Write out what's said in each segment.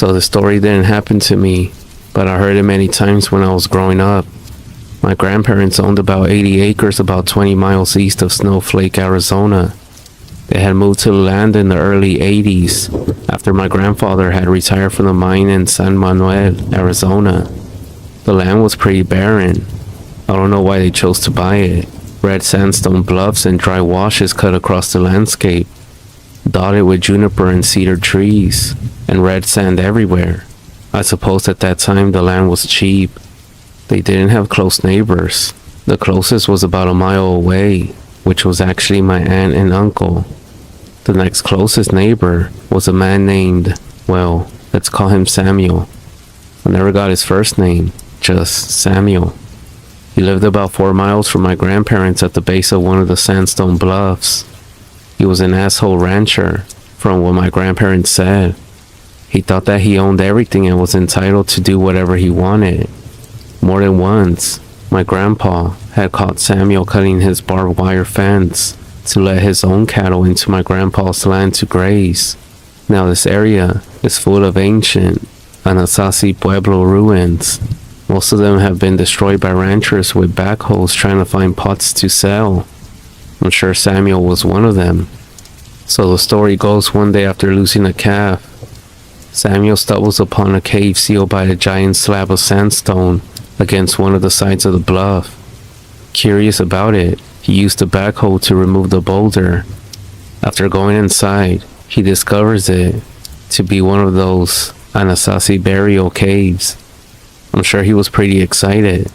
So the story didn't happen to me, but I heard it many times when I was growing up. My grandparents owned about 80 acres about 20 miles east of Snowflake, Arizona. They had moved to the land in the early 80s after my grandfather had retired from the mine in San Manuel, Arizona. The land was pretty barren. I don't know why they chose to buy it. Red sandstone bluffs and dry washes cut across the landscape, dotted with juniper and cedar trees, and red sand everywhere. I suppose at that time the land was cheap. They didn't have close neighbors. The closest was about a mile away, which was actually my aunt and uncle. The next closest neighbor was a man named, well, let's call him Samuel. I never got his first name, just Samuel. He lived about 4 miles from my grandparents at the base of one of the sandstone bluffs. He was an asshole rancher, from what my grandparents said. He thought that he owned everything and was entitled to do whatever he wanted. More than once, my grandpa had caught Samuel cutting his barbed wire fence to let his own cattle into my grandpa's land to graze. Now this area is full of ancient Anasazi Pueblo ruins. Most of them have been destroyed by ranchers with backhoes trying to find pots to sell. I'm sure Samuel was one of them. So the story goes, one day after losing a calf, Samuel stumbles upon a cave sealed by a giant slab of sandstone against one of the sides of the bluff. Curious about it, he used a backhoe to remove the boulder. After going inside, he discovers it to be one of those Anasazi burial caves. I'm sure he was pretty excited.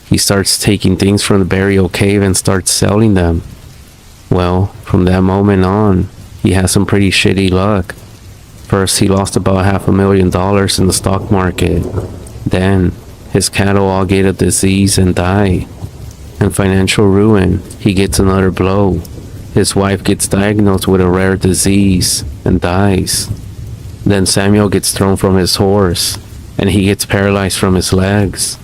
He starts taking things from the burial cave and starts selling them. Well, from that moment on, he has some pretty shitty luck. First, he lost about $500,000 in the stock market. Then, his cattle all get a disease and die. In financial ruin, he gets another blow. His wife gets diagnosed with a rare disease and dies. Then Samuel gets thrown from his horse, and he gets paralyzed from his legs.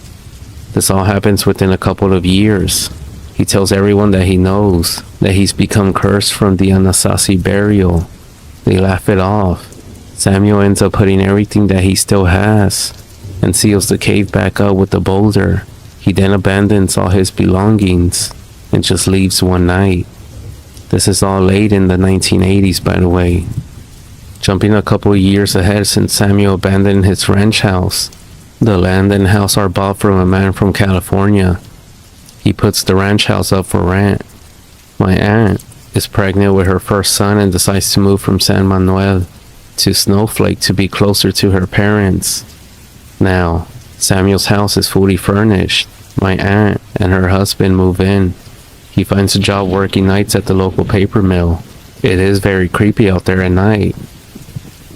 This all happens within a couple of years. He tells everyone that he knows that he's become cursed from the Anasazi burial. They laugh it off. Samuel ends up putting everything that he still has and seals the cave back up with the boulder. He then abandons all his belongings and just leaves one night. This is all late in the 1980s, by the way. Jumping a couple of years ahead since Samuel abandoned his ranch house, the land and house are bought from a man from California. He puts the ranch house up for rent. My aunt is pregnant with her first son and decides to move from San Manuel to Snowflake to be closer to her parents. Now, Samuel's house is fully furnished. My aunt and her husband move in. He finds a job working nights at the local paper mill. It is very creepy out there at night.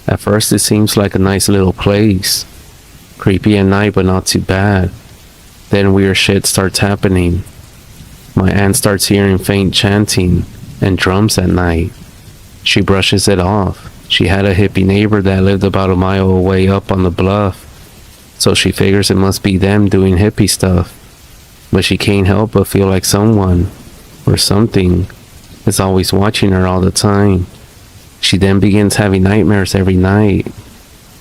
At first it seems like a nice little place. Creepy at night, but not too bad. Then weird shit starts happening. My aunt starts hearing faint chanting and drums at night. She brushes it off. She had a hippie neighbor that lived about a mile away up on the bluff, so she figures it must be them doing hippie stuff. But she can't help but feel like someone, or something, is always watching her all the time. She then begins having nightmares every night,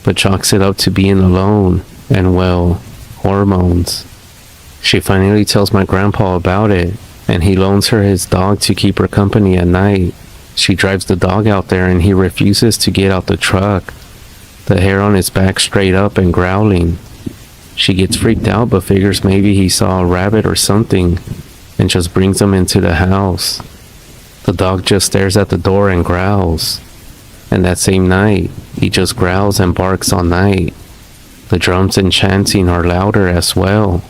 but chalks it up to being alone and, well, hormones. She finally tells my grandpa about it, and he loans her his dog to keep her company at night. She drives the dog out there and he refuses to get out the truck, the hair on his back straight up and growling. She gets freaked out but figures maybe he saw a rabbit or something and just brings him into the house. The dog just stares at the door and growls. And that same night, he just growls and barks all night. The drums and chanting are louder as well.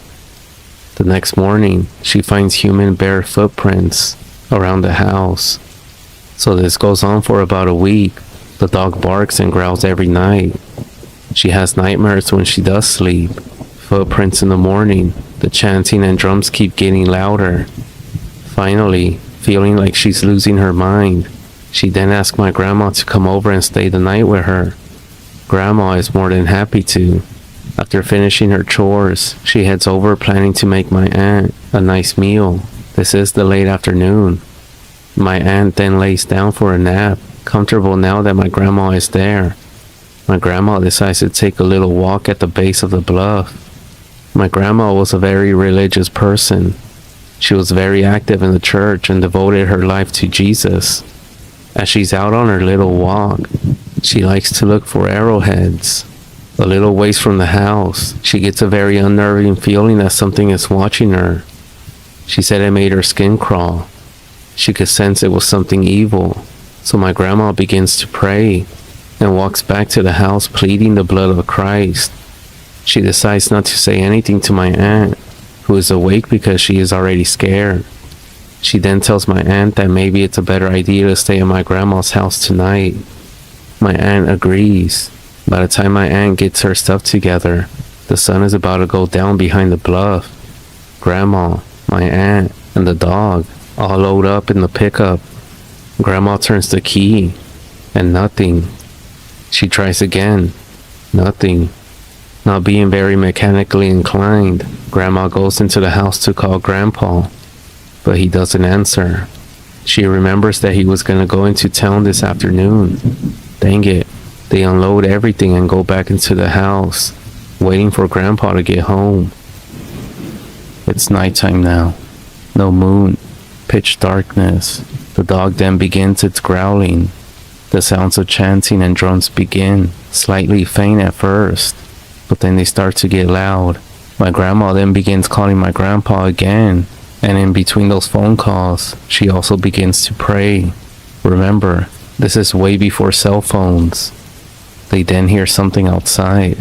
The next morning, she finds human bare footprints around the house. So this goes on for about a week. The dog barks and growls every night. She has nightmares when she does sleep. Footprints in the morning. The chanting and drums keep getting louder. Finally, feeling like she's losing her mind, she then asks my grandma to come over and stay the night with her. Grandma is more than happy to. After finishing her chores, she heads over planning to make my aunt a nice meal. This is the late afternoon. My aunt then lays down for a nap, comfortable now that my grandma is there. My grandma decides to take a little walk at the base of the bluff. My grandma was a very religious person. She was very active in the church and devoted her life to Jesus. As she's out on her little walk, she likes to look for arrowheads. A little ways from the house, she gets a very unnerving feeling that something is watching her. She said it made her skin crawl. She could sense it was something evil. So my grandma begins to pray and walks back to the house pleading the blood of Christ. She decides not to say anything to my aunt, who is awake because she is already scared. She then tells my aunt that maybe it's a better idea to stay at my grandma's house tonight. My aunt agrees. By the time my aunt gets her stuff together, the sun is about to go down behind the bluff. Grandma, my aunt, and the dog all load up in the pickup. Grandma turns the key, and nothing. She tries again. Nothing. Not being very mechanically inclined, Grandma goes into the house to call Grandpa, but he doesn't answer. She remembers that he was going to go into town this afternoon. Dang it. They unload everything and go back into the house, waiting for Grandpa to get home. It's nighttime now. No moon. Pitch darkness. The dog then begins its growling. The sounds of chanting and drums begin, slightly faint at first, but then they start to get loud. My grandma then begins calling my grandpa again, and in between those phone calls, she also begins to pray. Remember, this is way before cell phones. They then hear something outside,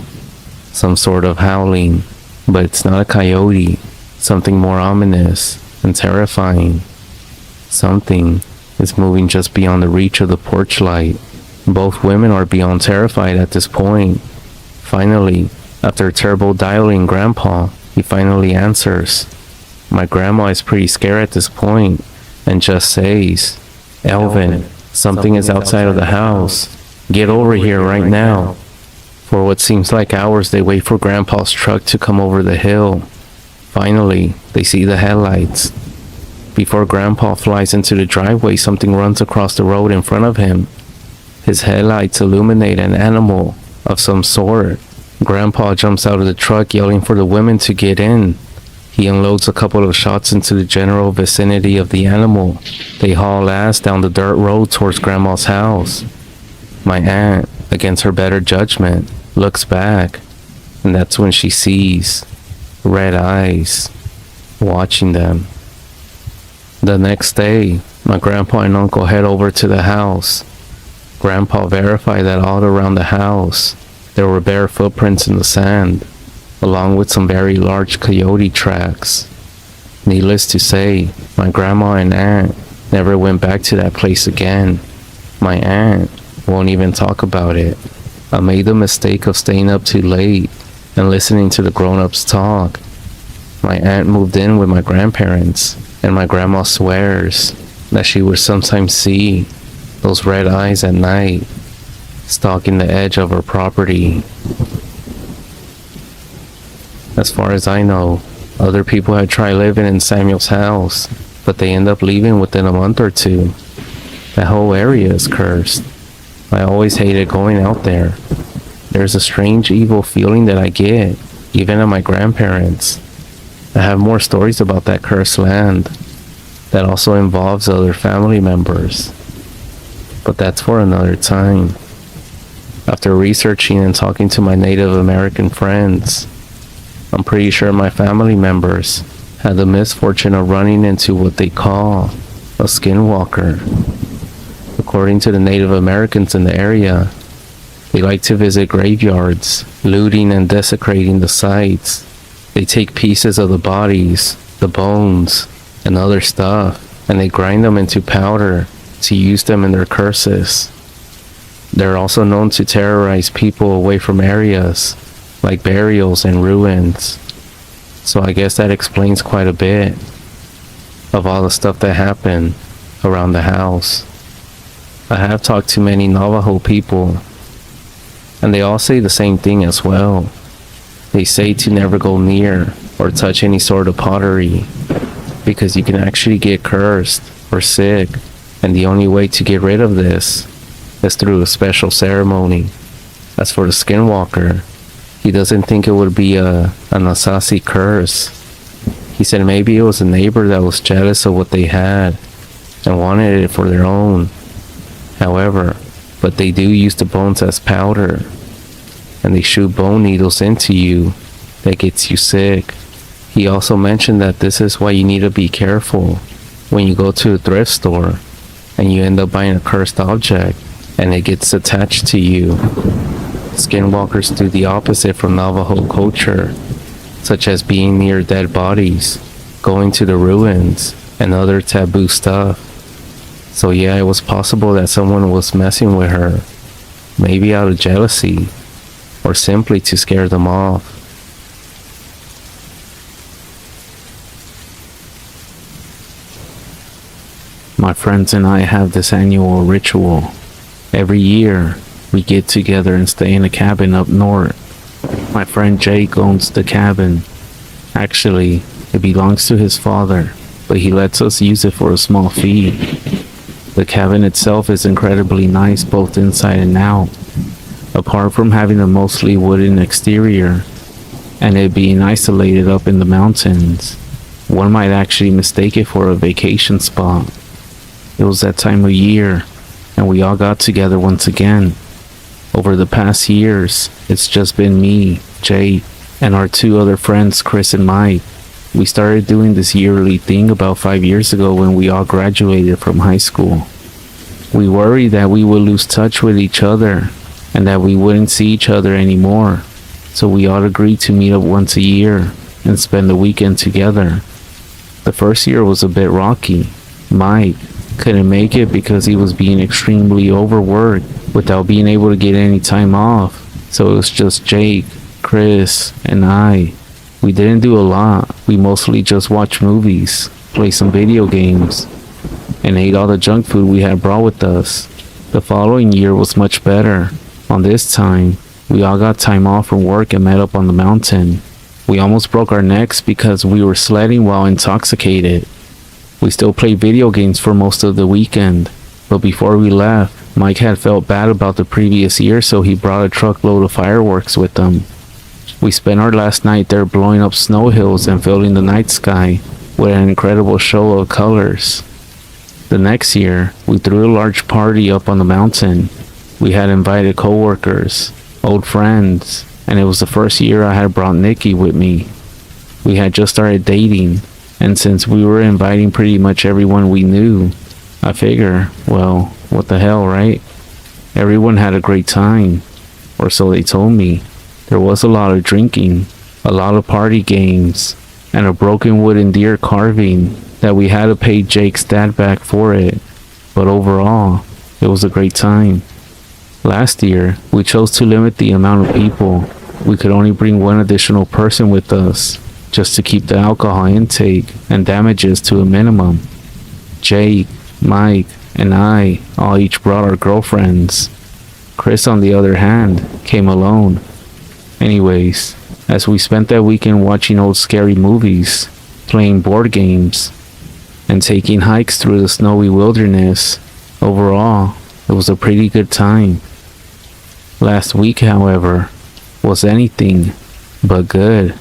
some sort of howling, but it's not a coyote, something more ominous and terrifying. Something is moving just beyond the reach of the porch light. Both women are beyond terrified at this point. Finally, after turbo dialing Grandpa, he finally answers. My grandma is pretty scared at this point and just says, "Elvin, something is outside of the house. Get over here right now." For what seems like hours, they wait for Grandpa's truck to come over the hill. Finally, they see the headlights. Before Grandpa flies into the driveway, something runs across the road in front of him. His headlights illuminate an animal of some sort. Grandpa jumps out of the truck yelling for the women to get in. He unloads a couple of shots into the general vicinity of the animal. They haul ass down the dirt road towards Grandma's house. My aunt, against her better judgment, looks back, and that's when she sees red eyes watching them. The next day, my grandpa and uncle head over to the house. Grandpa verified that all around the house, there were bare footprints in the sand, along with some very large coyote tracks. Needless to say, my grandma and aunt never went back to that place again. My aunt won't even talk about it. I made the mistake of staying up too late and listening to the grown-ups talk. My aunt moved in with my grandparents, and my grandma swears that she would sometimes see those red eyes at night stalking the edge of her property. As far as I know, other people had tried living in Samuel's house, but they end up leaving within a month or two. That whole area is cursed. I always hated going out there. There's a strange evil feeling that I get, even at my grandparents'. I have more stories about that cursed land that also involves other family members, but that's for another time. After researching and talking to my Native American friends, I'm pretty sure my family members had the misfortune of running into what they call a skinwalker. According to the Native Americans in the area, they like to visit graveyards, looting and desecrating the sites. They take pieces of the bodies, the bones, and other stuff, and they grind them into powder to use them in their curses. They're also known to terrorize people away from areas like burials and ruins. So I guess that explains quite a bit of all the stuff that happened around the house. I have talked to many Navajo people, and they all say the same thing as well. They say to never go near or touch any sort of pottery because you can actually get cursed or sick, and the only way to get rid of this is through a special ceremony, As for the Skinwalker, he doesn't think it would be an Asasi curse. He said maybe it was a neighbor that was jealous of what they had and wanted it for their own. However, but they do use the bones as powder, and they shoot bone needles into you that gets you sick. He also mentioned that this is why you need to be careful when you go to a thrift store and you end up buying a cursed object and it gets attached to you. Skinwalkers do the opposite from Navajo culture, such as being near dead bodies, going to the ruins, and other taboo stuff. So yeah, it was possible that someone was messing with her, maybe out of jealousy, or simply to scare them off. My friends and I have this annual ritual. Every year, we get together and stay in a cabin up north. My friend Jake owns the cabin. Actually, it belongs to his father, but he lets us use it for a small fee. The cabin itself is incredibly nice both inside and out. Apart from having a mostly wooden exterior and it being isolated up in the mountains, one might actually mistake it for a vacation spot. It was that time of year, and we all got together once again. Over the past years, it's just been me, Jake, and our two other friends, Chris and Mike. We started doing this yearly thing about 5 years ago when we all graduated from high school. We worried that we would lose touch with each other and that we wouldn't see each other anymore, so we all agreed to meet up once a year and spend the weekend together. The first year was a bit rocky. Mike couldn't make it because he was being extremely overworked without being able to get any time off, so it was just Jake, Chris, and I. We didn't do a lot. We mostly just watched movies, played some video games, and ate all the junk food we had brought with us. The following year was much better. On this time, we all got time off from work and met up on the mountain. We almost broke our necks because we were sledding while intoxicated. We still played video games for most of the weekend, but before we left, Mike had felt bad about the previous year, so he brought a truckload of fireworks with him. We spent our last night there blowing up snow hills and filling the night sky with an incredible show of colors. The next year, we threw a large party up on the mountain. We had invited coworkers, old friends, and it was the first year I had brought Nikki with me. We had just started dating, and since we were inviting pretty much everyone we knew, I figure, well, what the hell, right? Everyone had a great time, or so they told me. There was a lot of drinking, a lot of party games, and a broken wooden deer carving that we had to pay Jake's dad back for it. But overall, it was a great time. Last year, we chose to limit the amount of people. We could only bring one additional person with us, just to keep the alcohol intake and damages to a minimum. Jake, Mike, and I all each brought our girlfriends. Chris, on the other hand, came alone. Anyways, as we spent that weekend watching old scary movies, playing board games, and taking hikes through the snowy wilderness, overall, it was a pretty good time. Last week, however, was anything but good.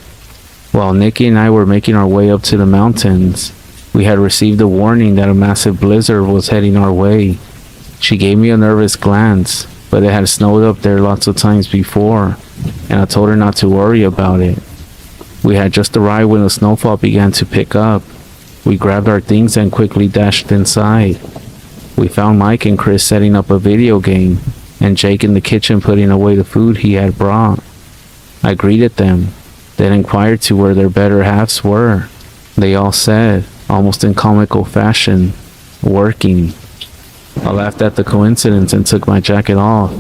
While Nikki and I were making our way up to the mountains, we had received a warning that a massive blizzard was heading our way. She gave me a nervous glance, but it had snowed up there lots of times before, and I told her not to worry about it. We had just arrived when the snowfall began to pick up. We grabbed our things and quickly dashed inside. We found Mike and Chris setting up a video game, and Jake in the kitchen putting away the food he had brought. I greeted them, then inquired to where their better halves were. They all said, almost in comical fashion, working. I laughed at the coincidence and took my jacket off.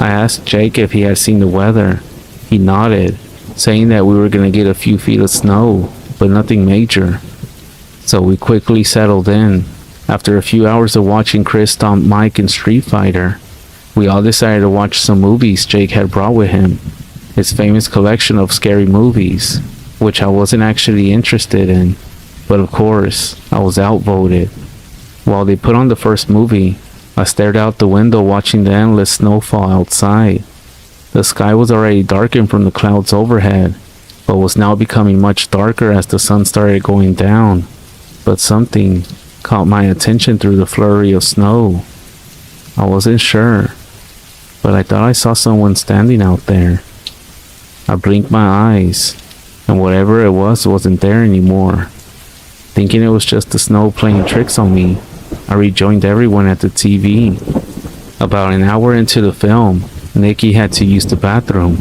I asked Jake if he had seen the weather. He nodded, saying that we were going to get a few feet of snow, but nothing major. So we quickly settled in. After a few hours of watching Chris stomp Mike in Street Fighter, we all decided to watch some movies Jake had brought with him. His famous collection of scary movies, which I wasn't actually interested in, but of course, I was outvoted. While they put on the first movie, I stared out the window watching the endless snowfall outside. The sky was already darkened from the clouds overhead, but was now becoming much darker as the sun started going down. But something caught my attention through the flurry of snow. I wasn't sure, but I thought I saw someone standing out there. I blinked my eyes, and whatever it was wasn't there anymore. Thinking it was just the snow playing tricks on me, I rejoined everyone at the TV. About an hour into the film, Nikki had to use the bathroom,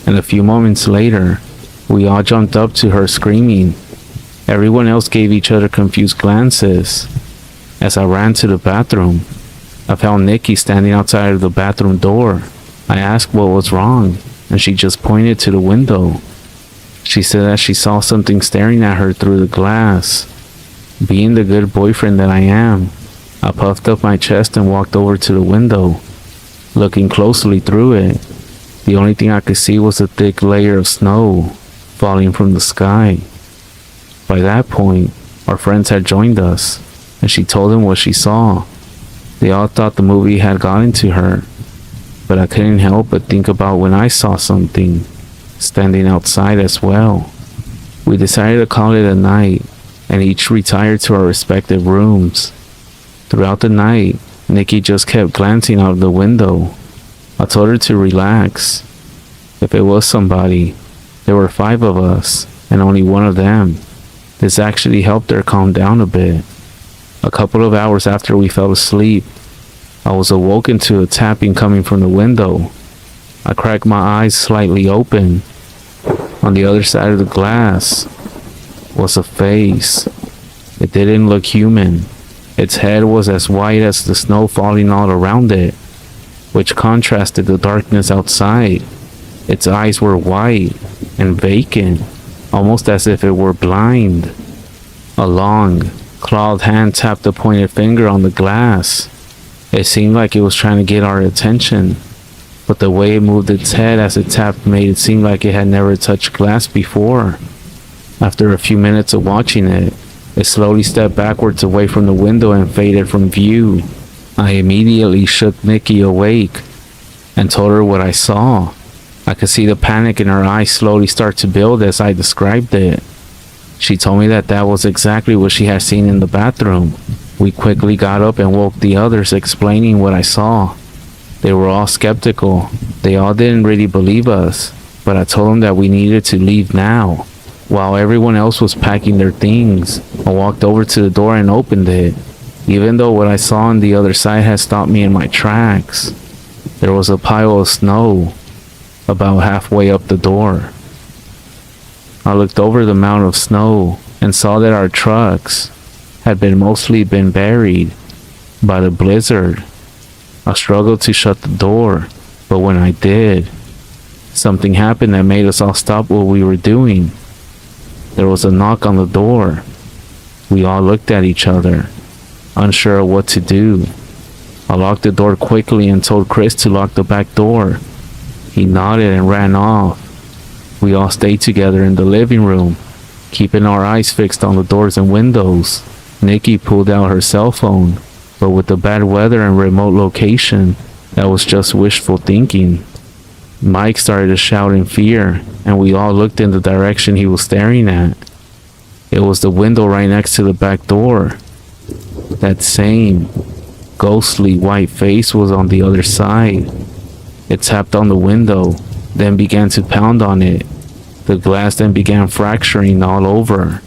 and a few moments later, we all jumped up to her screaming. Everyone else gave each other confused glances. As I ran to the bathroom, I found Nikki standing outside of the bathroom door. I asked what was wrong, and she just pointed to the window. She said that she saw something staring at her through the glass. Being the good boyfriend that I am, I puffed up my chest and walked over to the window. Looking closely through it, the only thing I could see was a thick layer of snow falling from the sky. By that point, our friends had joined us, and she told them what she saw. They all thought the movie had gotten to her, but I couldn't help but think about when I saw something standing outside as well. We decided to call it a night, and each retired to our respective rooms. Throughout the night, Nikki just kept glancing out of the window. I told her to relax. If it was somebody, there were 5 of us, and only one of them. This actually helped her calm down a bit. A couple of hours after we fell asleep, I was awoken to a tapping coming from the window. I cracked my eyes slightly open. On the other side of the glass was a face. It didn't look human. Its head was as white as the snow falling all around it, which contrasted the darkness outside. Its eyes were white and vacant, almost as if it were blind. A long, clawed hand tapped a pointed finger on the glass. It seemed like it was trying to get our attention, but the way it moved its head as it tapped made it seem like it had never touched glass before. After a few minutes of watching it, it slowly stepped backwards away from the window and faded from view. I immediately shook Nikki awake and told her what I saw. I could see the panic in her eyes slowly start to build as I described it. She told me that that was exactly what she had seen in the bathroom. We quickly got up and woke the others, explaining what I saw. They were all skeptical. They all didn't really believe us, but I told them that we needed to leave now. While everyone else was packing their things, I walked over to the door and opened it. Even though what I saw on the other side had stopped me in my tracks, there was a pile of snow about halfway up the door. I looked over the mound of snow and saw that our trucks had mostly been buried by the blizzard. I struggled to shut the door, but when I did, something happened that made us all stop what we were doing. There was a knock on the door. We all looked at each other, unsure of what to do. I locked the door quickly and told Chris to lock the back door. He nodded and ran off. We all stayed together in the living room, keeping our eyes fixed on the doors and windows. Nikki pulled out her cell phone, but with the bad weather and remote location, that was just wishful thinking. Mike started to shout in fear, and we all looked in the direction he was staring at. It was the window right next to the back door. That same ghostly white face was on the other side. It tapped on the window, then began to pound on it. The glass then began fracturing all over.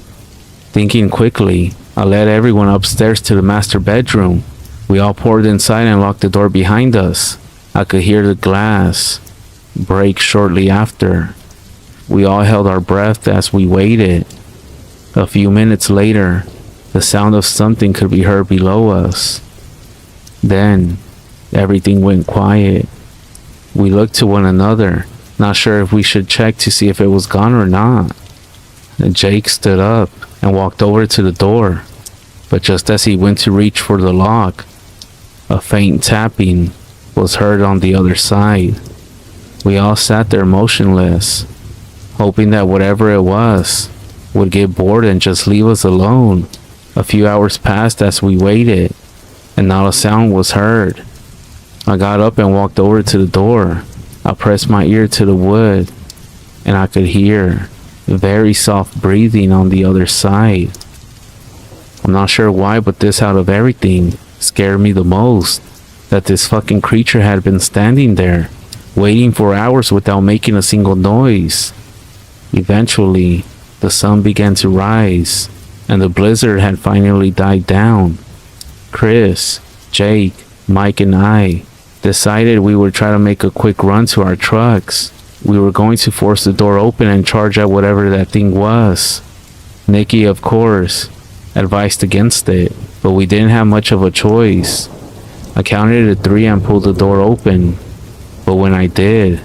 Thinking quickly, I led everyone upstairs to the master bedroom. We all poured inside and locked the door behind us. I could hear the glass break shortly after. We all held our breath as we waited. A few minutes later, the sound of something could be heard below us. Then, everything went quiet. We looked to one another, not sure if we should check to see if it was gone or not. And Jake stood up and walked over to the door, but just as he went to reach for the lock, a faint tapping was heard on the other side. We all sat there motionless, hoping that whatever it was would get bored and just leave us alone. A few hours passed as we waited, and not a sound was heard. I got up and walked over to the door. I pressed my ear to the wood, and I could hear very soft breathing on the other side. I'm not sure why, but this out of everything scared me the most. That this fucking creature had been standing there, waiting for hours without making a single noise. Eventually, the sun began to rise, and the blizzard had finally died down. Chris, Jake, Mike, and I decided we would try to make a quick run to our trucks. We were going to force the door open and charge at whatever that thing was. Nikki, of course, advised against it, but we didn't have much of a choice. I counted to 3 and pulled the door open, but when I did,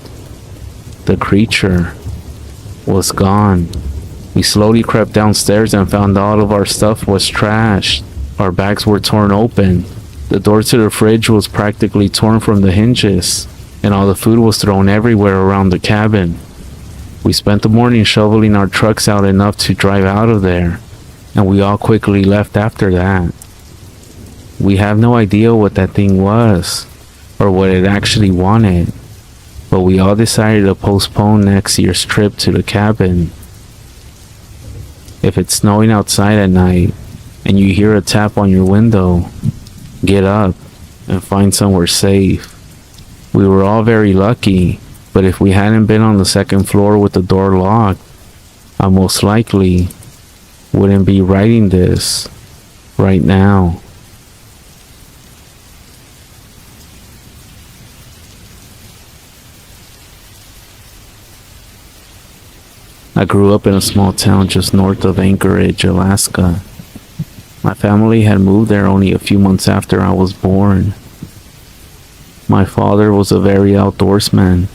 the creature was gone. We slowly crept downstairs and found all of our stuff was trashed. Our bags were torn open. The door to the fridge was practically torn from the hinges, and all the food was thrown everywhere around the cabin. We spent the morning shoveling our trucks out enough to drive out of there, and we all quickly left after that. We have no idea what that thing was, or what it actually wanted, but we all decided to postpone next year's trip to the cabin. If it's snowing outside at night, and you hear a tap on your window, get up and find somewhere safe. We were all very lucky, but if we hadn't been on the second floor with the door locked, I most likely wouldn't be writing this right now. I grew up in a small town just north of Anchorage, Alaska. My family had moved there only a few months after I was born. My father was a very outdoorsman.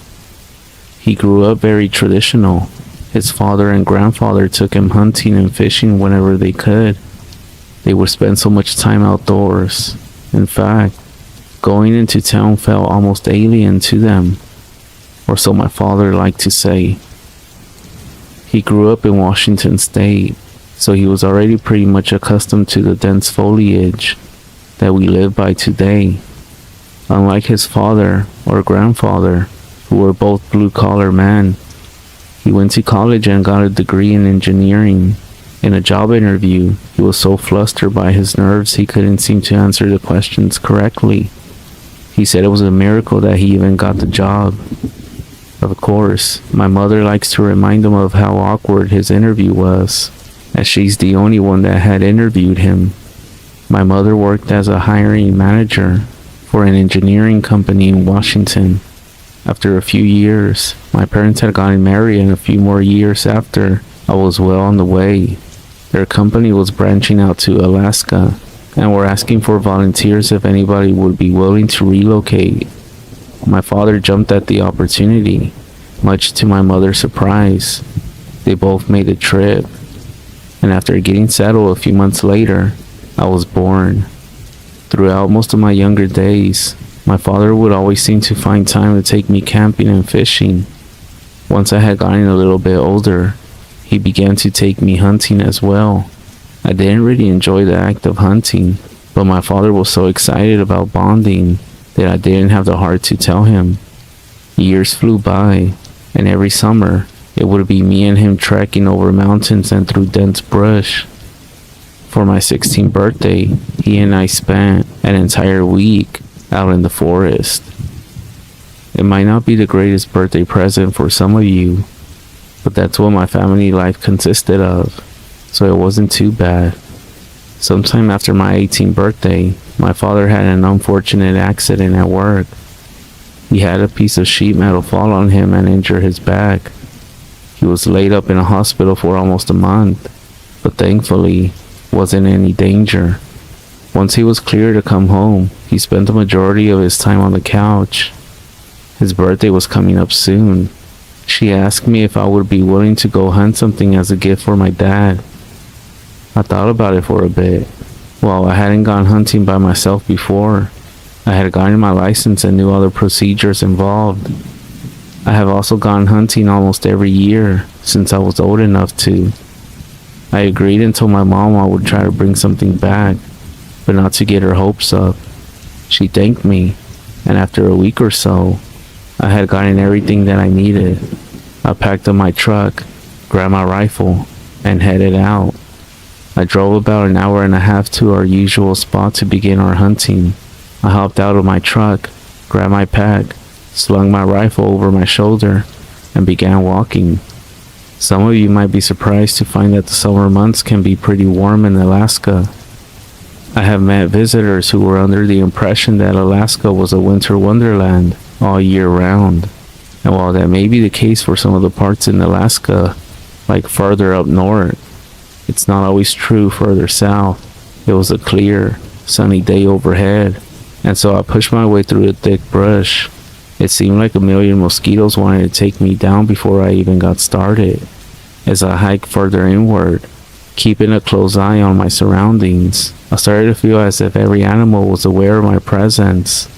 He grew up very traditional. His father and grandfather took him hunting and fishing whenever they could. They would spend so much time outdoors. In fact, going into town felt almost alien to them, or so my father liked to say. He grew up in Washington State, so he was already pretty much accustomed to the dense foliage that we live by today. Unlike his father or grandfather, who were both blue-collar men, he went to college and got a degree in engineering. In a job interview, he was so flustered by his nerves he couldn't seem to answer the questions correctly. He said it was a miracle that he even got the job. Of course, my mother likes to remind him of how awkward his interview was, as she's the only one that had interviewed him. My mother worked as a hiring manager for an engineering company in Washington. After a few years, my parents had gotten married, and a few more years after, I was well on the way. Their company was branching out to Alaska, and were asking for volunteers if anybody would be willing to relocate. My father jumped at the opportunity, much to my mother's surprise. They both made the trip, and after getting settled a few months later, I was born. Throughout most of my younger days, my father would always seem to find time to take me camping and fishing. Once I had gotten a little bit older, he began to take me hunting as well. I didn't really enjoy the act of hunting, but my father was so excited about bonding that I didn't have the heart to tell him. Years flew by, and every summer, it would be me and him trekking over mountains and through dense brush. For my 16th birthday, he and I spent an entire week out in the forest. It might not be the greatest birthday present for some of you, but that's what my family life consisted of, so it wasn't too bad. Sometime after my 18th birthday, my father had an unfortunate accident at work. He had a piece of sheet metal fall on him and injure his back. He was laid up in a hospital for almost a month, but thankfully wasn't in any danger. Once he was cleared to come home, he spent the majority of his time on the couch. His birthday was coming up soon. She asked me if I would be willing to go hunt something as a gift for my dad. I thought about it for a bit. Well, I hadn't gone hunting by myself before. I had gotten my license and knew all the procedures involved. I have also gone hunting almost every year since I was old enough to. I agreed and told my mom I would try to bring something back, but not to get her hopes up. She thanked me, and after a week or so, I had gotten everything that I needed. I packed up my truck, grabbed my rifle, and headed out. I drove about an hour and a half to our usual spot to begin our hunting. I hopped out of my truck, grabbed my pack, slung my rifle over my shoulder, and began walking. Some of you might be surprised to find that the summer months can be pretty warm in Alaska. I have met visitors who were under the impression that Alaska was a winter wonderland all year round. And while that may be the case for some of the parts in Alaska, like further up north, it's not always true further south. It was a clear, sunny day overhead, and so I pushed my way through the thick brush. It seemed like a million mosquitoes wanted to take me down before I even got started. As I hiked further inward, keeping a close eye on my surroundings, I started to feel as if every animal was aware of my presence.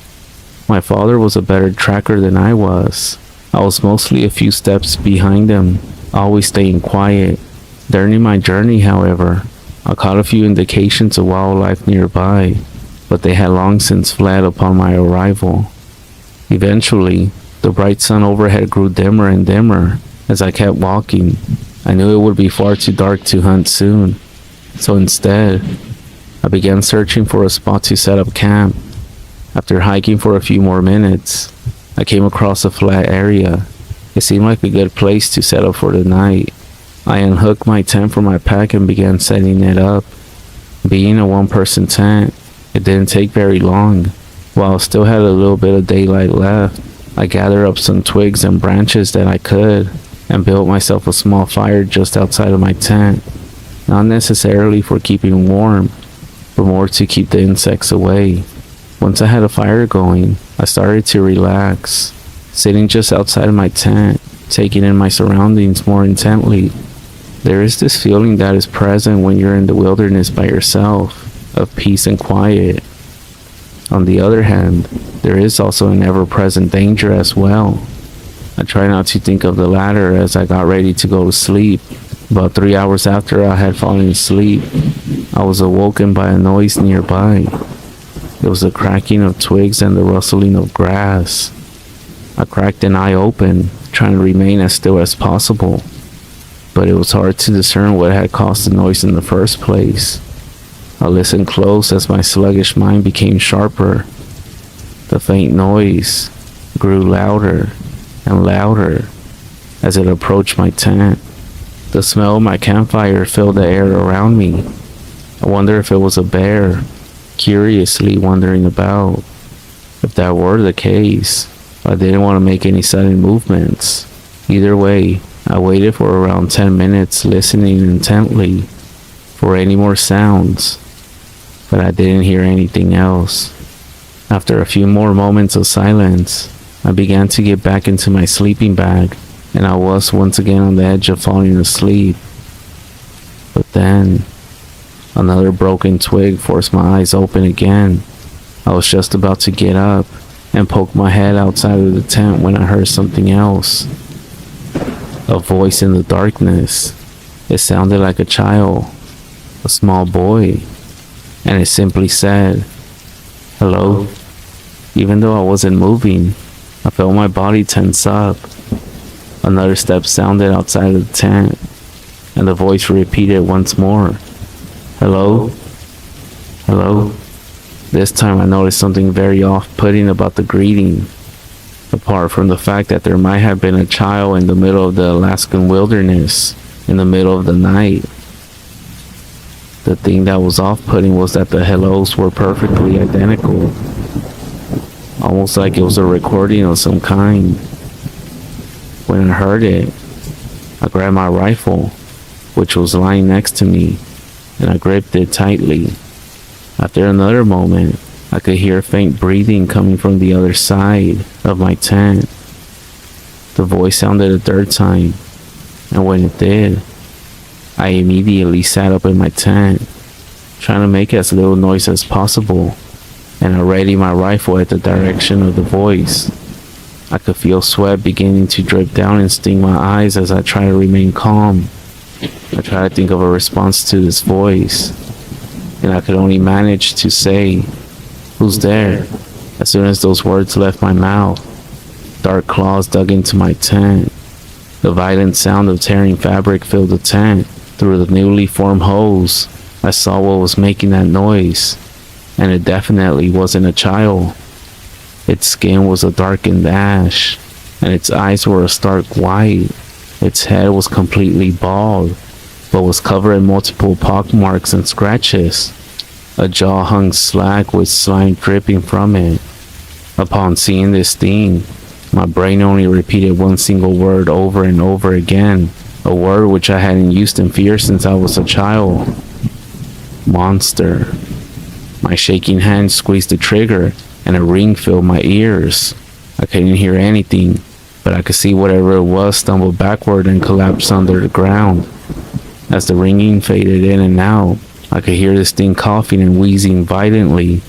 My father was a better tracker than I was. I was mostly a few steps behind him, always staying quiet. During my journey, however, I caught a few indications of wildlife nearby, but they had long since fled upon my arrival. Eventually, the bright sun overhead grew dimmer and dimmer as I kept walking. I knew it would be far too dark to hunt soon, so instead, I began searching for a spot to set up camp. After hiking for a few more minutes, I came across a flat area. It seemed like a good place to set up for the night. I unhooked my tent from my pack and began setting it up. Being a one-person tent, it didn't take very long. While I still had a little bit of daylight left, I gathered up some twigs and branches that I could and built myself a small fire just outside of my tent. Not necessarily for keeping warm, but more to keep the insects away. Once I had a fire going, I started to relax, sitting just outside of my tent, taking in my surroundings more intently. There is this feeling that is present when you're in the wilderness by yourself, of peace and quiet. On the other hand, there is also an ever-present danger as well. I try not to think of the latter as I got ready to go to sleep. About 3 hours after I had fallen asleep, I was awoken by a noise nearby. It was the cracking of twigs and the rustling of grass. I cracked an eye open, trying to remain as still as possible, but it was hard to discern what had caused the noise in the first place. I listened close as my sluggish mind became sharper. The faint noise grew louder and louder as it approached my tent. The smell of my campfire filled the air around me. I wondered if it was a bear, curiously wandering about. If that were the case, I didn't want to make any sudden movements. Either way, I waited for around 10 minutes, listening intently for any more sounds, but I didn't hear anything else. After a few more moments of silence, I began to get back into my sleeping bag, and I was once again on the edge of falling asleep. But then, another broken twig forced my eyes open again. I was just about to get up and poke my head outside of the tent when I heard something else. A voice in the darkness. It sounded like a child, a small boy, and it simply said, "Hello." Even though I wasn't moving, I felt my body tense up. Another step sounded outside of the tent, and the voice repeated once more, "Hello? Hello?" This time I noticed something very off-putting about the greeting, apart from the fact that there might have been a child in the middle of the Alaskan wilderness, in the middle of the night. The thing that was off-putting was that the hellos were perfectly identical, almost like it was a recording of some kind. When I heard it, I grabbed my rifle, which was lying next to me, and I gripped it tightly. After another moment, I could hear faint breathing coming from the other side of my tent. The voice sounded a third time, and when it did, I immediately sat up in my tent, trying to make as little noise as possible, and I readied my rifle at the direction of the voice. I could feel sweat beginning to drip down and sting my eyes as I tried to remain calm. I tried to think of a response to this voice, and I could only manage to say, "Who's there?" as soon as those words left my mouth. Dark claws dug into my tent. The violent sound of tearing fabric filled the tent. Through the newly formed holes, I saw what was making that noise, and it definitely wasn't a child. Its skin was a darkened ash, and its eyes were a stark white. Its head was completely bald, but was covered in multiple pockmarks and scratches. A jaw hung slack with slime dripping from it. Upon seeing this thing, my brain only repeated one single word over and over again, a word which I hadn't used in fear since I was a child. Monster. My shaking hand squeezed the trigger, and a ring filled my ears. I couldn't hear anything, but I could see whatever it was stumble backward and collapse under the ground. As the ringing faded in and out, I could hear this thing coughing and wheezing violently.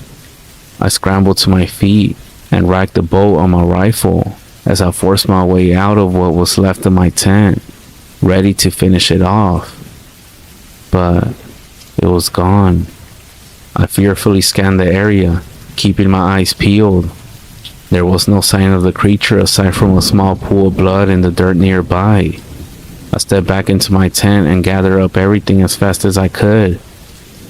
I scrambled to my feet and racked the bolt on my rifle as I forced my way out of what was left of my tent, ready to finish it off. But it was gone. I fearfully scanned the area, keeping my eyes peeled. There was no sign of the creature aside from a small pool of blood in the dirt nearby. I stepped back into my tent and gathered up everything as fast as I could,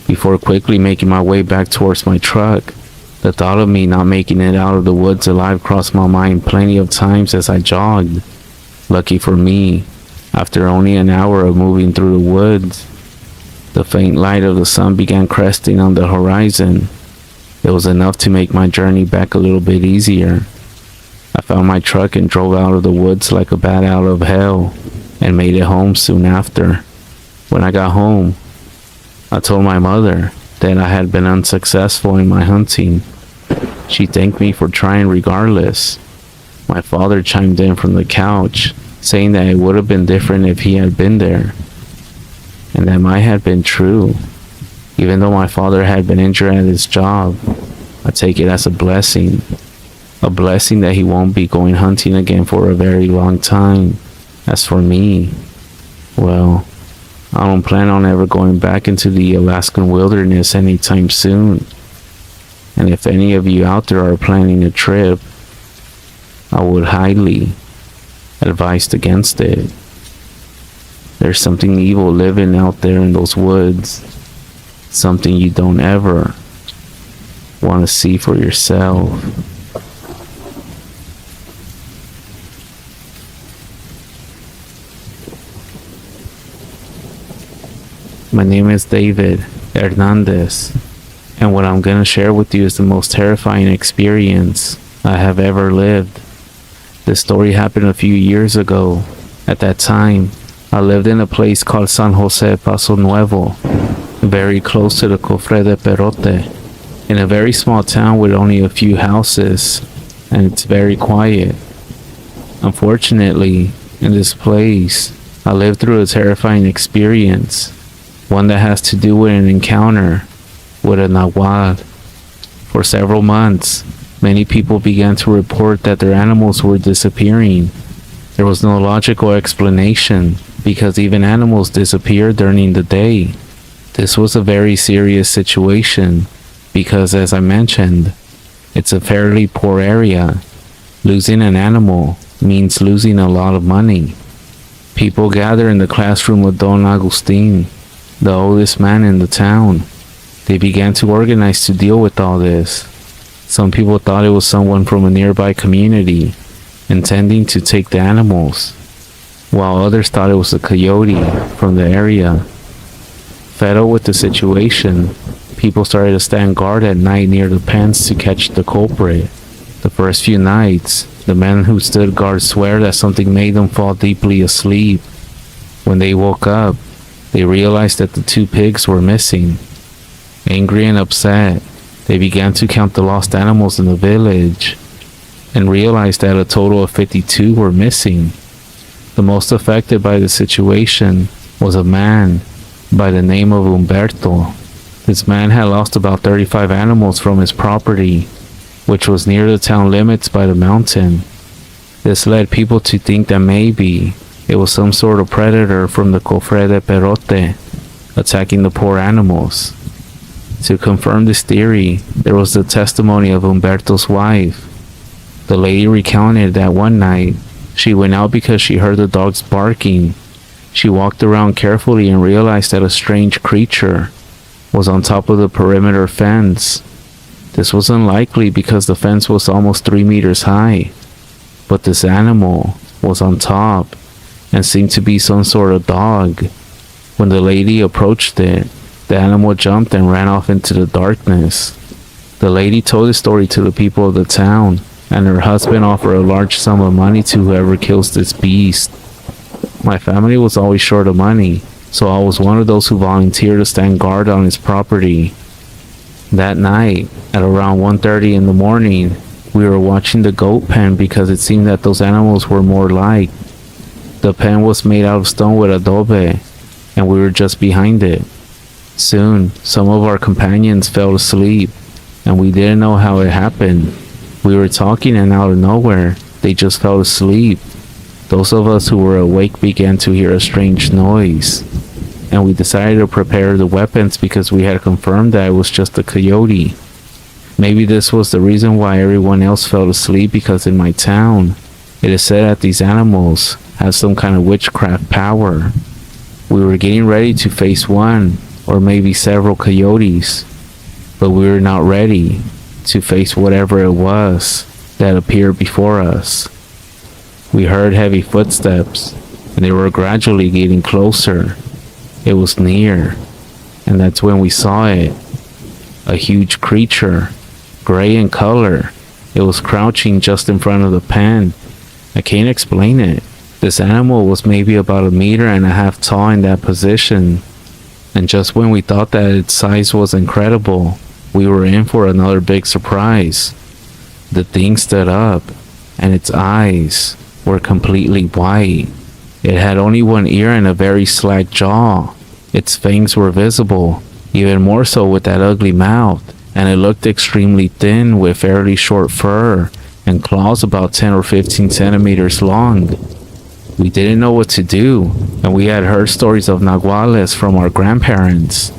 before quickly making my way back towards my truck. The thought of me not making it out of the woods alive crossed my mind plenty of times as I jogged. Lucky for me, after only an hour of moving through the woods, the faint light of the sun began cresting on the horizon. It was enough to make my journey back a little bit easier. I found my truck and drove out of the woods like a bat out of hell, and made it home soon after. When I got home, I told my mother that I had been unsuccessful in my hunting. She thanked me for trying regardless. My father chimed in from the couch, saying that it would have been different if he had been there. And that might have been true. Even though my father had been injured at his job, I take it as a blessing. A blessing that he won't be going hunting again for a very long time. As for me, well, I don't plan on ever going back into the Alaskan wilderness anytime soon. And if any of you out there are planning a trip, I would highly advise against it. There's something evil living out there in those woods. Something you don't ever want to see for yourself. My name is David Hernandez, and what I'm gonna share with you is the most terrifying experience I have ever lived. This story happened a few years ago. At that time, I lived in a place called San Jose Paso Nuevo, very close to the Cofre de Perote, in a very small town with only a few houses, and it's very quiet. Unfortunately, in this place, I lived through a terrifying experience, one that has to do with an encounter with a nahual. For several months, many people began to report that their animals were disappearing. There was no logical explanation, because even animals disappear during the day. This was a very serious situation, because as I mentioned, it's a fairly poor area. Losing an animal means losing a lot of money. People gather in the classroom of Don Agustin, the oldest man in the town. They began to organize to deal with all this. Some people thought it was someone from a nearby community, intending to take the animals, while others thought it was a coyote from the area. Fed up with the situation, people started to stand guard at night near the pens to catch the culprit. The first few nights, the men who stood guard swear that something made them fall deeply asleep. When they woke up, they realized that the 2 pigs were missing. Angry and upset, they began to count the lost animals in the village, and realized that a total of 52 were missing. The most affected by the situation was a man by the name of Humberto. This man had lost about 35 animals from his property, which was near the town limits by the mountain. This led people to think that maybe it was some sort of predator from the Cofre de Perote attacking the poor animals. To confirm this theory, there was the testimony of Humberto's wife. The lady recounted that one night, she went out because she heard the dogs barking. She walked around carefully and realized that a strange creature was on top of the perimeter fence. This was unlikely because the fence was almost 3 meters high, but this animal was on top and seemed to be some sort of dog. When the lady approached it, the animal jumped and ran off into the darkness. The lady told the story to the people of the town, and her husband offered a large sum of money to whoever kills this beast. My family was always short of money, so I was one of those who volunteered to stand guard on his property. That night, at around 1:30 in the morning, we were watching the goat pen because it seemed that those animals were more like. The pen was made out of stone with adobe, and we were just behind it. Soon, some of our companions fell asleep, and we didn't know how it happened. We were talking and out of nowhere, they just fell asleep. Those of us who were awake began to hear a strange noise, and we decided to prepare the weapons because we had confirmed that it was just a coyote. Maybe this was the reason why everyone else fell asleep, because in my town, it is said that these animals have some kind of witchcraft power. We were getting ready to face one, or maybe several coyotes, but we were not ready to face whatever it was that appeared before us. We heard heavy footsteps, and they were gradually getting closer. It was near, and that's when we saw it. A huge creature, gray in color. It was crouching just in front of the pen. I can't explain it. This animal was maybe about 1.5 meters tall in that position, and just when we thought that its size was incredible, we were in for another big surprise. The thing stood up, and its eyes were completely white. It had only one ear and a very slack jaw. Its fangs were visible, even more so with that ugly mouth, and it looked extremely thin with fairly short fur and claws about 10 or 15 centimeters long. We didn't know what to do, and we had heard stories of nahuales from our grandparents,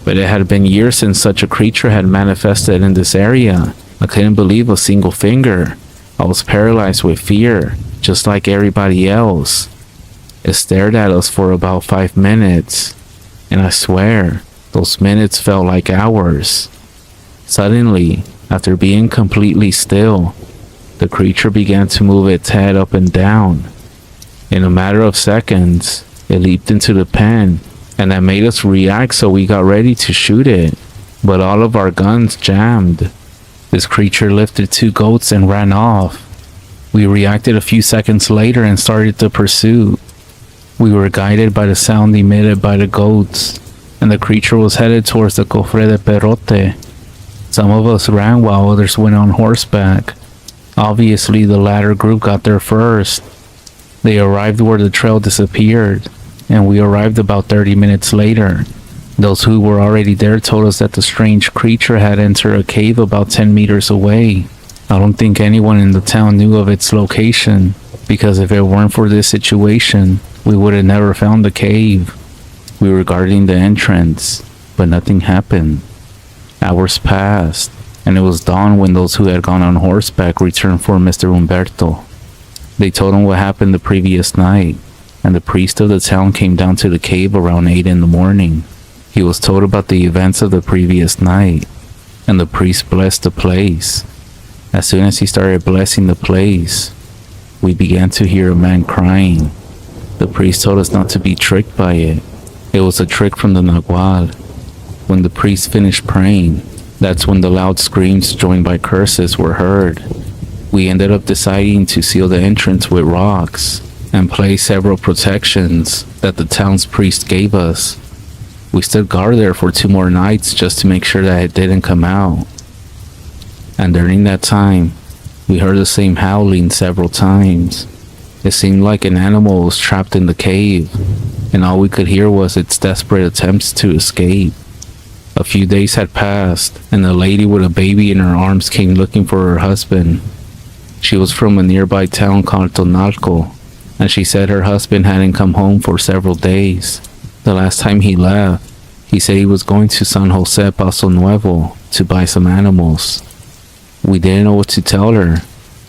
but it had been years since such a creature had manifested in this area. I couldn't believe a single finger. I was paralyzed with fear, just like everybody else. It stared at us for about 5 minutes, and I swear, those minutes felt like hours. Suddenly, after being completely still, the creature began to move its head up and down. In a matter of seconds, it leaped into the pen, and that made us react, so we got ready to shoot it, but all of our guns jammed. This creature lifted 2 goats and ran off. We reacted a few seconds later and started the pursuit. We were guided by the sound emitted by the goats, and the creature was headed towards the Cofre de Perote. Some of us ran while others went on horseback. Obviously, the latter group got there first. They arrived where the trail disappeared, and we arrived about 30 minutes later. Those who were already there told us that the strange creature had entered a cave about 10 meters away. I don't think anyone in the town knew of its location, because if it weren't for this situation, we would have never found the cave. We were guarding the entrance, but nothing happened. Hours passed, and it was dawn when those who had gone on horseback returned for Mr. Humberto. They told him what happened the previous night, and the priest of the town came down to the cave around 8 in the morning. He was told about the events of the previous night, and the priest blessed the place. As soon as he started blessing the place, we began to hear a man crying. The priest told us not to be tricked by it. It was a trick from the Nahual. When the priest finished praying, that's when the loud screams joined by curses were heard. We ended up deciding to seal the entrance with rocks and place several protections that the town's priest gave us. We stood guard there for 2 more nights just to make sure that it didn't come out. And during that time, we heard the same howling several times. It seemed like an animal was trapped in the cave, and all we could hear was its desperate attempts to escape. A few days had passed, and a lady with a baby in her arms came looking for her husband. She was from a nearby town called Tonalco, and she said her husband hadn't come home for several days. The last time he left, he said he was going to San Jose Paso Nuevo to buy some animals. We didn't know what to tell her,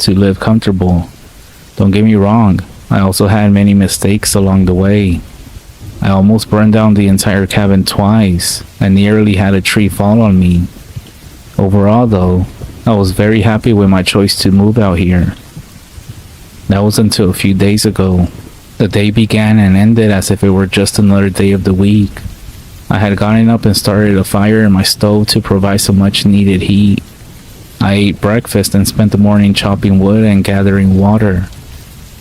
to live comfortable. Don't get me wrong, I also had many mistakes along the way. I almost burned down the entire cabin twice and nearly had a tree fall on me. Overall though, I was very happy with my choice to move out here. That was until a few days ago. The day began and ended as if it were just another day of the week. I had gotten up and started a fire in my stove to provide some much needed heat. I ate breakfast and spent the morning chopping wood and gathering water.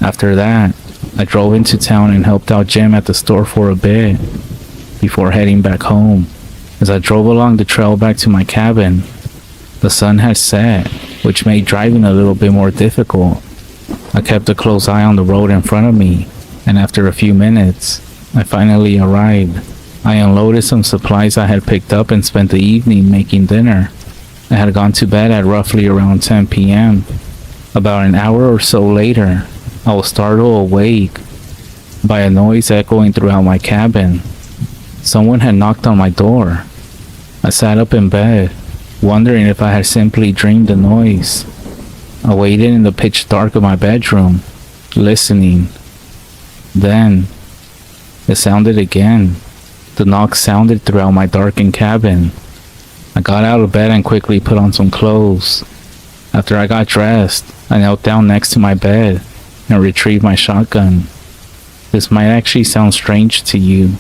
After that, I drove into town and helped out Jim at the store for a bit before heading back home. As I drove along the trail back to my cabin, the sun had set, which made driving a little bit more difficult. I kept a close eye on the road in front of me, and after a few minutes, I finally arrived. I unloaded some supplies I had picked up and spent the evening making dinner. I had gone to bed at roughly around 10 p.m. About an hour or so later, I was startled awake by a noise echoing throughout my cabin. Someone had knocked on my door. I sat up in bed, wondering if I had simply dreamed the noise. I waited in the pitch dark of my bedroom, listening. Then, it sounded again. The knock sounded throughout my darkened cabin. I got out of bed and quickly put on some clothes. After I got dressed, I knelt down next to my bed and retrieved my shotgun. This might actually sound strange to you,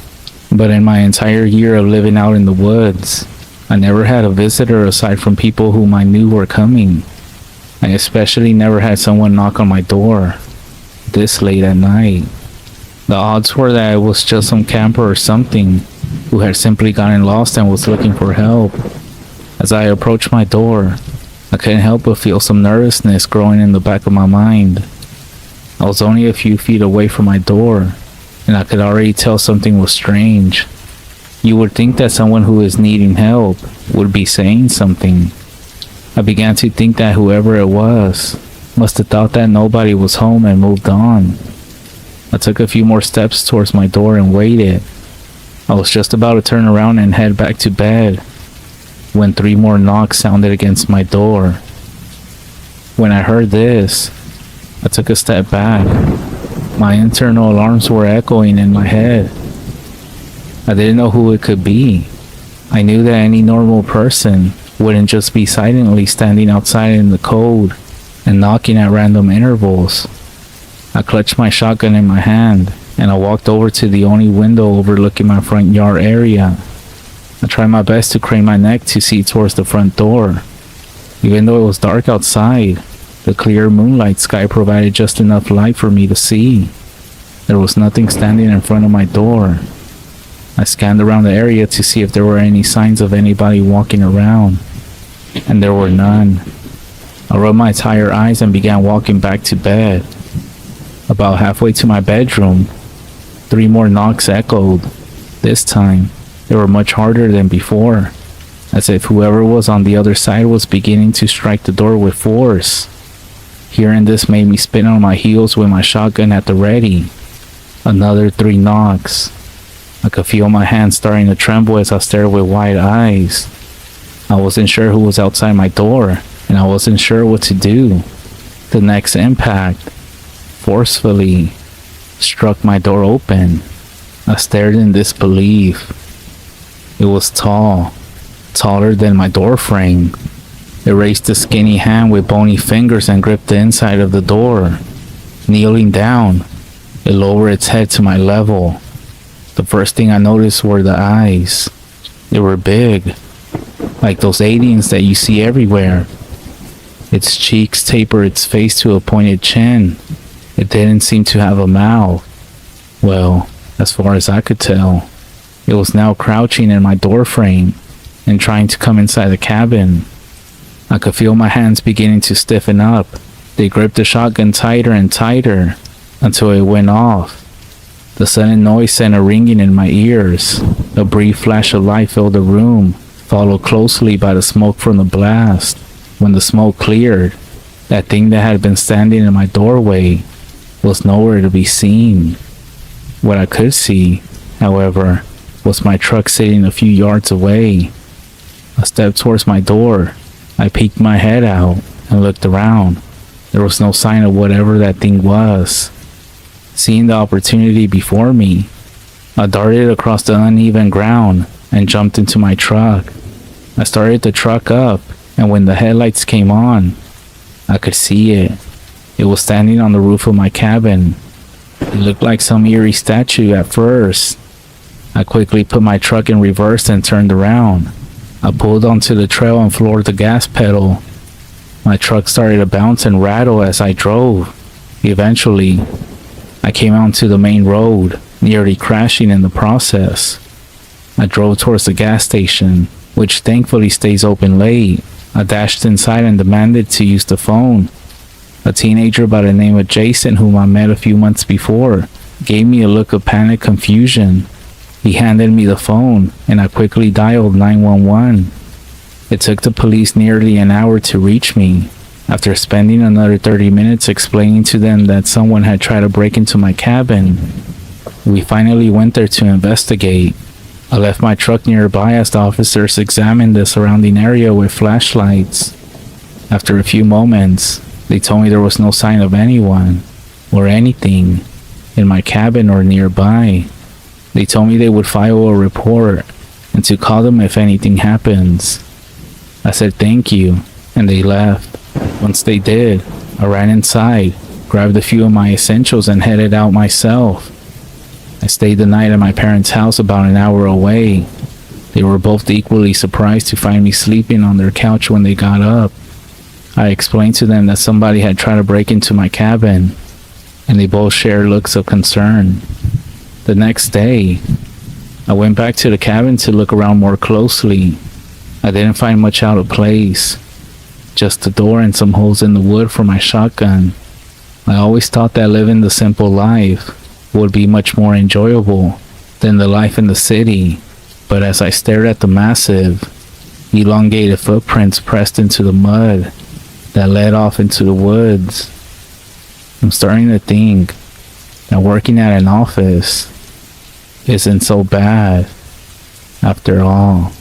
but in my entire year of living out in the woods, I never had a visitor aside from people whom I knew were coming. I especially never had someone knock on my door this late at night. The odds were that it was just some camper or something who had simply gotten lost and was looking for help. As I approached my door, I couldn't help but feel some nervousness growing in the back of my mind. I was only a few feet away from my door, and I could already tell something was strange. You would think that someone who is needing help would be saying something. I began to think that whoever it was must have thought that nobody was home and moved on. I took a few more steps towards my door and waited. I was just about to turn around and head back to bed when 3 more knocks sounded against my door. When I heard this, I took a step back. My internal alarms were echoing in my head. I didn't know who it could be. I knew that any normal person wouldn't just be silently standing outside in the cold and knocking at random intervals. I clutched my shotgun in my hand and I walked over to the only window overlooking my front yard area. I tried my best to crane my neck to see towards the front door. Even though it was dark outside, the clear moonlight sky provided just enough light for me to see. There was nothing standing in front of my door. I scanned around the area to see if there were any signs of anybody walking around, and there were none. I rubbed my tired eyes and began walking back to bed. About halfway to my bedroom, 3 more knocks echoed. This time, they were much harder than before, as if whoever was on the other side was beginning to strike the door with force. Hearing this made me spin on my heels with my shotgun at the ready. Another 3 knocks. I could feel my hands starting to tremble as I stared with wide eyes. I wasn't sure who was outside my door, and I wasn't sure what to do. The next impact forcefully struck my door open. I stared in disbelief. It was tall, taller than my door frame. It raised a skinny hand with bony fingers and gripped the inside of the door. Kneeling down, it lowered its head to my level. The first thing I noticed were the eyes. They were big, like those aliens that you see everywhere. Its cheeks tapered its face to a pointed chin. It didn't seem to have a mouth. Well, as far as I could tell, it was now crouching in my door frame and trying to come inside the cabin. I could feel my hands beginning to stiffen up. They gripped the shotgun tighter and tighter until it went off. The sudden noise sent a ringing in my ears. A brief flash of light filled the room, followed closely by the smoke from the blast. When the smoke cleared, that thing that had been standing in my doorway was nowhere to be seen. What I could see, however, was my truck sitting a few yards away. I stepped towards my door. I peeked my head out and looked around. There was no sign of whatever that thing was. Seeing the opportunity before me, I darted across the uneven ground and jumped into my truck. I started the truck up, and when the headlights came on, I could see it. It was standing on the roof of my cabin. It looked like some eerie statue at first. I quickly put my truck in reverse and turned around. I pulled onto the trail and floored the gas pedal. My truck started to bounce and rattle as I drove. Eventually, I came onto the main road, nearly crashing in the process. I drove towards the gas station, which thankfully stays open late. I dashed inside and demanded to use the phone. A teenager by the name of Jason, whom I met a few months before, gave me a look of panic confusion. He handed me the phone, and I quickly dialed 911. It took the police nearly an hour to reach me. After spending another 30 minutes explaining to them that someone had tried to break into my cabin, we finally went there to investigate. I left my truck nearby as the officers examined the surrounding area with flashlights. After a few moments, they told me there was no sign of anyone or anything in my cabin or nearby. They told me they would file a report and to call them if anything happens. I said thank you, and they left. Once they did, I ran inside, grabbed a few of my essentials, and headed out myself. I stayed the night at my parents' house about an hour away. They were both equally surprised to find me sleeping on their couch when they got up. I explained to them that somebody had tried to break into my cabin, and they both shared looks of concern. The next day, I went back to the cabin to look around more closely. I didn't find much out of place, just the door and some holes in the wood for my shotgun. I always thought that living the simple life would be much more enjoyable than the life in the city, but as I stared at the massive, elongated footprints pressed into the mud that led off into the woods, I'm starting to think that working at an office isn't so bad after all.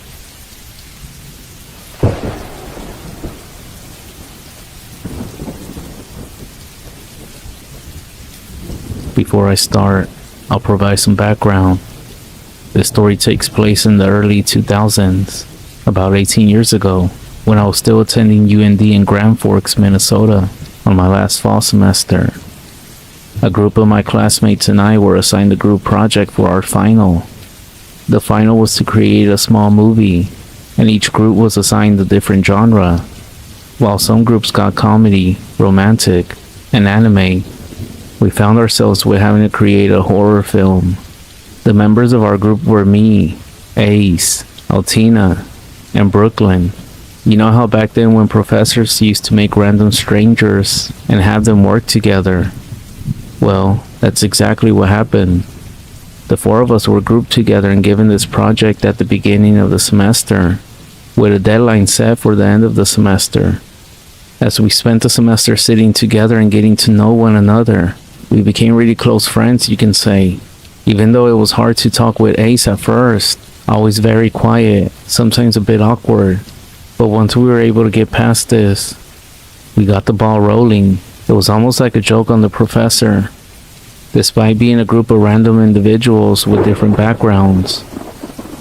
Before I start, I'll provide some background. This story takes place in the early 2000s, about 18 years ago, when I was still attending UND in Grand Forks, Minnesota, on my last fall semester. A group of my classmates and I were assigned a group project for our final. The final was to create a small movie, and each group was assigned a different genre. While some groups got comedy, romantic, and anime, we found ourselves with having to create a horror film. The members of our group were me, Ace, Altina, and Brooklyn. You know how back then when professors used to make random strangers and have them work together? Well, that's exactly what happened. The four of us were grouped together and given this project at the beginning of the semester, with a deadline set for the end of the semester. As we spent the semester sitting together and getting to know one another, we became really close friends, you can say. Even though it was hard to talk with Ace at first, always very quiet, sometimes a bit awkward. But once we were able to get past this, we got the ball rolling. It was almost like a joke on the professor. Despite being a group of random individuals with different backgrounds,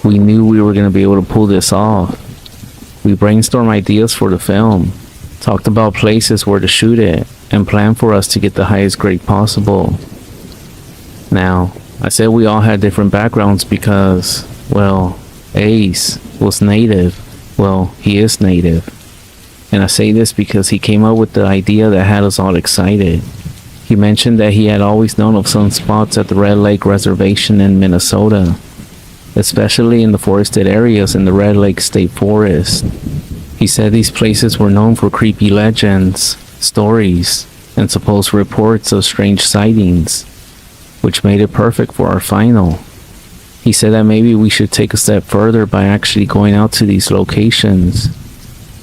we knew we were going to be able to pull this off. We brainstormed ideas for the film, talked about places where to shoot it, and planned for us to get the highest grade possible. Now, I said we all had different backgrounds because, well, Ace was native. Well, he is native. And I say this because he came up with the idea that had us all excited. He mentioned that he had always known of some spots at the Red Lake Reservation in Minnesota, especially in the forested areas in the Red Lake State Forest. He said these places were known for creepy legends, stories, and supposed reports of strange sightings, which made it perfect for our final. He said that maybe we should take a step further by actually going out to these locations,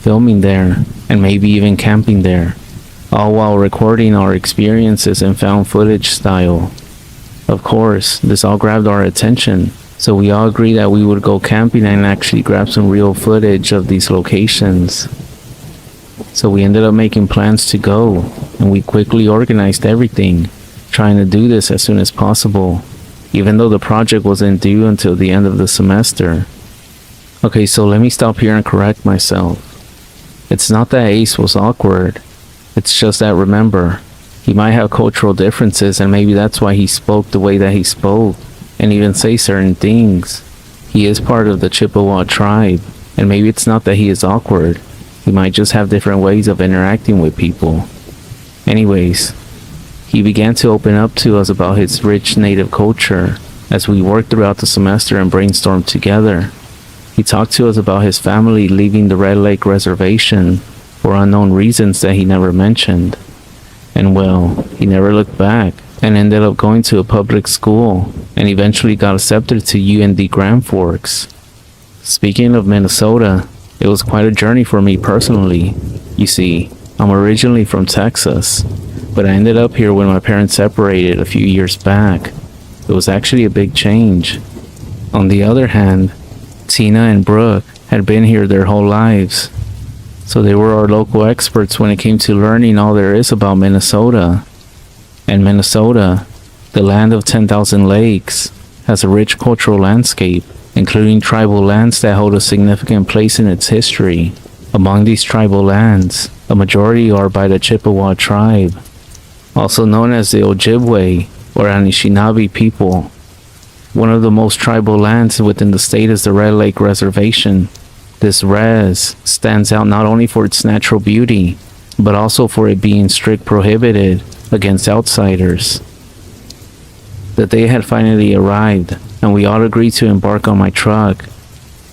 filming there, and maybe even camping there, all while recording our experiences in found footage style. Of course, this all grabbed our attention, so we all agreed that we would go camping and actually grab some real footage of these locations. So we ended up making plans to go, and we quickly organized everything, trying to do this as soon as possible, even though the project wasn't due until the end of the semester. Okay, so let me stop here and correct myself. It's not that Ace was awkward, it's just that, remember, he might have cultural differences, and maybe that's why he spoke the way that he spoke, and even say certain things. He is part of the Chippewa tribe, and maybe it's not that he is awkward. He might just have different ways of interacting with people. Anyways, he began to open up to us about his rich native culture as we worked throughout the semester and brainstormed together. He talked to us about his family leaving the Red Lake Reservation for unknown reasons that he never mentioned. And well, he never looked back and ended up going to a public school and eventually got accepted to UND Grand Forks. Speaking of Minnesota, it was quite a journey for me personally. You see, I'm originally from Texas, but I ended up here when my parents separated a few years back. It was actually a big change. On the other hand, Tina and Brooke had been here their whole lives, so they were our local experts when it came to learning all there is about Minnesota. And Minnesota, the land of 10,000 lakes, has a rich cultural landscape, including tribal lands that hold a significant place in its history. Among these tribal lands, a majority are by the Chippewa tribe, also known as the Ojibwe or Anishinaabe people. One of the most tribal lands within the state is the Red Lake Reservation. This res stands out not only for its natural beauty, but also for it being strict prohibited against outsiders. The day had finally arrived, and we all agreed to embark on my truck,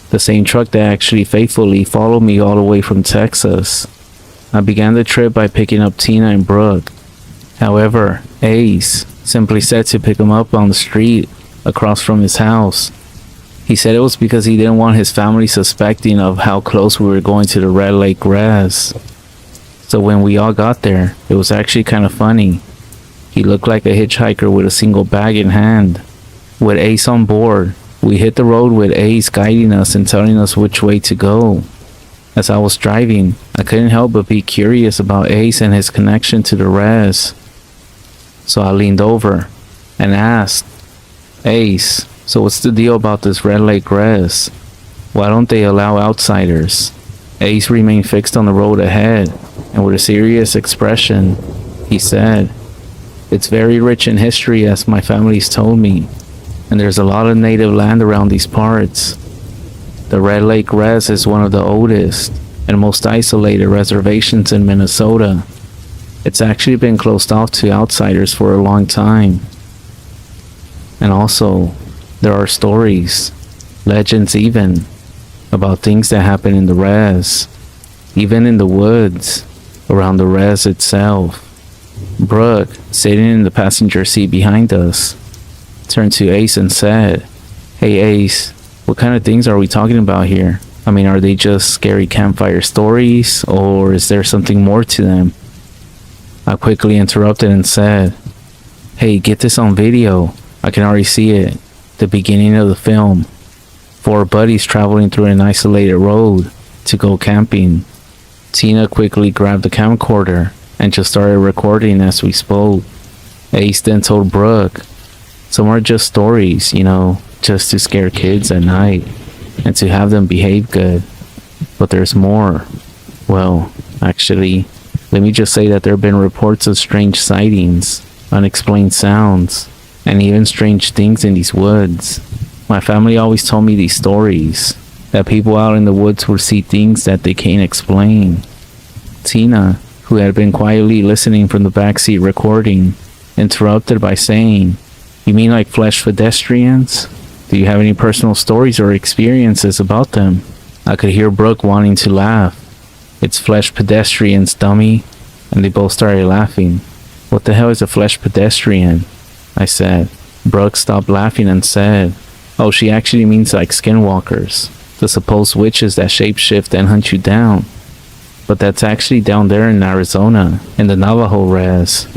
the same truck that actually faithfully followed me all the way from Texas. I began the trip by picking up Tina and Brooke. However, Ace simply said to pick him up on the street across from his house. He said it was because he didn't want his family suspecting of how close we were going to the Red Lake Res. So when we all got there, it was actually kind of funny. He looked like a hitchhiker with a single bag in hand. With Ace on board, we hit the road with Ace guiding us and telling us which way to go. As I was driving, I couldn't help but be curious about Ace and his connection to the res. So I leaned over and asked, "Ace, so what's the deal about this Red Lake res? Why don't they allow outsiders?" Ace remained fixed on the road ahead, and with a serious expression, he said, "It's very rich in history, as my family's told me, and there's a lot of native land around these parts. The Red Lake Res is one of the oldest and most isolated reservations in Minnesota. It's actually been closed off to outsiders for a long time. And also, there are stories, legends even, about things that happen in the res, even in the woods around the res itself." Brooke, sitting in the passenger seat behind us, turned to Ace and said, "Hey Ace, what kind of things are we talking about here? I mean, are they just scary campfire stories, or is there something more to them?" I quickly interrupted and said, "Hey, get this on video. I can already see it. The beginning of the film. 4 buddies traveling through an isolated road to go camping." Tina quickly grabbed the camcorder and just started recording as we spoke. Ace then told Brooke, "Some are just stories, just to scare kids at night and to have them behave good. But there's more. Well, actually, let me just say that there have been reports of strange sightings, unexplained sounds, and even strange things in these woods. My family always told me these stories, that people out in the woods would see things that they can't explain." Tina, who had been quietly listening from the backseat recording, interrupted by saying, "You mean like flesh pedestrians? Do you have any personal stories or experiences about them?" I could hear Brooke wanting to laugh. "It's flesh pedestrians, dummy." And they both started laughing. "What the hell is a flesh pedestrian?" I said. Brooke stopped laughing and said, "Oh, she actually means like skinwalkers, the supposed witches that shapeshift and hunt you down. But that's actually down there in Arizona, in the Navajo res.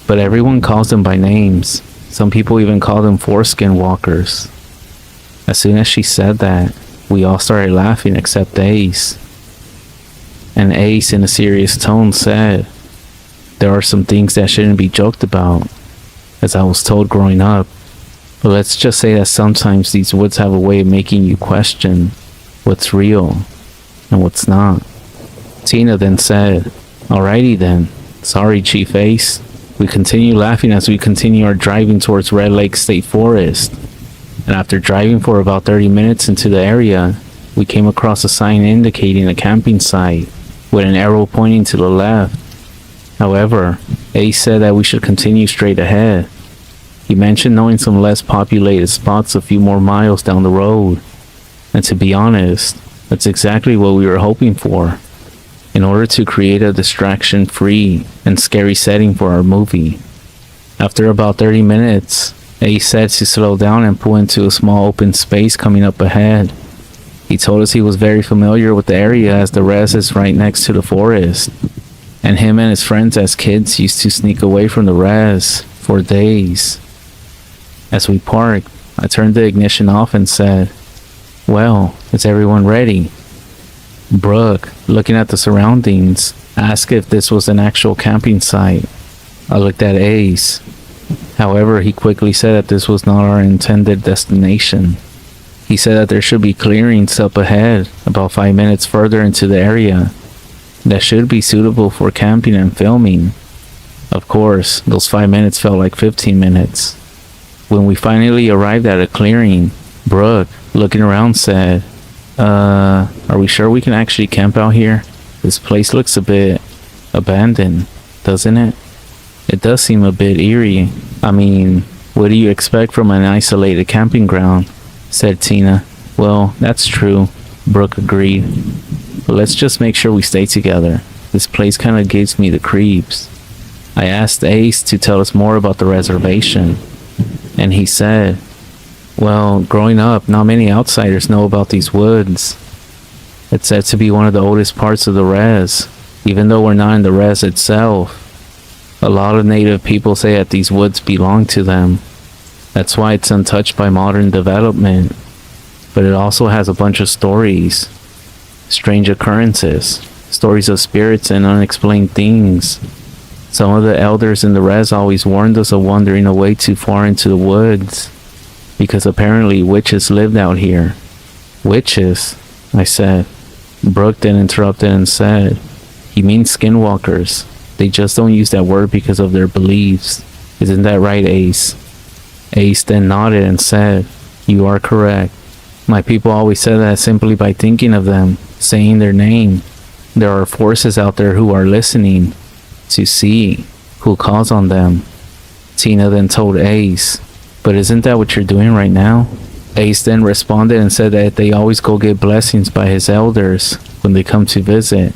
But everyone calls them by names. Some people even call them foreskin walkers." As soon as she said that, we all started laughing except Ace. And Ace, in a serious tone, said, "There are some things that shouldn't be joked about, as I was told growing up. But let's just say that sometimes these woods have a way of making you question what's real and what's not." Tina then said, "Alrighty then. Sorry, Chief Ace." We continue laughing as we continue our driving towards Red Lake State Forest. And after driving for about 30 minutes into the area, we came across a sign indicating a camping site with an arrow pointing to the left. However, Ace said that we should continue straight ahead. He mentioned knowing some less populated spots a few more miles down the road. And to be honest, that's exactly what we were hoping for, in order to create a distraction-free and scary setting for our movie. After about 30 minutes, Ace said to slow down and pull into a small open space coming up ahead. He told us he was very familiar with the area as the res is right next to the forest, and him and his friends as kids used to sneak away from the res for days. As we parked, I turned the ignition off and said, "Well, is everyone ready?" Brooke, looking at the surroundings, asked if this was an actual camping site. I looked at Ace. However, he quickly said that this was not our intended destination. He said that there should be clearings up ahead, about 5 minutes further into the area, that should be suitable for camping and filming. Of course, those 5 minutes felt like 15 minutes. When we finally arrived at a clearing, Brooke, looking around, said, are we sure we can actually camp out here? This place looks a bit abandoned, doesn't it?" "It does seem a bit eerie. I mean, what do you expect from an isolated camping ground?" said Tina. "Well, that's true," Brooke agreed. "But let's just make sure we stay together. This place kind of gives me the creeps." I asked Ace to tell us more about the reservation, and he said, "Well, growing up, not many outsiders know about these woods. It's said to be one of the oldest parts of the res, even though we're not in the res itself. A lot of native people say that these woods belong to them. That's why it's untouched by modern development. But it also has a bunch of stories, strange occurrences, stories of spirits and unexplained things. Some of the elders in the res always warned us of wandering away too far into the woods, because apparently witches lived out here." "Witches?" I said. Brooke then interrupted and said, "He means skinwalkers. They just don't use that word because of their beliefs. Isn't that right, Ace?" Ace then nodded and said, "You are correct. My people always said that simply by thinking of them, saying their name. There are forces out there who are listening to see who calls on them." Tina then told Ace, "But isn't that what you're doing right now?" Ace then responded and said that they always go get blessings by his elders when they come to visit.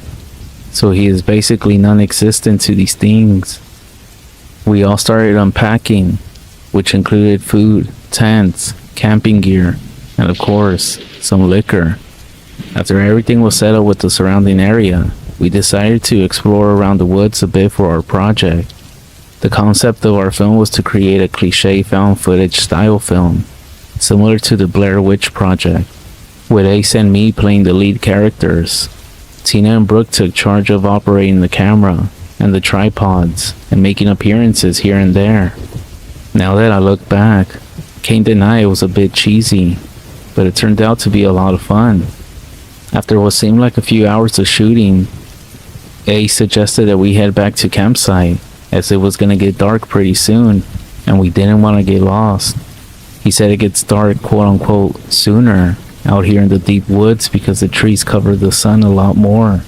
So he is basically non-existent to these things. We all started unpacking, which included food, tents, camping gear, and of course, some liquor. After everything was settled with the surrounding area, we decided to explore around the woods a bit for our project. The concept of our film was to create a cliché found footage style film, similar to the Blair Witch Project, with Ace and me playing the lead characters. Tina and Brooke took charge of operating the camera and the tripods and making appearances here and there. Now that I look back, can't deny it was a bit cheesy, but it turned out to be a lot of fun. After what seemed like a few hours of shooting, Ace suggested that we head back to campsite, as it was going to get dark pretty soon and we didn't want to get lost. He said it gets dark quote-unquote sooner out here in the deep woods because the trees cover the sun a lot more.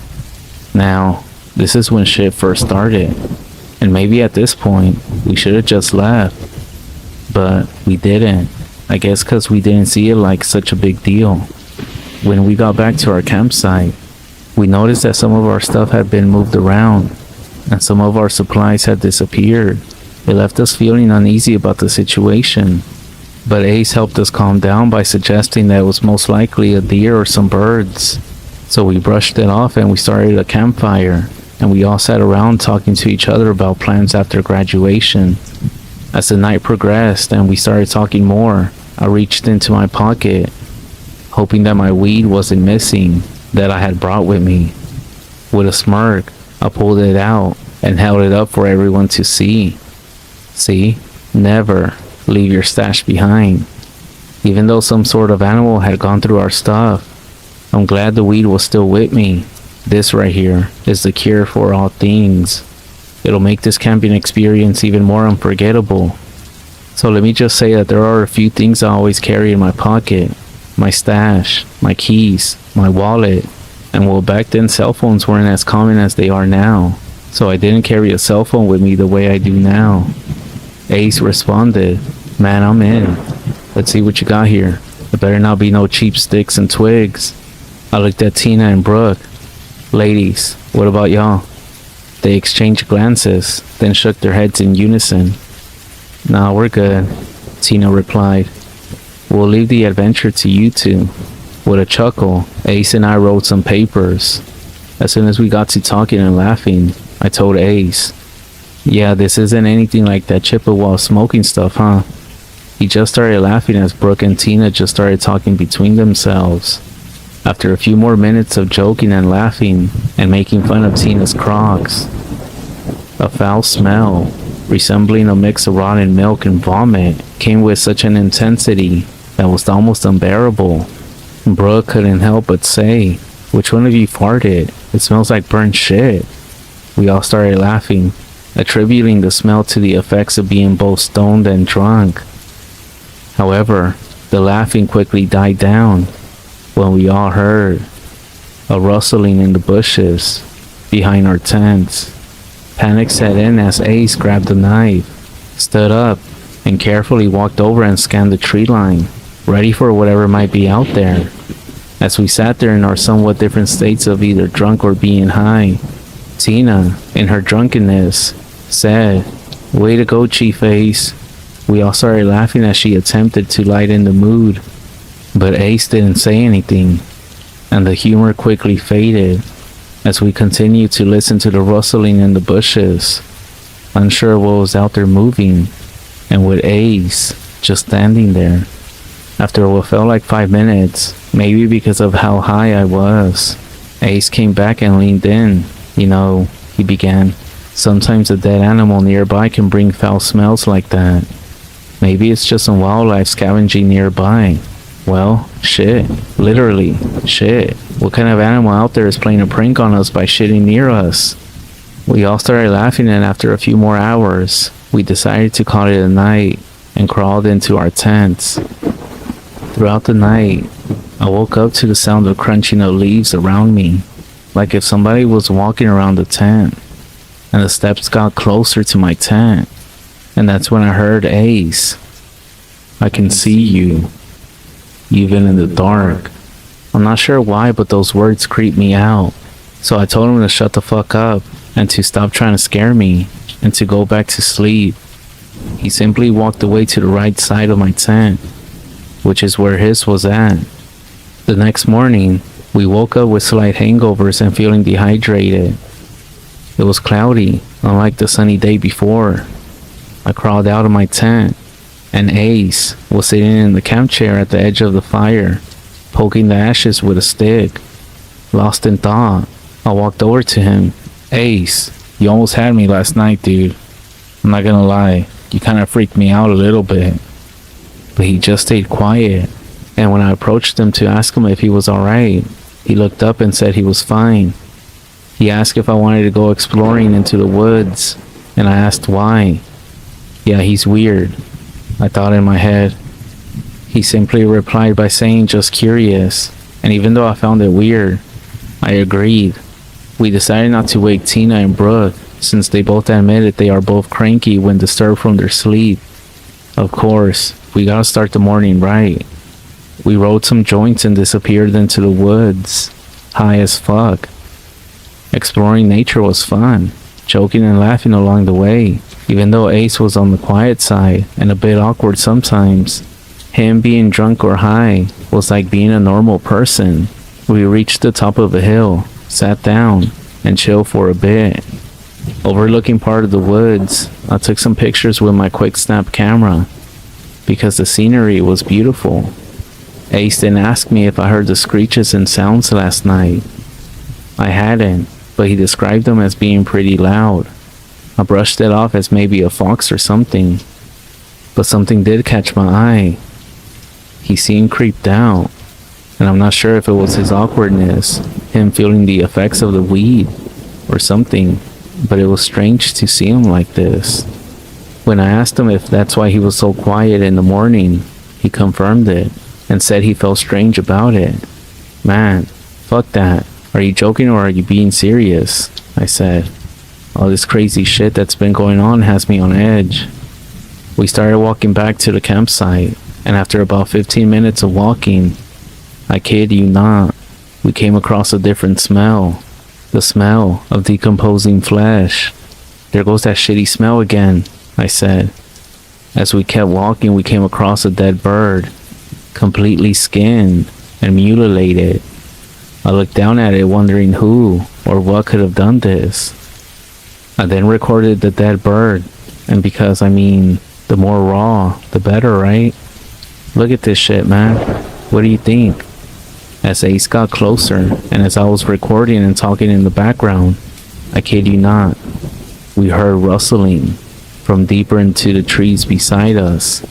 Now, this is when shit first started, and maybe at this point we should have just left, but we didn't. I guess because we didn't see it like such a big deal. When we got back to our campsite, we noticed that some of our stuff had been moved around and some of our supplies had disappeared. It left us feeling uneasy about the situation, but Ace helped us calm down by suggesting that it was most likely a deer or some birds. So we brushed it off and we started a campfire, and we all sat around talking to each other about plans after graduation. As the night progressed and we started talking more, I reached into my pocket, hoping that my weed wasn't missing, that I had brought with me. With a smirk, I pulled it out and held it up for everyone to see. See? Never leave your stash behind. Even though some sort of animal had gone through our stuff, I'm glad the weed was still with me. This right here is the cure for all things. It'll make this camping experience even more unforgettable. So let me just say that there are a few things I always carry in my pocket. My stash, my keys, my wallet, and well, back then cell phones weren't as common as they are now. So I didn't carry a cell phone with me the way I do now. Ace responded, "Man, I'm in. Let's see what you got here. It better not be no cheap sticks and twigs." I looked at Tina and Brooke. "Ladies, what about y'all?" They exchanged glances, then shook their heads in unison. "Nah, we're good," Tina replied. "We'll leave the adventure to you two." With a chuckle, Ace and I wrote some papers. As soon as we got to talking and laughing, I told Ace, "Yeah, this isn't anything like that Chippewa smoking stuff, huh?" He just started laughing as Brooke and Tina just started talking between themselves. After a few more minutes of joking and laughing and making fun of Tina's Crocs, a foul smell, resembling a mix of rotten milk and vomit, came with such an intensity that was almost unbearable. Brooke couldn't help but say, "Which one of you farted? It smells like burnt shit." We all started laughing, attributing the smell to the effects of being both stoned and drunk. However, the laughing quickly died down when we all heard a rustling in the bushes behind our tents. Panic set in as Ace grabbed a knife, stood up, and carefully walked over and scanned the tree line, ready for whatever might be out there. As we sat there in our somewhat different states of either drunk or being high, Tina, in her drunkenness, said, "Way to go, Chief Ace." We all started laughing as she attempted to lighten the mood, but Ace didn't say anything, and the humor quickly faded as we continued to listen to the rustling in the bushes, unsure what was out there moving, and with Ace just standing there. After what felt like 5 minutes, maybe because of how high I was, Ace came back and leaned in. "You know," he began, "sometimes a dead animal nearby can bring foul smells like that. Maybe it's just some wildlife scavenging nearby." Well, shit. Literally, shit. What kind of animal out there is playing a prank on us by shitting near us? We all started laughing, and after a few more hours, we decided to call it a night and crawled into our tents. Throughout the night, I woke up to the sound of crunching of leaves around me, like if somebody was walking around the tent, and the steps got closer to my tent, and that's when I heard Ace, "I can see you, even in the dark." I'm not sure why, but those words creeped me out, so I told him to shut the fuck up and to stop trying to scare me and to go back to sleep. He simply walked away to the right side of my tent, which is where his was at. The next morning, we woke up with slight hangovers and feeling dehydrated. It was cloudy, unlike the sunny day before. I crawled out of my tent, and Ace was sitting in the camp chair at the edge of the fire, poking the ashes with a stick. Lost in thought, I walked over to him. "Ace, you almost had me last night, dude. I'm not gonna lie, you kinda freaked me out a little bit." But he just stayed quiet, and when I approached him to ask him if he was alright, he looked up and said he was fine. He asked if I wanted to go exploring into the woods, and I asked why. "Yeah, he's weird," I thought in my head. He simply replied by saying just curious, and even though I found it weird, I agreed. We decided not to wake Tina and Brooke, since they both admitted they are both cranky when disturbed from their sleep. Of course, we gotta start the morning right. We rolled some joints and disappeared into the woods, high as fuck. Exploring nature was fun, joking and laughing along the way, even though Ace was on the quiet side and a bit awkward sometimes. Him being drunk or high was like being a normal person. We reached the top of a hill, sat down, and chilled for a bit. Overlooking part of the woods, I took some pictures with my quick snap camera because the scenery was beautiful. Ace then asked me if I heard the screeches and sounds last night. I hadn't, but he described them as being pretty loud. I brushed it off as maybe a fox or something, but something did catch my eye. He seemed creeped out, and I'm not sure if it was his awkwardness, him feeling the effects of the weed, or something, but it was strange to see him like this. When I asked him if that's why he was so quiet in the morning, he confirmed it, and said he felt strange about it. Man, fuck that. Are you joking or are you being serious? I said. All this crazy shit that's been going on has me on edge. We started walking back to the campsite, and after about 15 minutes of walking, I kid you not, we came across a different smell. The smell of decomposing flesh. There goes that shitty smell again, I said. As we kept walking, we came across a dead bird, completely skinned and mutilated. I looked down at it wondering who or what could have done this. I then recorded the dead bird, and because the more raw, the better, right? Look at this shit, man. What do you think? As Ace got closer, and as I was recording and talking in the background, I kid you not, we heard rustling from deeper into the trees beside us.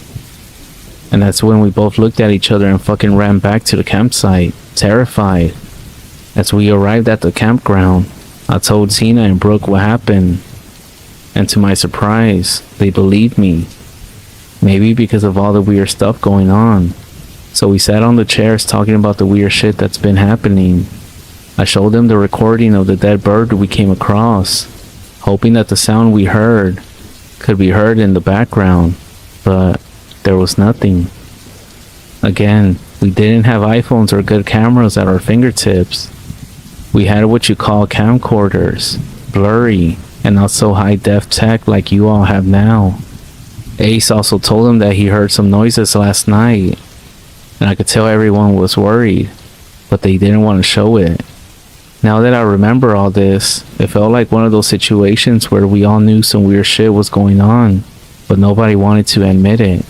And that's when we both looked at each other and fucking ran back to the campsite, terrified. As we arrived at the campground, I told Tina and Brooke what happened, and to my surprise, they believed me. Maybe because of all the weird stuff going on. So we sat on the chairs talking about the weird shit that's been happening. I showed them the recording of the dead bird we came across, hoping that the sound we heard could be heard in the background, but there was nothing. Again, we didn't have iPhones or good cameras at our fingertips. We had what you call camcorders, blurry, and not so high-def tech like you all have now. Ace also told him that he heard some noises last night, and I could tell everyone was worried, but they didn't want to show it. Now that I remember all this, it felt like one of those situations where we all knew some weird shit was going on, but nobody wanted to admit it.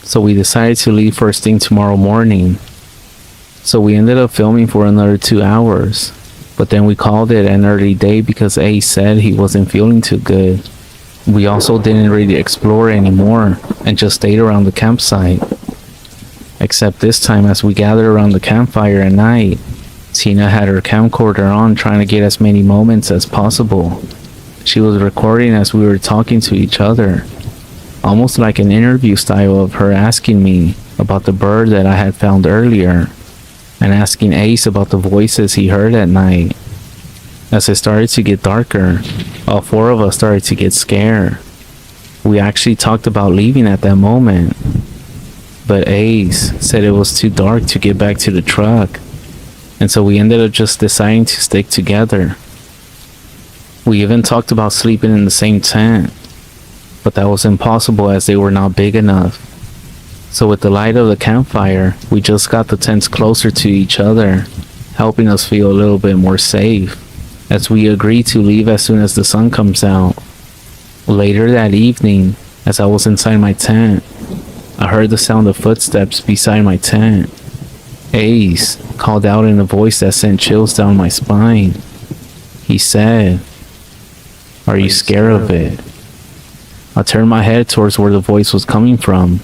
So we decided to leave first thing tomorrow morning. So we ended up filming for another 2 hours, but then we called it an early day because Ace said he wasn't feeling too good. We also didn't really explore anymore and just stayed around the campsite. Except this time, as we gathered around the campfire at night, Tina had her camcorder on trying to get as many moments as possible. She was recording as we were talking to each other, almost like an interview style of her asking me about the bird that I had found earlier, and asking Ace about the voices he heard at night. As it started to get darker, all 4 of us started to get scared. We actually talked about leaving at that moment, but Ace said it was too dark to get back to the truck, and so we ended up just deciding to stick together. We even talked about sleeping in the same tent, but that was impossible as they were not big enough. So with the light of the campfire, we just got the tents closer to each other, helping us feel a little bit more safe, as we agreed to leave as soon as the sun comes out. Later that evening, as I was inside my tent, I heard the sound of footsteps beside my tent. Ace called out in a voice that sent chills down my spine. He said, "Are you scared of it?" I turned my head towards where the voice was coming from,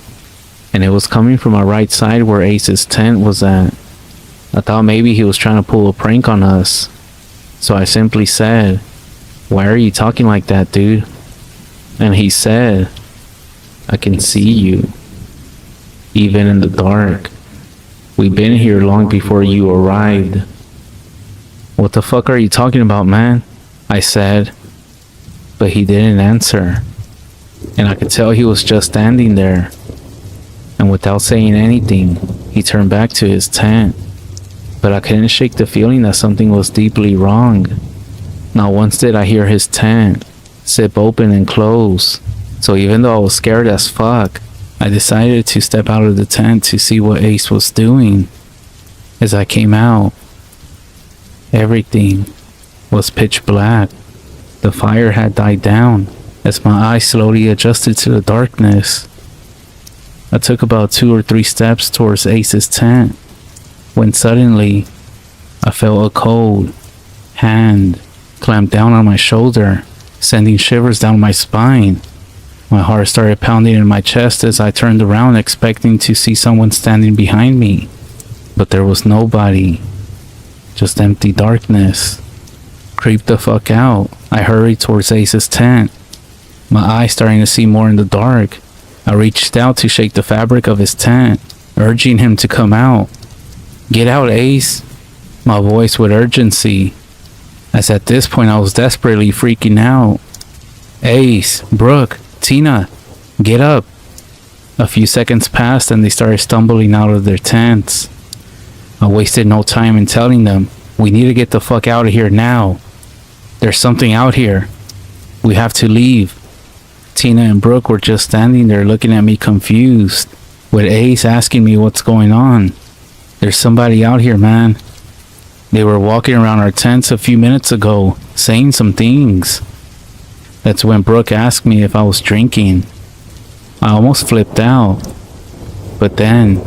and it was coming from my right side where Ace's tent was at. I thought maybe he was trying to pull a prank on us, so I simply said, "Why are you talking like that, dude?" And he said, "I can see you, even in the dark. We've been here long before you arrived." "What the fuck are you talking about, man?" I said, but he didn't answer, and I could tell he was just standing there. And without saying anything, he turned back to his tent, but I couldn't shake the feeling that something was deeply wrong. Not once did I hear his tent zip open and close, so even though I was scared as fuck, I decided to step out of the tent to see what Ace was doing. As I came out, everything was pitch black. The fire had died down as my eyes slowly adjusted to the darkness. I took about 2 or 3 steps towards Ace's tent, when suddenly I felt a cold hand clamped down on my shoulder, sending shivers down my spine. My heart started pounding in my chest as I turned around expecting to see someone standing behind me. But there was nobody. Just empty darkness. Creeped the fuck out. I hurried towards Ace's tent. My eyes starting to see more in the dark. I reached out to shake the fabric of his tent, urging him to come out. Get out, Ace. My voice with urgency, as at this point I was desperately freaking out. Ace, Brooke, Tina, get up. A few seconds passed and they started stumbling out of their tents. I wasted no time in telling them, we need to get the fuck out of here now. There's something out here. We have to leave. Tina and Brooke were just standing there looking at me confused, with Ace asking me what's going on. There's somebody out here, man. They were walking around our tents a few minutes ago, saying some things. That's when Brooke asked me if I was drinking. I almost flipped out. But then,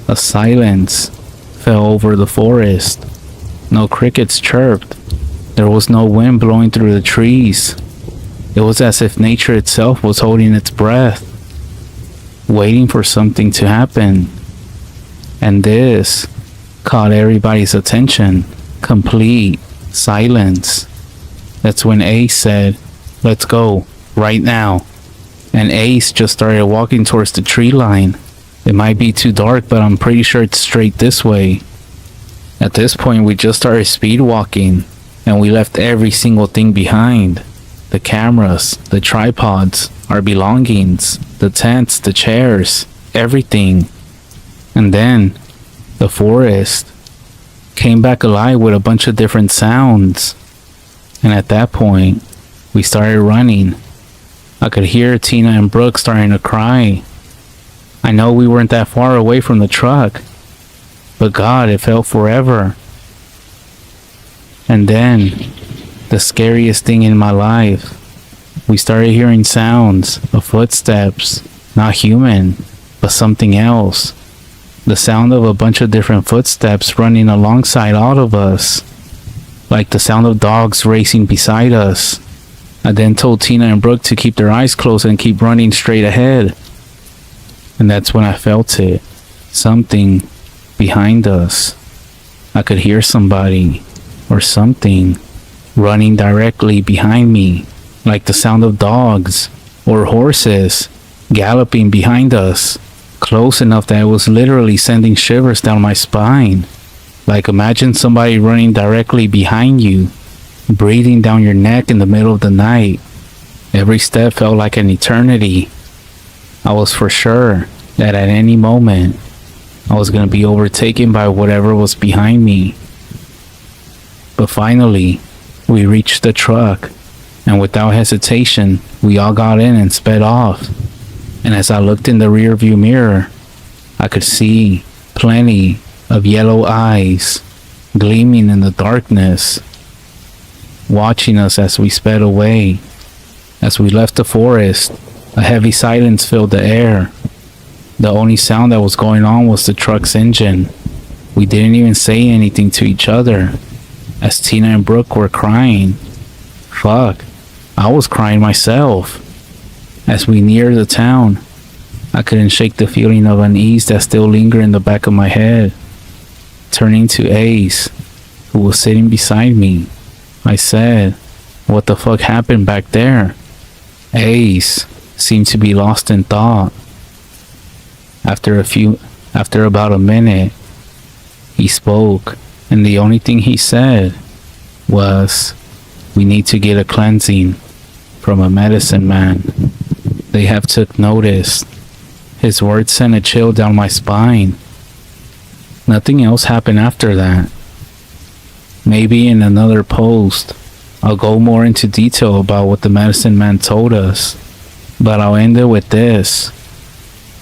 a silence fell over the forest. No crickets chirped. There was no wind blowing through the trees. It was as if nature itself was holding its breath, waiting for something to happen. And this caught everybody's attention. Complete silence. That's when Ace said, let's go, right now. And Ace just started walking towards the tree line. It might be too dark, but I'm pretty sure it's straight this way. At this point, we just started speed walking, and we left every single thing behind. The cameras, the tripods, our belongings, the tents, the chairs, everything. And then, the forest came back alive with a bunch of different sounds. And at that point, we started running. I could hear Tina and Brooke starting to cry. I know we weren't that far away from the truck, but God, it felt forever. And then, the scariest thing in my life, we started hearing sounds of footsteps, not human, but something else. The sound of a bunch of different footsteps running alongside all of us, like the sound of dogs racing beside us. I then told Tina and Brooke to keep their eyes closed and keep running straight ahead. And that's when I felt it. Something behind us. I could hear somebody or something running directly behind me, like the sound of dogs or horses galloping behind us, close enough that it was literally sending shivers down my spine. Like imagine somebody running directly behind you, breathing down your neck in the middle of the night. Every step felt like an eternity. I was for sure that at any moment I was going to be overtaken by whatever was behind me. But finally, we reached the truck, and without hesitation, we all got in and sped off. And as I looked in the rearview mirror, I could see plenty of yellow eyes gleaming in the darkness, watching us as we sped away. As we left the forest, a heavy silence filled the air. The only sound that was going on was the truck's engine. We didn't even say anything to each other, as Tina and Brooke were crying. Fuck, I was crying myself. As we neared the town, I couldn't shake the feeling of unease that still lingered in the back of my head. Turning to Ace, who was sitting beside me, I said, "What the fuck happened back there?" Ace seemed to be lost in thought. After about a minute, he spoke, and the only thing he said was, "We need to get a cleansing from a medicine man. They have took notice." His words sent a chill down my spine. Nothing else happened after that. Maybe in another post, I'll go more into detail about what the medicine man told us, but I'll end it with this.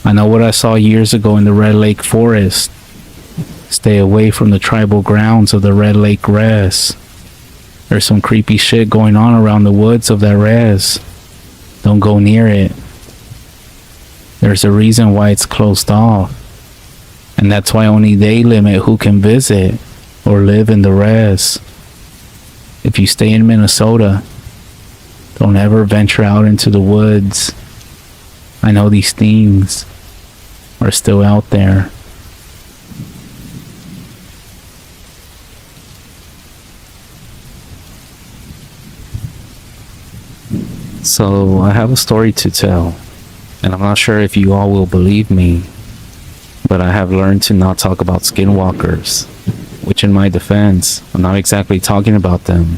I know what I saw years ago in the Red Lake Forest. Stay away from the tribal grounds of the Red Lake Res. There's some creepy shit going on around the woods of that res. Don't go near it. There's a reason why it's closed off, and that's why only they limit who can visit or live in the res. if you stay in Minnesota, don't ever venture out into the woods. I know these things are still out there. So I have a story to tell, and I'm not sure if you all will believe me, but I have learned to not talk about skinwalkers, which in my defense, I'm not exactly talking about them.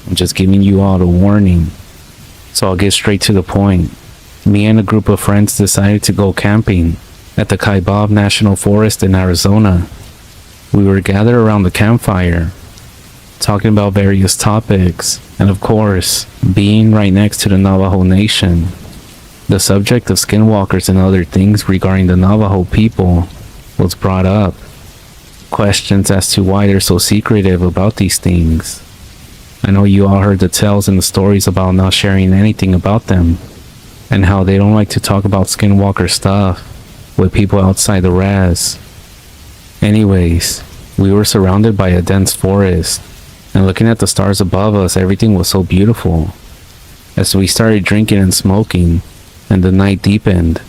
I'm just giving you all a warning. So I'll get straight to the point. Me and a group of friends decided to go camping at the Kaibab National Forest in Arizona. We were gathered around the campfire, talking about various topics, and of course, being right next to the Navajo Nation. The subject of skinwalkers and other things regarding the Navajo people was brought up. Questions as to why they're so secretive about these things. I know you all heard the tales and the stories about not sharing anything about them, and how they don't like to talk about skinwalker stuff with people outside the res. Anyways, we were surrounded by a dense forest, and looking at the stars above us, everything was so beautiful. As we started drinking and smoking, and the night deepened,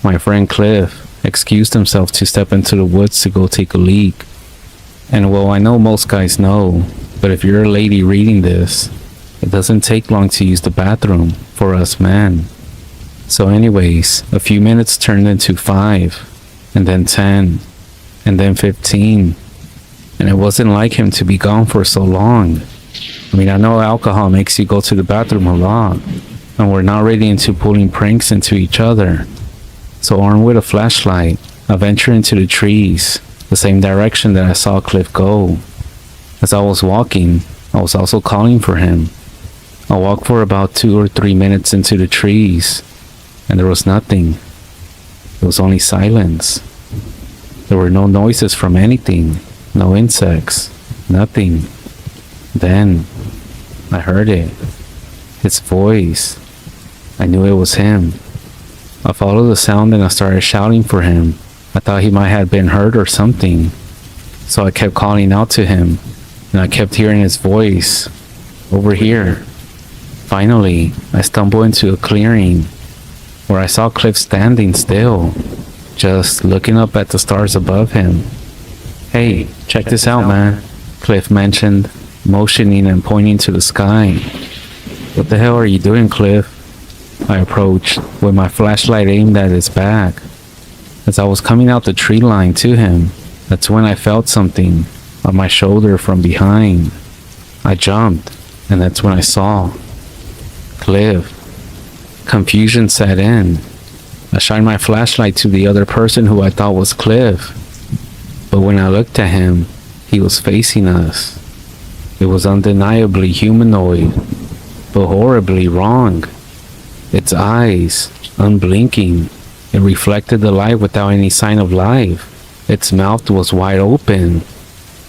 my friend Cliff excused himself to step into the woods to go take a leak. And well, I know most guys know, but if you're a lady reading this, it doesn't take long to use the bathroom for us men. So anyways, a few minutes turned into 5, and then 10, and then 15. And it wasn't like him to be gone for so long. I mean, I know alcohol makes you go to the bathroom a lot, and we're not really into pulling pranks into each other. So armed with a flashlight, I ventured into the trees, the same direction that I saw Cliff go. As I was walking, I was also calling for him. I walked for about 2 or 3 minutes into the trees, and there was nothing. It was only silence. There were no noises from anything, no insects, nothing. Then, I heard it. His voice. I knew it was him. I followed the sound and I started shouting for him. I thought he might have been hurt or something. So I kept calling out to him, and I kept hearing his voice. Over here. Finally, I stumbled into a clearing where I saw Cliff standing still, just looking up at the stars above him. "Hey, check this out, man," Cliff mentioned, motioning and pointing to the sky. "What the hell are you doing, Cliff?" I approached, with my flashlight aimed at his back. As I was coming out the tree line to him, that's when I felt something on my shoulder from behind. I jumped, and that's when I saw Cliff. Confusion set in. I shined my flashlight to the other person who I thought was Cliff, but when I looked at him, he was facing us. It was undeniably humanoid, but horribly wrong. Its eyes, unblinking, it reflected the light without any sign of life. Its mouth was wide open,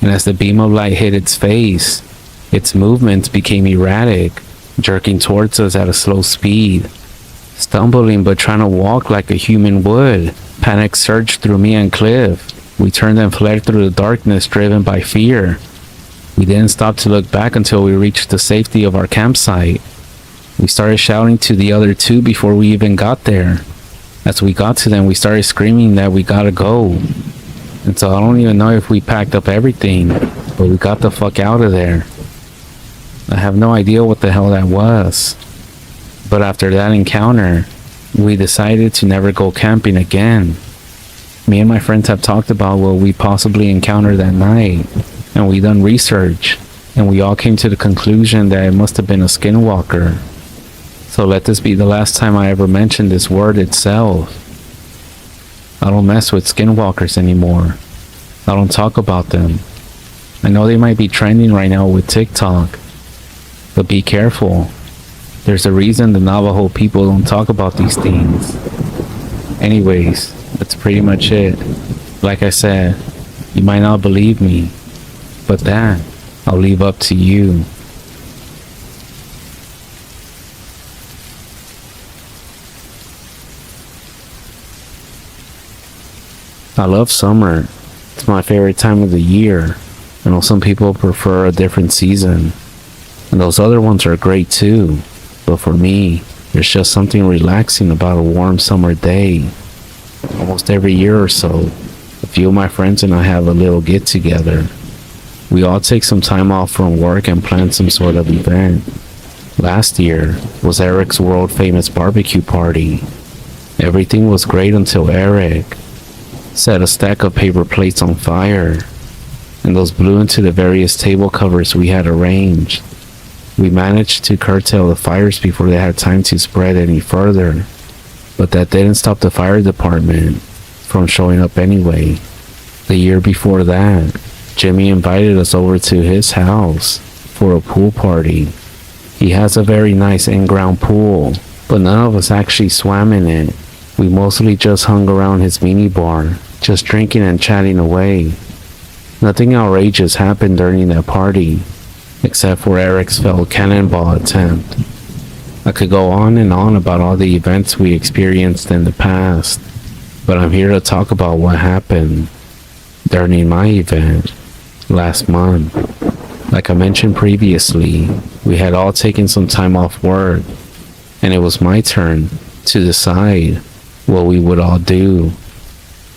and as the beam of light hit its face, its movements became erratic, jerking towards us at a slow speed. Stumbling but trying to walk like a human would, panic surged through me and Cliff. We turned and fled through the darkness, driven by fear. We didn't stop to look back until we reached the safety of our campsite. We started shouting to the other two before we even got there. As we got to them, we started screaming that we gotta go. And so I don't even know if we packed up everything, but we got the fuck out of there. I have no idea what the hell that was. But after that encounter, we decided to never go camping again. Me and my friends have talked about what we possibly encountered that night, and we done research, and we all came to the conclusion that it must have been a skinwalker. So let this be the last time I ever mention this word itself. I don't mess with skinwalkers anymore. I don't talk about them. I know they might be trending right now with TikTok, but be careful. There's a reason the Navajo people don't talk about these things. Anyways, that's pretty much it. Like I said, you might not believe me, but that I'll leave up to you. I love summer. It's my favorite time of the year. I know some people prefer a different season. And those other ones are great too. But for me, there's just something relaxing about a warm summer day. Almost every year or so, a few of my friends and I have a little get together. We all take some time off from work and plan some sort of event. Last year was Eric's world famous barbecue party. Everything was great until Eric set a stack of paper plates on fire, and those blew into the various table covers we had arranged. We managed to curtail the fires before they had time to spread any further, but that didn't stop the fire department from showing up anyway. The year before that, Jimmy invited us over to his house for a pool party. He has a very nice in-ground pool, but none of us actually swam in it. We mostly just hung around his minibar, just drinking and chatting away. Nothing outrageous happened during that party, except for Eric's failed cannonball attempt. I could go on and on about all the events we experienced in the past, but I'm here to talk about what happened during my event last month. Like I mentioned previously, we had all taken some time off work, and it was my turn to decide what we would all do.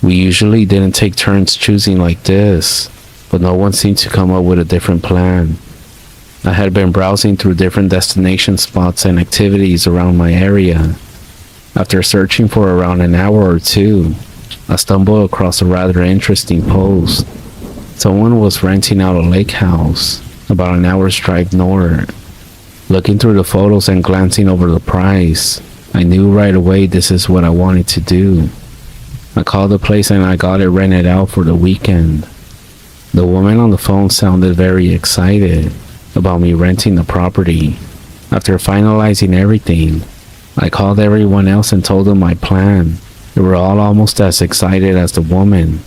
We usually didn't take turns choosing like this, but no one seemed to come up with a different plan. I had been browsing through different destination spots and activities around my area. After searching for around an hour or two, I stumbled across a rather interesting post. Someone was renting out a lake house about an hour's drive north. Looking through the photos and glancing over the price, I knew right away this is what I wanted to do. I called the place and I got it rented out for the weekend. The woman on the phone sounded very excited about me renting the property. After finalizing everything, I called everyone else and told them my plan. They were all almost as excited as the woman.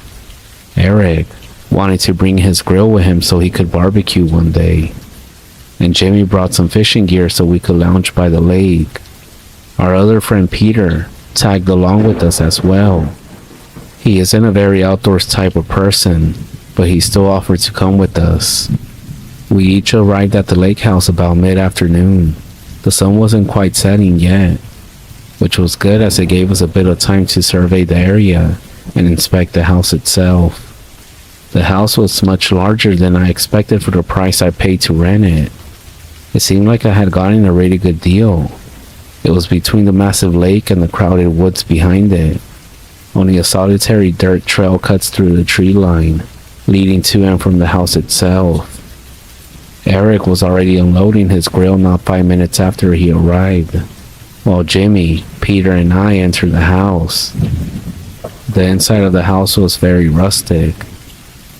Eric wanted to bring his grill with him so he could barbecue one day, and Jimmy brought some fishing gear so we could lounge by the lake. Our other friend Peter tagged along with us as well. He isn't a very outdoors type of person, but he still offered to come with us. We each arrived at the lake house about mid-afternoon. The sun wasn't quite setting yet, which was good as it gave us a bit of time to survey the area and inspect the house itself. The house was much larger than I expected for the price I paid to rent it. It seemed like I had gotten a really good deal. It was between the massive lake and the crowded woods behind it. Only a solitary dirt trail cuts through the tree line, leading to and from the house itself. Eric was already unloading his grill not 5 minutes after he arrived, while Jimmy, Peter, and I entered the house. The inside of the house was very rustic,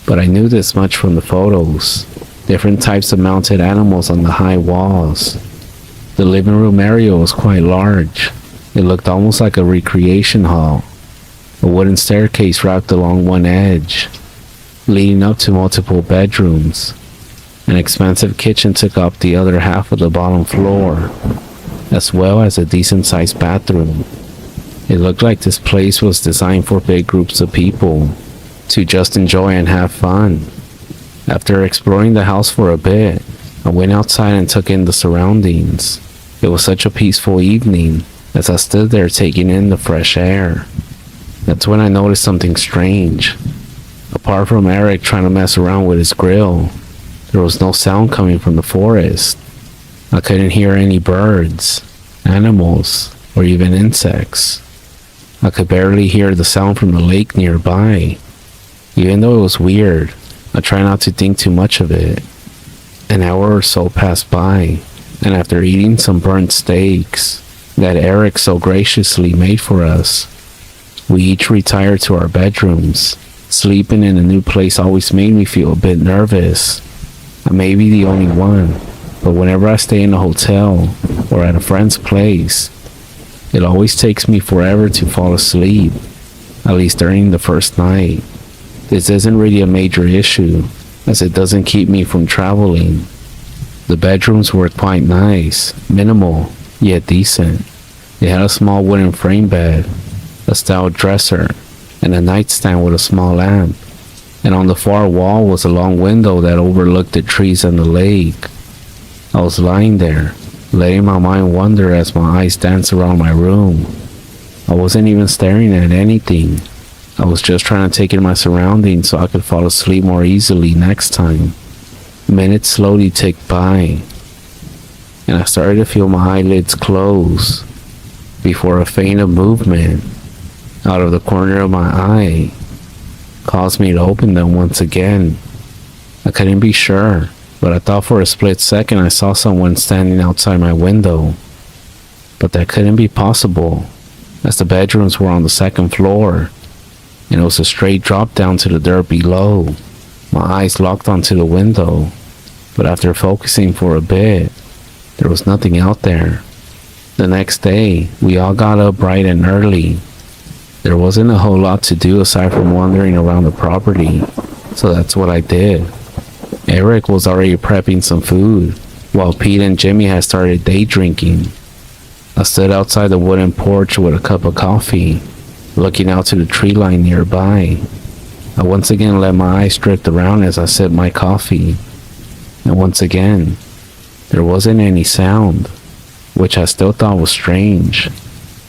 but I knew this much from the photos. Different types of mounted animals on the high walls. The living room area was quite large. It looked almost like a recreation hall. A wooden staircase wrapped along one edge, leading up to multiple bedrooms. An expansive kitchen took up the other half of the bottom floor, as well as a decent-sized bathroom. It looked like this place was designed for big groups of people to just enjoy and have fun. After exploring the house for a bit, I went outside and took in the surroundings. It was such a peaceful evening as I stood there taking in the fresh air. That's when I noticed something strange. Apart from Eric trying to mess around with his grill, there was no sound coming from the forest. I couldn't hear any birds, animals, or even insects. I could barely hear the sound from the lake nearby. Even though it was weird, I tried not to think too much of it. An hour or so passed by, and after eating some burnt steaks that Eric so graciously made for us, we each retired to our bedrooms. Sleeping in a new place always made me feel a bit nervous. I may be the only one, but whenever I stay in a hotel or at a friend's place, it always takes me forever to fall asleep, at least during the first night. This isn't really a major issue, as it doesn't keep me from traveling. The bedrooms were quite nice, minimal, yet decent. They had a small wooden frame bed, a style dresser, and a nightstand with a small lamp. And on the far wall was a long window that overlooked the trees and the lake. I was lying there, letting my mind wander as my eyes danced around my room. I wasn't even staring at anything. I was just trying to take in my surroundings so I could fall asleep more easily next time. Minutes slowly ticked by, and I started to feel my eyelids close before a faint of movement out of the corner of my eye caused me to open them once again. I couldn't be sure, but I thought for a split second I saw someone standing outside my window. But that couldn't be possible, as the bedrooms were on the second floor, and it was a straight drop down to the dirt below. My eyes locked onto the window, but after focusing for a bit, there was nothing out there. The next day, we all got up bright and early. There wasn't a whole lot to do aside from wandering around the property, so that's what I did. Eric was already prepping some food, while Pete and Jimmy had started day drinking. I stood outside the wooden porch with a cup of coffee, looking out to the tree line nearby. I once again let my eyes drift around as I sipped my coffee, and once again, there wasn't any sound, which I still thought was strange.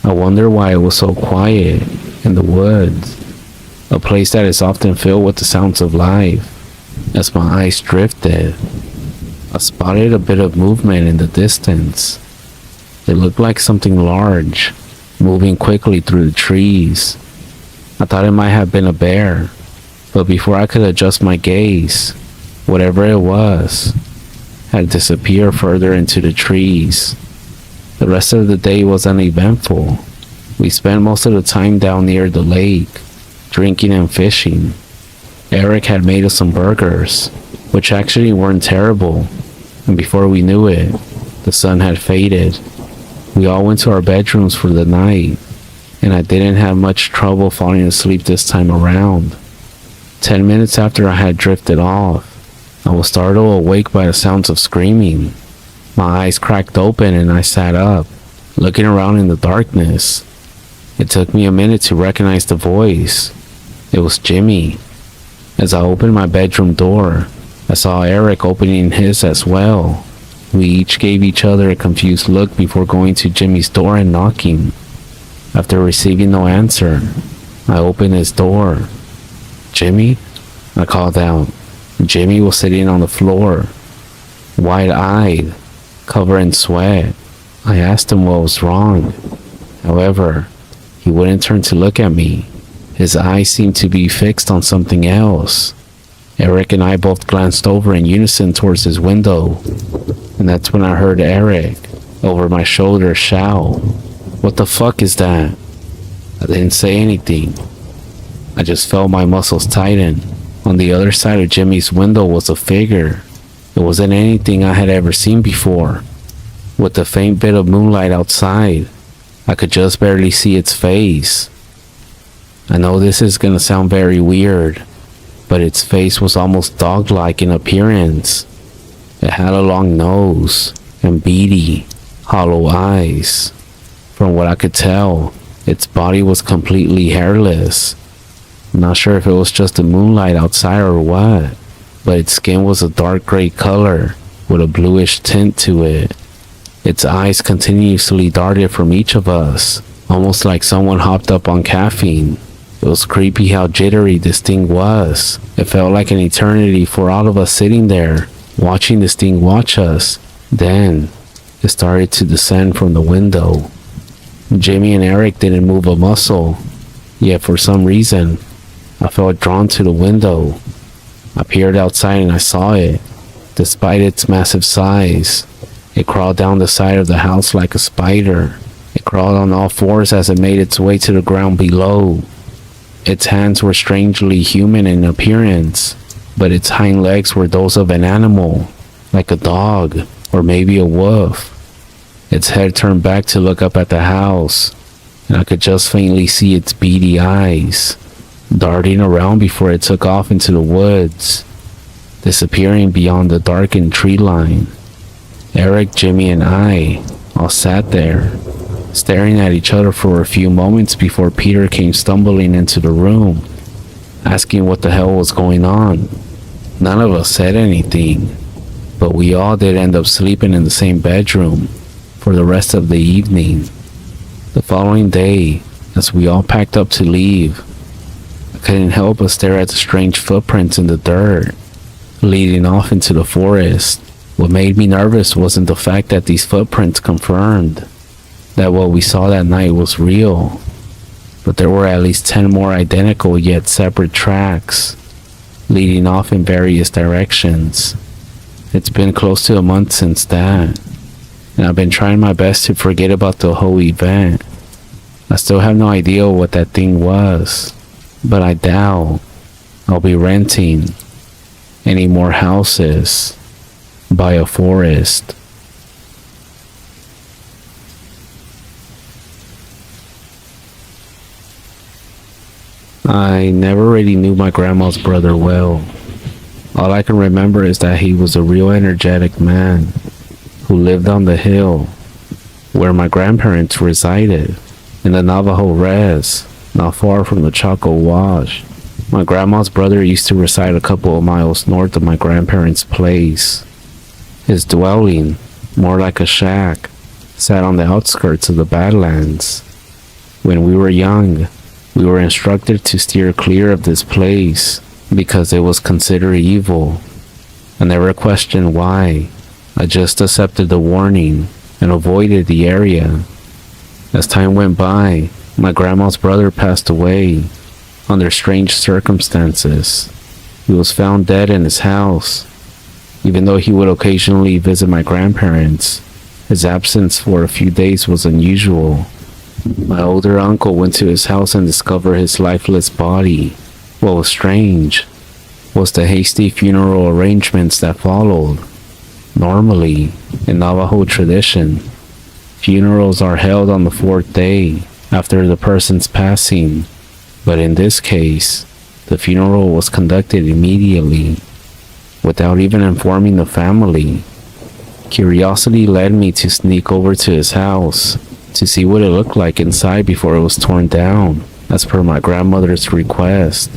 I wonder why it was so quiet in the woods, a place that is often filled with the sounds of life. As my eyes drifted, I spotted a bit of movement in the distance. It looked like something large, moving quickly through the trees. I thought it might have been a bear, but before I could adjust my gaze, whatever it was had disappeared further into the trees. The rest of the day was uneventful. We spent most of the time down near the lake, drinking and fishing. Eric had made us some burgers, which actually weren't terrible, and before we knew it, the sun had faded. We all went to our bedrooms for the night, and I didn't have much trouble falling asleep this time around. 10 minutes after I had drifted off, I was startled awake by the sounds of screaming. My eyes cracked open and I sat up, looking around in the darkness. It took me a minute to recognize the voice. It was Jimmy. As I opened my bedroom door, I saw Eric opening his as well. We each gave each other a confused look before going to Jimmy's door and knocking. After receiving no answer, I opened his door. "Jimmy?" I called out. Jimmy was sitting on the floor, wide-eyed, covered in sweat. I asked him what was wrong. However, he wouldn't turn to look at me. His eyes seemed to be fixed on something else. Eric and I both glanced over in unison towards his window, and that's when I heard Eric, over my shoulder, shout, "What the fuck is that?" I didn't say anything. I just felt my muscles tighten. On the other side of Jimmy's window was a figure. It wasn't anything I had ever seen before. With the faint bit of moonlight outside, I could just barely see its face. I know this is gonna sound very weird, but its face was almost dog-like in appearance. It had a long nose and beady, hollow eyes. From what I could tell, its body was completely hairless. I'm not sure if it was just the moonlight outside or what, but its skin was a dark gray color with a bluish tint to it. Its eyes continuously darted from each of us, almost like someone hopped up on caffeine. It was creepy how jittery this thing was. It felt like an eternity for all of us sitting there, watching this thing watch us. Then, it started to descend from the window. Jimmy and Eric didn't move a muscle, yet for some reason, I felt drawn to the window. I peered outside and I saw it. Despite its massive size, it crawled down the side of the house like a spider. It crawled on all fours as it made its way to the ground below. Its hands were strangely human in appearance, but its hind legs were those of an animal, like a dog or maybe a wolf. Its head turned back to look up at the house, and I could just faintly see its beady eyes, darting around before it took off into the woods, disappearing beyond the darkened tree line. Eric, Jimmy, and I all sat there, staring at each other for a few moments before Peter came stumbling into the room, asking what the hell was going on. None of us said anything, but we all did end up sleeping in the same bedroom for the rest of the evening. The following day, as we all packed up to leave, I couldn't help but stare at the strange footprints in the dirt, leading off into the forest. What made me nervous wasn't the fact that these footprints confirmed that what we saw that night was real, but there were at least 10 more identical yet separate tracks, leading off in various directions. It's been close to a month since that, and I've been trying my best to forget about the whole event. I still have no idea what that thing was, but I doubt I'll be renting any more houses by a forest. I never really knew my grandma's brother well. All I can remember is that he was a real energetic man who lived on the hill where my grandparents resided, in the Navajo Res, not far from the Chaco Wash. My grandma's brother used to reside a couple of miles north of my grandparents' place. His dwelling, more like a shack, sat on the outskirts of the Badlands. When we were young, we were instructed to steer clear of this place because it was considered evil. I never questioned why. I just accepted the warning and avoided the area. As time went by, my grandma's brother passed away under strange circumstances. He was found dead in his house. Even though he would occasionally visit my grandparents, his absence for a few days was unusual. My older uncle went to his house and discovered his lifeless body. What was strange was the hasty funeral arrangements that followed. Normally, in Navajo tradition, funerals are held on the 4th day after the person's passing, but in this case, the funeral was conducted immediately, without even informing the family. Curiosity led me to sneak over to his house to see what it looked like inside before it was torn down, as per my grandmother's request.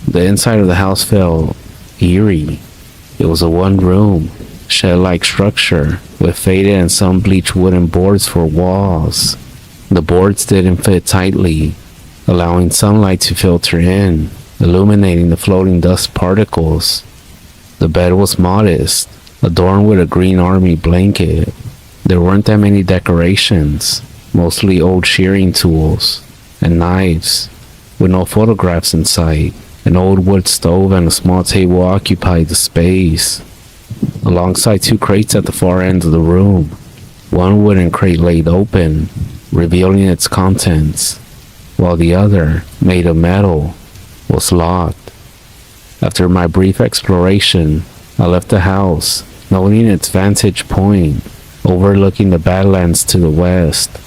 The inside of the house felt eerie. It was a one-room, shed-like structure with faded and sun-bleached wooden boards for walls. The boards didn't fit tightly, allowing sunlight to filter in, illuminating the floating dust particles. The bed was modest, adorned with a green army blanket. There weren't that many decorations, mostly old shearing tools and knives, with no photographs in sight. An old wood stove and a small table occupied the space, alongside 2 crates at the far end of the room. One wooden crate laid open, revealing its contents, while the other, made of metal, was locked. After my brief exploration, I left the house, noting its vantage point, overlooking the Badlands to the west.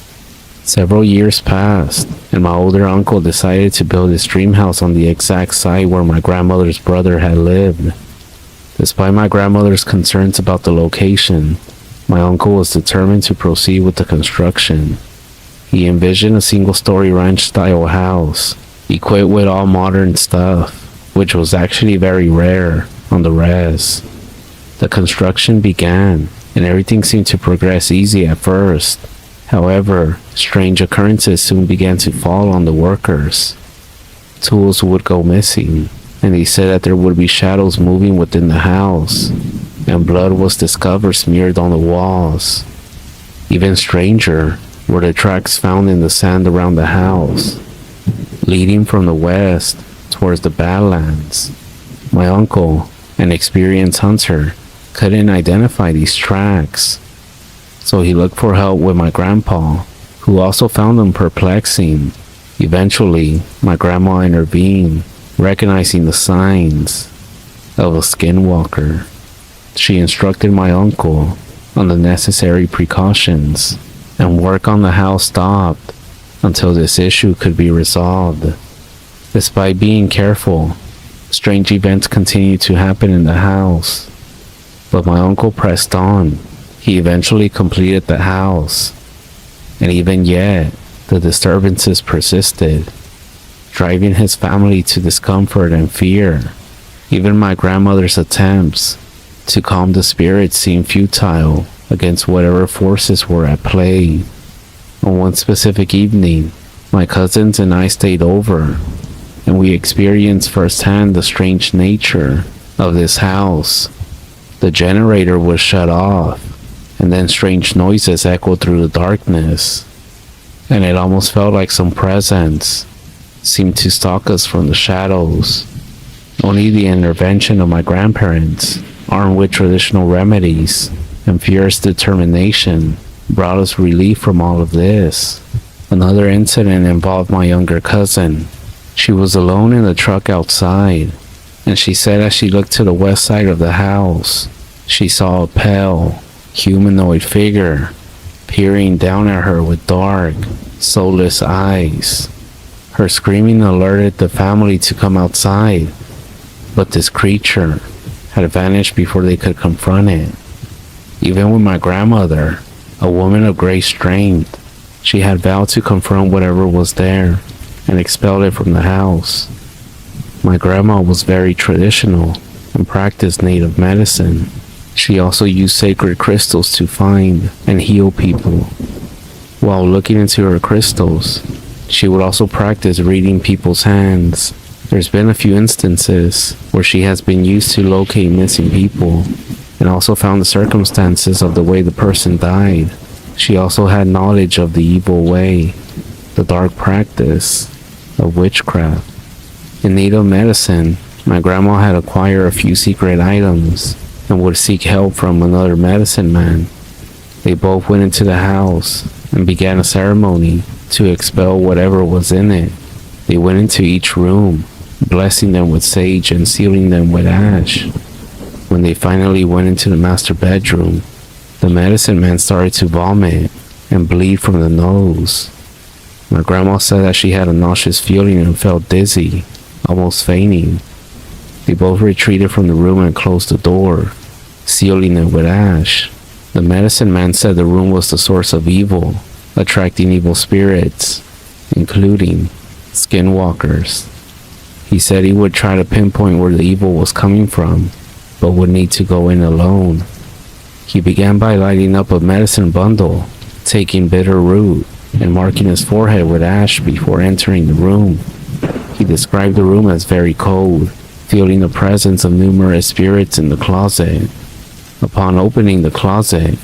Several years passed, and my older uncle decided to build his dream house on the exact site where my grandmother's brother had lived. Despite my grandmother's concerns about the location, my uncle was determined to proceed with the construction. He envisioned a single-story ranch-style house, equipped with all modern stuff, which was actually very rare on the res. The construction began, and everything seemed to progress easy at first. However, strange occurrences soon began to fall on the workers. Tools would go missing, and he said that there would be shadows moving within the house, and blood was discovered smeared on the walls. Even stranger were the tracks found in the sand around the house, leading from the west towards the Badlands. My uncle, an experienced hunter, couldn't identify these tracks, so he looked for help with my grandpa, who also found them perplexing. Eventually, my grandma intervened, recognizing the signs of a skinwalker. She instructed my uncle on the necessary precautions, and work on the house stopped until this issue could be resolved. Despite being careful, strange events continued to happen in the house, but my uncle pressed on. He eventually completed the house, and even yet, the disturbances persisted, driving his family to discomfort and fear. Even my grandmother's attempts To calm the spirits seemed futile against whatever forces were at play. On one specific evening, my cousins and I stayed over, and we experienced firsthand the strange nature of this house. The generator was shut off, and then strange noises echoed through the darkness, and it almost felt like some presence seemed to stalk us from the shadows. Only the intervention of my grandparents, armed with traditional remedies and fierce determination, brought us relief from all of this. Another incident involved my younger cousin. She was alone in the truck outside, and she said as she looked to the west side of the house, she saw a pale, humanoid figure peering down at her with dark, soulless eyes. Her screaming alerted the family to come outside, but this creature had vanished before they could confront it. Even with my grandmother, a woman of great strength, she had vowed to confront whatever was there and expel it from the house. My grandma was very traditional and practiced native medicine. She also used sacred crystals to find and heal people. While looking into her crystals, she would also practice reading people's hands. There's been a few instances where she has been used to locate missing people and also found the circumstances of the way the person died. She also had knowledge of the evil way, the dark practice of witchcraft. In native medicine, my grandma had acquired a few secret items and would seek help from another medicine man. They both went into the house and began a ceremony to expel whatever was in it. They went into each room, blessing them with sage and sealing them with ash. When they finally went into the master bedroom, the medicine man started to vomit and bleed from the nose. My grandma said that she had a nauseous feeling and felt dizzy, almost fainting. They both retreated from the room and closed the door, sealing it with ash. The medicine man said the room was the source of evil, attracting evil spirits, including skinwalkers. He said he would try to pinpoint where the evil was coming from, but would need to go in alone. He began by lighting up a medicine bundle, taking bitter root, and marking his forehead with ash before entering the room. He described the room as very cold, feeling the presence of numerous spirits in the closet. Upon opening the closet,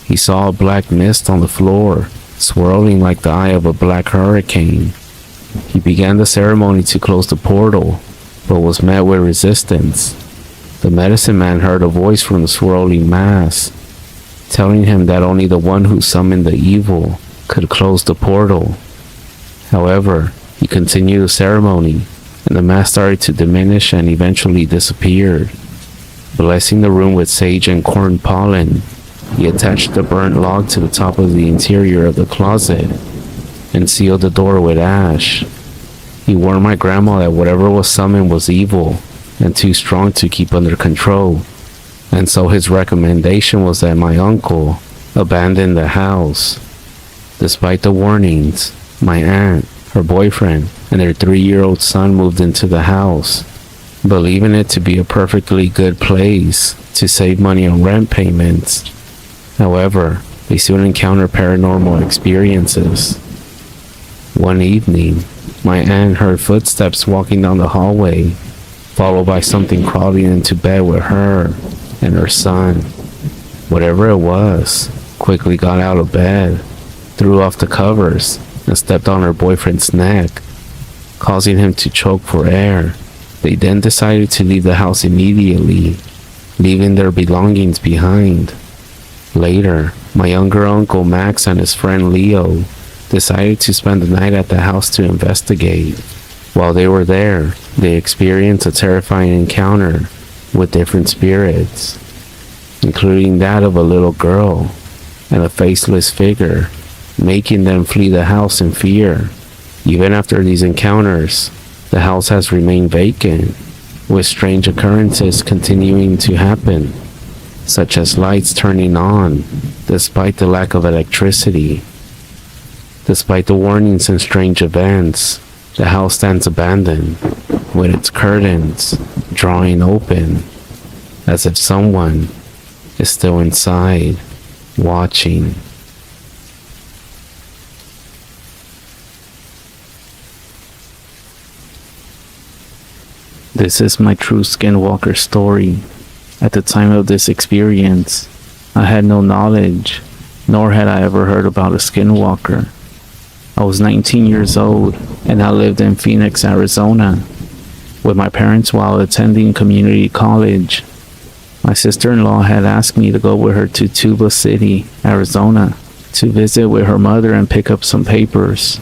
he saw a black mist on the floor, swirling like the eye of a black hurricane. He began the ceremony to close the portal, but was met with resistance. The medicine man heard a voice from the swirling mass, telling him that only the one who summoned the evil could close the portal. However, he continued the ceremony, and the mass started to diminish and eventually disappeared. Blessing the room with sage and corn pollen, he attached the burnt log to the top of the interior of the closet and sealed the door with ash. He warned my grandma that whatever was summoned was evil and too strong to keep under control, and so his recommendation was that my uncle abandon the house. Despite the warnings, my aunt, her boyfriend, and their 3-year-old son moved into the house, believing it to be a perfectly good place to save money on rent payments. However, they soon encountered paranormal experiences. One evening, my aunt heard footsteps walking down the hallway, followed by something crawling into bed with her and her son. Whatever it was, quickly got out of bed, threw off the covers, and stepped on her boyfriend's neck, causing him to choke for air. They then decided to leave the house immediately, leaving their belongings behind. Later, my younger uncle Max and his friend Leo decided to spend the night at the house to investigate. While they were there, they experienced a terrifying encounter with different spirits, including that of a little girl and a faceless figure, making them flee the house in fear. Even after these encounters, the house has remained vacant, with strange occurrences continuing to happen, such as lights turning on despite the lack of electricity. Despite the warnings and strange events, the house stands abandoned, with its curtains drawing open. as if someone is still inside, watching. This is my true Skinwalker story. At the time of this experience, I had no knowledge, nor had I ever heard about a Skinwalker. I was 19 years old, and I lived in Phoenix, Arizona, with my parents while attending community college. My sister-in-law had asked me to go with her to Tuba City, Arizona, to visit with her mother and pick up some papers.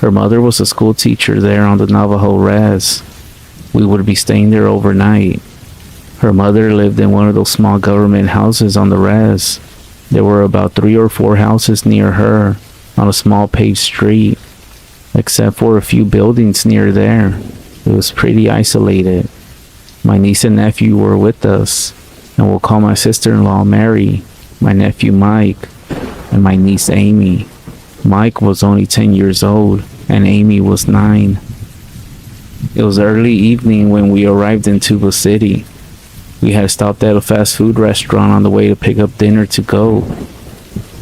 Her mother was a school teacher there on the Navajo Res. We would be staying there overnight. Her mother lived in one of those small government houses on the res. There were about 3 or 4 houses near her on a small paved street, except for a few buildings near there. It was pretty isolated. My niece and nephew were with us, and we'll call my sister-in-law Mary, my nephew Mike, and my niece Amy. Mike was only 10 years old, and Amy was 9. It was early evening when we arrived in Tuba City. We had stopped at a fast food restaurant on the way to pick up dinner to go.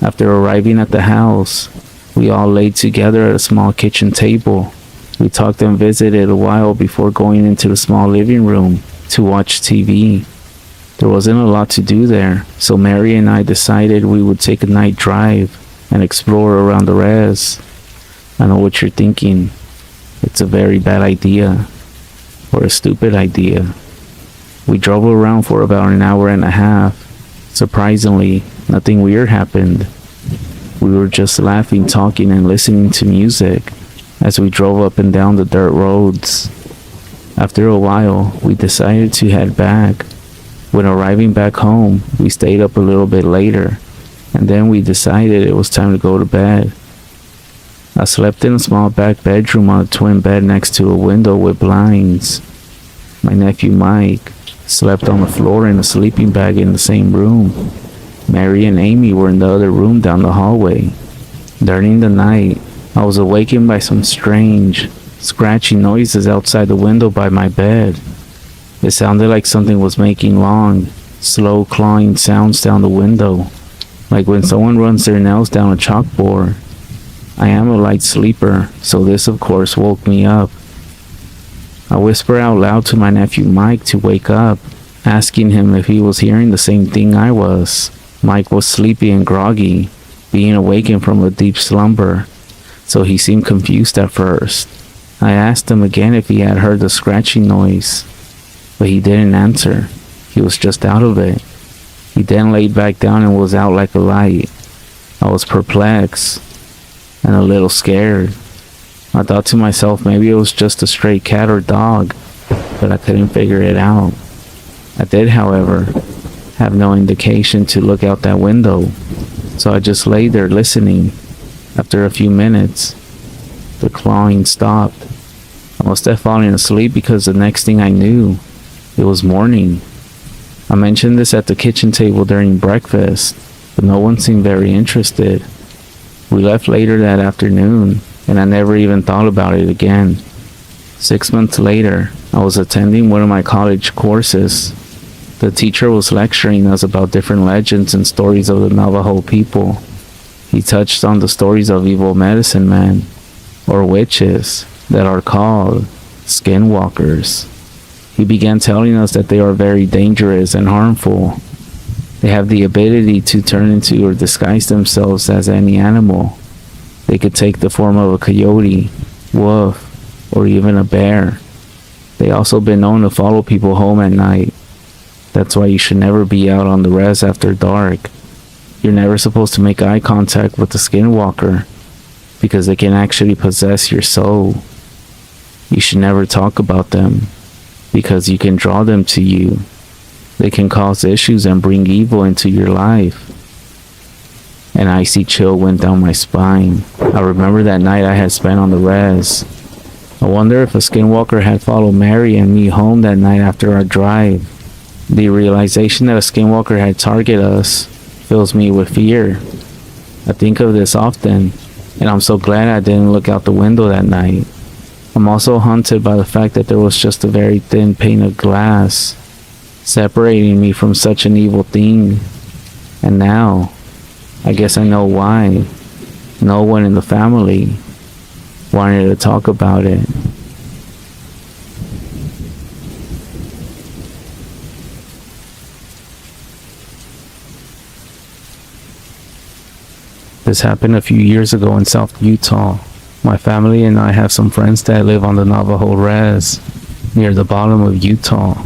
After arriving at the house, we all laid together at a small kitchen table. We talked and visited a while before going into the small living room to watch TV. There wasn't a lot to do there, so Mary and I decided we would take a night drive and explore around the res. I know what you're thinking. It's a very bad idea, or a stupid idea. We drove around for about an hour and a half. Surprisingly, nothing weird happened. We were just laughing, talking, and listening to music as we drove up and down the dirt roads. After a while, we decided to head back. When arriving back home, we stayed up a little bit later, and then we decided it was time to go to bed. I slept in a small back bedroom on a twin bed next to a window with blinds. My nephew Mike slept on the floor in a sleeping bag in the same room. Mary and Amy were in the other room down the hallway. During the night, I was awakened by some strange, scratching noises outside the window by my bed. It sounded like something was making long, slow clawing sounds down the window, like when someone runs their nails down a chalkboard. I am a light sleeper, so this of course woke me up. I whispered out loud to my nephew Mike to wake up, asking him if he was hearing the same thing I was. Mike was sleepy and groggy, being awakened from a deep slumber, so he seemed confused at first. I asked him again if he had heard the scratching noise, but he didn't answer. He was just out of it. He then laid back down and was out like a light. I was perplexed and a little scared. I thought to myself maybe it was just a stray cat or dog, but I couldn't figure it out. I did, however, have no indication to look out that window, so I just lay there listening. After a few minutes, the clawing stopped. I must have fallen asleep because the next thing I knew, it was morning. I mentioned this at the kitchen table during breakfast, but no one seemed very interested. We left later that afternoon, and I never even thought about it again. 6 months later, I was attending one of my college courses. The teacher was lecturing us about different legends and stories of the Navajo people. He touched on the stories of evil medicine men, or witches, that are called skinwalkers. He began telling us that they are very dangerous and harmful. They have the ability to turn into or disguise themselves as any animal. They could take the form of a coyote, wolf, or even a bear. They also been known to follow people home at night. That's why you should never be out on the res after dark. You're never supposed to make eye contact with the skinwalker, because they can actually possess your soul. You should never talk about them, because you can draw them to you. They can cause issues and bring evil into your life. An icy chill went down my spine. I remember that night I had spent on the res. I wonder if a skinwalker had followed Mary and me home that night after our drive. The realization that a skinwalker had targeted us fills me with fear. I think of this often, and I'm so glad I didn't look out the window that night. I'm also haunted by the fact that there was just a very thin pane of glass separating me from such an evil thing. And now, I guess I know why no one in the family wanted to talk about it. This happened a few years ago in South Utah. My family and I have some friends that live on the Navajo Res, near the bottom of Utah.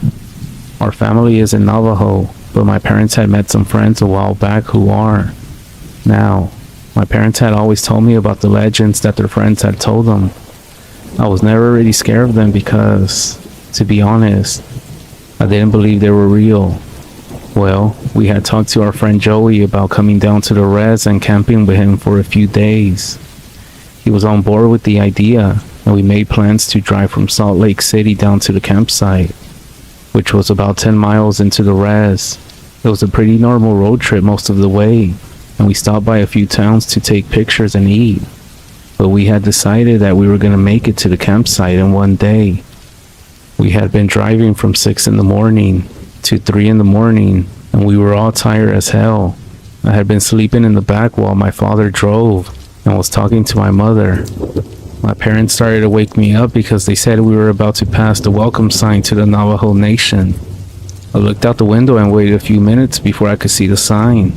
Our family is in Navajo, but my parents had met some friends a while back who are. Now, my parents had always told me about the legends that their friends had told them. I was never really scared of them because, to be honest, I didn't believe they were real. Well, we had talked to our friend Joey about coming down to the res and camping with him for a few days. He was on board with the idea, and we made plans to drive from Salt Lake City down to the campsite, which was about 10 miles into the res. It was a pretty normal road trip most of the way, and we stopped by a few towns to take pictures and eat. But we had decided that we were going to make it to the campsite in one day. We had been driving from 6 in the morning to 3 in the morning, and we were all tired as hell. I had been sleeping in the back while my father drove and was talking to my mother. My parents started to wake me up because they said we were about to pass the welcome sign to the Navajo Nation. I looked out the window and waited a few minutes before I could see the sign,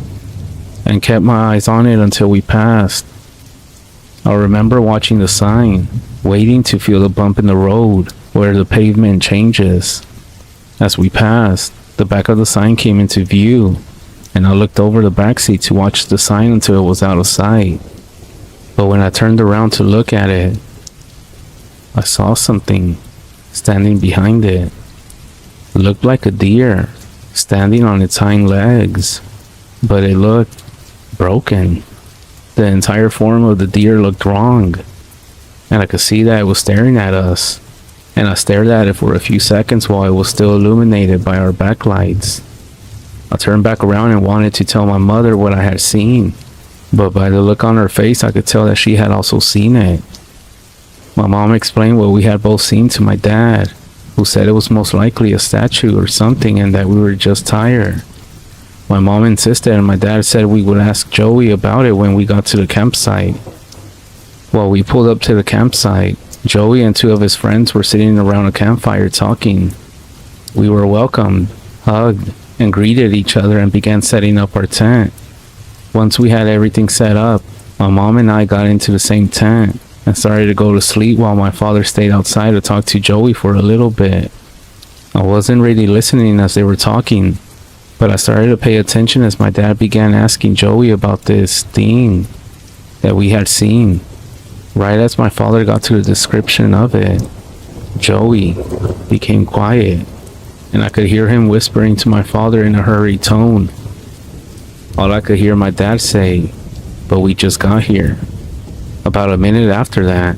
and kept my eyes on it until we passed. I remember watching the sign, waiting to feel the bump in the road where the pavement changes. As we passed, the back of the sign came into view, and I looked over the backseat to watch the sign until it was out of sight. But when I turned around to look at it, I saw something standing behind it. It looked like a deer, standing on its hind legs, but it looked broken. The entire form of the deer looked wrong, and I could see that it was staring at us. And I stared at it for a few seconds while it was still illuminated by our backlights. I turned back around and wanted to tell my mother what I had seen, but by the look on her face, I could tell that she had also seen it. My mom explained what we had both seen to my dad, who said it was most likely a statue or something and that we were just tired. My mom insisted, and my dad said we would ask Joey about it when we got to the campsite. While we pulled up to the campsite, Joey and 2 of his friends were sitting around a campfire talking. We were welcomed, hugged, and greeted each other and began setting up our tent. Once we had everything set up, my mom and I got into the same tent and started to go to sleep while my father stayed outside to talk to Joey for a little bit. I wasn't really listening as they were talking, but I started to pay attention as my dad began asking Joey about this thing that we had seen. Right as my father got to the description of it, Joey became quiet, and I could hear him whispering to my father in a hurried tone. All I could hear my dad say, "But we just got here." About a minute after that,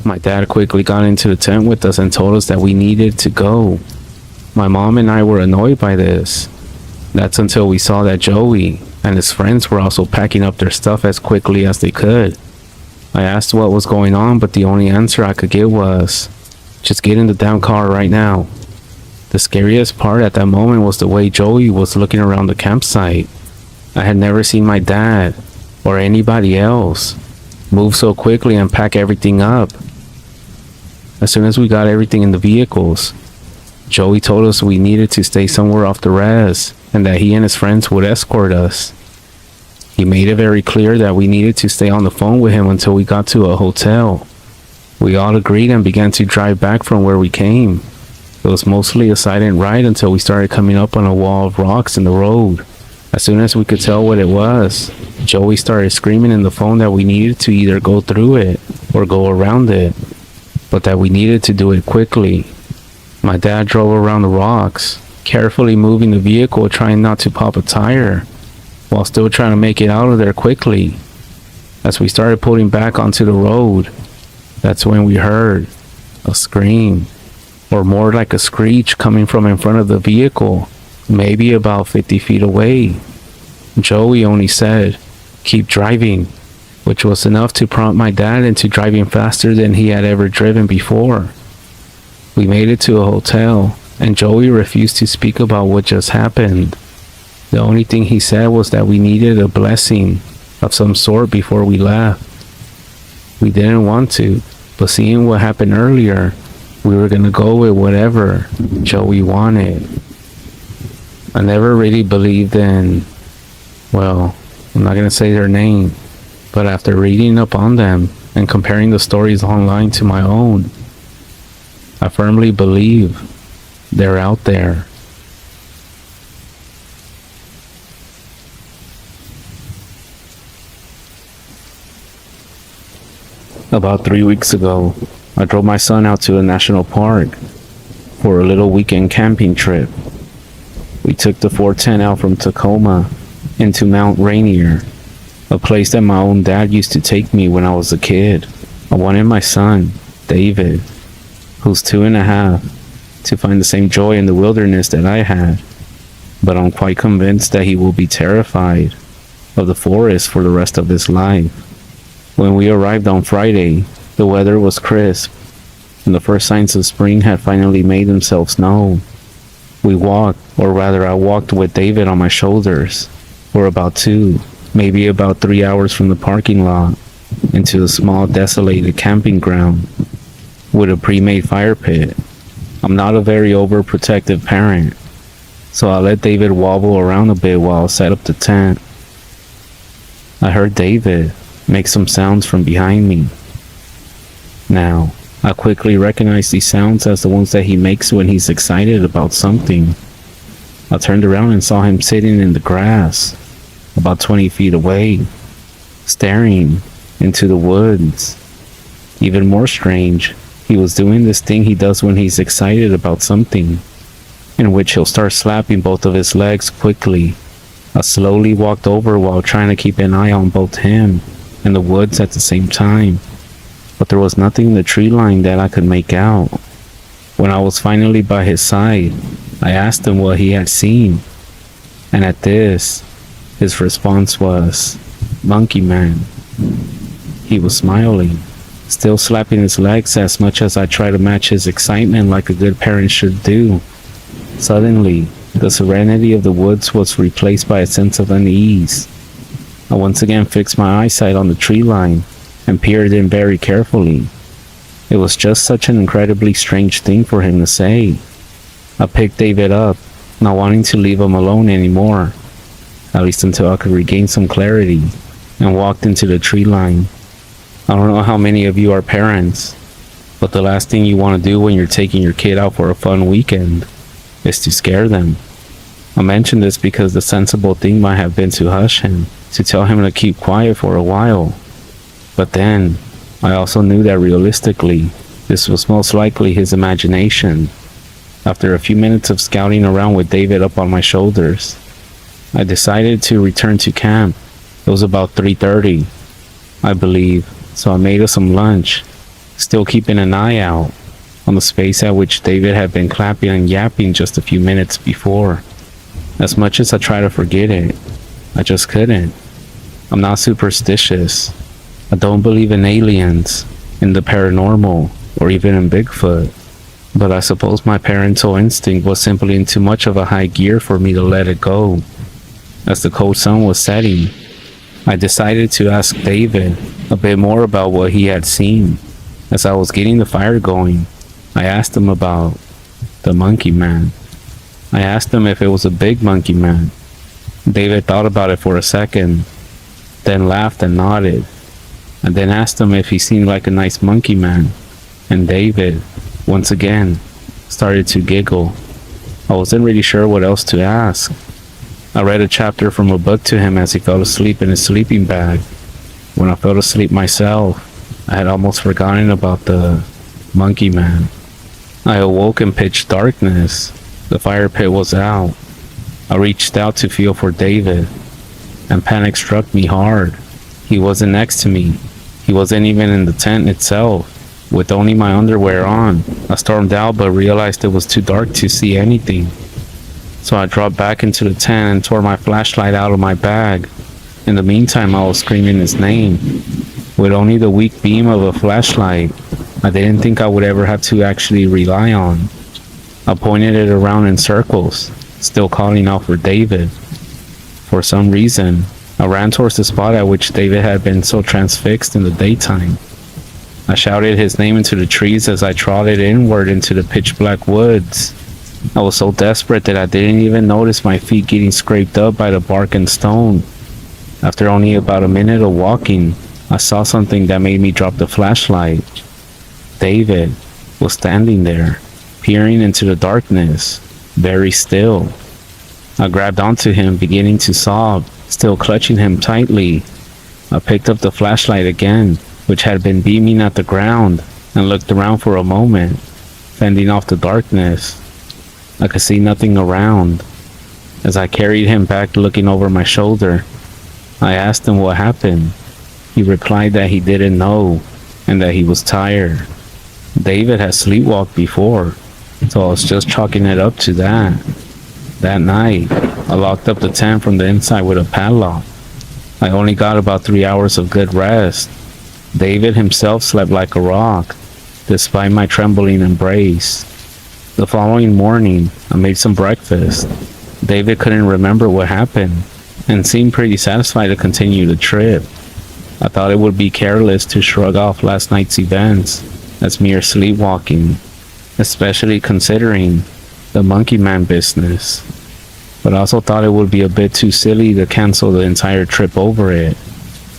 my dad quickly got into the tent with us and told us that we needed to go. My mom and I were annoyed by this. That's until we saw that Joey and his friends were also packing up their stuff as quickly as they could. I asked what was going on, but the only answer I could get was, "Just get in the damn car right now." The scariest part at that moment was the way Joey was looking around the campsite. I had never seen my dad, or anybody else, move so quickly and pack everything up. As soon as we got everything in the vehicles, Joey told us we needed to stay somewhere off the res, and that he and his friends would escort us. He made it very clear that we needed to stay on the phone with him until we got to a hotel. We all agreed and began to drive back from where we came. It was mostly a silent ride until we started coming up on a wall of rocks in the road. As soon as we could tell what it was, Joey started screaming in the phone that we needed to either go through it or go around it, but that we needed to do it quickly. My dad drove around the rocks, carefully moving the vehicle, trying not to pop a tire, while still trying to make it out of there quickly. As we started pulling back onto the road, that's when we heard a scream, or more like a screech, coming from in front of the vehicle, maybe about 50 feet away. Joey only said, "Keep driving," which was enough to prompt my dad into driving faster than he had ever driven before. We made it to a hotel, and Joey refused to speak about what just happened. The only thing he said was that we needed a blessing of some sort before we left. We didn't want to, but seeing what happened earlier, we were gonna go with whatever Joey wanted. I never really believed in, well, I'm not gonna say their name, but after reading up on them and comparing the stories online to my own, I firmly believe they're out there. About 3 weeks ago, I drove my son out to a national park for a little weekend camping trip. We took the 410 out from Tacoma into Mount Rainier, a place that my own dad used to take me when I was a kid. I wanted my son, David, who's 2.5, to find the same joy in the wilderness that I had, but I'm quite convinced that he will be terrified of the forest for the rest of his life. When we arrived on Friday, the weather was crisp, and the first signs of spring had finally made themselves known. We walked, or rather I walked with David on my shoulders, for about 2, maybe about 3 hours from the parking lot, into a small desolated camping ground with a pre-made fire pit. I'm not a very overprotective parent, so I let David wobble around a bit while I set up the tent. I heard David make some sounds from behind me. Now, I quickly recognized these sounds as the ones that he makes when he's excited about something. I turned around and saw him sitting in the grass, about 20 feet away, staring into the woods. Even more strange, he was doing this thing he does when he's excited about something, in which he'll start slapping both of his legs quickly. I slowly walked over while trying to keep an eye on both him and the woods at the same time, but there was nothing in the tree line that I could make out. When I was finally by his side, I asked him what he had seen, and at this, his response was, "Monkey Man." He was smiling, still slapping his legs as much as I tried to match his excitement like a good parent should do. Suddenly, the serenity of the woods was replaced by a sense of unease. I once again fixed my eyesight on the tree line and peered in very carefully. It was just such an incredibly strange thing for him to say. I picked David up, not wanting to leave him alone anymore, at least until I could regain some clarity, and walked into the tree line. I don't know how many of you are parents, but the last thing you want to do when you're taking your kid out for a fun weekend is to scare them. I mention this because the sensible thing might have been to hush him, to tell him to keep quiet for a while. But then, I also knew that realistically, this was most likely his imagination. After a few minutes of scouting around with David up on my shoulders, I decided to return to camp. It was about 3:30, I believe, so I made us some lunch, still keeping an eye out on the space at which David had been clapping and yapping just a few minutes before. As much as I try to forget it, I just couldn't. I'm not superstitious. I don't believe in aliens, in the paranormal, or even in Bigfoot. But I suppose my parental instinct was simply in too much of a high gear for me to let it go. As the cold sun was setting, I decided to ask David a bit more about what he had seen. As I was getting the fire going, I asked him about the monkey man. I asked him if it was a big monkey man. David thought about it for a second, then laughed and nodded, and then asked him if he seemed like a nice monkey man, and David, once again, started to giggle. I wasn't really sure what else to ask. I read a chapter from a book to him as he fell asleep in his sleeping bag. When I fell asleep myself, I had almost forgotten about the monkey man. I awoke in pitch darkness. The fire pit was out. I reached out to feel for David, and panic struck me hard. He wasn't next to me. He wasn't even in the tent itself, with only my underwear on. I stormed out but realized it was too dark to see anything. So I dropped back into the tent and tore my flashlight out of my bag. In the meantime, I was screaming his name. With only the weak beam of a flashlight, I didn't think I would ever have to actually rely on. I pointed it around in circles, still calling out for David. For some reason, I ran towards the spot at which David had been so transfixed in the daytime. I shouted his name into the trees as I trotted inward into the pitch-black woods. I was so desperate that I didn't even notice my feet getting scraped up by the bark and stone. After only about a minute of walking, I saw something that made me drop the flashlight. David was standing there, peering into the darkness, very still. I grabbed onto him, beginning to sob, still clutching him tightly. I picked up the flashlight again, which had been beaming at the ground, and looked around for a moment, fending off the darkness. I could see nothing around. As I carried him back, looking over my shoulder, I asked him what happened. He replied that he didn't know, and that he was tired. David had sleepwalked before, so I was just chalking it up to that. That night, I locked up the tent from the inside with a padlock. I only got about 3 hours of good rest. David himself slept like a rock, despite my trembling embrace. The following morning, I made some breakfast. David couldn't remember what happened, and seemed pretty satisfied to continue the trip. I thought it would be careless to shrug off last night's events as mere sleepwalking, especially considering the monkey man business. But I also thought it would be a bit too silly to cancel the entire trip over it.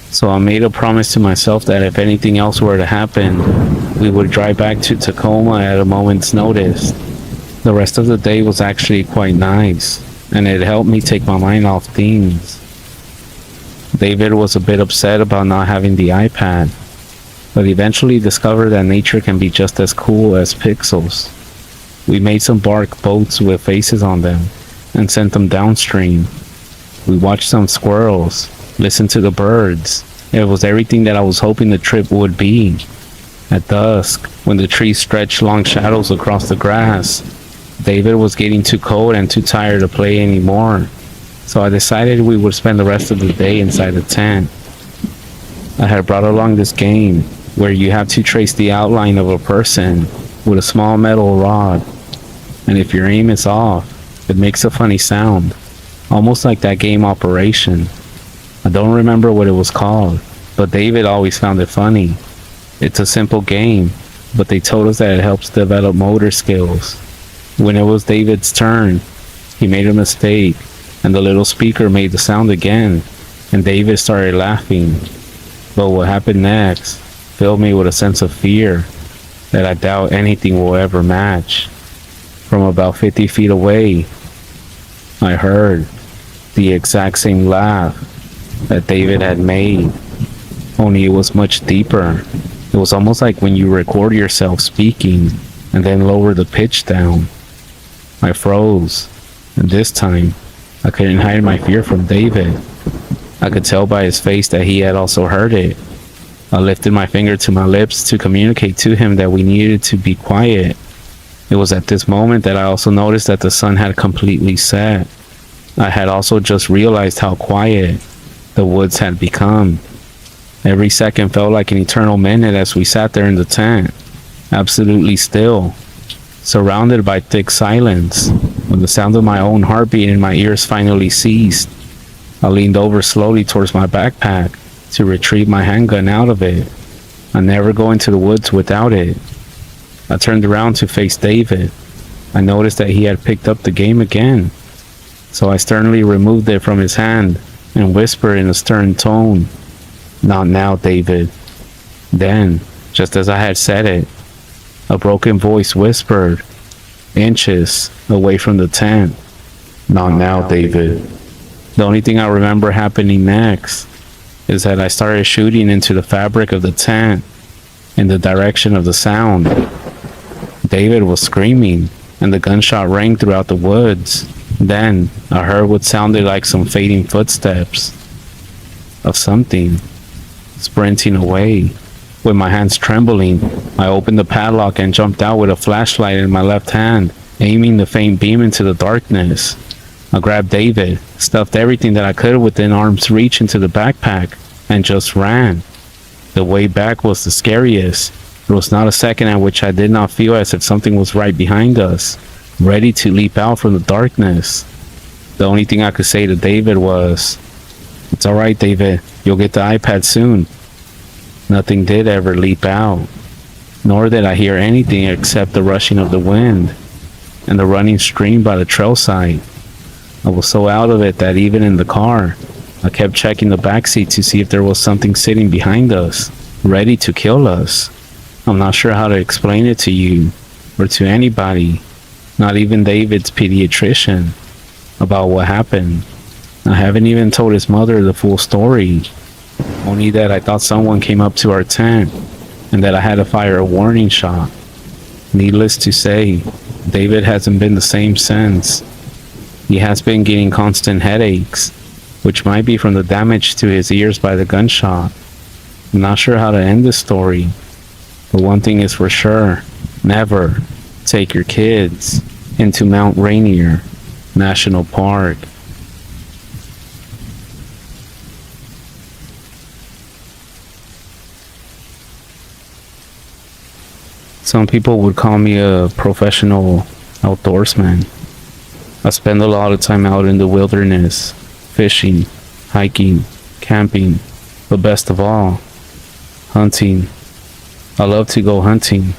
So I made a promise to myself that if anything else were to happen, we would drive back to Tacoma at a moment's notice. The rest of the day was actually quite nice, and it helped me take my mind off things. David was a bit upset about not having the iPad, but eventually discovered that nature can be just as cool as pixels. We made some bark boats with faces on them and sent them downstream. We watched some squirrels, listened to the birds. It was everything that I was hoping the trip would be. At dusk, when the trees stretched long shadows across the grass, David was getting too cold and too tired to play anymore, so I decided we would spend the rest of the day inside the tent. I had brought along this game where you have to trace the outline of a person with a small metal rod, and if your aim is off, it makes a funny sound, almost like that game Operation. I don't remember what it was called, but David always found it funny. It's a simple game, but they told us that it helps develop motor skills. When it was David's turn, he made a mistake, and the little speaker made the sound again, and David started laughing. But what happened next filled me with a sense of fear that I doubt anything will ever match. From about 50 feet away, I heard the exact same laugh that David had made, only it was much deeper. It was almost like when you record yourself speaking and then lower the pitch down. I froze, and this time, I couldn't hide my fear from David. I could tell by his face that he had also heard it. I lifted my finger to my lips to communicate to him that we needed to be quiet. It was at this moment that I also noticed that the sun had completely set. I had also just realized how quiet the woods had become. Every second felt like an eternal minute as we sat there in the tent, absolutely still, surrounded by thick silence. When the sound of my own heartbeat in my ears finally ceased, I leaned over slowly towards my backpack to retrieve my handgun out of it. I never go into the woods without it. I turned around to face David. I noticed that he had picked up the game again, so I sternly removed it from his hand and whispered in a stern tone, "Not now, David." Then, just as I had said it, a broken voice whispered, inches away from the tent, "Not now, David." The only thing I remember happening next is that I started shooting into the fabric of the tent in the direction of the sound. David was screaming, and the gunshot rang throughout the woods. Then I heard what sounded like some fading footsteps of something sprinting away. With my hands trembling, I opened the padlock and jumped out with a flashlight in my left hand, aiming the faint beam into the darkness. I grabbed David, stuffed everything that I could within arm's reach into the backpack, and just ran. The way back was the scariest. There was not a second at which I did not feel as if something was right behind us. ready to leap out from the darkness. The only thing I could say to David was, "It's alright, David, you'll get the iPad soon." Nothing did ever leap out, nor did I hear anything except the rushing of the wind and the running stream by the trail side. I was so out of it that even in the car, I kept checking the backseat to see if there was something sitting behind us, ready to kill us. I'm not sure how to explain it to you, or to anybody, not even David's pediatrician, about what happened. I haven't even told his mother the full story, only that I thought someone came up to our tent, and that I had to fire a warning shot. Needless to say, David hasn't been the same since. He has been getting constant headaches, which might be from the damage to his ears by the gunshot. I'm not sure how to end this story, but one thing is for sure: never take your kids into Mount Rainier National Park. Some people would call me a professional outdoorsman. I spend a lot of time out in the wilderness, fishing, hiking, camping, but best of all, hunting. I love to go hunting,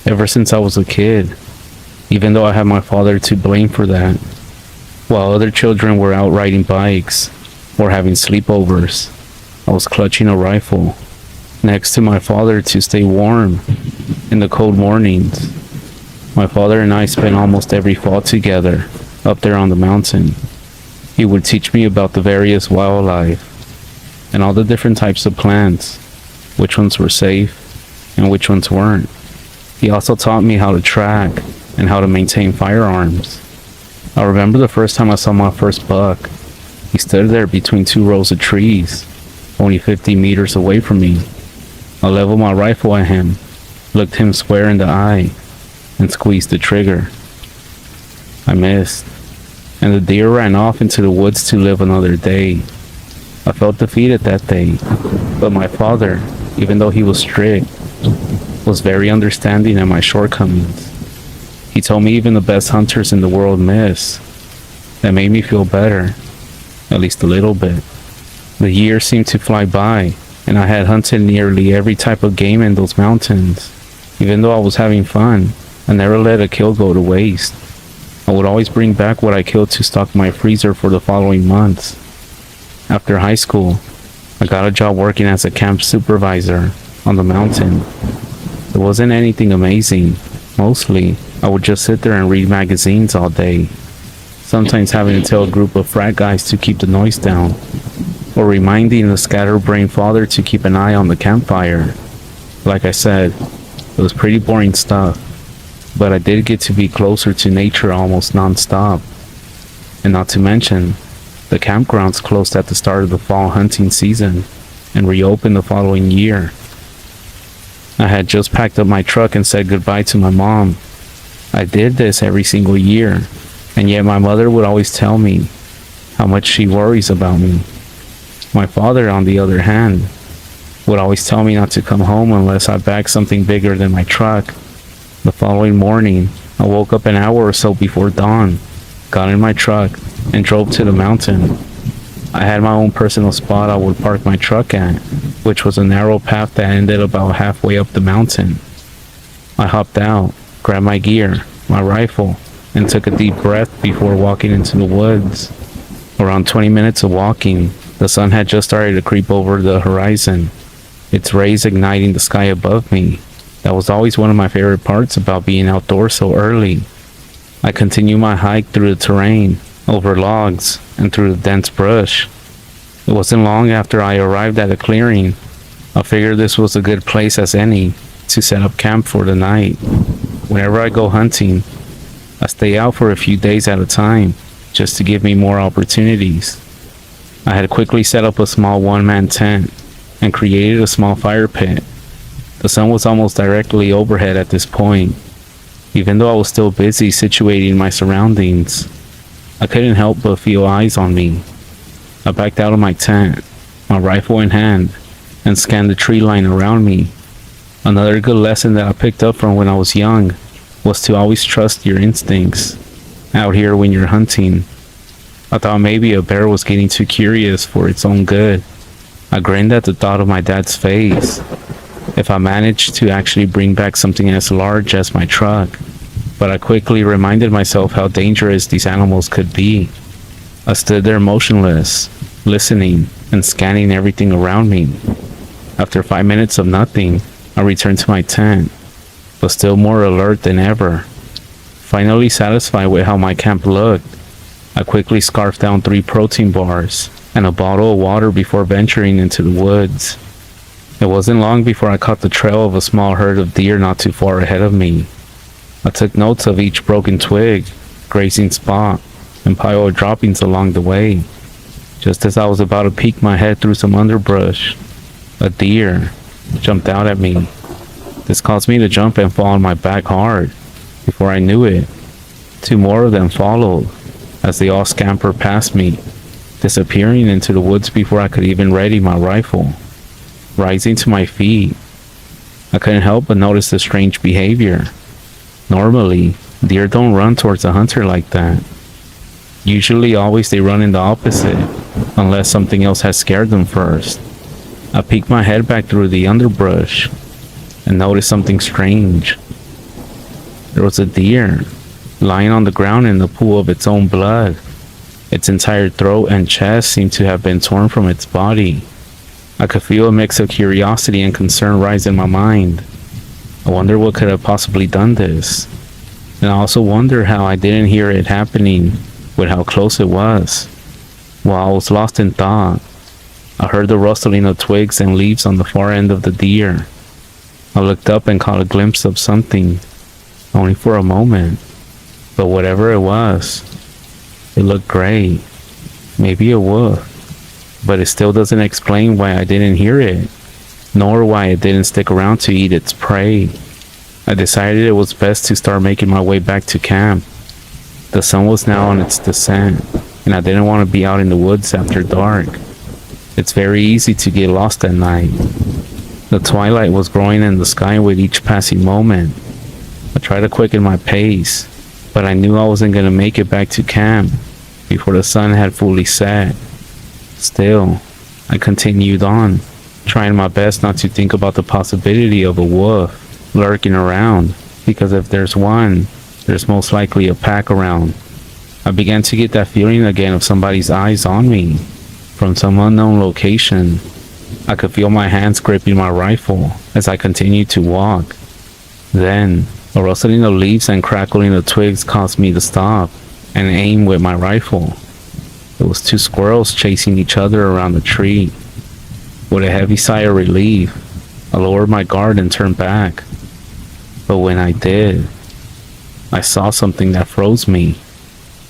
ever since I was a kid, even though I have my father to blame for that. While other children were out riding bikes or having sleepovers, I was clutching a rifle next to my father to stay warm in the cold mornings. My father and I spent almost every fall together up there on the mountain. He would teach me about the various wildlife and all the different types of plants, which ones were safe and which ones weren't. He also taught me how to track and how to maintain firearms. I remember the first time I saw my first buck. He stood there between two rows of trees, only 50 meters away from me. I leveled my rifle at him, looked him square in the eye, and squeezed the trigger. I missed, and the deer ran off into the woods to live another day. I felt defeated that day, but my father, even though he was strict, was very understanding of my shortcomings. He told me even the best hunters in the world miss. That made me feel better, at least a little bit. The years seemed to fly by, and I had hunted nearly every type of game in those mountains. Even though I was having fun, I never let a kill go to waste. I would always bring back what I killed to stock my freezer for the following months. After high school, I got a job working as a camp supervisor on the mountain. It wasn't anything amazing. Mostly, I would just sit there and read magazines all day, sometimes having to tell a group of frat guys to keep the noise down, or reminding the scatterbrained father to keep an eye on the campfire. Like I said, it was pretty boring stuff, but I did get to be closer to nature almost non-stop. And not to mention, the campgrounds closed at the start of the fall hunting season and reopened the following year. I had just packed up my truck and said goodbye to my mom. I did this every single year, and yet my mother would always tell me how much she worries about me. My father, on the other hand, would always tell me not to come home unless I bagged something bigger than my truck. The following morning, I woke up an hour or so before dawn, got in my truck, and drove to the mountain. I had my own personal spot I would park my truck at, which was a narrow path that ended about halfway up the mountain. I hopped out, grabbed my gear, my rifle, and took a deep breath before walking into the woods. Around 20 minutes of walking, the sun had just started to creep over the horizon, its rays igniting the sky above me. That was always one of my favorite parts about being outdoors so early. I continued my hike through the terrain, over logs, and through the dense brush. It wasn't long after I arrived at a clearing. I figured this was a good place as any to set up camp for the night. Whenever I go hunting, I stay out for a few days at a time, just to give me more opportunities. I had quickly set up a small one-man tent and created a small fire pit. The sun was almost directly overhead at this point. Even though I was still busy situating my surroundings, I couldn't help but feel eyes on me. I backed out of my tent, my rifle in hand, and scanned the tree line around me. Another good lesson that I picked up from when I was young was to always trust your instincts out here when you're hunting. I thought maybe a bear was getting too curious for its own good. I grinned at the thought of my dad's face if I managed to actually bring back something as large as my truck. But I quickly reminded myself how dangerous these animals could be. I stood there motionless, listening and scanning everything around me. After 5 minutes of nothing, I returned to my tent, but still more alert than ever. Finally satisfied with how my camp looked, I quickly scarfed down 3 protein bars and a bottle of water before venturing into the woods. It wasn't long before I caught the trail of a small herd of deer not too far ahead of me. I took notes of each broken twig, grazing spot, and pile of droppings along the way. Just as I was about to peek my head through some underbrush, a deer jumped out at me. This caused me to jump and fall on my back hard. Before I knew it, 2 more of them followed as they all scampered past me, disappearing into the woods before I could even ready my rifle. Rising to my feet, I couldn't help but notice the strange behavior. Normally, deer don't run towards a hunter like that. Usually always they run in the opposite, unless something else has scared them first. I peeked my head back through the underbrush and noticed something strange. There was a deer lying on the ground in a pool of its own blood. Its entire throat and chest seemed to have been torn from its body. I could feel a mix of curiosity and concern rise in my mind. I wonder what could have possibly done this. And I also wonder how I didn't hear it happening with how close it was. While I was lost in thought, I heard the rustling of twigs and leaves on the far end of the deer. I looked up and caught a glimpse of something, only for a moment. But whatever it was, it looked gray. Maybe a wolf. But it still doesn't explain why I didn't hear it, nor why it didn't stick around to eat its prey. I decided it was best to start making my way back to camp. The sun was now on its descent, and I didn't want to be out in the woods after dark. It's very easy to get lost at night. The twilight was growing in the sky with each passing moment. I tried to quicken my pace, but I knew I wasn't going to make it back to camp before the sun had fully set. Still, I continued on, trying my best not to think about the possibility of a wolf lurking around, because if there's one, there's most likely a pack around. I began to get that feeling again of somebody's eyes on me from some unknown location. I could feel my hands gripping my rifle as I continued to walk. Then, a rustling of leaves and crackling of twigs caused me to stop and aim with my rifle. It was 2 squirrels chasing each other around the tree. With a heavy sigh of relief, I lowered my guard and turned back. But when I did, I saw something that froze me.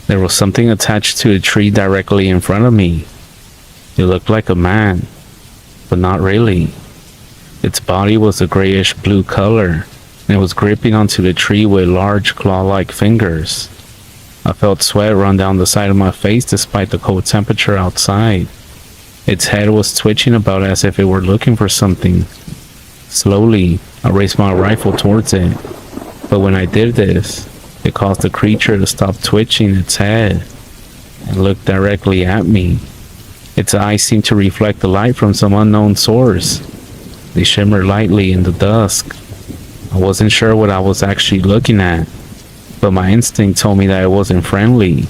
There was something attached to a tree directly in front of me. It looked like a man, but not really. Its body was a grayish blue color, and it was gripping onto the tree with large claw-like fingers. I felt sweat run down the side of my face despite the cold temperature outside. Its head was twitching about as if it were looking for something. Slowly, I raised my rifle towards it, but when I did this, it caused the creature to stop twitching its head and look directly at me. Its eyes seemed to reflect the light from some unknown source. They shimmered lightly in the dusk. I wasn't sure what I was actually looking at, but my instinct told me that it wasn't friendly.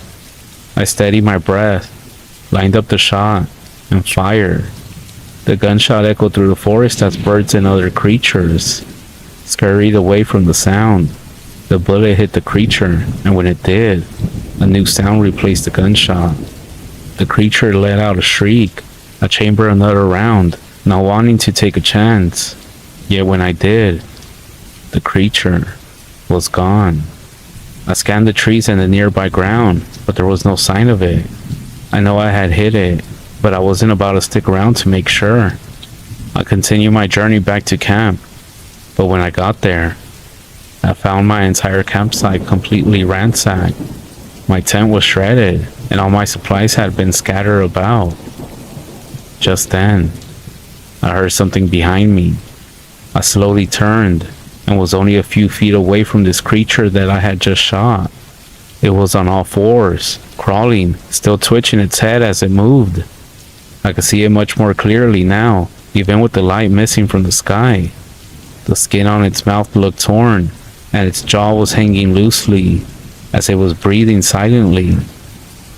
I steadied my breath, lined up the shot, and fired. The gunshot echoed through the forest as birds and other creatures scurried away from the sound. The bullet hit the creature, and when it did, a new sound replaced the gunshot. The creature let out a shriek. I chambered another round, not wanting to take a chance. Yet when I did, the creature was gone. I scanned the trees and the nearby ground, but there was no sign of it. I know I had hit it, but I wasn't about to stick around to make sure. I continued my journey back to camp, but when I got there, I found my entire campsite completely ransacked. My tent was shredded, and all my supplies had been scattered about. Just then, I heard something behind me. I slowly turned and was only a few feet away from this creature that I had just shot. It was on all fours, crawling, still twitching its head as it moved. I could see it much more clearly now, even with the light missing from the sky. The skin on its mouth looked torn, and its jaw was hanging loosely, as it was breathing silently.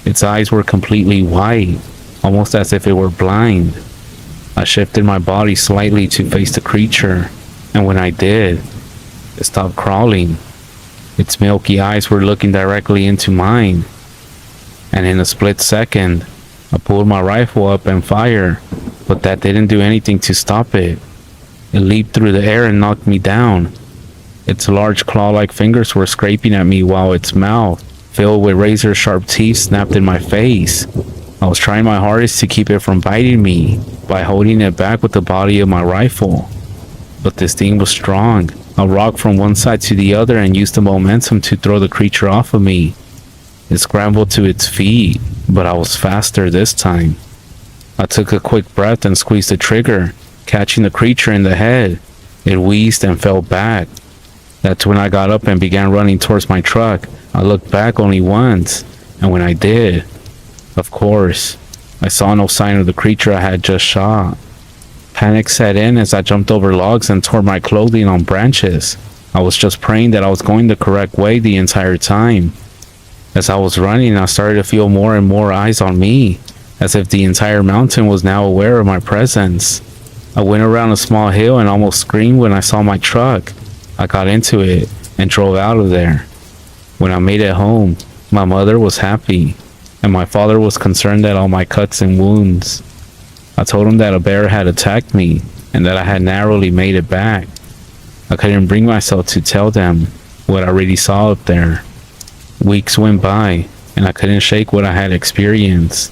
Its eyes were completely white, almost as if it were blind. I shifted my body slightly to face the creature, and when I did, it stopped crawling. Its milky eyes were looking directly into mine, and in a split second, I pulled my rifle up and fired, but that didn't do anything to stop it. It leaped through the air and knocked me down. Its large claw-like fingers were scraping at me while its mouth, filled with razor-sharp teeth, snapped in my face. I was trying my hardest to keep it from biting me by holding it back with the body of my rifle. But this thing was strong. I rocked from one side to the other and used the momentum to throw the creature off of me. It scrambled to its feet, but I was faster this time. I took a quick breath and squeezed the trigger, catching the creature in the head. It wheezed and fell back. That's when I got up and began running towards my truck. I looked back only once, and when I did, of course, I saw no sign of the creature I had just shot. Panic set in as I jumped over logs and tore my clothing on branches. I was just praying that I was going the correct way the entire time. As I was running, I started to feel more and more eyes on me, as if the entire mountain was now aware of my presence. I went around a small hill and almost screamed when I saw my truck. I got into it and drove out of there. When I made it home, my mother was happy, and my father was concerned at all my cuts and wounds. I told him that a bear had attacked me and that I had narrowly made it back. I couldn't bring myself to tell them what I really saw up there. Weeks went by, and I couldn't shake what I had experienced.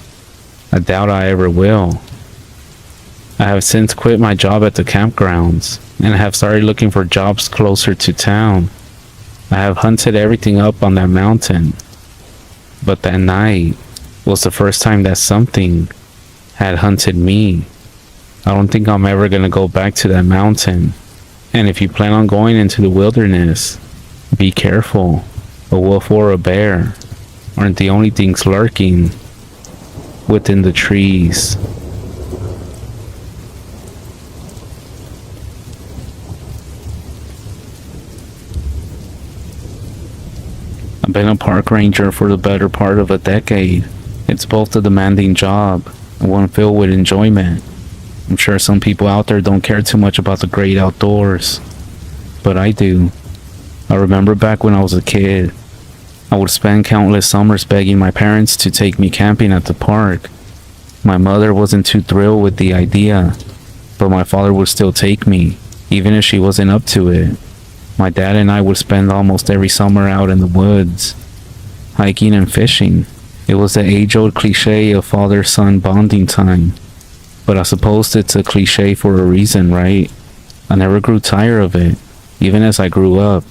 I doubt I ever will. I have since quit my job at the campgrounds and have started looking for jobs closer to town. I have hunted everything up on that mountain, but that night was the first time that something had hunted me. I don't think I'm ever gonna go back to that mountain. And if you plan on going into the wilderness, be careful. A wolf or a bear aren't the only things lurking within the trees. I've been a park ranger for the better part of a decade. It's both a demanding job and one filled with enjoyment. I'm sure some people out there don't care too much about the great outdoors, but I do. I remember back when I was a kid, I would spend countless summers begging my parents to take me camping at the park. My mother wasn't too thrilled with the idea, but my father would still take me, even if she wasn't up to it. My dad and I would spend almost every summer out in the woods, hiking and fishing. It was the age-old cliche of father-son bonding time, but I suppose it's a cliche for a reason, right? I never grew tired of it, even as I grew up.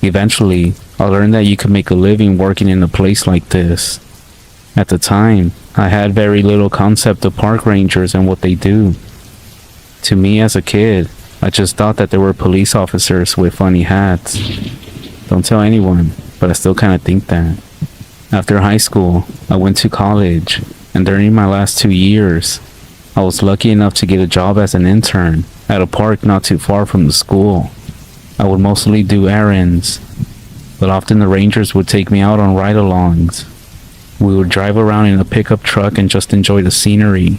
Eventually, I learned that you could make a living working in a place like this. At the time, I had very little concept of park rangers and what they do. To me as a kid, I just thought that they were police officers with funny hats. Don't tell anyone, but I still kind of think that. After high school, I went to college, and during my last 2 years, I was lucky enough to get a job as an intern at a park not too far from the school. I would mostly do errands, but often the rangers would take me out on ride-alongs. We would drive around in a pickup truck and just enjoy the scenery.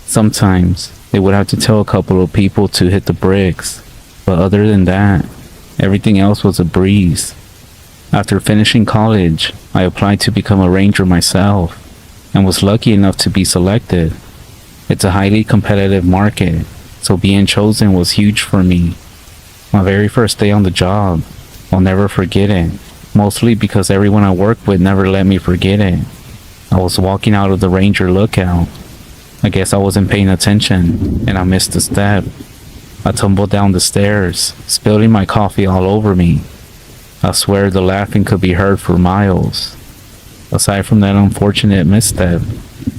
Sometimes, they would have to tell a couple of people to hit the bricks, but other than that, everything else was a breeze. After finishing college, I applied to become a ranger myself, and was lucky enough to be selected. It's a highly competitive market, so being chosen was huge for me. My very first day on the job, I'll never forget it, mostly because everyone I worked with never let me forget it. I was walking out of the ranger lookout. I guess I wasn't paying attention, and I missed a step. I tumbled down the stairs, spilling my coffee all over me. I swear the laughing could be heard for miles. Aside from that unfortunate misstep,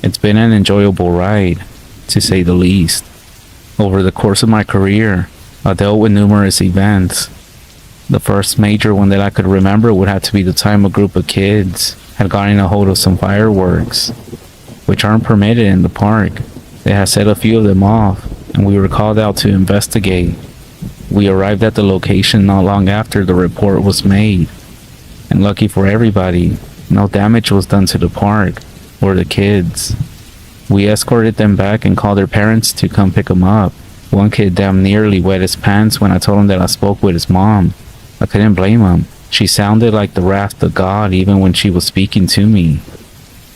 it's been an enjoyable ride, to say the least. Over the course of my career, I dealt with numerous events. The first major one that I could remember would have to be the time a group of kids had gotten a hold of some fireworks, which aren't permitted in the park. They had set a few of them off, and we were called out to investigate. We arrived at the location not long after the report was made, and lucky for everybody, no damage was done to the park or the kids. We escorted them back and called their parents to come pick them up. One kid damn nearly wet his pants when I told him that I spoke with his mom. I couldn't blame him. She sounded like the wrath of God even when she was speaking to me.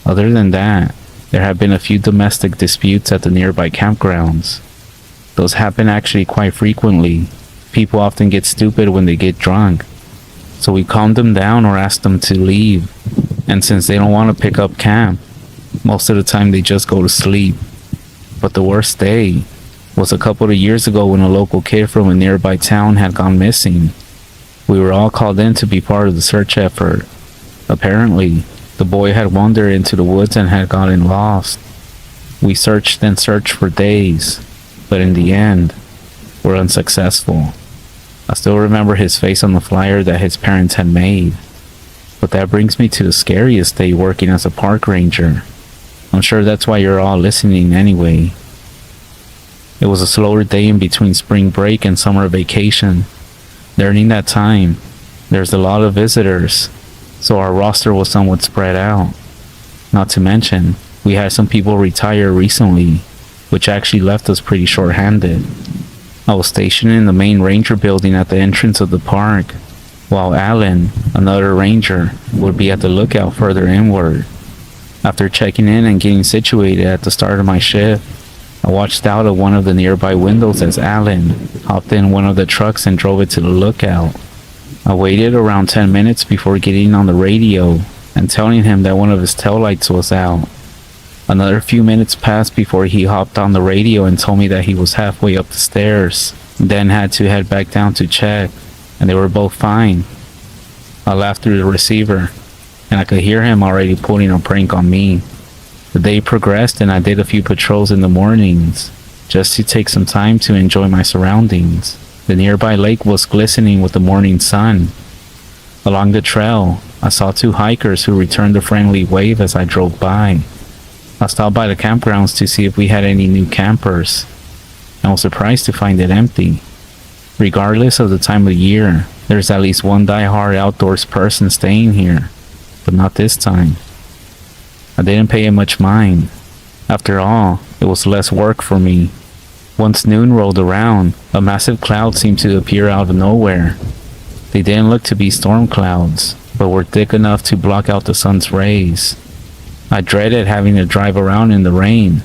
Other than that, there have been a few domestic disputes at the nearby campgrounds. Those happen actually quite frequently. People often get stupid when they get drunk. So we calmed them down or asked them to leave. And since they don't want to pick up camp, most of the time they just go to sleep. But the worst day was a couple of years ago when a local kid from a nearby town had gone missing. We were all called in to be part of the search effort. Apparently, the boy had wandered into the woods and had gotten lost. We searched and searched for days, but in the end, were unsuccessful. I still remember his face on the flyer that his parents had made. But that brings me to the scariest day working as a park ranger. I'm sure that's why you're all listening anyway. It was a slower day in between spring break and summer vacation. During that time, there's a lot of visitors, so our roster was somewhat spread out. Not to mention, we had some people retire recently, which actually left us pretty short-handed. I was stationed in the main ranger building at the entrance of the park, while Alan, another ranger, would be at the lookout further inward. After checking in and getting situated at the start of my shift, I watched out of one of the nearby windows as Alan hopped in one of the trucks and drove it to the lookout. I waited around 10 minutes before getting on the radio and telling him that one of his taillights was out. Another few minutes passed before he hopped on the radio and told me that he was halfway up the stairs, then had to head back down to check, and they were both fine. I laughed through the receiver, and I could hear him already pulling a prank on me. The day progressed and I did a few patrols in the mornings, just to take some time to enjoy my surroundings. The nearby lake was glistening with the morning sun. Along the trail, I saw two hikers who returned a friendly wave as I drove by. I stopped by the campgrounds to see if we had any new campers. I was surprised to find it empty. Regardless of the time of year, there's at least one die-hard outdoors person staying here, but not this time. I didn't pay it much mind. After all, it was less work for me. Once noon rolled around, a massive cloud seemed to appear out of nowhere. They didn't look to be storm clouds, but were thick enough to block out the sun's rays. I dreaded having to drive around in the rain,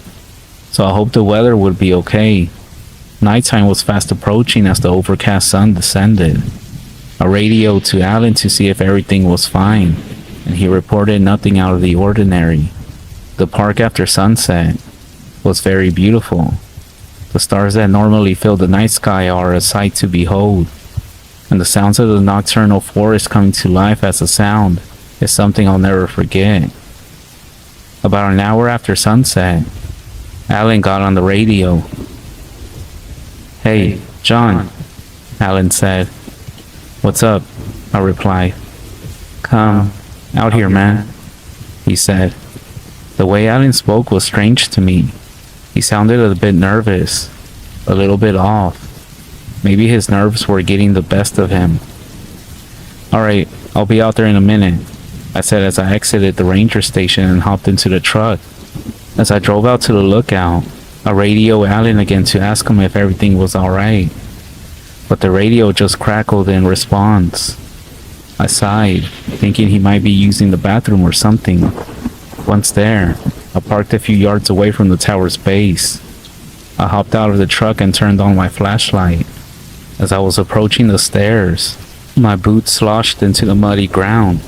so I hoped the weather would be okay. Nighttime was fast approaching as the overcast sun descended. I radioed to Alan to see if everything was fine, and he reported nothing out of the ordinary. The park after sunset was very beautiful. The stars that normally fill the night sky are a sight to behold, and the sounds of the nocturnal forest coming to life as a sound is something I'll never forget. About an hour after sunset, Alan got on the radio. "Hey, John," Alan said. "What's up?" I replied. "Come out here, man," he said. The way Alan spoke was strange to me. He sounded a bit nervous, a little bit off. Maybe his nerves were getting the best of him. "Alright, I'll be out there in a minute," I said as I exited the ranger station and hopped into the truck. As I drove out to the lookout, I radioed Alan again to ask him if everything was alright. But the radio just crackled in response. I sighed, thinking he might be using the bathroom or something. Once there, I parked a few yards away from the tower's base. I hopped out of the truck and turned on my flashlight. As I was approaching the stairs, my boots sloshed into the muddy ground.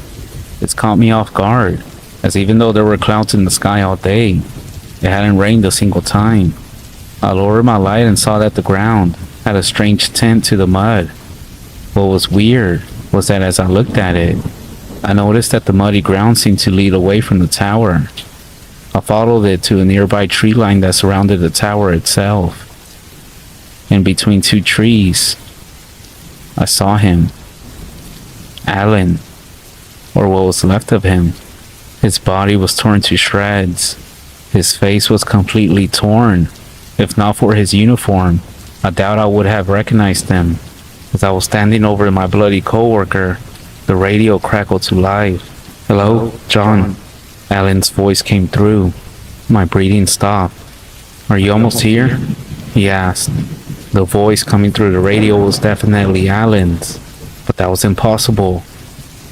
It's caught me off guard, as even though there were clouds in the sky all day, it hadn't rained a single time. I lowered my light and saw that the ground had a strange tint to the mud. What was weird was that as I looked at it, I noticed that the muddy ground seemed to lead away from the tower. I followed it to a nearby tree line that surrounded the tower itself. in between two trees. I saw him. Alan, or what was left of him. His body was torn to shreds. His face was completely torn. If not for his uniform, I doubt I would have recognized him. As I was standing over my bloody coworker, the radio crackled to life. "Hello, John." Alan's voice came through. My breathing stopped. "Are you almost here?" he asked. The voice coming through the radio was definitely Alan's, but that was impossible,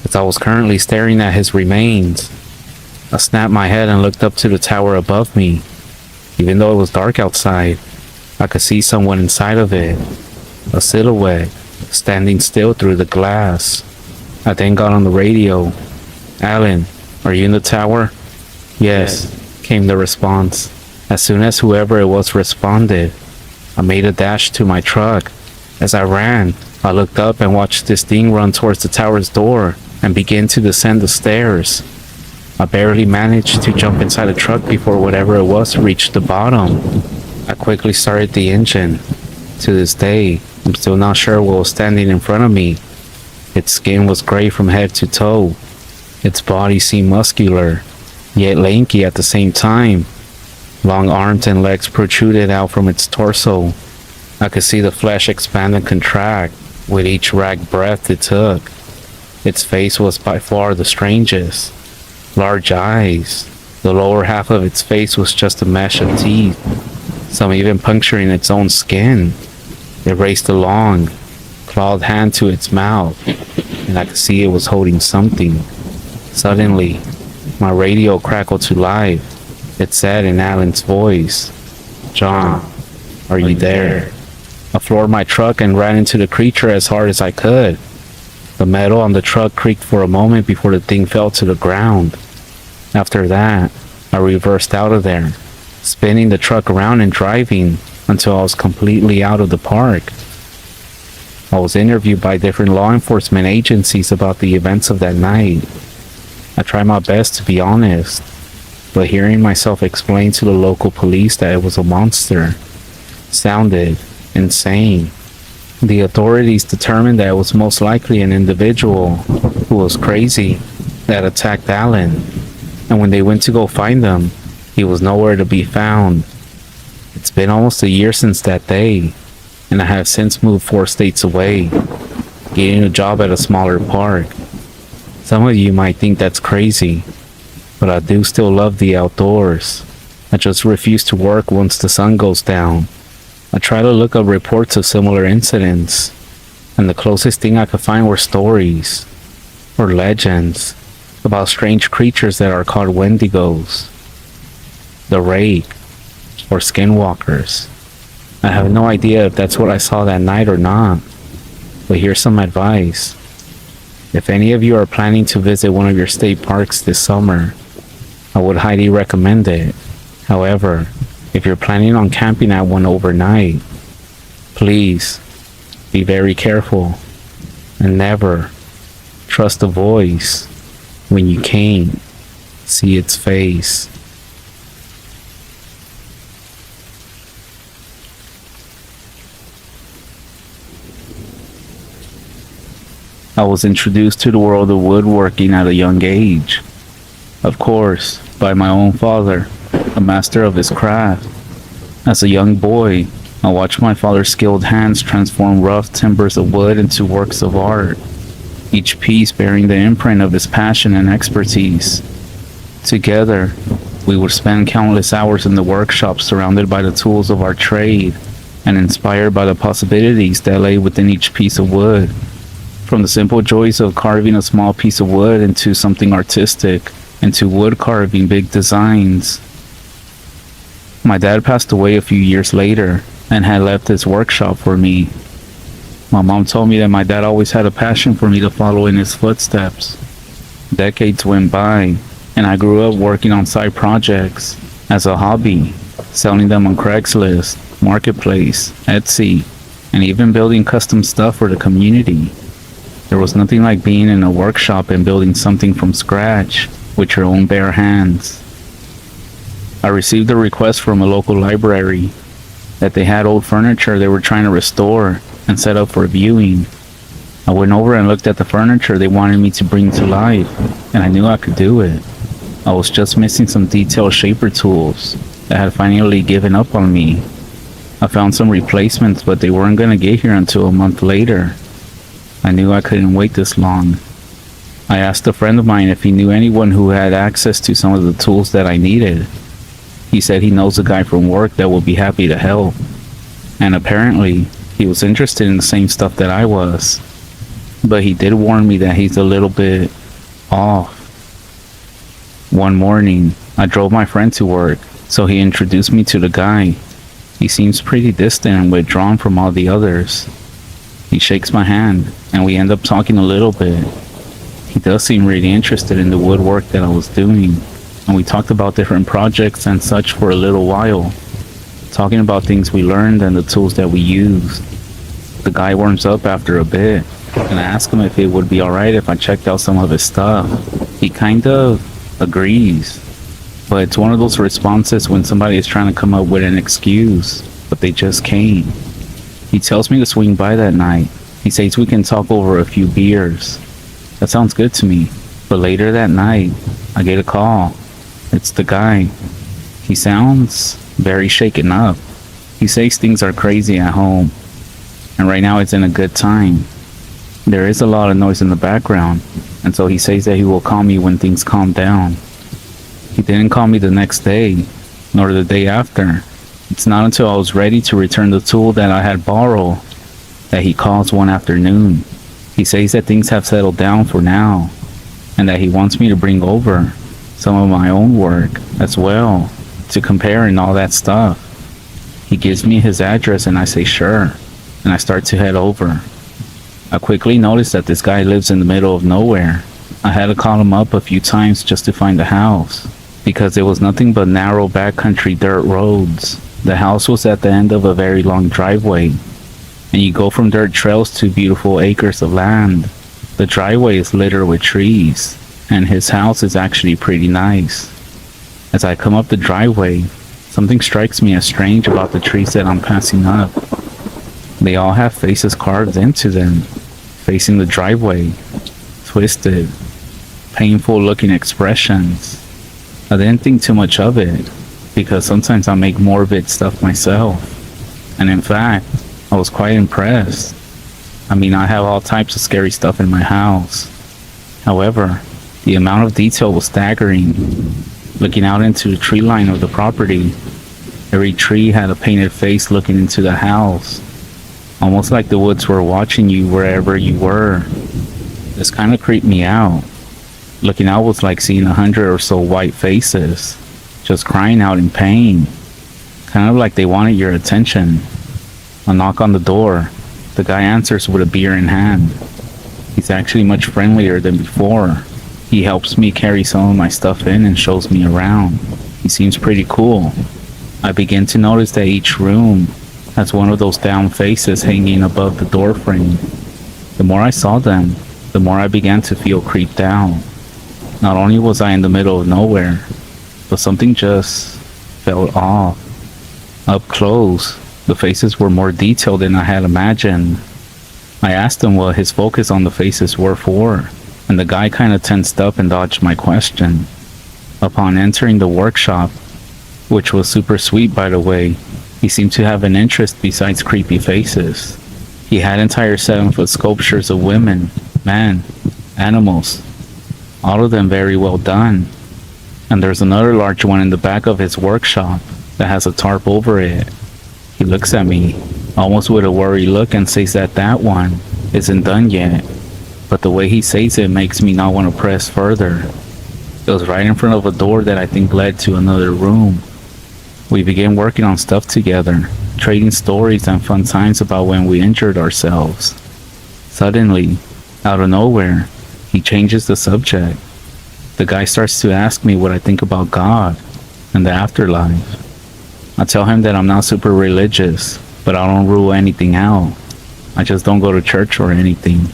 as I was currently staring at his remains. I snapped my head and looked up to the tower above me. Even though it was dark outside, I could see someone inside of it, a silhouette, standing still through the glass. I then got on the radio. "Alan, are you in the tower?" "Yes," came the response. As soon as whoever it was responded, I made a dash to my truck. As I ran, I looked up and watched this thing run towards the tower's door and begin to descend the stairs. I barely managed to jump inside the truck before whatever it was reached the bottom. I quickly started the engine. To this day, I'm still not sure what was standing in front of me. Its skin was gray from head to toe. Its body seemed muscular, yet lanky at the same time. Long arms and legs protruded out from its torso. I could see the flesh expand and contract with each ragged breath it took. Its face was by far the strangest. Large eyes. The lower half of its face was just a mesh of teeth, some even puncturing its own skin. It raised a long, clawed hand to its mouth, and I could see it was holding something. Suddenly, my radio crackled to life. It said in Alan's voice, "John, are you there?" I floored my truck and ran into the creature as hard as I could. The metal on the truck creaked for a moment before the thing fell to the ground. After that, I reversed out of there, spinning the truck around and driving until I was completely out of the park. I was interviewed by different law enforcement agencies about the events of that night. I tried my best to be honest, but hearing myself explain to the local police that it was a monster sounded insane. The authorities determined that it was most likely an individual who was crazy that attacked Alan, and when they went to go find him, he was nowhere to be found. It's been almost a year since that day, and I have since moved 4 states away, getting a job at a smaller park. Some of you might think that's crazy, but I do still love the outdoors. I just refuse to work once the sun goes down. I try to look up reports of similar incidents, and the closest thing I could find were stories or legends about strange creatures that are called Wendigos, the Rake, or Skinwalkers. I have no idea if that's what I saw that night or not, but here's some advice. If any of you are planning to visit one of your state parks this summer, I would highly recommend it. However, if you're planning on camping at one overnight, please be very careful and never trust a voice when you can't see its face. I was introduced to the world of woodworking at a young age. Of course, by my own father, a master of his craft. As a young boy, I watched my father's skilled hands transform rough timbers of wood into works of art, each piece bearing the imprint of his passion and expertise. Together, we would spend countless hours in the workshop surrounded by the tools of our trade and inspired by the possibilities that lay within each piece of wood. From the simple joys of carving a small piece of wood into something artistic, into wood carving big designs. My dad passed away a few years later and had left his workshop for me. My mom told me that my dad always had a passion for me to follow in his footsteps. Decades went by, and I grew up working on side projects as a hobby, selling them on Craigslist, Marketplace, Etsy, and even building custom stuff for the community. There was nothing like being in a workshop and building something from scratch with your own bare hands. I received a request from a local library that they had old furniture they were trying to restore and set up for viewing. I went over and looked at the furniture they wanted me to bring to life, and I knew I could do it. I was just missing some detailed shaper tools that had finally given up on me. I found some replacements, but they weren't going to get here until a month later. I knew I couldn't wait this long. I asked a friend of mine if he knew anyone who had access to some of the tools that I needed. He said he knows a guy from work that would be happy to help. And apparently, he was interested in the same stuff that I was. But he did warn me that he's a little bit off. One morning, I drove my friend to work, so he introduced me to the guy. He seems pretty distant and withdrawn from all the others. He shakes my hand, and we end up talking a little bit. He does seem really interested in the woodwork that I was doing, and we talked about different projects and such for a little while, talking about things we learned and the tools that we used. The guy warms up after a bit, and I ask him if it would be alright if I checked out some of his stuff. He kind of agrees, but it's one of those responses when somebody is trying to come up with an excuse, but they just can't. He tells me to swing by that night. He says we can talk over a few beers. That sounds good to me, but later that night, I get a call. It's the guy. He sounds very shaken up. He says things are crazy at home, and right now it's in a good time. There is a lot of noise in the background, and so he says that he will call me when things calm down. He didn't call me the next day, nor the day after. It's not until I was ready to return the tool that I had borrowed that he calls one afternoon. He says that things have settled down for now, and that he wants me to bring over some of my own work as well, to compare and all that stuff. He gives me his address and I say sure, and I start to head over. I quickly noticed that this guy lives in the middle of nowhere. I had to call him up a few times just to find the house, because there was nothing but narrow backcountry dirt roads. The house was at the end of a very long driveway, and you go from dirt trails to beautiful acres of land. The driveway is littered with trees, and his house is actually pretty nice. As I come up the driveway, something strikes me as strange about the trees that I'm passing up. They all have faces carved into them, facing the driveway, twisted, painful looking expressions. I didn't think too much of it, because sometimes I make morbid stuff myself. And in fact, I was quite impressed. I mean, I have all types of scary stuff in my house. However, the amount of detail was staggering. Looking out into the tree line of the property, every tree had a painted face looking into the house, almost like the woods were watching you wherever you were. This kind of creeped me out. Looking out was like seeing 100 or so white faces, just crying out in pain, kind of like they wanted your attention. I knock on the door. The guy answers with a beer in hand. He's actually much friendlier than before. He helps me carry some of my stuff in and shows me around. He seems pretty cool. I begin to notice that each room has one of those down faces hanging above the door frame. The more I saw them, the more I began to feel creeped out. Not only was I in the middle of nowhere, but something just felt off. Up close, the faces were more detailed than I had imagined. I asked him what his focus on the faces were for, and the guy kind of tensed up and dodged my question. Upon entering the workshop, which was super sweet by the way, he seemed to have an interest besides creepy faces. He had entire 7-foot sculptures of women, men, animals, all of them very well done. And there's another large one in the back of his workshop that has a tarp over it. He looks at me, almost with a worried look, and says that that one isn't done yet. But the way he says it makes me not want to press further. It was right in front of a door that I think led to another room. We began working on stuff together, trading stories and fun times about when we injured ourselves. Suddenly, out of nowhere, he changes the subject. The guy starts to ask me what I think about God and the afterlife. I tell him that I'm not super religious, but I don't rule anything out. I just don't go to church or anything.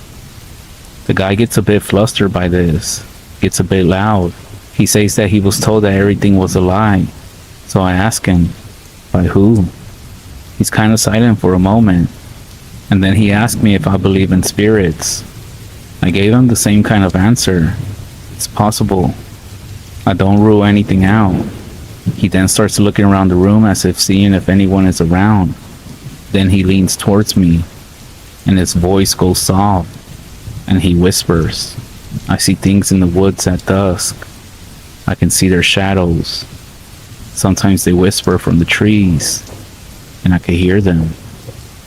The guy gets a bit flustered by this, gets a bit loud. He says that he was told that everything was a lie. So I ask him, by who? He's kind of silent for a moment, and then he asked me if I believe in spirits. I gave him the same kind of answer. It's possible. I don't rule anything out. He then starts looking around the room as if seeing if anyone is around. Then he leans towards me, and his voice goes soft, and he whispers, "I see things in the woods at dusk. I can see their shadows. Sometimes they whisper from the trees, and I can hear them."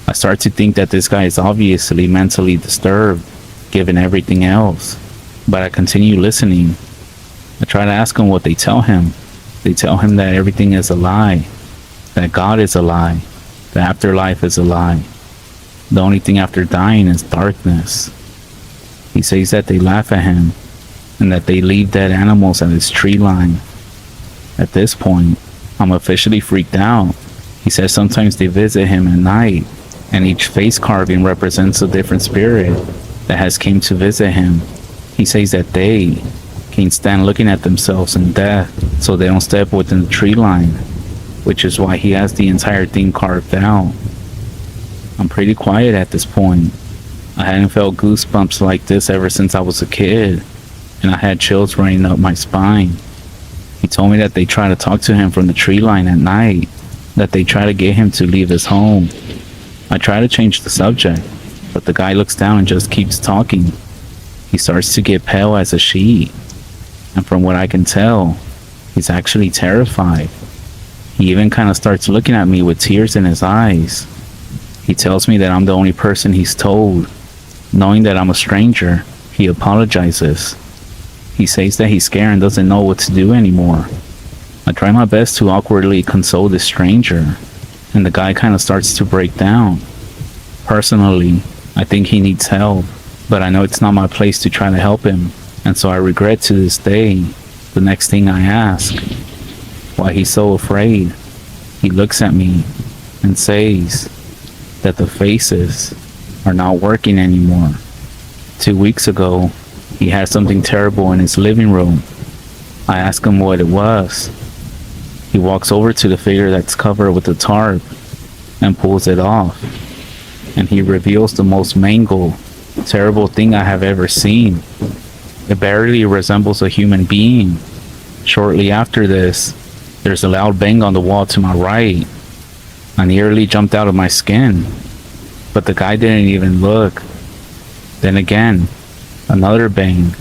I start to think that this guy is obviously mentally disturbed, given everything else, but I continue listening. I try to ask him what they tell him. They tell him that everything is a lie, that God is a lie, the afterlife is a lie. The only thing after dying is darkness. He says that they laugh at him, and that they leave dead animals at his tree line. At this point, I'm officially freaked out. He says sometimes they visit him at night, and each face carving represents a different spirit that has came to visit him. He says that they can't stand looking at themselves in death, so they don't step within the tree line, which is why he has the entire thing carved out. I'm pretty quiet at this point. I hadn't felt goosebumps like this ever since I was a kid, and I had chills running up my spine. He told me that they try to talk to him from the tree line at night, that they try to get him to leave his home. I try to change the subject, but the guy looks down and just keeps talking. He starts to get pale as a sheet, and from what I can tell, he's actually terrified. He even kind of starts looking at me with tears in his eyes. He tells me that I'm the only person he's told. Knowing that I'm a stranger, he apologizes. He says that he's scared and doesn't know what to do anymore. I try my best to awkwardly console this stranger, and the guy kind of starts to break down. Personally, I think he needs help, but I know it's not my place to try to help him, and so I regret to this day the next thing I ask why he's so afraid. He looks at me and says that the faces are not working anymore. 2 weeks ago, he had something terrible in his living room. I ask him what it was. He walks over to the figure that's covered with a tarp and pulls it off, and he reveals the most mangled, terrible thing I have ever seen. It barely resembles a human being. Shortly after this, there's a loud bang on the wall to my right. I nearly jumped out of my skin, but the guy didn't even look. Then again, another bang,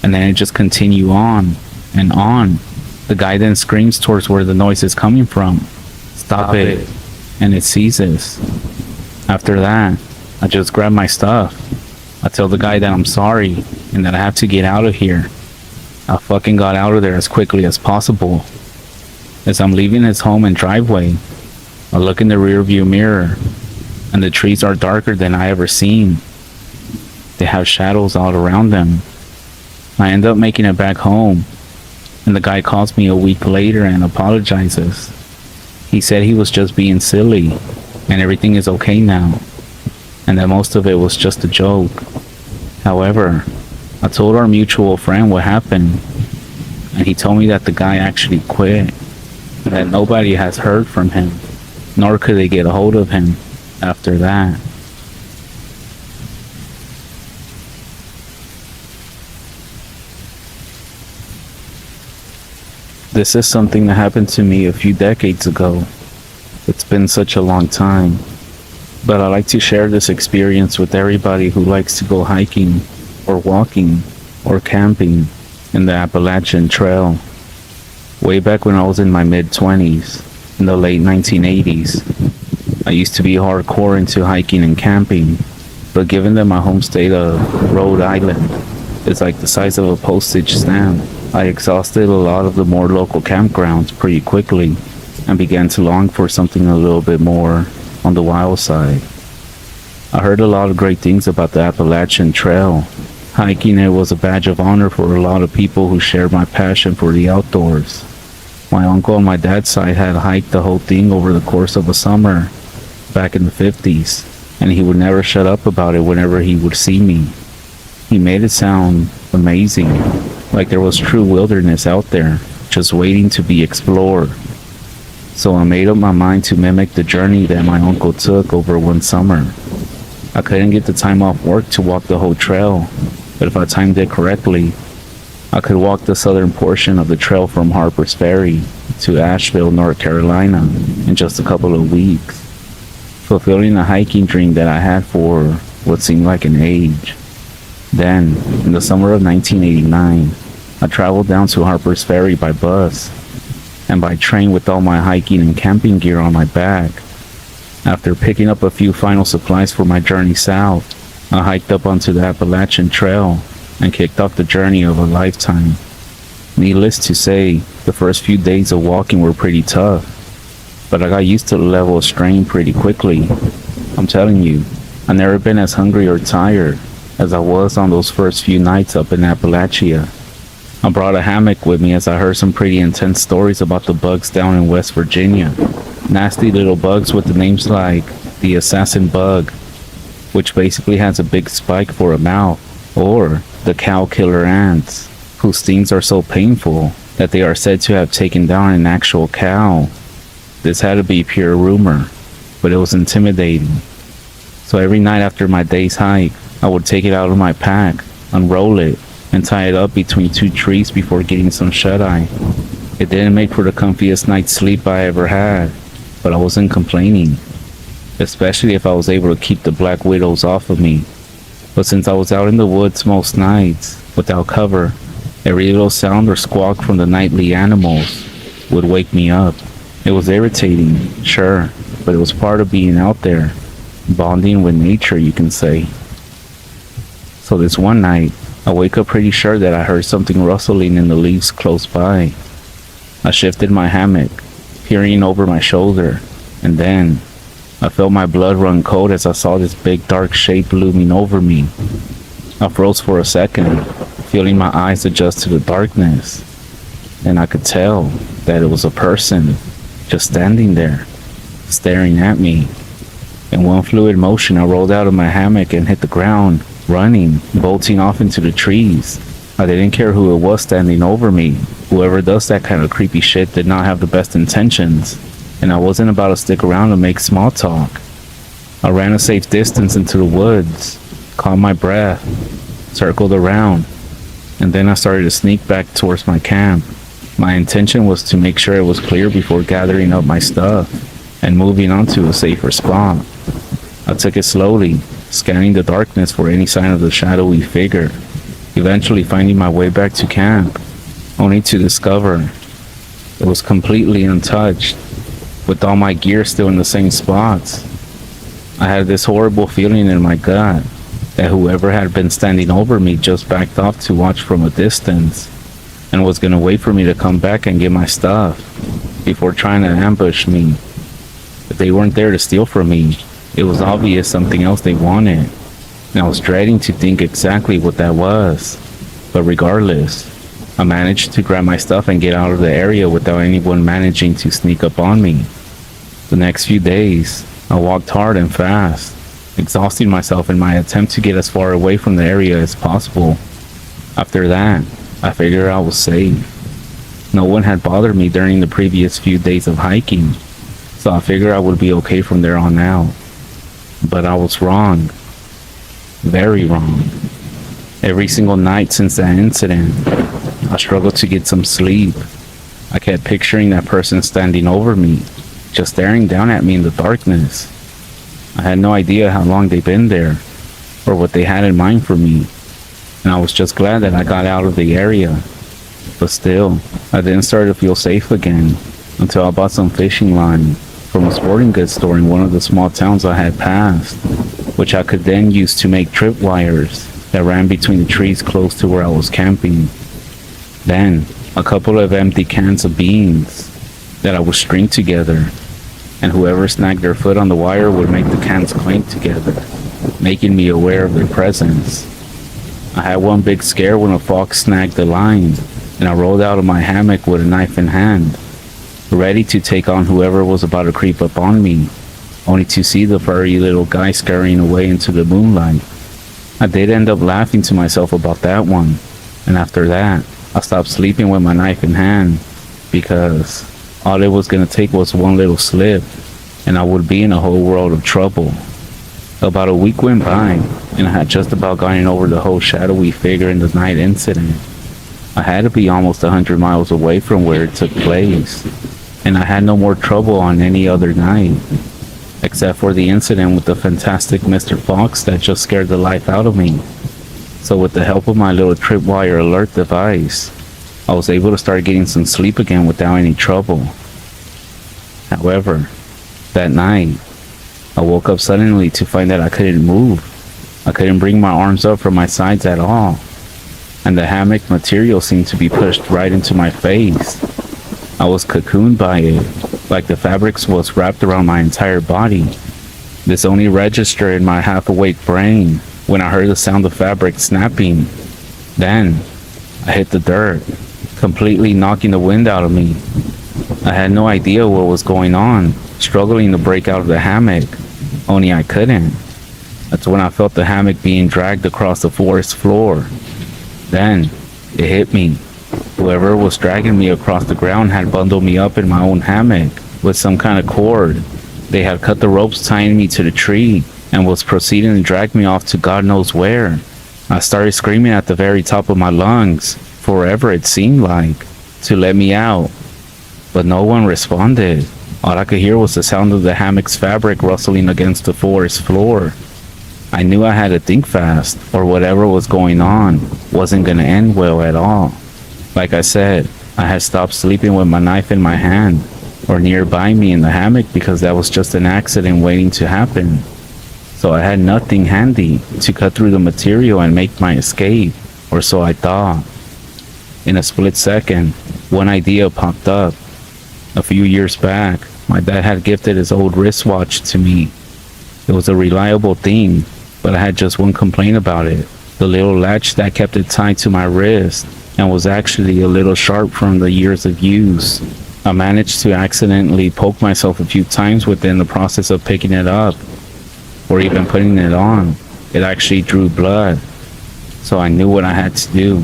and then it just continued on and on. The guy then screams towards where the noise is coming from. Stop it. And it ceases. After that, I just grab my stuff. I tell the guy that I'm sorry and that I have to get out of here. I fucking got out of there as quickly as possible. As I'm leaving his home and driveway, I look in the rearview mirror, and the trees are darker than I ever seen. They have shadows all around them. I end up making it back home, and the guy calls me a week later and apologizes. He said he was just being silly, and everything is okay now, and that most of it was just a joke. However, I told our mutual friend what happened, and he told me that the guy actually quit, and that nobody has heard from him, nor could they get a hold of him after that. This is something that happened to me a few decades ago. It's been such a long time, but I like to share this experience with everybody who likes to go hiking or walking or camping in the Appalachian Trail. Way back when I was in my mid-20s, in the late 1980s, I used to be hardcore into hiking and camping, but given that my home state of Rhode Island is like the size of a postage stamp, I exhausted a lot of the more local campgrounds pretty quickly and began to long for something a little bit more on the wild side. I heard a lot of great things about the Appalachian Trail. Hiking it was a badge of honor for a lot of people who shared my passion for the outdoors. My uncle on my dad's side had hiked the whole thing over the course of a summer back in the 50s, and he would never shut up about it whenever he would see me. He made it sound amazing, like there was true wilderness out there, just waiting to be explored. So I made up my mind to mimic the journey that my uncle took over one summer. I couldn't get the time off work to walk the whole trail, but if I timed it correctly, I could walk the southern portion of the trail from Harper's Ferry to Asheville, North Carolina in just a couple of weeks, fulfilling a hiking dream that I had for what seemed like an age. Then, in the summer of 1989, I traveled down to Harper's Ferry by bus and by train with all my hiking and camping gear on my back. After picking up a few final supplies for my journey south, I hiked up onto the Appalachian Trail and kicked off the journey of a lifetime. Needless to say, the first few days of walking were pretty tough, but I got used to the level of strain pretty quickly. I'm telling you, I've never been as hungry or tired as I was on those first few nights up in Appalachia. I brought a hammock with me as I heard some pretty intense stories about the bugs down in West Virginia. Nasty little bugs with the names like the assassin bug, which basically has a big spike for a mouth, or the cow killer ants, whose stings are so painful that they are said to have taken down an actual cow. This had to be pure rumor, but it was intimidating. So every night after my day's hike, I would take it out of my pack, unroll it, and tie it up between two trees before getting some shut-eye. It didn't make for the comfiest night's sleep I ever had, but I wasn't complaining, especially if I was able to keep the black widows off of me. But since I was out in the woods most nights, without cover, every little sound or squawk from the nightly animals would wake me up. It was irritating, sure, but it was part of being out there, bonding with nature, you can say. So this one night, I wake up pretty sure that I heard something rustling in the leaves close by. I shifted my hammock, peering over my shoulder, and then I felt my blood run cold as I saw this big dark shape looming over me. I froze for a second, feeling my eyes adjust to the darkness, and I could tell that it was a person just standing there, staring at me. In one fluid motion, I rolled out of my hammock and hit the ground, running, bolting off into the trees. I didn't care who it was standing over me. Whoever does that kind of creepy shit did not have the best intentions, and I wasn't about to stick around to make small talk. I ran a safe distance into the woods, caught my breath, circled around, and then I started to sneak back towards my camp. My intention was to make sure it was clear before gathering up my stuff and moving on to a safer spot. I took it slowly, scanning the darkness for any sign of the shadowy figure, eventually finding my way back to camp, only to discover it was completely untouched, with all my gear still in the same spots. I had this horrible feeling in my gut that whoever had been standing over me just backed off to watch from a distance and was gonna wait for me to come back and get my stuff before trying to ambush me. If they weren't there to steal from me, it was obvious something else they wanted, and I was dreading to think exactly what that was. But regardless, I managed to grab my stuff and get out of the area without anyone managing to sneak up on me. The next few days, I walked hard and fast, exhausting myself in my attempt to get as far away from the area as possible. After that, I figured I was safe. No one had bothered me during the previous few days of hiking, so I figured I would be okay from there on out. But I was wrong. Very wrong. Every single night since that incident, I struggled to get some sleep. I kept picturing that person standing over me, just staring down at me in the darkness. I had no idea how long they'd been there, or what they had in mind for me, and I was just glad that I got out of the area. But still, I didn't start to feel safe again until I bought some fishing line from a sporting goods store in one of the small towns I had passed, which I could then use to make tripwires that ran between the trees close to where I was camping. Then, a couple of empty cans of beans that I would string together, and whoever snagged their foot on the wire would make the cans clink together, making me aware of their presence. I had one big scare when a fox snagged the line, and I rolled out of my hammock with a knife in hand, ready to take on whoever was about to creep up on me, only to see the furry little guy scurrying away into the moonlight. I did end up laughing to myself about that one, and after that, I stopped sleeping with my knife in hand, because All it was gonna take was one little slip, and I would be in a whole world of trouble. About a week went by, and I had just about gotten over the whole shadowy figure in the night incident. I had to be almost 100 miles away from where it took place, and I had no more trouble on any other night, except for the incident with the fantastic Mr. Fox that just scared the life out of me. So with the help of my little tripwire alert device, I was able to start getting some sleep again without any trouble. However, that night, I woke up suddenly to find that I couldn't move. I couldn't bring my arms up from my sides at all, and the hammock material seemed to be pushed right into my face. I was cocooned by it, like the fabrics was wrapped around my entire body. This only registered in my half-awake brain when I heard the sound of fabric snapping. Then, I hit the dirt, completely knocking the wind out of me. I had no idea what was going on, struggling to break out of the hammock, only I couldn't. That's when I felt the hammock being dragged across the forest floor. Then, it hit me. Whoever was dragging me across the ground had bundled me up in my own hammock with some kind of cord. They had cut the ropes tying me to the tree and was proceeding to drag me off to God knows where. I started screaming at the very top of my lungs, forever it seemed like, to let me out. But no one responded. All I could hear was the sound of the hammock's fabric rustling against the forest floor. I knew I had to think fast, or whatever was going on wasn't gonna end well at all. Like I said, I had stopped sleeping with my knife in my hand, or nearby me in the hammock, because that was just an accident waiting to happen. So I had nothing handy to cut through the material and make my escape, or so I thought. In a split second, one idea popped up. A few years back, my dad had gifted his old wristwatch to me. It was a reliable thing, but I had just one complaint about it. The little latch that kept it tied to my wrist and was actually a little sharp from the years of use. I managed to accidentally poke myself a few times within the process of picking it up, or even putting it on. It actually drew blood, so I knew what I had to do.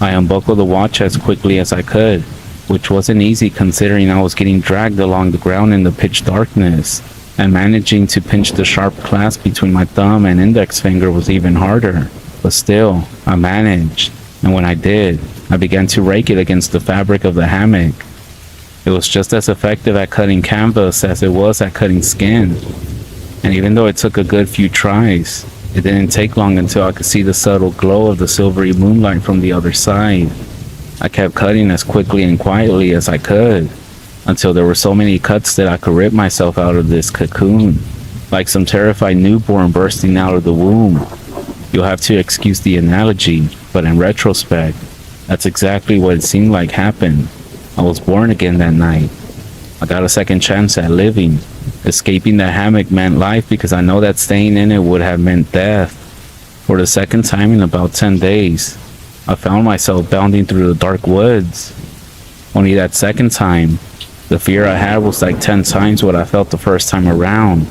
I unbuckled the watch as quickly as I could, which wasn't easy considering I was getting dragged along the ground in the pitch darkness, and managing to pinch the sharp clasp between my thumb and index finger was even harder. But still, I managed, and when I did, I began to rake it against the fabric of the hammock. It was just as effective at cutting canvas as it was at cutting skin. And even though it took a good few tries, it didn't take long until I could see the subtle glow of the silvery moonlight from the other side. I kept cutting as quickly and quietly as I could, until there were so many cuts that I could rip myself out of this cocoon, like some terrified newborn bursting out of the womb. You'll have to excuse the analogy, but in retrospect, that's exactly what it seemed like happened. I was born again that night. I got a second chance at living. Escaping the hammock meant life because I know that staying in it would have meant death. For the second time in about 10 days, I found myself bounding through the dark woods. Only that second time, the fear I had was like 10 times what I felt the first time around.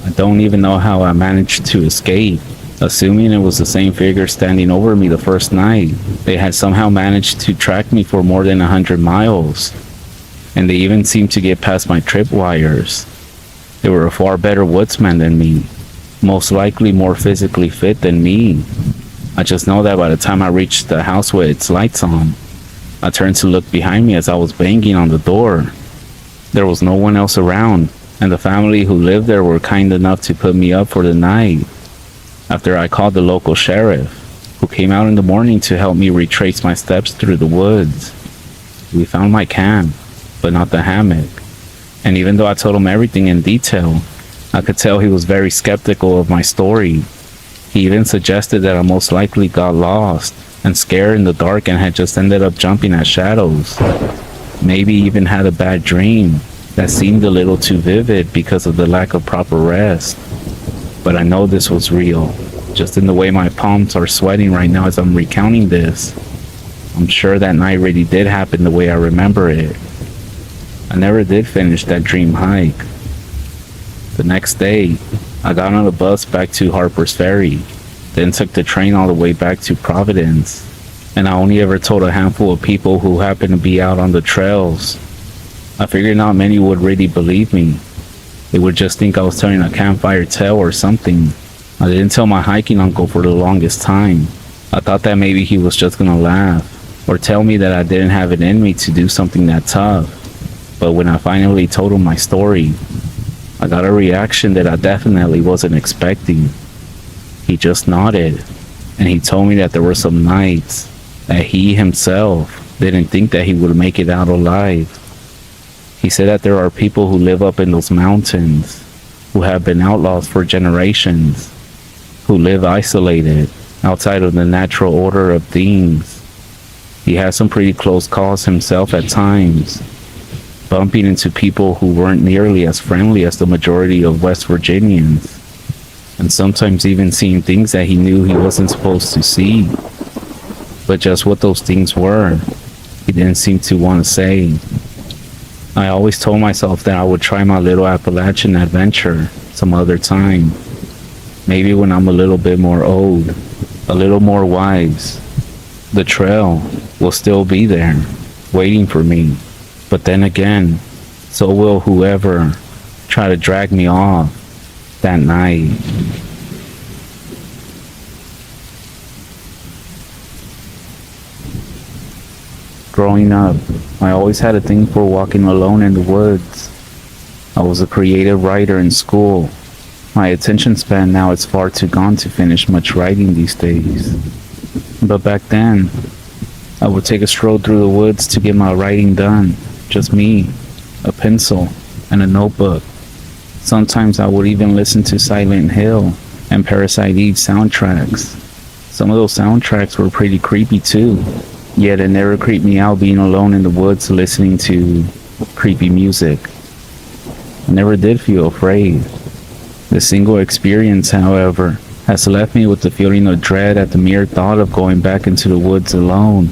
I don't even know how I managed to escape. Assuming it was the same figure standing over me the first night, they had somehow managed to track me for more than 100 miles. And they even seemed to get past my tripwires. They were a far better woodsman than me, most likely more physically fit than me. I just know that by the time I reached the house with its lights on, I turned to look behind me as I was banging on the door. There was no one else around, and the family who lived there were kind enough to put me up for the night. After I called the local sheriff, who came out in the morning to help me retrace my steps through the woods. We found my camp, but not the hammock. And even though I told him everything in detail, I could tell he was very skeptical of my story. He even suggested that I most likely got lost and scared in the dark and had just ended up jumping at shadows. Maybe even had a bad dream that seemed a little too vivid because of the lack of proper rest. But I know this was real, just in the way my palms are sweating right now as I'm recounting this. I'm sure that night really did happen the way I remember it. I never did finish that dream hike. The next day, I got on a bus back to Harper's Ferry, then took the train all the way back to Providence, and I only ever told a handful of people who happened to be out on the trails. I figured not many would really believe me. They would just think I was telling a campfire tale or something. I didn't tell my hiking uncle for the longest time. I thought that maybe he was just gonna laugh or tell me that I didn't have it in me to do something that tough. But when I finally told him my story, I got a reaction that I definitely wasn't expecting. He just nodded, and he told me that there were some nights that he himself didn't think that he would make it out alive. He said that there are people who live up in those mountains, who have been outlaws for generations, who live isolated, outside of the natural order of things. He had some pretty close calls himself at times, bumping into people who weren't nearly as friendly as the majority of West Virginians, and sometimes even seeing things that he knew he wasn't supposed to see. But just what those things were, he didn't seem to want to say. I always told myself that I would try my little Appalachian adventure some other time. Maybe when I'm a little bit more old, a little more wise. The trail will still be there, waiting for me. But then again, so will whoever try to drag me off that night. Growing up, I always had a thing for walking alone in the woods. I was a creative writer in school. My attention span now is far too gone to finish much writing these days. But back then, I would take a stroll through the woods to get my writing done. Just me, a pencil, and a notebook. Sometimes I would even listen to Silent Hill and Parasite Eve soundtracks. Some of those soundtracks were pretty creepy too, yet it never creeped me out being alone in the woods listening to creepy music. I never did feel afraid. The single experience, however, has left me with the feeling of dread at the mere thought of going back into the woods alone.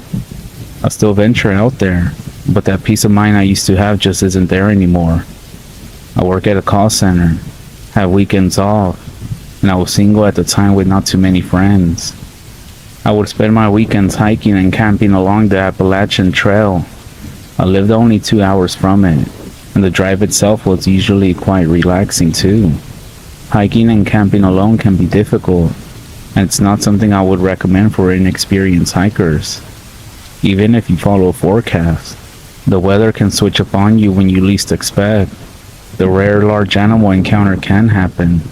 I still venture out there, but that peace of mind I used to have just isn't there anymore. I work at a call center, have weekends off, and I was single at the time with not too many friends. I would spend my weekends hiking and camping along the Appalachian Trail. I lived only 2 hours from it, and the drive itself was usually quite relaxing too. Hiking and camping alone can be difficult, and it's not something I would recommend for inexperienced hikers. Even if you follow a forecast, the weather can switch up on you when you least expect. The rare large animal encounter can happen,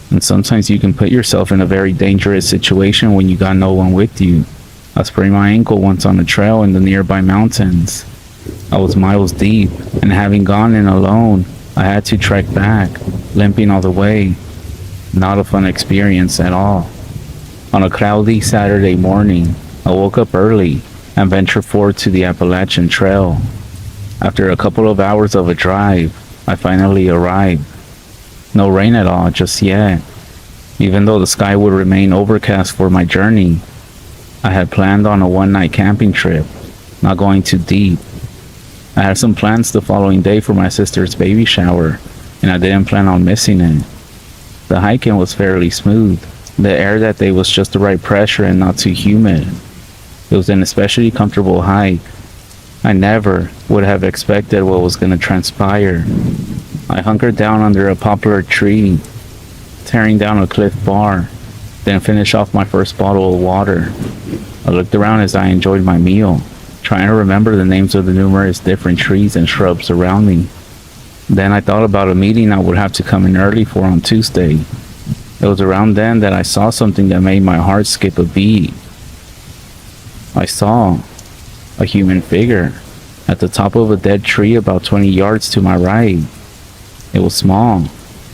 and sometimes you can put yourself in a very dangerous situation when you got no one with you. I sprained my ankle once on a trail in the nearby mountains. I was miles deep, and having gone in alone, I had to trek back, limping all the way. Not a fun experience at all. On a cloudy Saturday morning, I woke up early and ventured forward to the Appalachian Trail. After a couple of hours of a drive, I finally arrived. No rain at all just yet. Even though the sky would remain overcast for my journey, I had planned on a one-night camping trip, not going too deep. I had some plans the following day for my sister's baby shower, and I didn't plan on missing it. The hiking was fairly smooth. The air that day was just the right pressure and not too humid. It was an especially comfortable hike. I never would have expected what was going to transpire. I hunkered down under a poplar tree, tearing down a Cliff Bar, then finished off my first bottle of water. I looked around as I enjoyed my meal, trying to remember the names of the numerous different trees and shrubs around me. Then I thought about a meeting I would have to come in early for on Tuesday. It was around then that I saw something that made my heart skip a beat. I saw a human figure at the top of a dead tree about 20 yards to my right. It was small.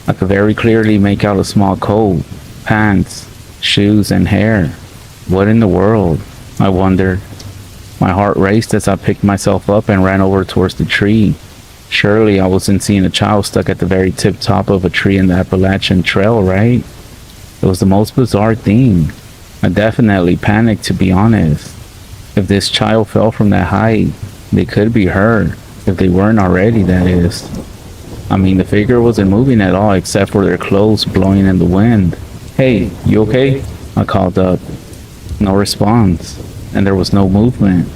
I could very clearly make out a small coat, pants, shoes, and hair. What in the world? I wondered. My heart raced as I picked myself up and ran over towards the tree. Surely I wasn't seeing a child stuck at the very tip top of a tree in the Appalachian Trail, right? It was the most bizarre thing. I definitely panicked, to be honest. If this child fell from that height, they could be hurt. If they weren't already, that is. I mean, the figure wasn't moving at all except for their clothes blowing in the wind. "Hey, you okay?" I called up. No response, and there was no movement.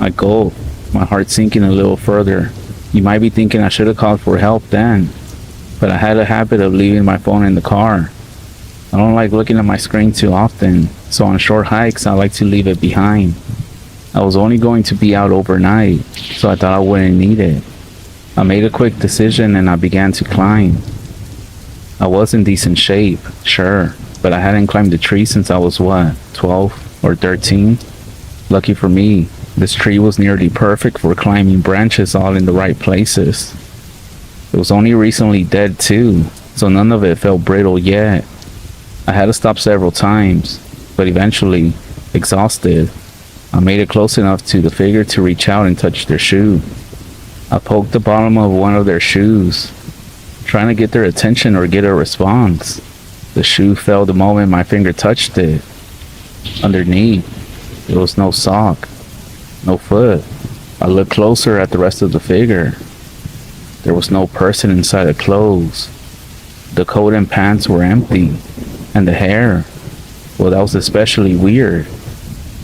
I gulped, my heart sinking a little further. You might be thinking I should have called for help then, but I had a habit of leaving my phone in the car. I don't like looking at my screen too often, so on short hikes I like to leave it behind. I was only going to be out overnight, so I thought I wouldn't need it. I made a quick decision and I began to climb. I was in decent shape, sure, but I hadn't climbed a tree since I was 12 or 13? Lucky for me, this tree was nearly perfect for climbing branches all in the right places. It was only recently dead too, so none of it felt brittle yet. I had to stop several times, but eventually, exhausted, I made it close enough to the figure to reach out and touch their shoe. I poked the bottom of one of their shoes, trying to get their attention or get a response. The shoe fell the moment my finger touched it. Underneath, there was no sock, no foot. I looked closer at the rest of the figure. There was no person inside the clothes. The coat and pants were empty, and the hair, well, that was especially weird.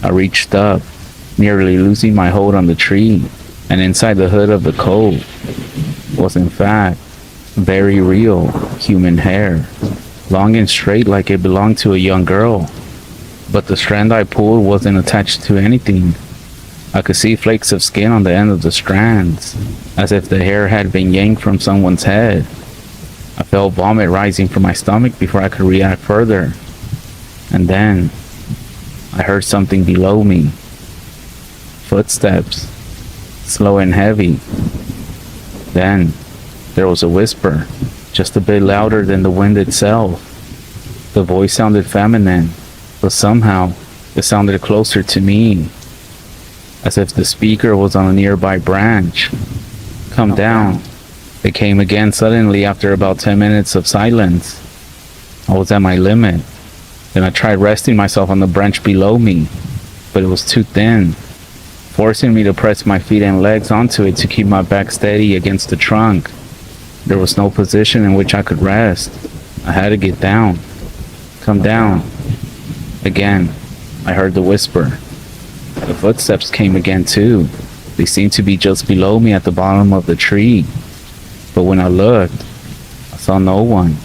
I reached up, nearly losing my hold on the tree, and inside the hood of the coat was in fact very real human hair, long and straight like it belonged to a young girl. But the strand I pulled wasn't attached to anything. I could see flakes of skin on the end of the strands, as if the hair had been yanked from someone's head. I felt vomit rising from my stomach before I could react further. And then I heard something below me. Footsteps, slow and heavy. Then there was a whisper, just a bit louder than the wind itself. The voice sounded feminine, but somehow it sounded closer to me, as if the speaker was on a nearby branch. Come down. It came again suddenly after about 10 minutes of silence. I was at my limit. Then I tried resting myself on the branch below me, but it was too thin, forcing me to press my feet and legs onto it to keep my back steady against the trunk. There was no position in which I could rest. I had to get down. Come down. Again, I heard the whisper. The footsteps came again too. They seemed to be just below me at the bottom of the tree. But when I looked, I saw no one.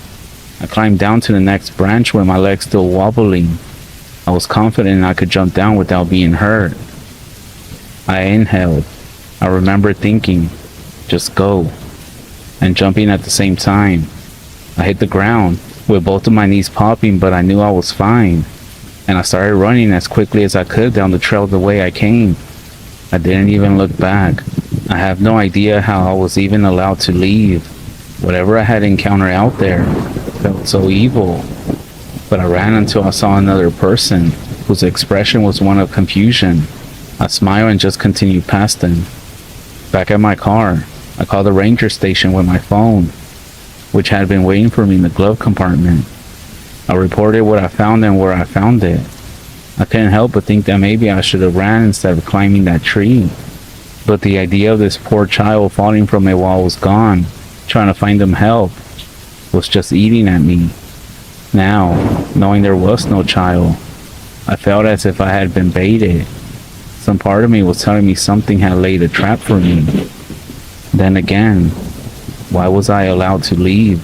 I climbed down to the next branch with my legs still wobbling. I was confident I could jump down without being hurt. I inhaled. I remember thinking, just go, and jumping at the same time. I hit the ground with both of my knees popping, but I knew I was fine, and I started running as quickly as I could down the trail the way I came. I didn't even look back. I have no idea how I was even allowed to leave. Whatever I had encountered out there felt so evil, but I ran until I saw another person whose expression was one of confusion. I smiled and just continued past them. Back at my car, I called the ranger station with my phone, which had been waiting for me in the glove compartment. I reported what I found and where I found it. I couldn't help but think that maybe I should have ran instead of climbing that tree. But the idea of this poor child falling from it while I was gone, trying to find them help, was just eating at me. Now, knowing there was no child, I felt as if I had been baited. Some part of me was telling me something had laid a trap for me. Then again, why was I allowed to leave?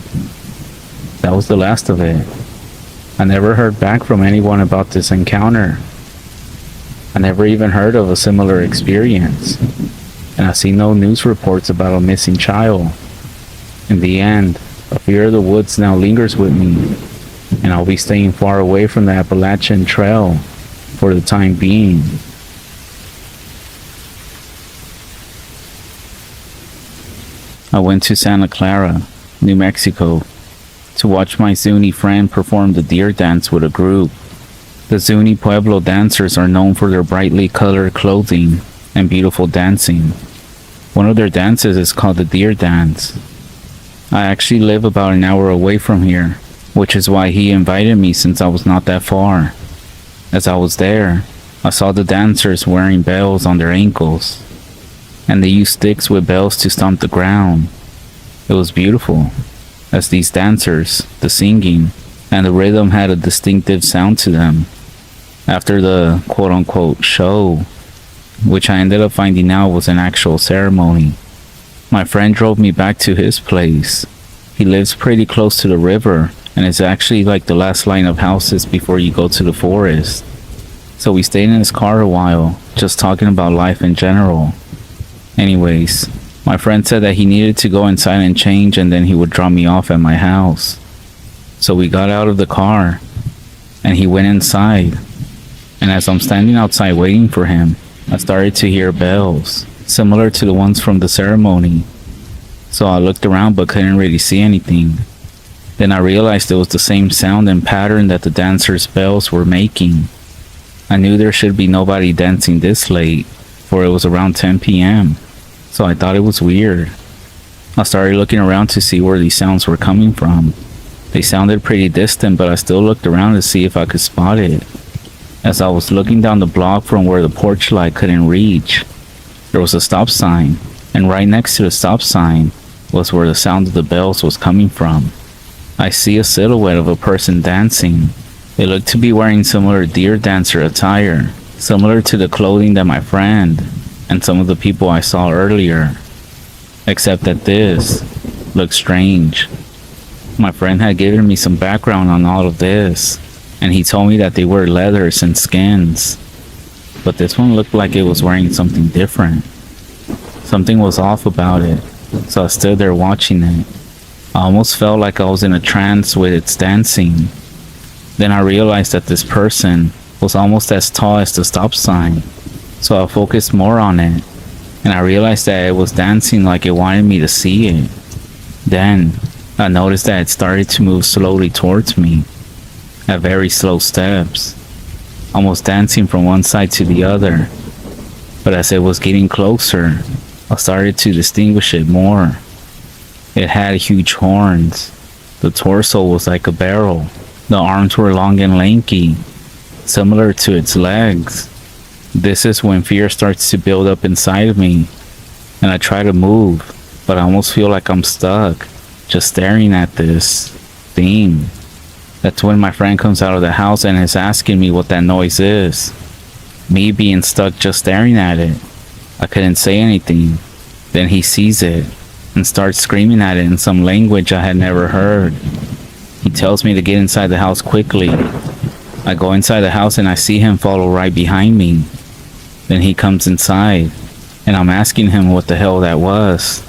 That was the last of it. I never heard back from anyone about this encounter. I never even heard of a similar experience. And I see no news reports about a missing child. In the end, a fear of the woods now lingers with me, and I'll be staying far away from the Appalachian Trail for the time being. I went to Santa Clara, New Mexico, to watch my Zuni friend perform the deer dance with a group. The Zuni Pueblo dancers are known for their brightly colored clothing and beautiful dancing. One of their dances is called the deer dance. I actually live about an hour away from here, which is why he invited me since I was not that far. As I was there, I saw the dancers wearing bells on their ankles, and they used sticks with bells to stomp the ground. It was beautiful, as these dancers, the singing, and the rhythm had a distinctive sound to them. After the quote-unquote show, which I ended up finding out was an actual ceremony, My friend drove me back to his place. He lives pretty close to the river, and it's actually like the last line of houses before you go to the forest. So we stayed in his car a while, just talking about life in general. Anyways, my friend said that he needed to go inside and change, and then he would drop me off at my house. So we got out of the car, and he went inside. And as I'm standing outside waiting for him, I started to hear bells, similar to the ones from the ceremony. So I looked around but couldn't really see anything. Then I realized it was the same sound and pattern that the dancers' bells were making. I knew there should be nobody dancing this late, for it was around 10 p.m. So I thought it was weird. I started looking around to see where these sounds were coming from. They sounded pretty distant, but I still looked around to see if I could spot it. As I was looking down the block from where the porch light couldn't reach, there was a stop sign, and right next to the stop sign was where the sound of the bells was coming from. I see a silhouette of a person dancing. They looked to be wearing similar deer dancer attire, similar to the clothing that my friend and some of the people I saw earlier. Except that this looked strange. My friend had given me some background on all of this, and he told me that they wear leathers and skins. But this one looked like it was wearing something different. Something was off about it, so I stood there watching it. I almost felt like I was in a trance with its dancing. Then I realized that this person was almost as tall as the stop sign, so I focused more on it, and I realized that it was dancing like it wanted me to see it. Then I noticed that it started to move slowly towards me, at very slow steps, almost dancing from one side to the other. But as it was getting closer, I started to distinguish it more. It had huge horns. The torso was like a barrel. The arms were long and lanky, similar to its legs. This is when fear starts to build up inside of me, and I try to move, but I almost feel like I'm stuck, just staring at this thing. That's when my friend comes out of the house and is asking me what that noise is. Me being stuck just staring at it, I couldn't say anything. Then he sees it and starts screaming at it in some language I had never heard. He tells me to get inside the house quickly. I go inside the house and I see him follow right behind me. Then he comes inside, and I'm asking him what the hell that was.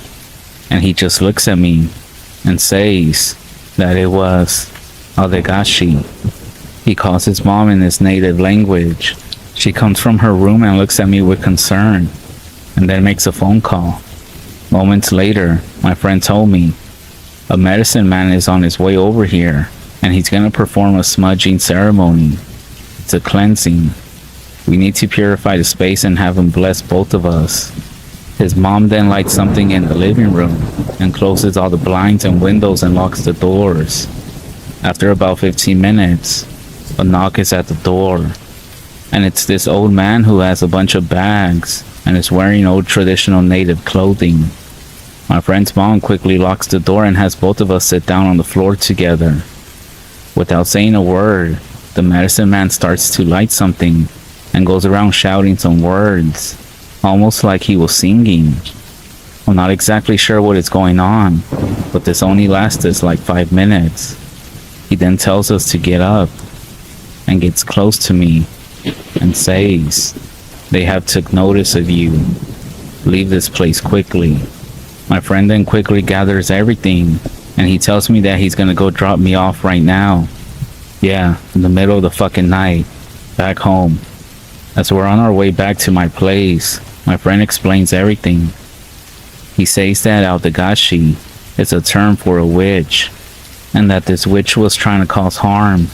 And he just looks at me and says that it was Adegashi. He calls his mom in his native language. She comes from her room and looks at me with concern, and then makes a phone call. Moments later, my friend told me, a medicine man is on his way over here, and he's gonna perform a smudging ceremony. It's a cleansing. We need to purify the space and have him bless both of us. His mom then lights something in the living room and closes all the blinds and windows and locks the doors. After about 15 minutes, a knock is at the door, and it's this old man who has a bunch of bags and is wearing old traditional native clothing. My friend's mom quickly locks the door and has both of us sit down on the floor together. Without saying a word, the medicine man starts to light something and goes around shouting some words, almost like he was singing. I'm not exactly sure what is going on, but this only lasted like 5 minutes. He then tells us to get up and gets close to me and says, "They have took notice of you. Leave this place quickly." My friend then quickly gathers everything, and he tells me that he's gonna go drop me off right now. Yeah, in the middle of the fucking night, back home. As we're on our way back to my place, my friend explains everything. He says that Aotegashi is a term for a witch, and that this witch was trying to cause harm,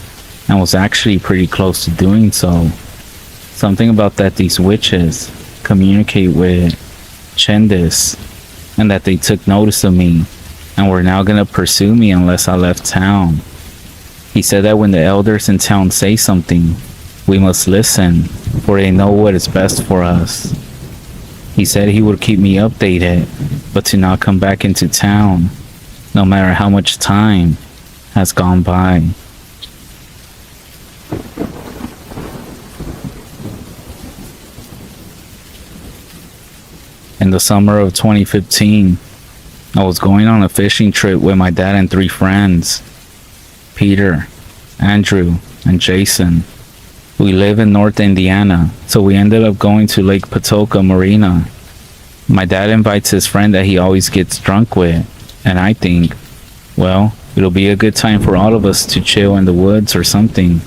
and was actually pretty close to doing so. Something about that these witches communicate with Chendis, and that they took notice of me, and were now gonna pursue me unless I left town. He said that when the elders in town say something, we must listen, for they know what is best for us. He said he would keep me updated, but to not come back into town, no matter how much time has gone by. In the summer of 2015, I was going on a fishing trip with my dad and 3 friends, Peter, Andrew, and Jason. We live in North Indiana, so we ended up going to Lake Patoka Marina. My dad invites his friend that he always gets drunk with, and I think, well, it'll be a good time for all of us to chill in the woods or something.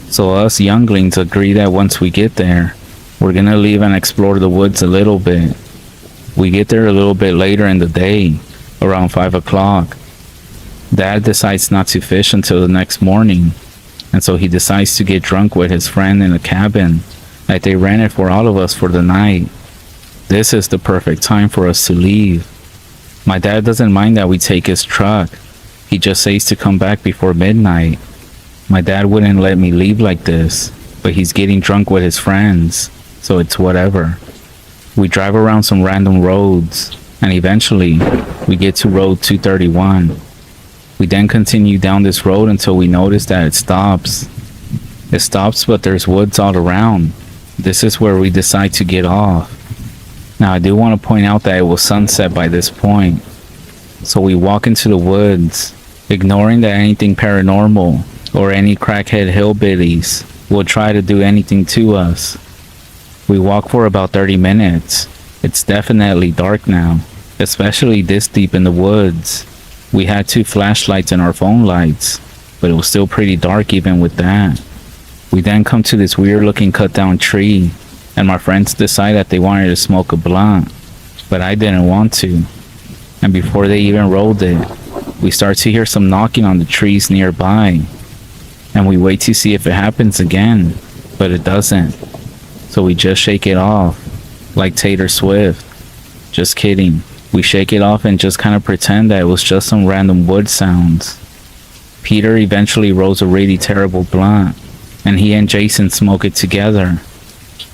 So us younglings agree that once we get there, we're gonna leave and explore the woods a little bit. We get there a little bit later in the day, around 5 o'clock. Dad decides not to fish until the next morning, and so he decides to get drunk with his friend in a cabin that they rented for all of us for the night. This is the perfect time for us to leave. My dad doesn't mind that we take his truck. He just says to come back before midnight. My dad wouldn't let me leave like this, but he's getting drunk with his friends, so it's whatever. We drive around some random roads, and eventually, we get to road 231. We then continue down this road until we notice that it stops. It stops, but there's woods all around. This is where we decide to get off. Now, I do want to point out that it was sunset by this point. So we walk into the woods, ignoring that anything paranormal or any crackhead hillbillies will try to do anything to us. We walk for about 30 minutes. It's definitely dark now, especially this deep in the woods. We had 2 flashlights and our phone lights, but it was still pretty dark even with that. We then come to this weird looking cut down tree, and my friends decide that they wanted to smoke a blunt, but I didn't want to. And before they even rolled it, we start to hear some knocking on the trees nearby, and we wait to see if it happens again, but it doesn't. So we just shake it off, like Taylor Swift. Just kidding. We shake it off and just kind of pretend that it was just some random wood sounds. Peter eventually rolls a really terrible blunt, and he and Jason smoke it together.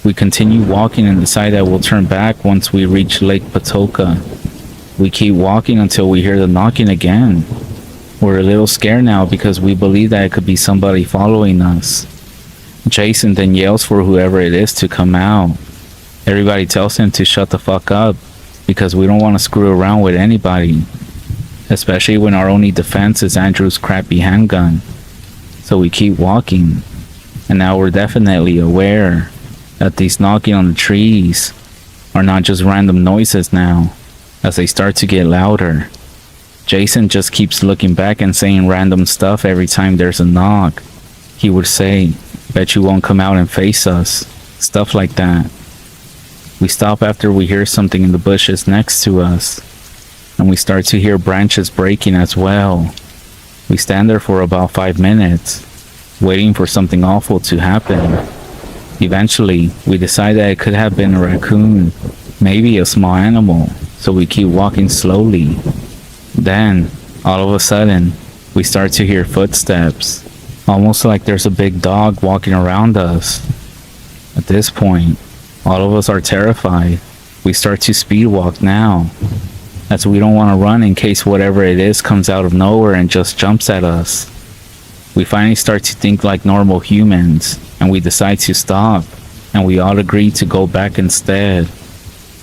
We continue walking and decide that we'll turn back once we reach Lake Patoka. We keep walking until we hear the knocking again. We're a little scared now because we believe that it could be somebody following us. Jason then yells for whoever it is to come out. Everybody tells him to shut the fuck up because we don't want to screw around with anybody, especially when our only defense is Andrew's crappy handgun. So we keep walking, and now we're definitely aware that these knocking on the trees are not just random noises now, as they start to get louder. Jason just keeps looking back and saying random stuff every time there's a knock. He would say, "Bet you won't come out and face us," stuff like that. We stop after we hear something in the bushes next to us, and we start to hear branches breaking as well. We stand there for about 5 minutes, waiting for something awful to happen. Eventually, we decide that it could have been a raccoon, maybe a small animal, so we keep walking slowly. Then, all of a sudden, we start to hear footsteps, almost like there's a big dog walking around us. At this point, all of us are terrified. We start to speed walk now, as we don't want to run in case whatever it is comes out of nowhere and just jumps at us. We finally start to think like normal humans, and we decide to stop, and we all agree to go back instead.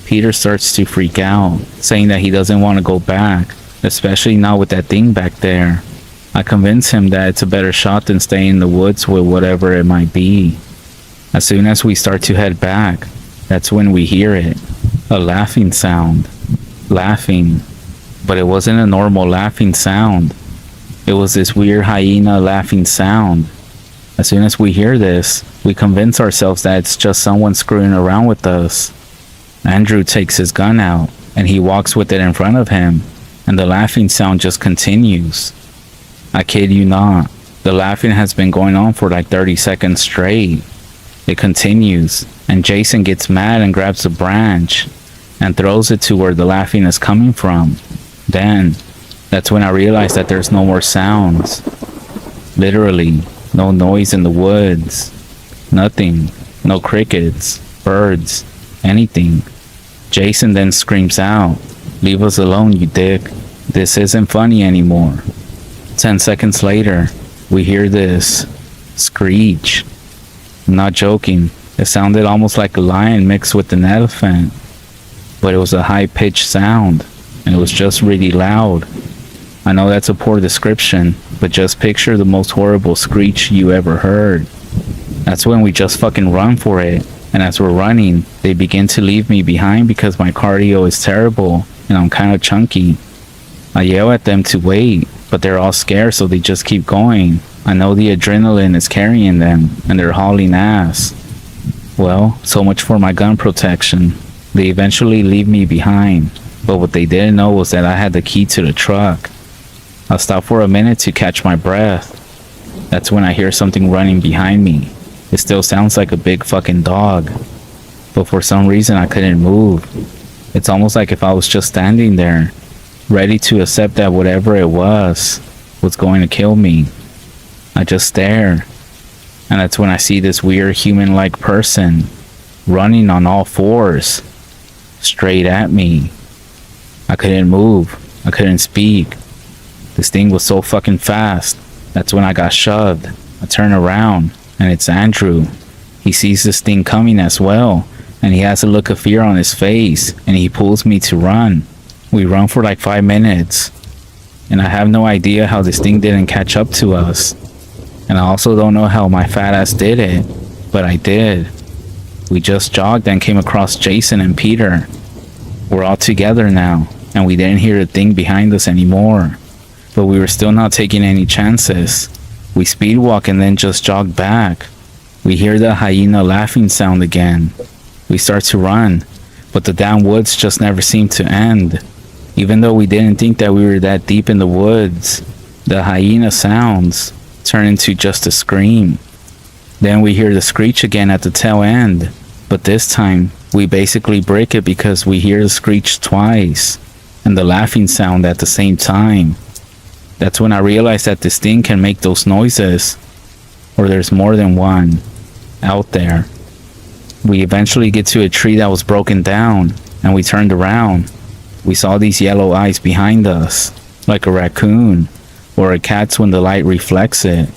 Peter starts to freak out, saying that he doesn't want to go back, especially not with that thing back there. I convince him that it's a better shot than staying in the woods with whatever it might be. As soon as we start to head back, that's when we hear it. A laughing sound. Laughing. But it wasn't a normal laughing sound. It was this weird hyena laughing sound. As soon as we hear this, we convince ourselves that it's just someone screwing around with us. Andrew takes his gun out, and he walks with it in front of him, and the laughing sound just continues. I kid you not, the laughing has been going on for like 30 seconds straight. It continues, and Jason gets mad and grabs a branch and throws it to where the laughing is coming from. Then, that's when I realize that there's no more sounds. Literally, no noise in the woods. Nothing. No crickets, birds, anything. Jason then screams out, "Leave us alone, you dick. This isn't funny anymore." 10 seconds later, we hear this screech. I'm not joking. It sounded almost like a lion mixed with an elephant, but it was a high-pitched sound. and it was just really loud. I know that's a poor description, but just picture the most horrible screech you ever heard. That's when we just fucking run for it, and as we're running, they begin to leave me behind because my cardio is terrible and I'm kind of chunky. I yell at them to wait, but they're all scared, so they just keep going. I know the adrenaline is carrying them, and they're hauling ass. Well, so much for my gun protection. They eventually leave me behind, but what they didn't know was that I had the key to the truck. I stop for a minute to catch my breath. That's when I hear something running behind me. It still sounds like a big fucking dog, but for some reason I couldn't move. It's almost like if I was just standing there, ready to accept that whatever it was going to kill me. I just stare, and that's when I see this weird human-like person running on all fours, straight at me. I couldn't move. I couldn't speak. This thing was so fucking fast. That's when I got shoved. I turn around, and it's Andrew. He sees this thing coming as well, and he has a look of fear on his face, and he pulls me to run. We run for like 5 minutes, and I have no idea how this thing didn't catch up to us. And I also don't know how my fat ass did it, but I did. We just jogged and came across Jason and Peter. We're all together now, and we didn't hear the thing behind us anymore. But we were still not taking any chances. We speed walk and then just jog back. We hear the hyena laughing sound again. We start to run, but the damn woods just never seemed to end. Even though we didn't think that we were that deep in the woods, the hyena sounds turn into just a scream. Then we hear the screech again at the tail end, but this time we basically break it because we hear the screech twice and the laughing sound at the same time. That's when I realized that this thing can make those noises, or there's more than one out there. We eventually get to a tree that was broken down, and we turned around. We saw these yellow eyes behind us, like a raccoon or a cat's when the light reflects it,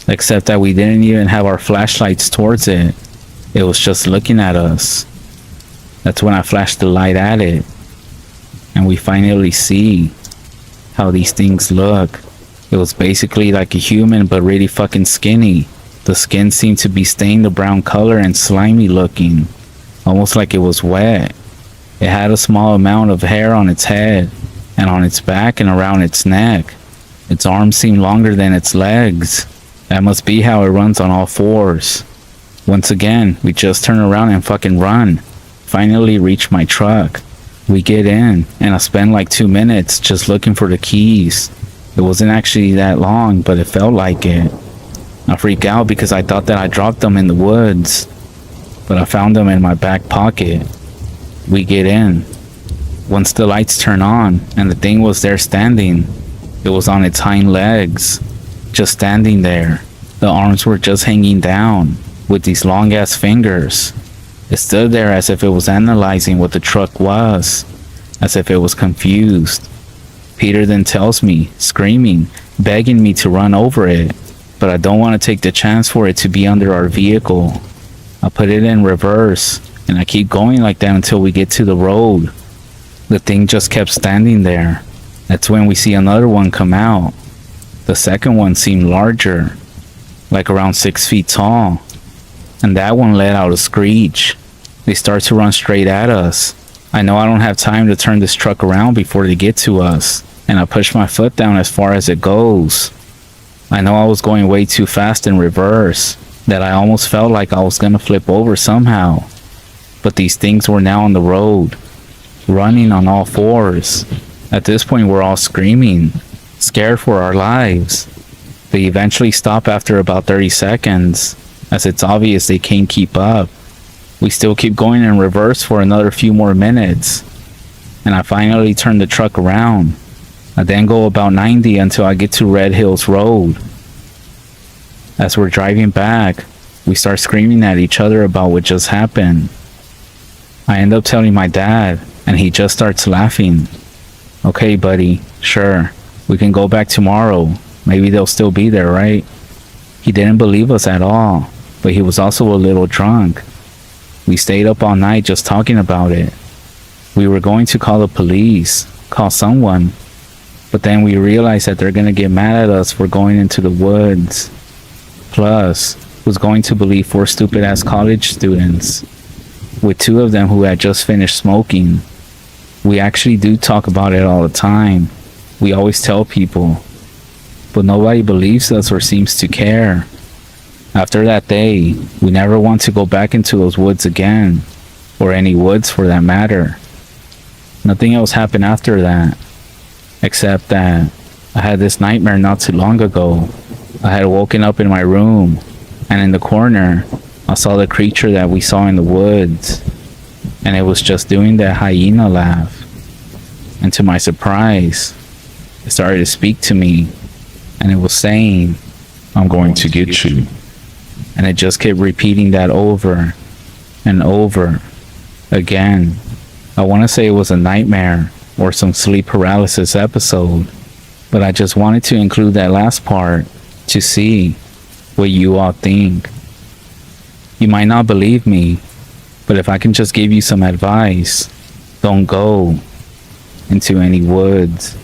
except that we didn't even have our flashlights towards it. It was just looking at us. That's when I flashed the light at it, and we finally see how these things look. It was basically like a human, but really fucking skinny. The skin seemed to be stained a brown color and slimy looking, almost like it was wet. It had a small amount of hair on its head, and on its back and around its neck. Its arms seemed longer than its legs. That must be how it runs on all fours. Once again, we just turn around and fucking run. Finally reach my truck. We get in, and I spend like 2 minutes just looking for the keys. It wasn't actually that long, but it felt like it. I freak out because I thought that I dropped them in the woods, but I found them in my back pocket. We get in. Once the lights turn on, and the thing was there standing. It was on its hind legs, just standing there. The arms were just hanging down, with these long ass fingers. It stood there as if it was analyzing what the truck was, as if it was confused. Peter then tells me, screaming, begging me to run over it, but I don't want to take the chance for it to be under our vehicle. I put it in reverse, and I keep going like that until we get to the road. The thing just kept standing there. That's when we see another one come out. The second one seemed larger, like around 6 feet tall, and that one let out a screech. They start to run straight at us. I know I don't have time to turn this truck around before they get to us, and I push my foot down as far as it goes. I know I was going way too fast in reverse, that I almost felt like I was gonna flip over somehow. But these things were now on the road, running on all fours. At this point, we're all screaming, scared for our lives. They eventually stop after about 30 seconds, as it's obvious they can't keep up. We still keep going in reverse for another few more minutes, and I finally turn the truck around. I then go about 90 until I get to Red Hills Road. As we're driving back, we start screaming at each other about what just happened. I end up telling my dad, and he just starts laughing. Okay, buddy, sure, we can go back tomorrow. Maybe they'll still be there, right? He didn't believe us at all, but he was also a little drunk. We stayed up all night just talking about it. We were going to call the police, call someone. But then we realize that they're gonna get mad at us for going into the woods. Plus, who's going to believe 4 stupid ass college students? With 2 of them who had just finished smoking. We actually do talk about it all the time. We always tell people. But nobody believes us or seems to care. After that day, we never want to go back into those woods again. Or any woods for that matter. Nothing else happened after that. Except that I had this nightmare not too long ago. I had woken up in my room, and in the corner, I saw the creature that we saw in the woods, and it was just doing that hyena laugh. And to my surprise, it started to speak to me, and it was saying, "I'm going to get you." And it just kept repeating that over and over again. I want to say it was a nightmare or some sleep paralysis episode, but I just wanted to include that last part to see what you all think. You might not believe me, but if I can just give you some advice, don't go into any woods.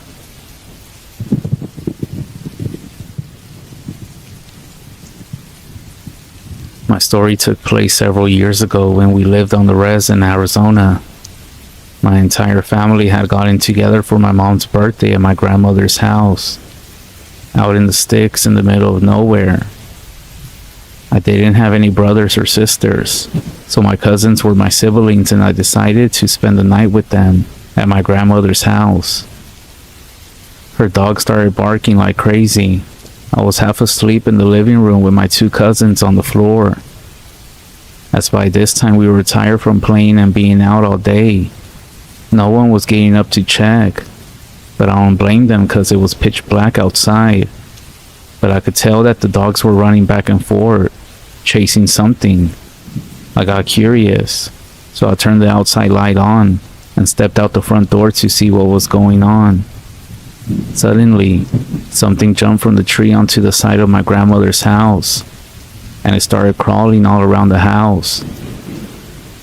My story took place several years ago when we lived on the res in Arizona. My entire family had gotten together for my mom's birthday at my grandmother's house, out in the sticks in the middle of nowhere. I didn't have any brothers or sisters, so my cousins were my siblings, and I decided to spend the night with them at my grandmother's house. Her dog started barking like crazy. I was half asleep in the living room with my 2 cousins on the floor, as by this time we were tired from playing and being out all day. No one was getting up to check, but I don't blame them because it was pitch black outside. But I could tell that the dogs were running back and forth, chasing something. I got curious, so I turned the outside light on and stepped out the front door to see what was going on. Suddenly, something jumped from the tree onto the side of my grandmother's house, and it started crawling all around the house.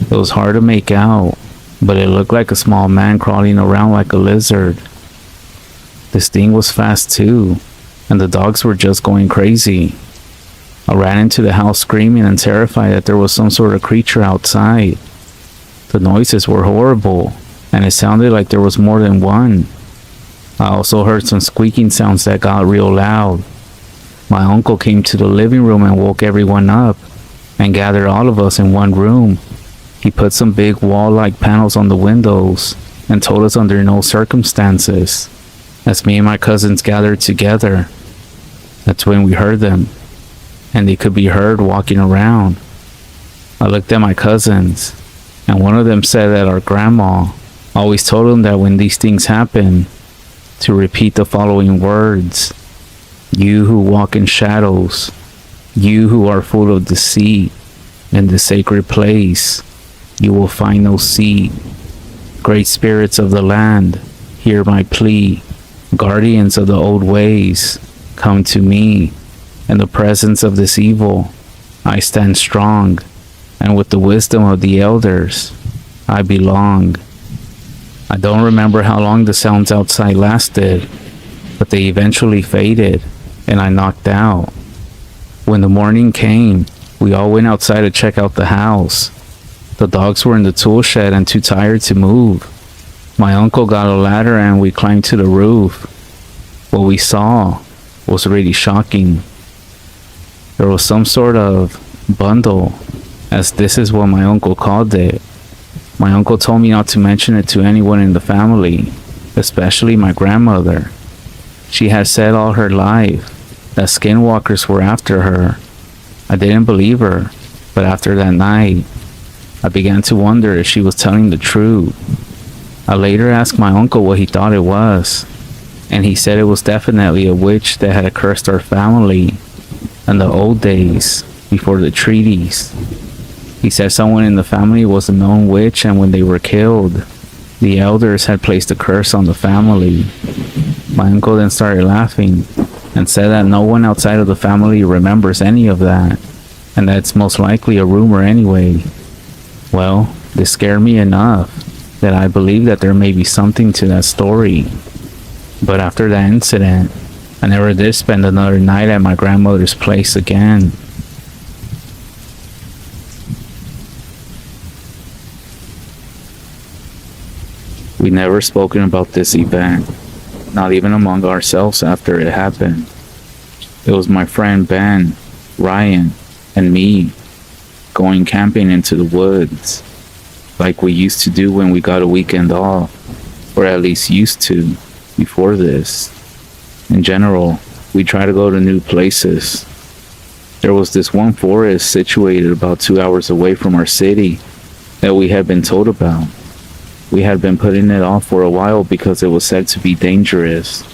It was hard to make out, but it looked like a small man crawling around like a lizard. This thing was fast too, and the dogs were just going crazy. I ran into the house screaming and terrified that there was some sort of creature outside. The noises were horrible, and it sounded like there was more than one. I also heard some squeaking sounds that got real loud. My uncle came to the living room and woke everyone up and gathered all of us in one room. He put some big wall-like panels on the windows and told us under no circumstances. As me and my cousins gathered together, that's when we heard them, and they could be heard walking around. I looked at my cousins, and one of them said that our grandma always told them that when these things happen, to repeat the following words: "You who walk in shadows, you who are full of deceit, in the sacred place, you will find no seat. Great spirits of the land, hear my plea. Guardians of the old ways, come to me. In the presence of this evil, I stand strong, and with the wisdom of the elders, I belong." I don't remember how long the sounds outside lasted, but they eventually faded, and I knocked out. When the morning came, we all went outside to check out the house. The dogs were in the tool shed and too tired to move. My uncle got a ladder and we climbed to the roof. What we saw was really shocking. There was some sort of bundle, as this is what my uncle called it. My uncle told me not to mention it to anyone in the family, especially my grandmother. She had said all her life that skinwalkers were after her. I didn't believe her, but after that night, I began to wonder if she was telling the truth. I later asked my uncle what he thought it was, and he said it was definitely a witch that had cursed our family in the old days, before the treaties. He said someone in the family was a known witch, and when they were killed, the elders had placed a curse on the family. My uncle then started laughing and said that no one outside of the family remembers any of that, and that's most likely a rumor anyway. Well, this scared me enough, that I believe that there may be something to that story. But after that incident, I never did spend another night at my grandmother's place again. We never spoken about this event, not even among ourselves after it happened. It was my friend Ben, Ryan, and me going camping into the woods, like we used to do when we got a weekend off, or at least used to before this. In general, we try to go to new places. There was this one forest situated about 2 hours away from our city that we had been told about. We had been putting it off for a while because it was said to be dangerous,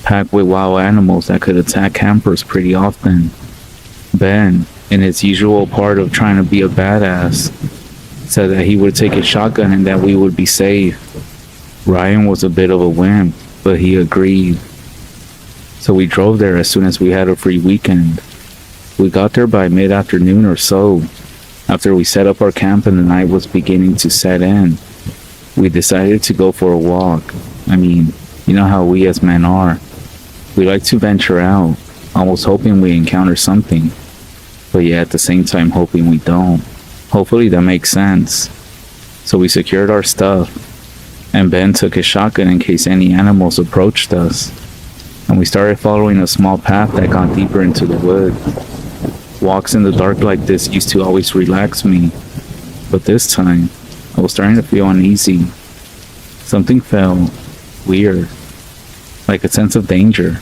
packed with wild animals that could attack campers pretty often. Ben, in his usual part of trying to be a badass, said that he would take a shotgun and that we would be safe. Ryan was a bit of a wimp, but he agreed. So we drove there as soon as we had a free weekend. We got there by mid-afternoon or so. After we set up our camp and the night was beginning to set in, we decided to go for a walk. I mean, you know how we as men are. We like to venture out, almost hoping we encounter something, but yet at the same time hoping we don't. Hopefully that makes sense. So we secured our stuff, and Ben took his shotgun in case any animals approached us, and we started following a small path that got deeper into the wood. Walks in the dark like this used to always relax me, but this time, I was starting to feel uneasy. Something felt weird, like a sense of danger.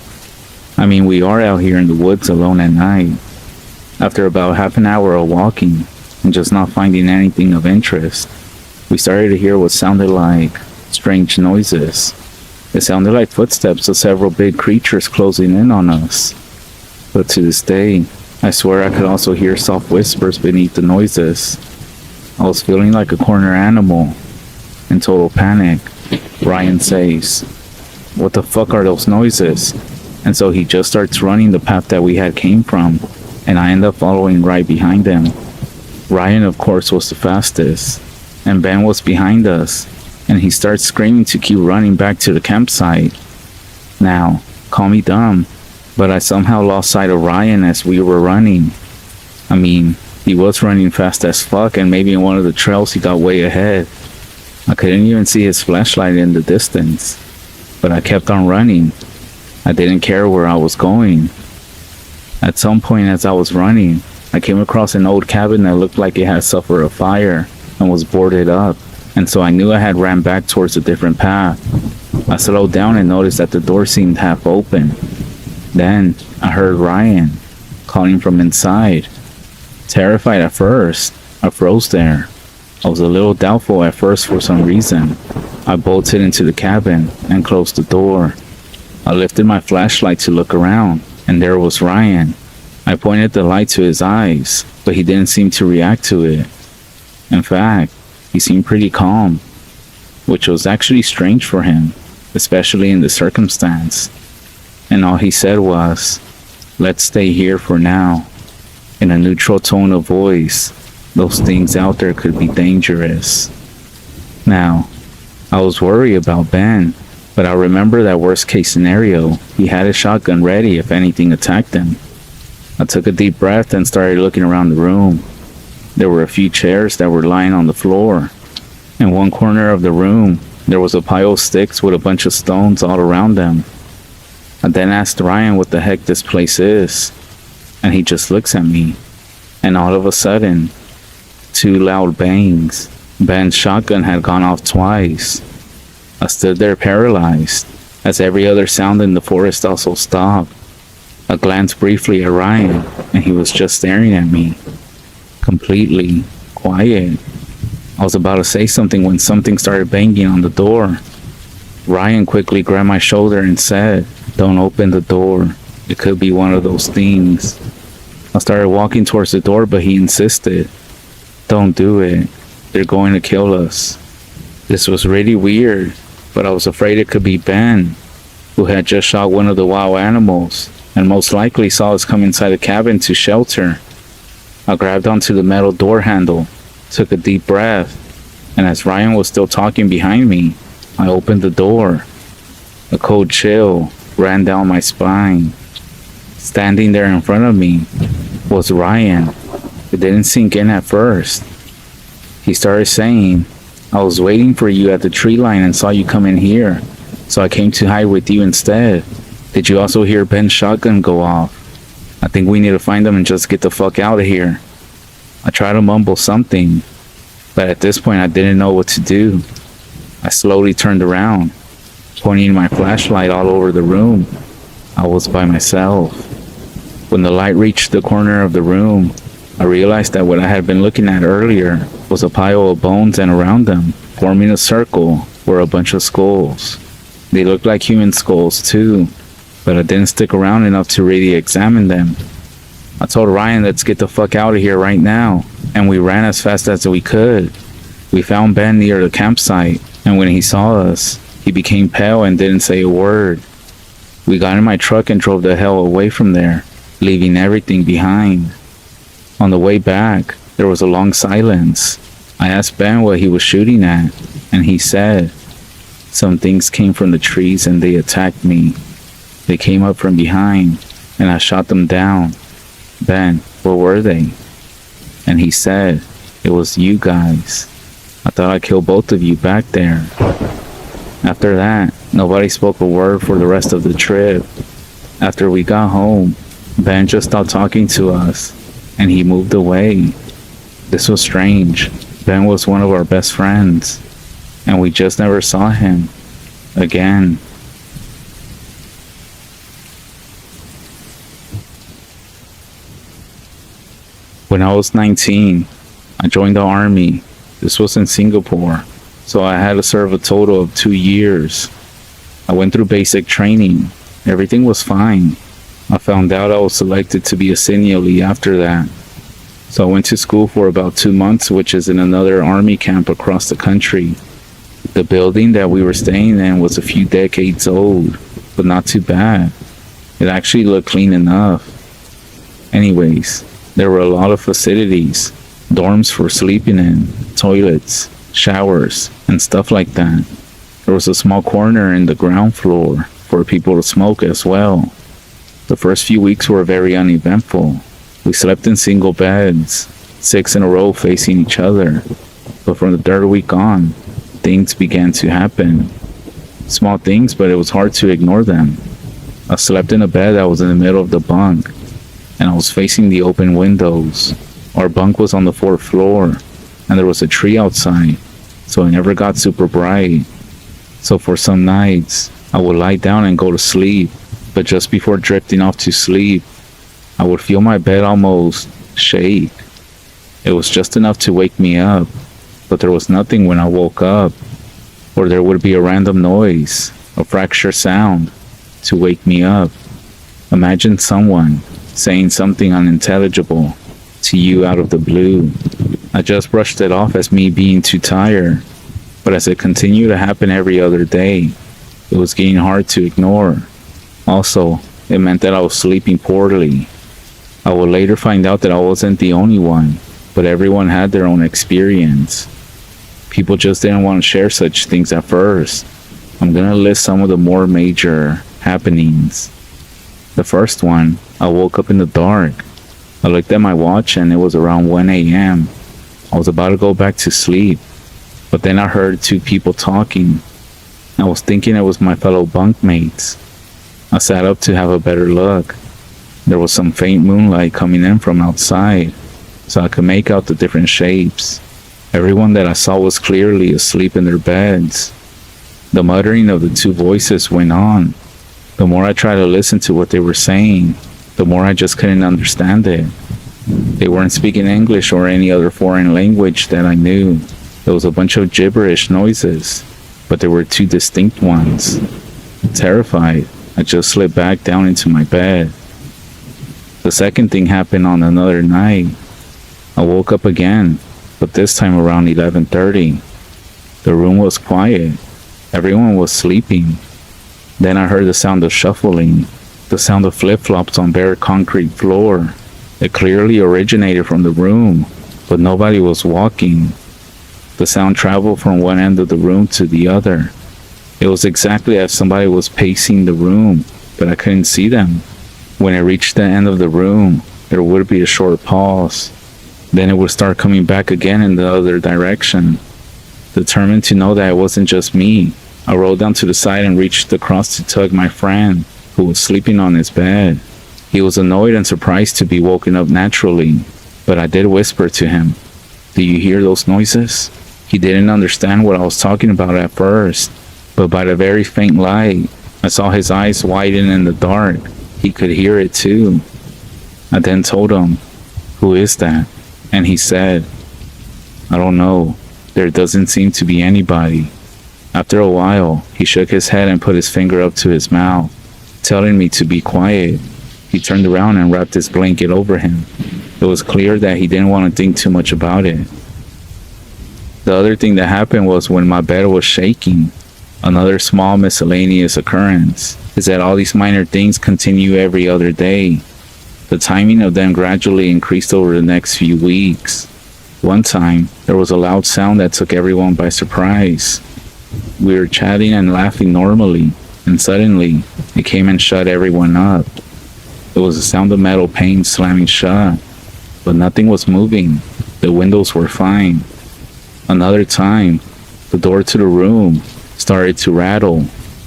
I mean, we are out here in the woods alone at night. After about half an hour of walking and just not finding anything of interest, we started to hear what sounded like strange noises. It sounded like footsteps of several big creatures closing in on us. But to this day, I swear I could also hear soft whispers beneath the noises. I was feeling like a corner animal. In total panic, Ryan says, "What the fuck are those noises?" And so he just starts running the path that we had came from, and I end up following right behind him. Ryan, of course, was the fastest, and Ben was behind us, and he starts screaming to keep running back to the campsite. Now, call me dumb, but I somehow lost sight of Ryan as we were running. I mean, he was running fast as fuck, and maybe in one of the trails he got way ahead. I couldn't even see his flashlight in the distance, but I kept on running. I didn't care where I was going. At some point as I was running, I came across an old cabin that looked like it had suffered a fire and was boarded up, and so I knew I had ran back towards a different path. I slowed down and noticed that the door seemed half open. Then I heard Ryan calling from inside. Terrified at first, I froze there. I was a little doubtful at first for some reason. I bolted into the cabin and closed the door. I lifted my flashlight to look around, and there was Ryan. I pointed the light to his eyes, but he didn't seem to react to it. In fact, he seemed pretty calm, which was actually strange for him, especially in the circumstance. And all he said was, "Let's stay here for now." In a neutral tone of voice, those things out there could be dangerous. Now, I was worried about Ben, but I remember that worst case scenario, he had a shotgun ready if anything attacked him. I took a deep breath and started looking around the room. There were a few chairs that were lying on the floor. In one corner of the room, there was a pile of sticks with a bunch of stones all around them. I then asked Ryan what the heck this place is, and he just looks at me, and all of a sudden, two loud bangs. Ben's shotgun had gone off twice. I stood there paralyzed, as every other sound in the forest also stopped. I glanced briefly at Ryan, and he was just staring at me, completely quiet. I was about to say something when something started banging on the door. Ryan quickly grabbed my shoulder and said, "Don't open the door. It could be one of those things." I started walking towards the door, but he insisted, "Don't do it. They're going to kill us." This was really weird, but I was afraid it could be Ben, who had just shot one of the wild animals, and most likely saw us come inside the cabin to shelter. I grabbed onto the metal door handle, took a deep breath, and as Ryan was still talking behind me, I opened the door. A cold chill ran down my spine. Standing there in front of me was Ryan. It didn't sink in at first. He started saying, "I was waiting for you at the tree line and saw you come in here, so I came to hide with you instead. Did you also hear Ben's shotgun go off? I think we need to find him and just get the fuck out of here." I tried to mumble something, but at this point I didn't know what to do. I slowly turned around, pointing my flashlight all over the room. I was by myself. When the light reached the corner of the room, I realized that what I had been looking at earlier was a pile of bones, and around them, forming a circle, were a bunch of skulls. They looked like human skulls too, but I didn't stick around enough to really examine them. I told Ryan, "Let's get the fuck out of here right now," and we ran as fast as we could. We found Ben near the campsite, and when he saw us, he became pale and didn't say a word. We got in my truck and drove the hell away from there, leaving everything behind. On the way back, there was a long silence. I asked Ben what he was shooting at, and he said, "Some things came from the trees and they attacked me. They came up from behind, and I shot them down." "Ben, what were they?" And he said, "It was you guys. I thought I killed both of you back there." After that, nobody spoke a word for the rest of the trip. After we got home, Ben just stopped talking to us, and he moved away. This was strange. Ben was one of our best friends, and we just never saw him again. When I was 19, I joined the army. This was in Singapore, so I had to serve a total of 2 years. I went through basic training. Everything was fine. I found out I was selected to be a seniorly after that. So I went to school for about 2 months, which is in another army camp across the country. The building that we were staying in was a few decades old, but not too bad. It actually looked clean enough. Anyways, there were a lot of facilities, dorms for sleeping in, toilets, showers, and stuff like that. There was a small corner in the ground floor for people to smoke as well. The first few weeks were very uneventful. We slept in single beds, 6 in a row facing each other. But from the third week on, things began to happen. Small things, but it was hard to ignore them. I slept in a bed that was in the middle of the bunk, and I was facing the open windows. Our bunk was on the 4th floor, and there was a tree outside, so it never got super bright. So for some nights, I would lie down and go to sleep, but just before drifting off to sleep, I would feel my bed almost shake. It was just enough to wake me up, but there was nothing when I woke up, or there would be a random noise, a fractured sound, to wake me up. Imagine someone saying something unintelligible to you out of the blue. I just brushed it off as me being too tired, but as it continued to happen every other day, it was getting hard to ignore. Also, it meant that I was sleeping poorly. I would later find out that I wasn't the only one, but everyone had their own experience. People just didn't want to share such things at first. I'm gonna list some of the more major happenings. The first one, I woke up in the dark. I looked at my watch and it was around 1 a.m. I was about to go back to sleep, but then I heard 2 people talking. I was thinking it was my fellow bunkmates. I sat up to have a better look. There was some faint moonlight coming in from outside, so I could make out the different shapes. Everyone that I saw was clearly asleep in their beds. The muttering of the 2 voices went on. The more I tried to listen to what they were saying, the more I just couldn't understand it. They weren't speaking English or any other foreign language that I knew. There was a bunch of gibberish noises, but there were 2 distinct ones. Terrified, I just slipped back down into my bed. The second thing happened on another night. I woke up again, but this time around 11:30. The room was quiet. Everyone was sleeping. Then I heard the sound of shuffling, the sound of flip-flops on bare concrete floor. It clearly originated from the room, but nobody was walking. The sound traveled from one end of the room to the other. It was exactly as somebody was pacing the room, but I couldn't see them. When it reached the end of the room, there would be a short pause. Then it would start coming back again in the other direction. Determined to know that it wasn't just me, I rolled down to the side and reached across to tug my friend, who was sleeping on his bed. He was annoyed and surprised to be woken up naturally, but I did whisper to him, "Do you hear those noises?" He didn't understand what I was talking about at first, but by the very faint light, I saw his eyes widen in the dark. He could hear it too. I then told him, "Who is that?" And he said, "I don't know. There doesn't seem to be anybody." After a while, he shook his head and put his finger up to his mouth, telling me to be quiet. He turned around and wrapped his blanket over him. It was clear that he didn't want to think too much about it. The other thing that happened was when my bed was shaking. Another small miscellaneous occurrence is that all these minor things continue every other day. The timing of them gradually increased over the next few weeks. One time, there was a loud sound that took everyone by surprise. We were chatting and laughing normally, and suddenly, it came and shut everyone up. It was the sound of metal panes slamming shut, but nothing was moving. The windows were fine. Another time, the door to the room started to rattle,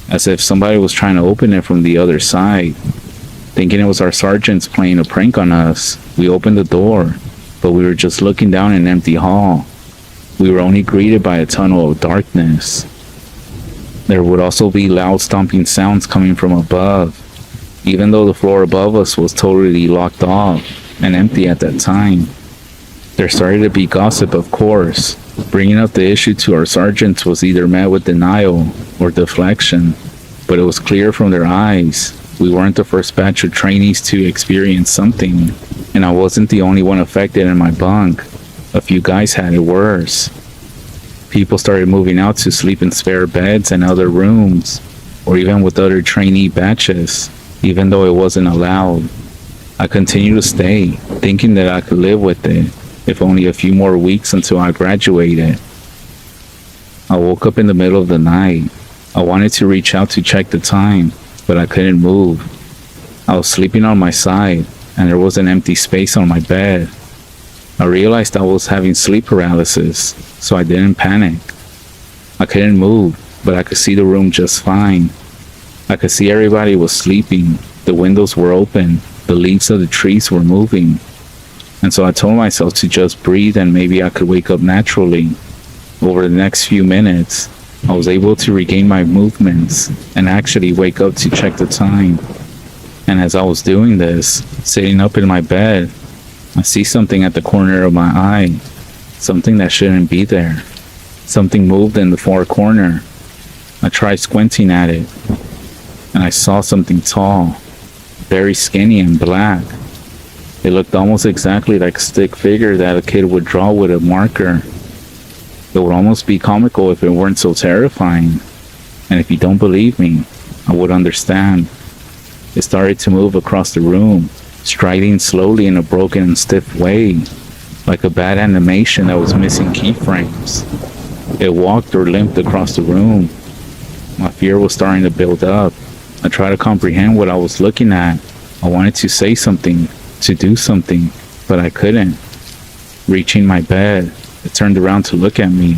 as if somebody was trying to open it from the other side. Thinking it was our sergeants playing a prank on us, we opened the door, but we were just looking down an empty hall. We were only greeted by a tunnel of darkness. There would also be loud stomping sounds coming from above, even though the floor above us was totally locked off and empty at that time. There started to be gossip, of course. Bringing up the issue to our sergeants was either met with denial or deflection, but it was clear from their eyes we weren't the first batch of trainees to experience something, and I wasn't the only one affected in my bunk. A few guys had it worse. People started moving out to sleep in spare beds and other rooms, or even with other trainee batches, even though it wasn't allowed. I continued to stay, thinking that I could live with it, if only a few more weeks until I graduated. I woke up in the middle of the night. I wanted to reach out to check the time, but I couldn't move. I was sleeping on my side, and there was an empty space on my bed. I realized I was having sleep paralysis, so I didn't panic. I couldn't move, but I could see the room just fine. I could see everybody was sleeping. The windows were open. The leaves of the trees were moving. And so I told myself to just breathe and maybe I could wake up naturally. Over the next few minutes, I was able to regain my movements and actually wake up to check the time. And as I was doing this, sitting up in my bed, I see something at the corner of my eye. Something that shouldn't be there. Something moved in the far corner. I tried squinting at it, and I saw something tall, very skinny and black. It looked almost exactly like a stick figure that a kid would draw with a marker. It would almost be comical if it weren't so terrifying. And if you don't believe me, I would understand. It started to move across the room, striding slowly in a broken and stiff way, like a bad animation that was missing keyframes. It walked or limped across the room. My fear was starting to build up. I tried to comprehend what I was looking at. I wanted to say something, to do something, but I couldn't. Reaching my bed, it turned around to look at me.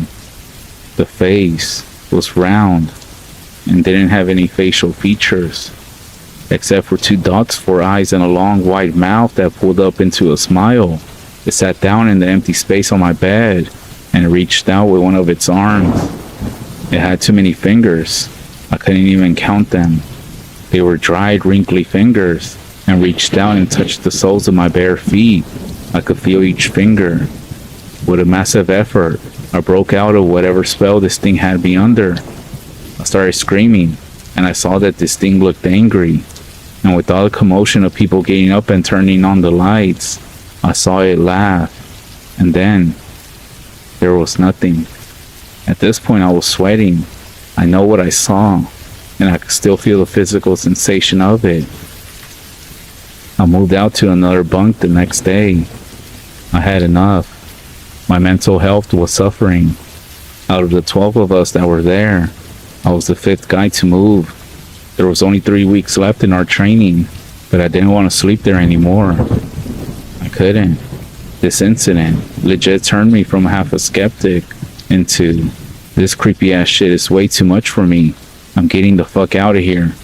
The face was round and didn't have any facial features, except for 2 dots, 4 eyes, and a long wide mouth that pulled up into a smile. It sat down in the empty space on my bed and reached out with one of its arms. It had too many fingers. I couldn't even count them. They were dried, wrinkly fingers, and reached down and touched the soles of my bare feet. I could feel each finger. With a massive effort, I broke out of whatever spell this thing had me under. I started screaming, and I saw that this thing looked angry. And with all the commotion of people getting up and turning on the lights, I saw it laugh. And then, there was nothing. At this point, I was sweating. I know what I saw, and I could still feel the physical sensation of it. I moved out to another bunk the next day. I had enough. My mental health was suffering. Out of the 12 of us that were there, I was the fifth guy to move. There was only 3 weeks left in our training, but I didn't want to sleep there anymore. I couldn't. This incident legit turned me from half a skeptic into, this creepy ass shit is way too much for me. I'm getting the fuck out of here.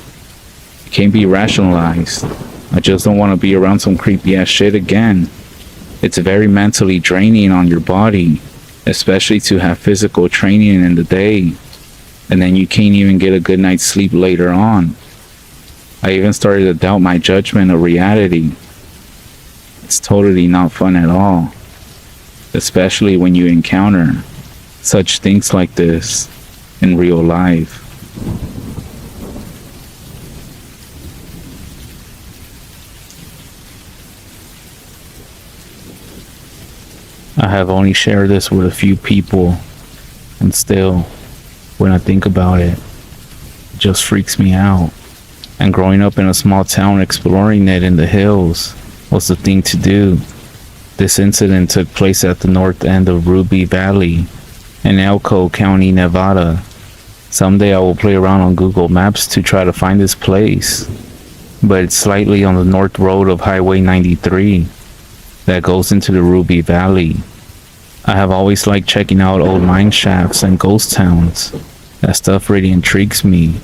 It can't be rationalized. I just don't want to be around some creepy ass shit again. It's very mentally draining on your body, especially to have physical training in the day, and then you can't even get a good night's sleep later on. I even started to doubt my judgment of reality. It's totally not fun at all, especially when you encounter such things like this in real life. I have only shared this with a few people, and still, when I think about it, it just freaks me out. And growing up in a small town, exploring it in the hills was the thing to do. This incident took place at the north end of Ruby Valley in Elko County, Nevada. Someday I will play around on Google Maps to try to find this place, but it's slightly on the north road of Highway 93 that goes into the Ruby Valley. I have always liked checking out old mine shafts and ghost towns. That stuff really intrigues me.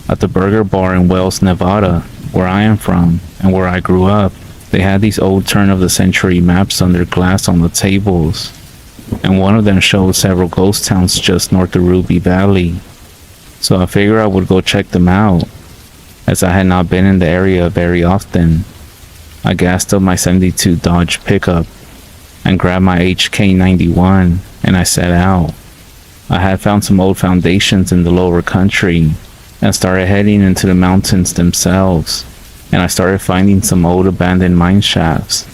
At the Burger Bar in Wells, Nevada, where I am from and where I grew up, they had these old turn-of-the-century maps under glass on the tables, and one of them showed several ghost towns just north of Ruby Valley. So I figured I would go check them out, as I had not been in the area very often. I gassed up my '72 Dodge pickup and grabbed my HK91, and I set out. I had found some old foundations in the lower country and started heading into the mountains themselves, and I started finding some old abandoned mine shafts.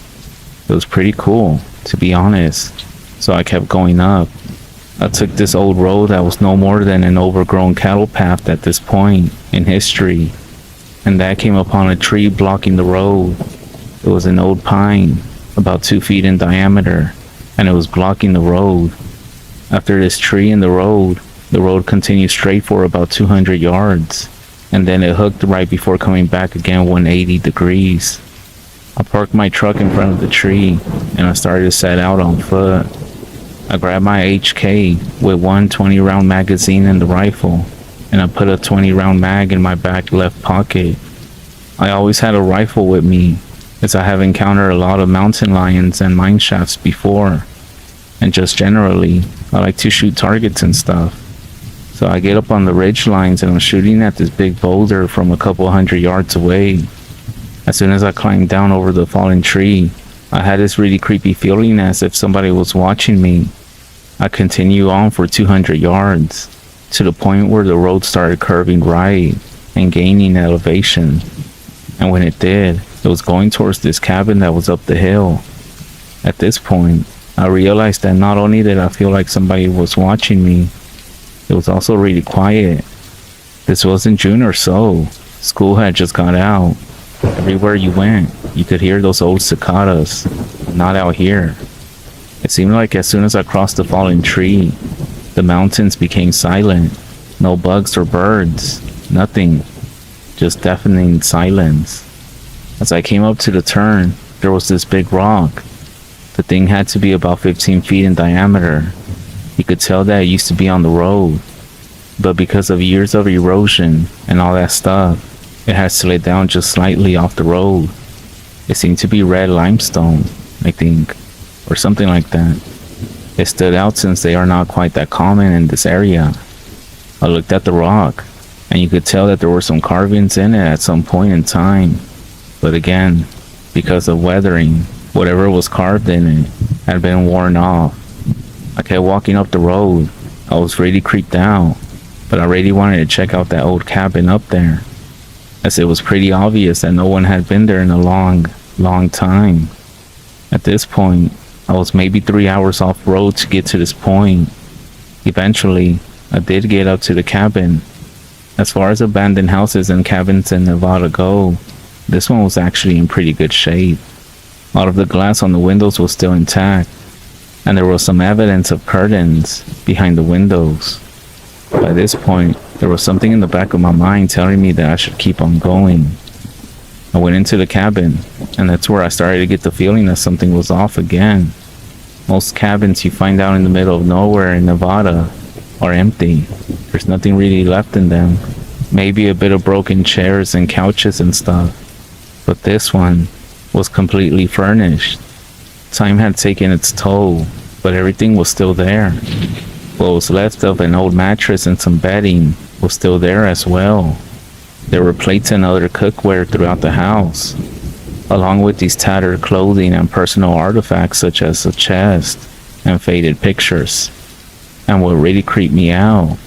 It was pretty cool, to be honest, so I kept going up. I took this old road that was no more than an overgrown cattle path at this point in history, and that came upon a tree blocking the road. It was an old pine, about 2 feet in diameter, and it was blocking the road. After this tree and the road continued straight for about 200 yards, and then it hooked right before coming back again 180 degrees. I parked my truck in front of the tree, and I started to set out on foot. I grabbed my HK with one 20-round magazine in the rifle, and I put a 20-round mag in my back left pocket. I always had a rifle with me, as I have encountered a lot of mountain lions and mine shafts before, and just generally, I like to shoot targets and stuff. So I get up on the ridge lines and I'm shooting at this big boulder from a couple hundred yards away. As soon as I climbed down over the fallen tree, I had this really creepy feeling as if somebody was watching me. I continue on for 200 yards, to the point where the road started curving right and gaining elevation. And when it did, it was going towards this cabin that was up the hill. At this point, I realized that not only did I feel like somebody was watching me, it was also really quiet. This was in June or so. School had just got out. Everywhere you went, you could hear those old cicadas. Not out here. It seemed like as soon as I crossed the fallen tree, the mountains became silent. No bugs or birds. Nothing. Just deafening silence. As I came up to the turn, there was this big rock. The thing had to be about 15 feet in diameter. You could tell that it used to be on the road, but because of years of erosion and all that stuff, it had slid down just slightly off the road. It seemed to be red limestone, I think, or something like that. It stood out since they are not quite that common in this area. I looked at the rock, and you could tell that there were some carvings in it at some point in time. But again, because of weathering, whatever was carved in it had been worn off. I kept walking up the road. I was really creeped out, but I really wanted to check out that old cabin up there, as it was pretty obvious that no one had been there in a long time. At this point, I was maybe 3 hours off road to get to this point. Eventually, I did get up to the cabin. As far as abandoned houses and cabins in Nevada go, this one was actually in pretty good shape. All of the glass on the windows was still intact. and there was some evidence of curtains behind the windows. By this point, there was something in the back of my mind telling me that I should keep on going. I went into the cabin, and that's where I started to get the feeling that something was off again. Most cabins you find out in the middle of nowhere in Nevada are empty. There's nothing really left in them. Maybe a bit of broken chairs and couches and stuff. But this one was completely furnished. Time had taken its toll, but everything was still there. What was left of an old mattress and some bedding was still there as well. There were plates and other cookware throughout the house, along with these tattered clothing and personal artifacts such as a chest and faded pictures. And what really creeped me out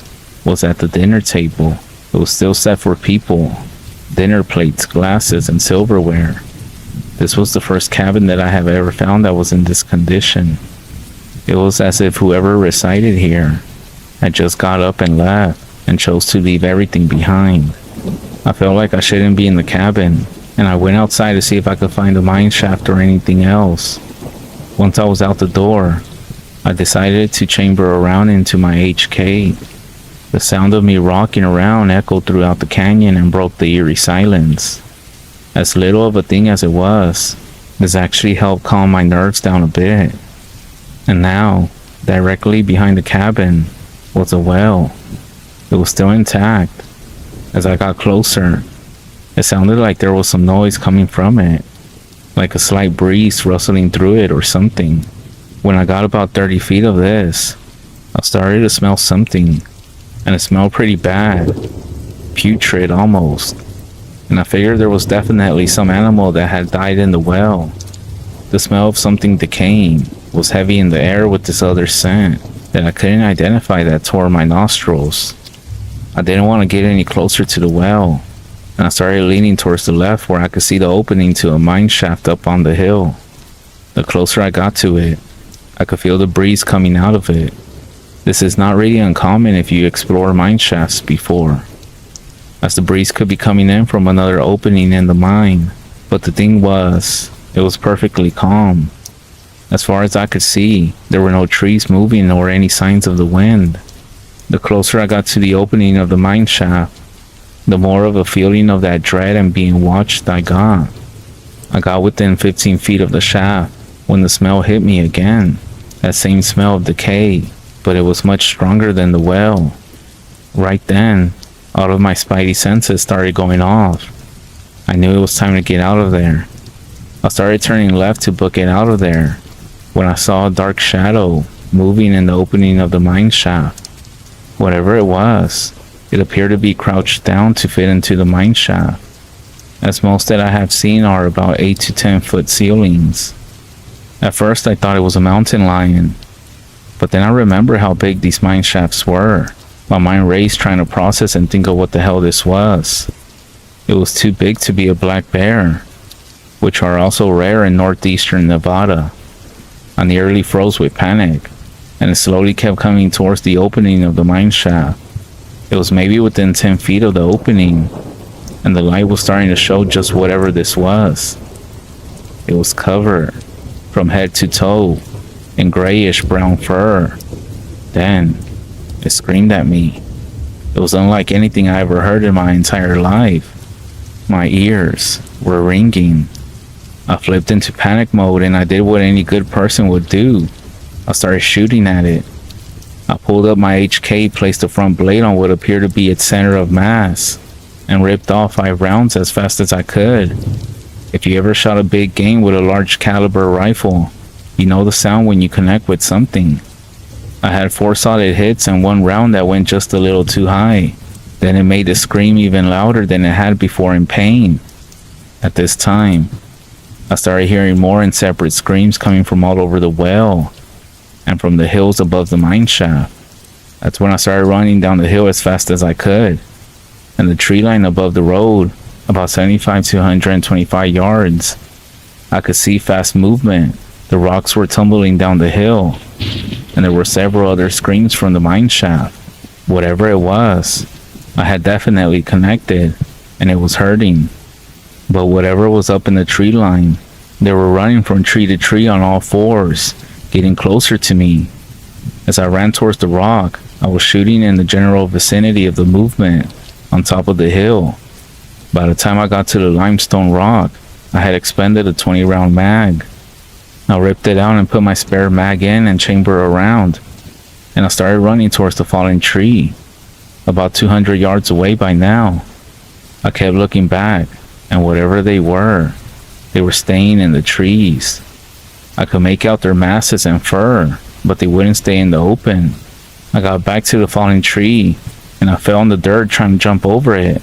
was at the dinner table. It was still set for people. Dinner plates, glasses, and silverware. This was the first cabin that I have ever found that was in this condition. It was as if whoever resided here had just got up and left and chose to leave everything behind. I felt like I shouldn't be in the cabin, and I went outside to see if I could find a mine shaft or anything else. Once I was out the door, I decided to chamber around into my HK. The sound of me rocking around echoed throughout the canyon and broke the eerie silence. As little of a thing as it was, this actually helped calm my nerves down a bit. And now, directly behind the cabin, was a well. It was still intact. As I got closer, it sounded like there was some noise coming from it, like a slight breeze rustling through it or something. When I got about 30 feet of this, I started to smell something, and it smelled pretty bad, putrid almost. And I figured there was definitely some animal that had died in the well. The smell of something decaying was heavy in the air with this other scent that I couldn't identify that tore my nostrils. I didn't want to get any closer to the well, and I started leaning towards the left where I could see the opening to a mine shaft up on the hill. The closer I got to it, I could feel the breeze coming out of it. This is not really uncommon if you explore mine shafts before, as the breeze could be coming in from another opening in the mine. But the thing was, it was perfectly calm. As far as I could see, there were no trees moving or any signs of the wind. The closer I got to the opening of the mine shaft, the more of a feeling of that dread and being watched I got. I got within 15 feet of the shaft when the smell hit me again. That same smell of decay, but it was much stronger than the well. Right then, all of my spidey senses started going off. I knew it was time to get out of there. I started turning left to book it out of there when I saw a dark shadow moving in the opening of the mine shaft. Whatever it was, it appeared to be crouched down to fit into the mine shaft, as most that I have seen are about 8 to 10 foot ceilings. At first I thought it was a mountain lion, but then I remember how big these mine shafts were. My mind raced trying to process and think of what the hell this was. It was too big to be a black bear, which are also rare in northeastern Nevada. I nearly froze with panic, and it slowly kept coming towards the opening of the mine shaft. It was maybe within 10 feet of the opening, and the light was starting to show just whatever this was. It was covered, from head to toe, in grayish brown fur. Then, it screamed at me. It was unlike anything I ever heard in my entire life. My ears were ringing. I flipped into panic mode and I did what any good person would do. I started shooting at it. I pulled up my HK, placed the front blade on what appeared to be its center of mass, and ripped off 5 rounds as fast as I could. If you ever shot a big game with a large caliber rifle, you know the sound when you connect with something. I had 4 solid hits and 1 round that went just a little too high. Then it made the scream even louder than it had before in pain. At this time, I started hearing more and separate screams coming from all over the well and from the hills above the mine shaft. That's when I started running down the hill as fast as I could. And the tree line above the road, about 75 to 125 yards, I could see fast movement. The rocks were tumbling down the hill, and there were several other screams from the mine shaft. Whatever it was, I had definitely connected, and it was hurting. But whatever was up in the tree line, they were running from tree to tree on all 4s, getting closer to me. As I ran towards the rock, I was shooting in the general vicinity of the movement on top of the hill. By the time I got to the limestone rock, I had expended a 20-round mag. I ripped it out and put my spare mag in and chamber around, and I started running towards the fallen tree, about 200 yards away by now. I kept looking back, and whatever they were staying in the trees. I could make out their masses and fur, but they wouldn't stay in the open. I got back to the fallen tree, and I fell in the dirt trying to jump over it.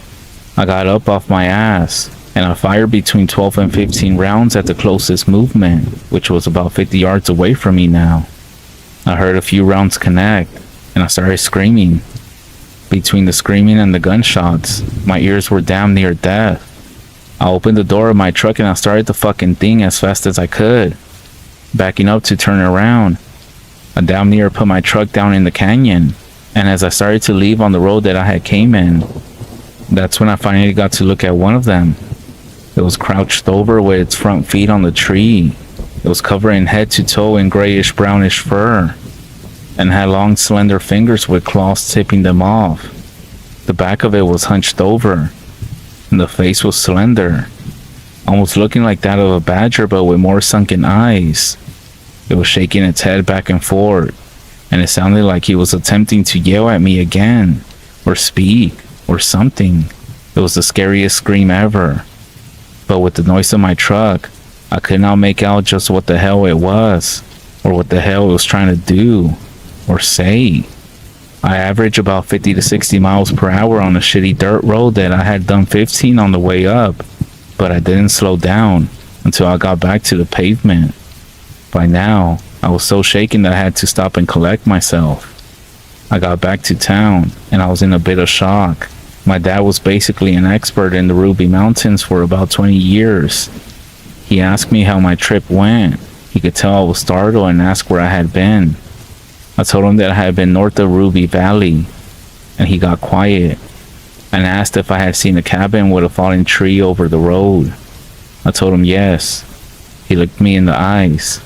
I got up off my ass, and I fired between 12 and 15 rounds at the closest movement, which was about 50 yards away from me now. I heard a few rounds connect, and I started screaming. Between the screaming and the gunshots, my ears were damn near deaf. I opened the door of my truck and I started the fucking thing as fast as I could. Backing up to turn around, I damn near put my truck down in the canyon, and as I started to leave on the road that I had came in, that's when I finally got to look at one of them. It was crouched over with its front feet on the tree. It was covering head to toe in grayish brownish fur, and had long slender fingers with claws tipping them off. The back of it was hunched over, and the face was slender, almost looking like that of a badger but with more sunken eyes. It was shaking its head back and forth, and it sounded like he was attempting to yell at me again, or speak, or something. It was the scariest scream ever. But with the noise of my truck, I could not make out just what the hell it was, or what the hell it was trying to do, or say. I averaged about 50 to 60 miles per hour on a shitty dirt road that I had done 15 on the way up, but I didn't slow down until I got back to the pavement. By now, I was so shaken that I had to stop and collect myself. I got back to town, and I was in a bit of shock. My dad was basically an expert in the Ruby Mountains for about 20 years. He asked me how my trip went. He could tell I was startled and asked where I had been. I told him that I had been north of Ruby Valley, and he got quiet and asked if I had seen a cabin with a fallen tree over the road. I told him yes. He looked me in the eyes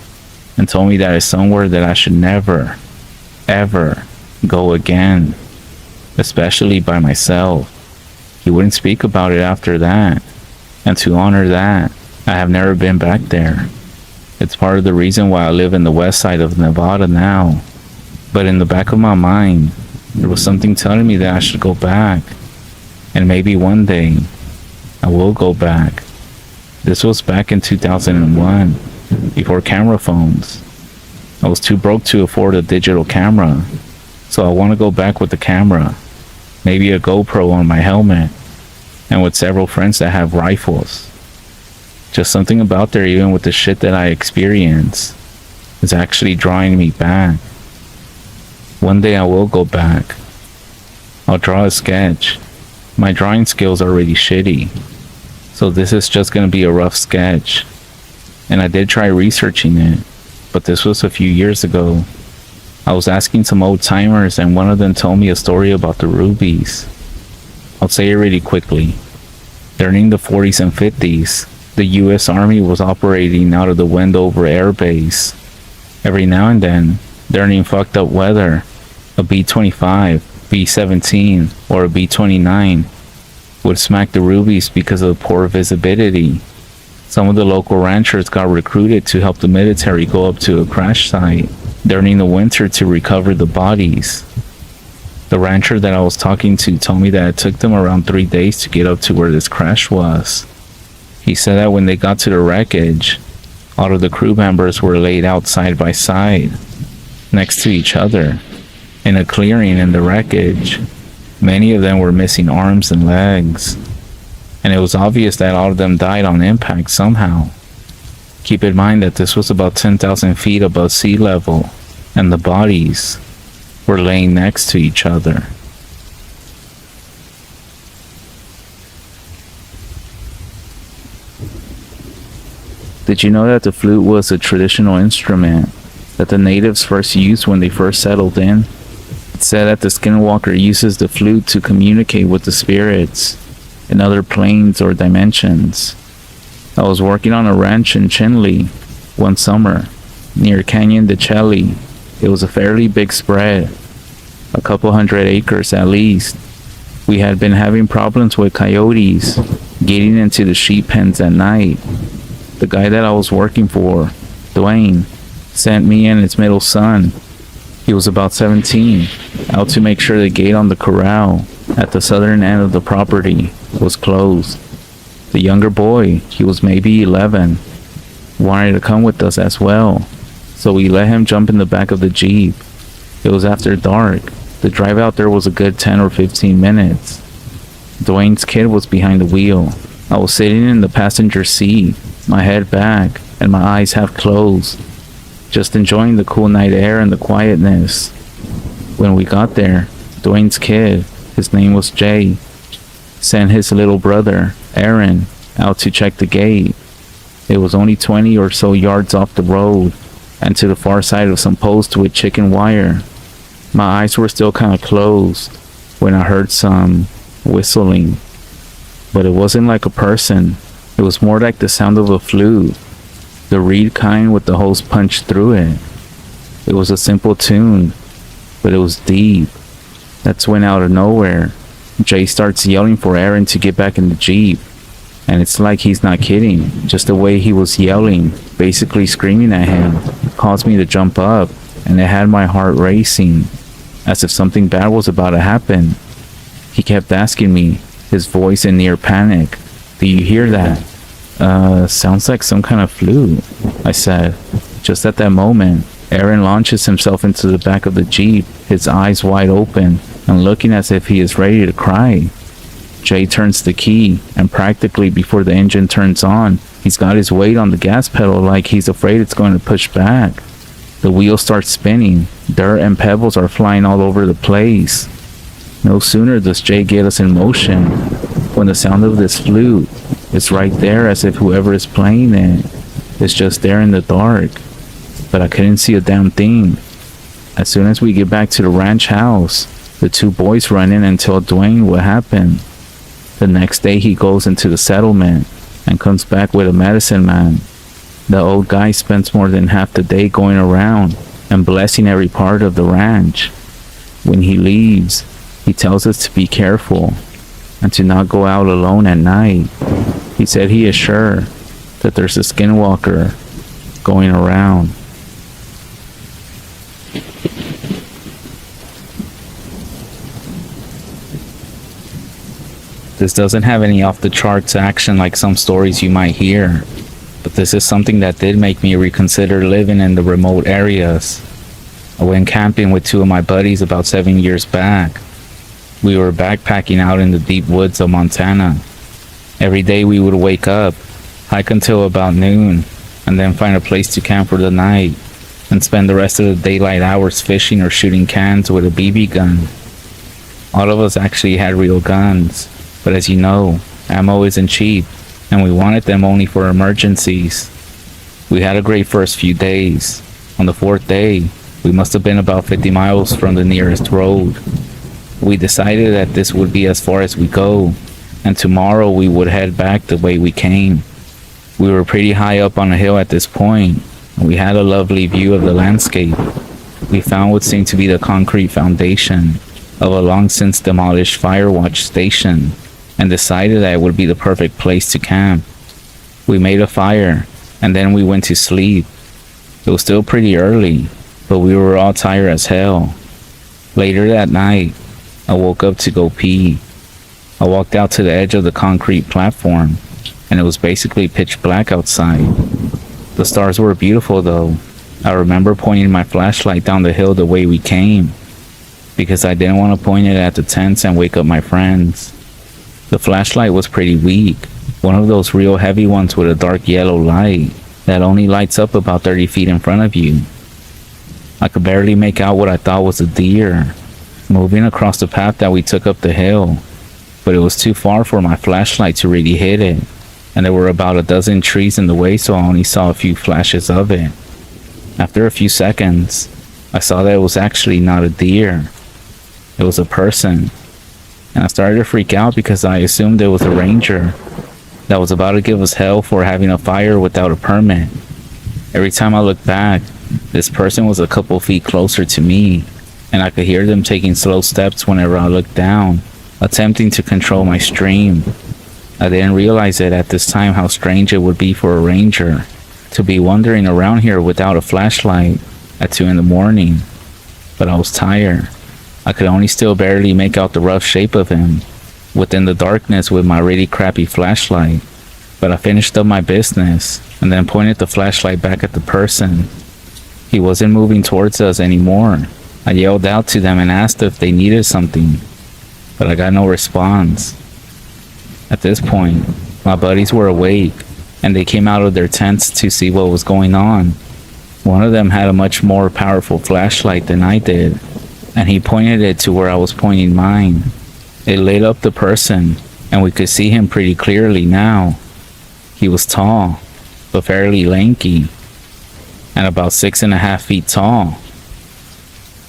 and told me that it's somewhere that I should never, ever go again, especially by myself. He wouldn't speak about it after that, and to honor that, I have never been back there. It's part of the reason why I live in the west side of Nevada now. But in the back of my mind, there was something telling me that I should go back. And maybe one day, I will go back. This was back in 2001, before camera phones. I was too broke to afford a digital camera, so I want to go back with the camera. Maybe a GoPro on my helmet, and with several friends that have rifles. Just something about there, even with the shit that I experienced, is actually drawing me back. One day I will go back. I'll draw a sketch. My drawing skills are really shitty, so this is just gonna be a rough sketch. And I did try researching it, but this was a few years ago. I was asking some old timers, and one of them told me a story about the rubies. I'll say it really quickly. During the 40s and 50s, the US Army was operating out of the Wendover Air Base. Every now and then, during fucked up weather, a B-25, B-17, or a B-29 would smack the rubies because of poor visibility. Some of the local ranchers got recruited to help the military go up to a crash site during the winter to recover the bodies. The rancher that I was talking to told me that it took them around 3 days to get up to where this crash was. He said that when they got to the wreckage, all of the crew members were laid out side by side, next to each other, in a clearing in the wreckage. Many of them were missing arms and legs, and it was obvious that all of them died on impact somehow. Keep in mind that this was about 10,000 feet above sea level, and the bodies were laying next to each other. Did you know that the flute was a traditional instrument that the natives first used when they first settled in? It's said that the skinwalker uses the flute to communicate with the spirits in other planes or dimensions. I was working on a ranch in Chinle one summer, near Canyon de Chelly. It was a fairly big spread, a couple hundred acres at least. We had been having problems with coyotes getting into the sheep pens at night. The guy that I was working for, Dwayne, sent me and his middle son, he was about 17, out to make sure the gate on the corral at the southern end of the property was closed. The younger boy, he was maybe 11, wanted to come with us as well, so we let him jump in the back of the Jeep. It was after dark. The drive out there was a good 10 or 15 minutes. Dwayne's kid was behind the wheel. I was sitting in the passenger seat, my head back and my eyes half closed, just enjoying the cool night air and the quietness. When we got there, Dwayne's kid, his name was Jay, sent his little brother, Aaron, out to check the gate. It was only 20 or so yards off the road and to the far side of some posts with chicken wire. My eyes were still kind of closed when I heard some whistling, but it wasn't like a person. It was more like the sound of a flute, the reed kind with the holes punched through it. It was a simple tune, but it was deep. That's when out of nowhere, Jay starts yelling for Aaron to get back in the Jeep. And it's like he's not kidding. Just the way he was yelling, basically screaming at him, caused me to jump up, and it had my heart racing, as if something bad was about to happen. He kept asking me, his voice in near panic, "Do you hear that?" Sounds like some kind of flute," I said. Just at that moment, Aaron launches himself into the back of the Jeep, his eyes wide open and looking as if he is ready to cry. Jay turns the key, and practically before the engine turns on, he's got his weight on the gas pedal like he's afraid it's going to push back. The wheel starts spinning, dirt and pebbles are flying all over the place. No sooner does Jay get us in motion when the sound of this flute is right there, as if whoever is playing it is just there in the dark. But I couldn't see a damn thing. As soon as we get back to the ranch house, the two boys run in and tell Dwayne what happened. The next day he goes into the settlement and comes back with a medicine man. The old guy spends more than half the day going around and blessing every part of the ranch. When he leaves, he tells us to be careful and to not go out alone at night. He said he is sure that there's a skinwalker going around. This doesn't have any off-the-charts action like some stories you might hear, but this is something that did make me reconsider living in the remote areas. I went camping with two of my buddies about 7 years back. We were backpacking out in the deep woods of Montana. Every day we would wake up, hike until about noon, and then find a place to camp for the night, and spend the rest of the daylight hours fishing or shooting cans with a BB gun. All of us actually had real guns, but as you know, ammo isn't cheap, and we wanted them only for emergencies. We had a great first few days. On the fourth day, we must have been about 50 miles from the nearest road. We decided that this would be as far as we go, and tomorrow we would head back the way we came. We were pretty high up on a hill at this point, and we had a lovely view of the landscape. We found what seemed to be the concrete foundation of a long since demolished fire watch station, and decided that it would be the perfect place to camp. We made a fire, and then we went to sleep. It was still pretty early, but we were all tired as hell. Later that night, I woke up to go pee. I walked out to the edge of the concrete platform, and it was basically pitch black outside. The stars were beautiful though. I remember pointing my flashlight down the hill the way we came, because I didn't want to point it at the tents and wake up my friends. The flashlight was pretty weak, one of those real heavy ones with a dark yellow light that only lights up about 30 feet in front of you. I could barely make out what I thought was a deer moving across the path that we took up the hill, but it was too far for my flashlight to really hit it, and there were about a dozen trees in the way, so I only saw a few flashes of it. After a few seconds, I saw that it was actually not a deer. It was a person, and I started to freak out because I assumed it was a ranger that was about to give us hell for having a fire without a permit. Every time I looked back, This person was a couple feet closer to me, and I could hear them taking slow steps whenever I looked down, attempting to control my stream. I didn't realize it at this time how strange it would be for a ranger to be wandering around here without a flashlight at 2 in the morning. But I was tired. I could only still barely make out the rough shape of him within the darkness with my really crappy flashlight. But I finished up my business and then pointed the flashlight back at the person. He wasn't moving towards us anymore. I yelled out to them and asked if they needed something, but I got no response. At this point, my buddies were awake and they came out of their tents to see what was going on. One of them had a much more powerful flashlight than I did, and he pointed it to where I was pointing mine. It lit up the person, and we could see him pretty clearly now. He was tall, but fairly lanky, and about 6.5 feet tall.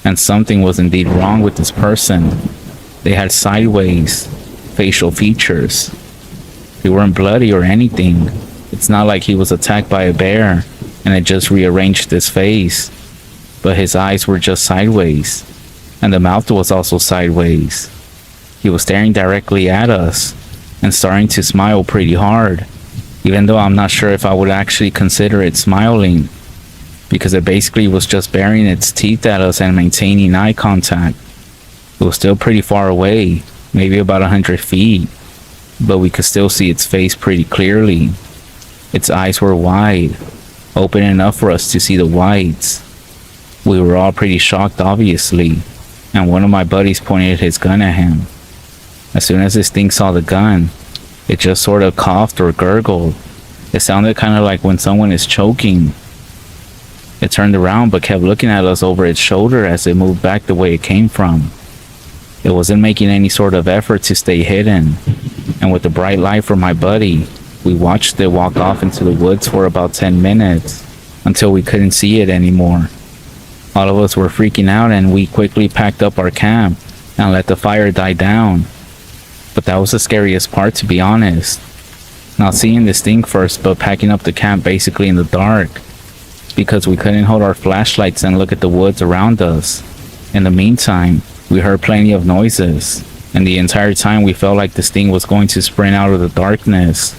And something was indeed wrong with this person. They had sideways facial features. They weren't bloody or anything. It's not like he was attacked by a bear and it just rearranged his face, but his eyes were just sideways, and the mouth was also sideways. He was staring directly at us and starting to smile pretty hard, even though I'm not sure if I would actually consider it smiling, because it basically was just baring its teeth at us and maintaining eye contact. It was still pretty far away, maybe about 100 feet, but we could still see its face pretty clearly. Its eyes were wide, open enough for us to see the whites. We were all pretty shocked, obviously, and one of my buddies pointed his gun at him. As soon as this thing saw the gun, it just sort of coughed or gurgled. It sounded kind of like when someone is choking. It turned around but kept looking at us over its shoulder as it moved back the way it came from. It wasn't making any sort of effort to stay hidden, and with the bright light from my buddy, we watched it walk off into the woods for about 10 minutes until we couldn't see it anymore. All of us were freaking out and we quickly packed up our camp and let the fire die down. But that was the scariest part, to be honest. Not seeing this thing first, but packing up the camp basically in the dark, because we couldn't hold our flashlights and look at the woods around us. In the meantime, we heard plenty of noises, and the entire time we felt like this thing was going to sprint out of the darkness.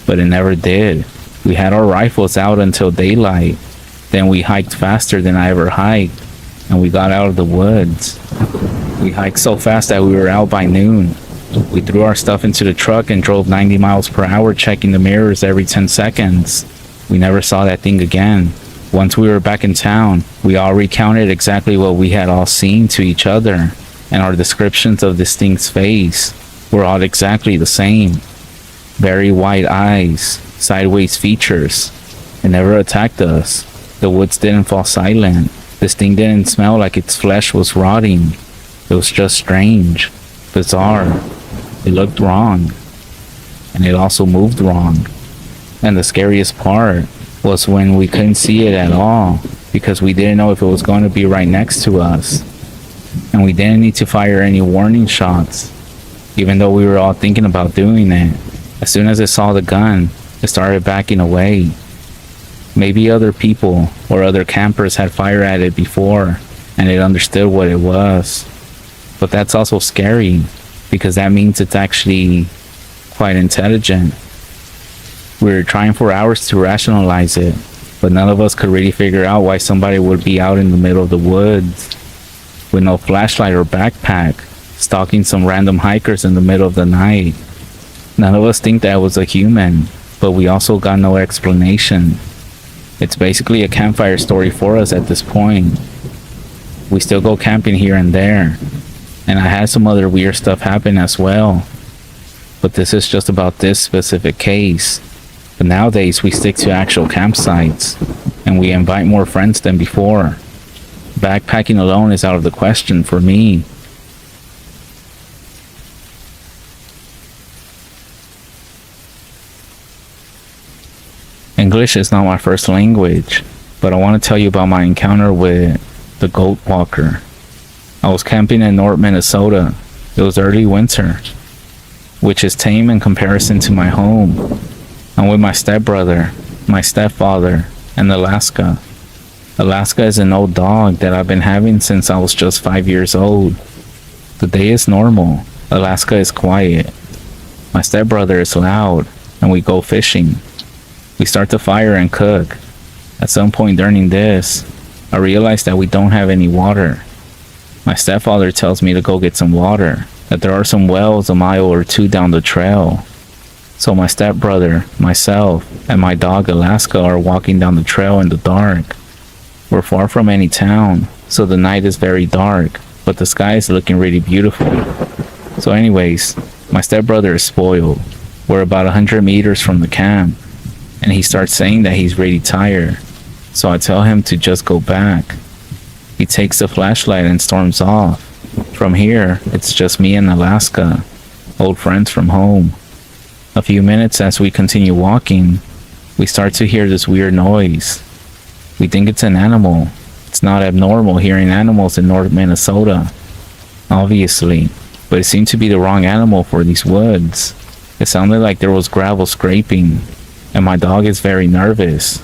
But it never did. We had our rifles out until daylight. Then we hiked faster than I ever hiked, and we got out of the woods. We hiked so fast that we were out by noon. We threw our stuff into the truck and drove 90 miles per hour, checking the mirrors every 10 seconds. We never saw that thing again. Once we were back in town, we all recounted exactly what we had all seen to each other, and our descriptions of this thing's face were all exactly the same. Very wide eyes, sideways features. It never attacked us. The woods didn't fall silent. This thing didn't smell like its flesh was rotting. It was just strange, bizarre. It looked wrong, and it also moved wrong. And the scariest part was when we couldn't see it at all, because we didn't know if it was going to be right next to us. And we didn't need to fire any warning shots, even though we were all thinking about doing it. As soon as it saw the gun, it started backing away. Maybe other people or other campers had fired at it before, and it understood what it was. But that's also scary, because that means it's actually quite intelligent. We were trying for hours to rationalize it, but none of us could really figure out why somebody would be out in the middle of the woods with no flashlight or backpack, stalking some random hikers in the middle of the night. None of us think that was a human, but we also got no explanation. It's basically a campfire story for us at this point. We still go camping here and there, and I had some other weird stuff happen as well, but this is just about this specific case. But nowadays we stick to actual campsites, and we invite more friends than before. Backpacking alone is out of the question for me. English is not my first language, but I want to tell you about my encounter with the goat walker. I was camping in North Minnesota. It was early winter, which is tame in comparison to my home. I'm with my stepbrother, my stepfather, and Alaska. Alaska is an old dog that I've been having since I was just 5 years old. The day is normal. Alaska is quiet. My stepbrother is loud, and we go fishing. We start the fire and cook. At some point during this, I realize that we don't have any water. My stepfather tells me to go get some water, that there are some wells a mile or two down the trail. So my stepbrother, myself, and my dog Alaska are walking down the trail in the dark. We're far from any town, so the night is very dark, but the sky is looking really beautiful. So anyways, my stepbrother is spoiled. We're about 100 meters from the camp, and he starts saying that he's really tired. So I tell him to just go back. He takes the flashlight and storms off. From here, it's just me and Alaska, old friends from home. A few minutes as we continue walking, we start to hear this weird noise. We think it's an animal. It's not abnormal hearing animals in North Minnesota, obviously, but it seemed to be the wrong animal for these woods. It sounded like there was gravel scraping, and my dog is very nervous,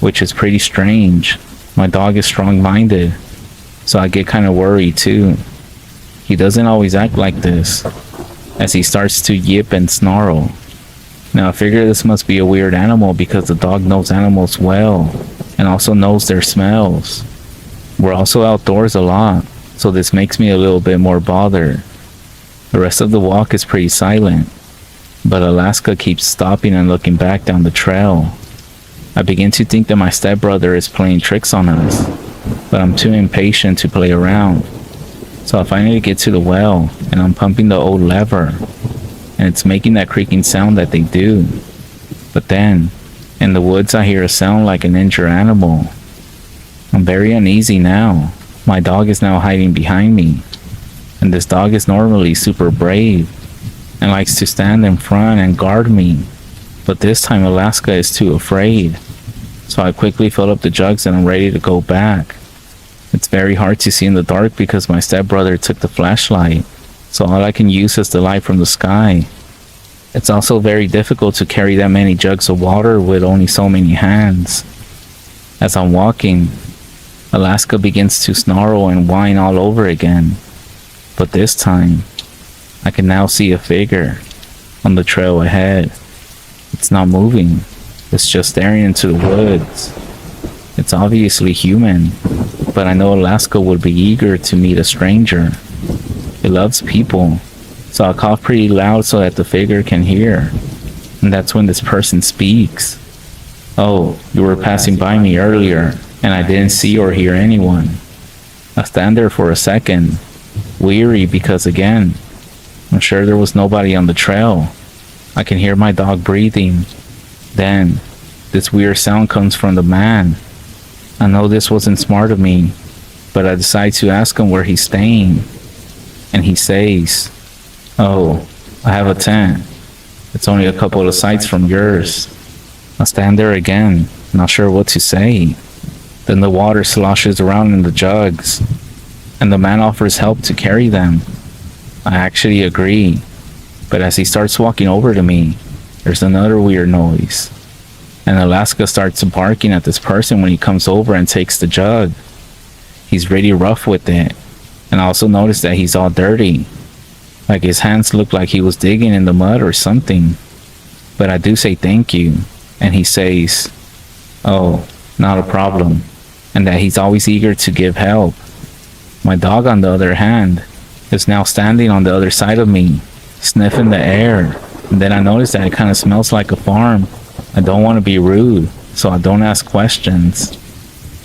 which is pretty strange. My dog is strong-minded, so I get kind of worried too. He doesn't always act like this, as he starts to yip and snarl. Now I figure this must be a weird animal because the dog knows animals well, and also knows their smells. We're also outdoors a lot, so this makes me a little bit more bothered. The rest of the walk is pretty silent, but Alaska keeps stopping and looking back down the trail. I begin to think that my stepbrother is playing tricks on us, but I'm too impatient to play around. So I finally get to the well, and I'm pumping the old lever, and it's making that creaking sound that they do. But then, in the woods I hear a sound like an injured animal. I'm very uneasy now. My dog is now hiding behind me, and this dog is normally super brave and likes to stand in front and guard me. But this time Alaska is too afraid. So I quickly fill up the jugs and I'm ready to go back. It's very hard to see in the dark because my stepbrother took the flashlight, so all I can use is the light from the sky. It's also very difficult to carry that many jugs of water with only so many hands. As I'm walking, Alaska begins to snarl and whine all over again. But this time, I can now see a figure on the trail ahead. It's not moving. It's just staring into the woods. It's obviously human, but I know Alaska would be eager to meet a stranger. It loves people, so I cough pretty loud so that the figure can hear. And that's when this person speaks. "Oh, you were passing by me earlier, and I didn't see or hear anyone." I stand there for a second, weary because again, I'm sure there was nobody on the trail. I can hear my dog breathing. Then, this weird sound comes from the man. I know this wasn't smart of me, but I decide to ask him where he's staying. And he says, "Oh, I have a tent. It's only a couple of sites from yours." I stand there again, not sure what to say. Then the water sloshes around in the jugs, and the man offers help to carry them. I actually agree, but as he starts walking over to me, there's another weird noise. And Alaska starts barking at this person when he comes over and takes the jug. He's really rough with it, and I also notice that he's all dirty. Like his hands look like he was digging in the mud or something. But I do say thank you, and he says, "Oh, not a problem," and that he's always eager to give help. My dog, on the other hand, is now standing on the other side of me, sniffing the air. And then I notice that it kind of smells like a farm. I don't want to be rude, so I don't ask questions.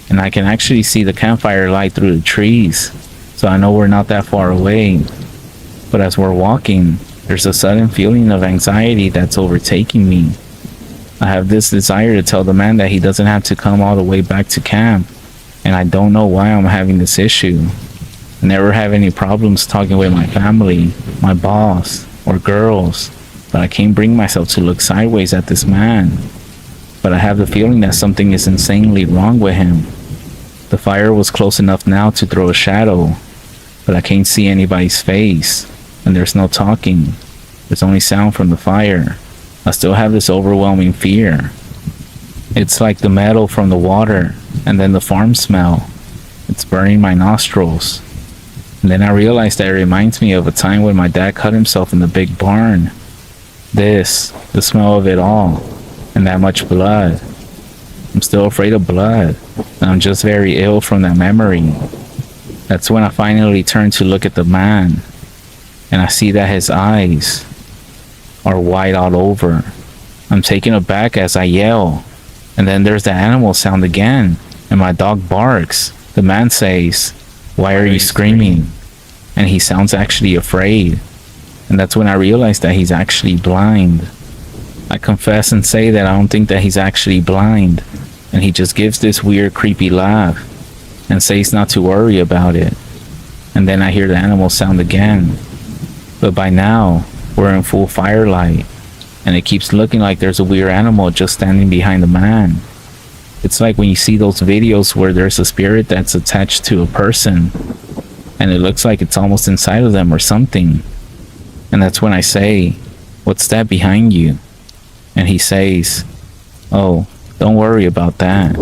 And I can actually see the campfire light through the trees, so I know we're not that far away. But as we're walking, there's a sudden feeling of anxiety that's overtaking me. I have this desire to tell the man that he doesn't have to come all the way back to camp, and I don't know why I'm having this issue. I never have any problems talking with my family, my boss, or girls, but I can't bring myself to look sideways at this man. But I have the feeling that something is insanely wrong with him. The fire was close enough now to throw a shadow, but I can't see anybody's face, and there's no talking. There's only sound from the fire. I still have this overwhelming fear. It's like the metal from the water And then the farm smell. It's burning my nostrils. And then I realized that it reminds me of a time when my dad cut himself in the big barn. The smell of it all, and that much blood. I'm still afraid of blood, and I'm just very ill from that memory. That's when I finally turn to look at the man, and I see that his eyes are white all over. I'm taken aback as I yell, and then there's the animal sound again, and my dog barks. The man says, "Why are you screaming?" And he sounds actually afraid. And that's when I realize that he's actually blind. I confess and say that I don't think that he's actually blind. And he just gives this weird creepy laugh and says not to worry about it. And then I hear the animal sound again. But by now, we're in full firelight. And it keeps looking like there's a weird animal just standing behind the man. It's like when you see those videos where there's a spirit that's attached to a person. And it looks like it's almost inside of them or something. And that's when I say, "What's that behind you?" And he says, "Oh, don't worry about that."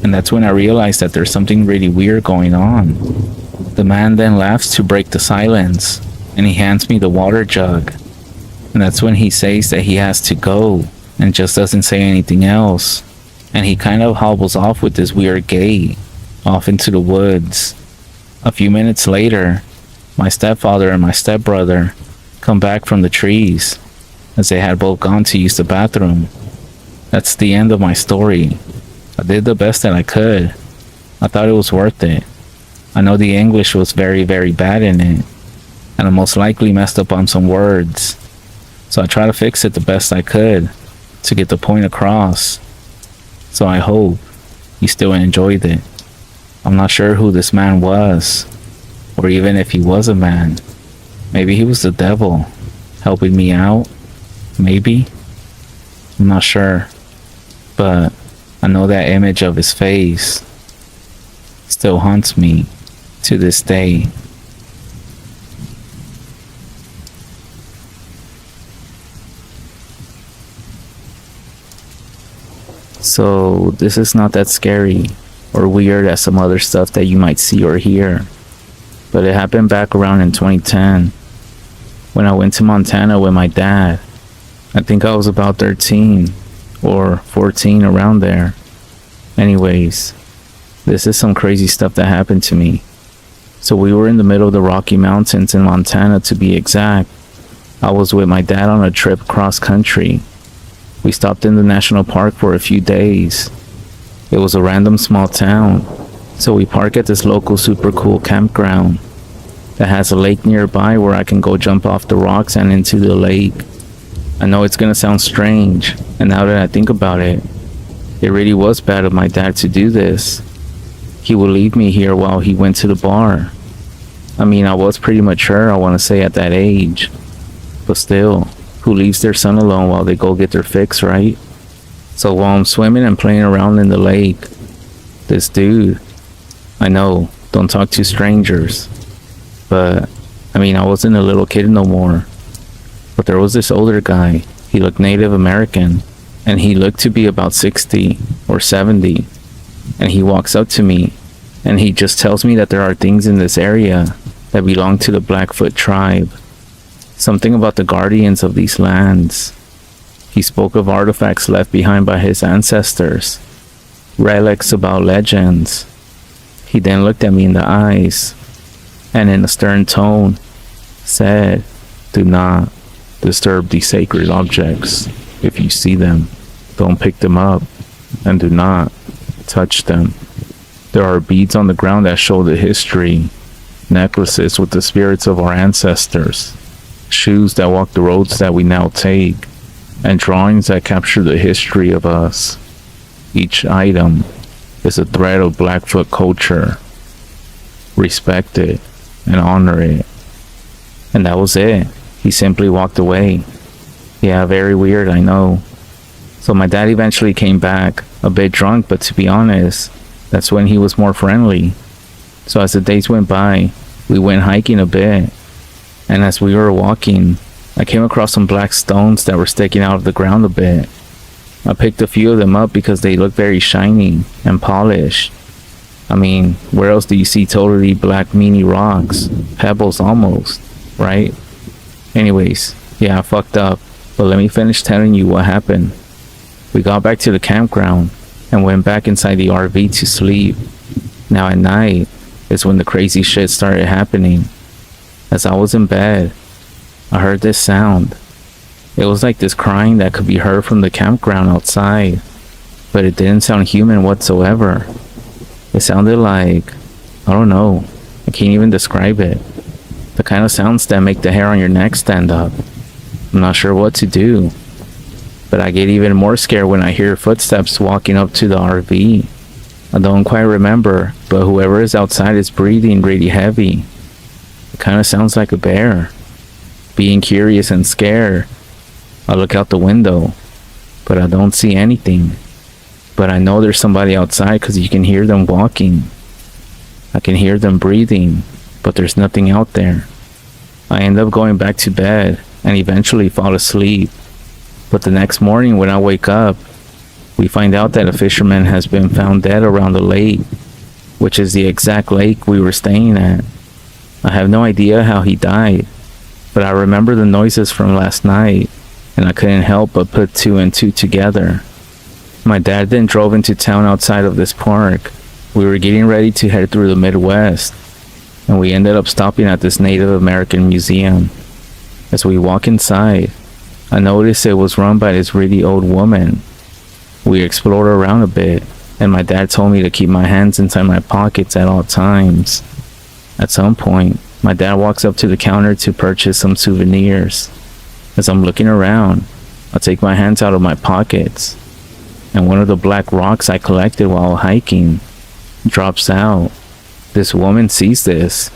And that's when I realize that there's something really weird going on. The man then laughs to break the silence, and he hands me the water jug. And that's when he says that he has to go, and just doesn't say anything else. And he kind of hobbles off with this weird gait, off into the woods. A few minutes later, my stepfather and my stepbrother come back from the trees, as they had both gone to use the bathroom. That's the end of my story. I did the best that I could. I thought it was worth it. I know the English was very, very bad in it, and I most likely messed up on some words. So I tried to fix it the best I could to get the point across. So I hope you still enjoyed it. I'm not sure who this man was, or even if he was a man. Maybe he was the devil, helping me out. Maybe. I'm not sure. But I know that image of his face still haunts me to this day. So this is not that scary or weird as some other stuff that you might see or hear. But it happened back around in 2010 when I went to Montana with my dad. I think I was about 13 or 14, around there. Anyways, this is some crazy stuff that happened to me. So we were in the middle of the Rocky Mountains in Montana, to be exact. I was with my dad on a trip cross country. We stopped in the national park for a few days. It was a random small town, so we park at this local super cool campground that has a lake nearby where I can go jump off the rocks and into the lake. I know it's gonna sound strange, and now that I think about it, it really was bad of my dad to do this. He would leave me here while he went to the bar. I mean, I was pretty mature, I want to say, at that age. But still, who leaves their son alone while they go get their fix, right? So while I'm swimming and playing around in the lake, this dude, I know, don't talk to strangers. But, I mean, I wasn't a little kid no more. But there was this older guy. He looked Native American, and he looked to be about 60 or 70. And he walks up to me, and he just tells me that there are things in this area that belong to the Blackfoot tribe. Something about the guardians of these lands. He spoke of artifacts left behind by his ancestors, relics about legends. He then looked at me in the eyes, and in a stern tone, said, "Do not disturb these sacred objects. If you see them, don't pick them up, and do not touch them. There are beads on the ground that show the history, necklaces with the spirits of our ancestors, shoes that walk the roads that we now take, and drawings that capture the history of us. Each item is a thread of Blackfoot culture. Respect it and honor it." And that was it. He simply walked away. Yeah, very weird, I know. So my dad eventually came back, a bit drunk, but to be honest, that's when he was more friendly. So as the days went by, we went hiking a bit. And as we were walking, I came across some black stones that were sticking out of the ground a bit. I picked a few of them up because they look very shiny and polished. I mean, where else do you see totally black meanie rocks? Pebbles almost, right? Anyways, yeah, I fucked up. But let me finish telling you what happened. We got back to the campground and went back inside the RV to sleep. Now at night is when the crazy shit started happening. As I was in bed, I heard this sound. It was like this crying that could be heard from the campground outside, but it didn't sound human whatsoever. It sounded like, I don't know, I can't even describe it. The kind of sounds that make the hair on your neck stand up. I'm not sure what to do, but I get even more scared when I hear footsteps walking up to the RV. I don't quite remember, but whoever is outside is breathing really heavy. It kind of sounds like a bear. Being curious and scared, I look out the window, but I don't see anything. But I know there's somebody outside because you can hear them walking. I can hear them breathing, but there's nothing out there. I end up going back to bed and eventually fall asleep. But the next morning when I wake up, we find out that a fisherman has been found dead around the lake, which is the exact lake we were staying at. I have no idea how he died, but I remember the noises from last night, and I couldn't help but put two and two together. My dad then drove into town outside of this park. We were getting ready to head through the Midwest, and we ended up stopping at this Native American museum. As we walk inside, I noticed it was run by this really old woman. We explored around a bit, and my dad told me to keep my hands inside my pockets at all times. At some point, my dad walks up to the counter to purchase some souvenirs. As I'm looking around, I take my hands out of my pockets, and one of the black rocks I collected while hiking drops out. This woman sees this,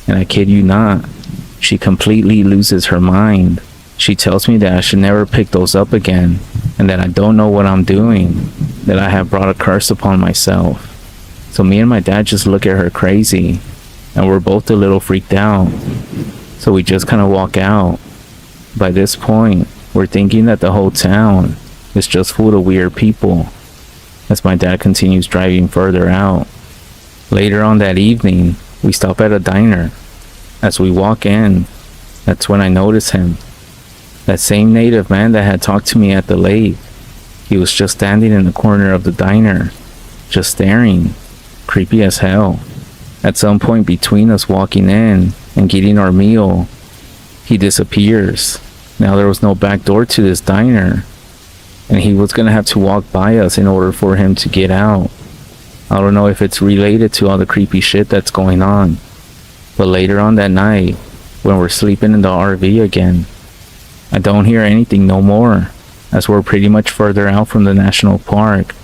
and I kid you not, she completely loses her mind. She tells me that I should never pick those up again, and that I don't know what I'm doing, that I have brought a curse upon myself. So me and my dad just look at her crazy, and we're both a little freaked out. So we just kind of walk out. By this point, we're thinking that the whole town is just full of weird people, as my dad continues driving further out. Later on that evening, we stop at a diner. As we walk in, that's when I notice him. That same native man that had talked to me at the lake. He was just standing in the corner of the diner, just staring, creepy as hell. At some point between us walking in and getting our meal, he disappears. Now there was no back door to this diner, and he was gonna have to walk by us in order for him to get out. I don't know if it's related to all the creepy shit that's going on, but later on that night, when we're sleeping in the RV again, I don't hear anything no more, as we're pretty much further out from the national park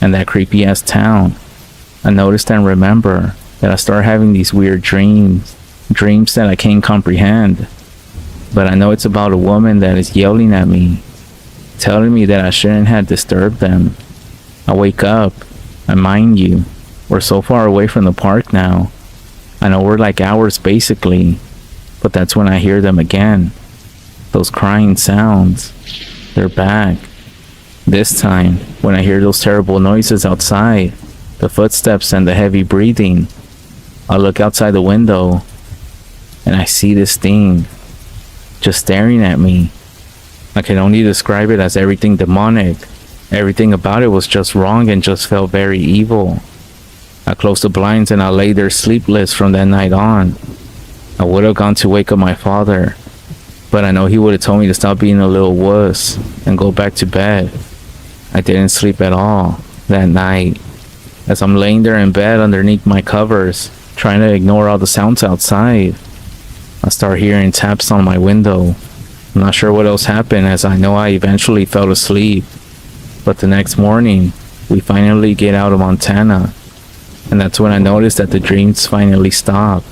and that creepy ass town. I noticed and remember that I start having these weird dreams that I can't comprehend. But I know it's about a woman that is yelling at me, telling me that I shouldn't have disturbed them. I wake up, and mind you, we're so far away from the park now. I know we're like hours basically, but that's when I hear them again. Those crying sounds, they're back. This time, when I hear those terrible noises outside, the footsteps and the heavy breathing, I look outside the window, and I see this thing just staring at me. I can only describe it as everything demonic. Everything about it was just wrong and just felt very evil. I closed the blinds and I lay there sleepless from that night on. I would have gone to wake up my father, but I know he would have told me to stop being a little wuss and go back to bed. I didn't sleep at all that night. As I'm laying there in bed underneath my covers, trying to ignore all the sounds outside, I start hearing taps on my window. I'm not sure what else happened, as I know I eventually fell asleep. But the next morning, we finally get out of Montana, and that's when I noticed that the dreams finally stopped.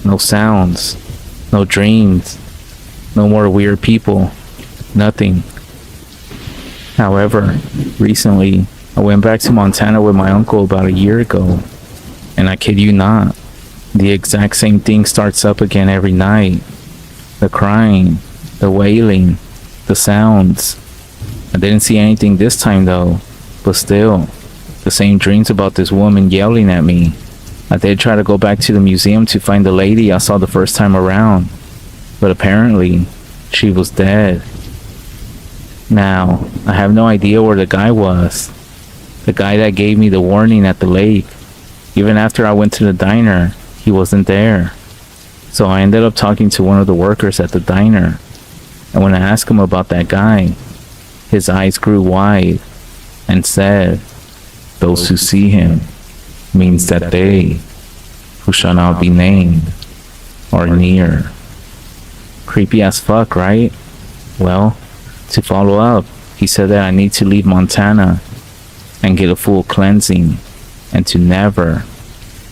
No sounds, no dreams, no more weird people, nothing. However, recently, I went back to Montana with my uncle about a year ago, and I kid you not, the exact same thing starts up again every night. The crying, the wailing, the sounds. I didn't see anything this time though, but still, the same dreams about this woman yelling at me. I did try to go back to the museum to find the lady I saw the first time around, but apparently, she was dead. Now, I have no idea where the guy was. The guy that gave me the warning at the lake. Even after I went to the diner, he wasn't there. So I ended up talking to one of the workers at the diner. And when I asked him about that guy, his eyes grew wide and said, "Those who see him means that they, who shall not be named, are near." Creepy as fuck, right? Well, to follow up, he said that I need to leave Montana and get a full cleansing and to never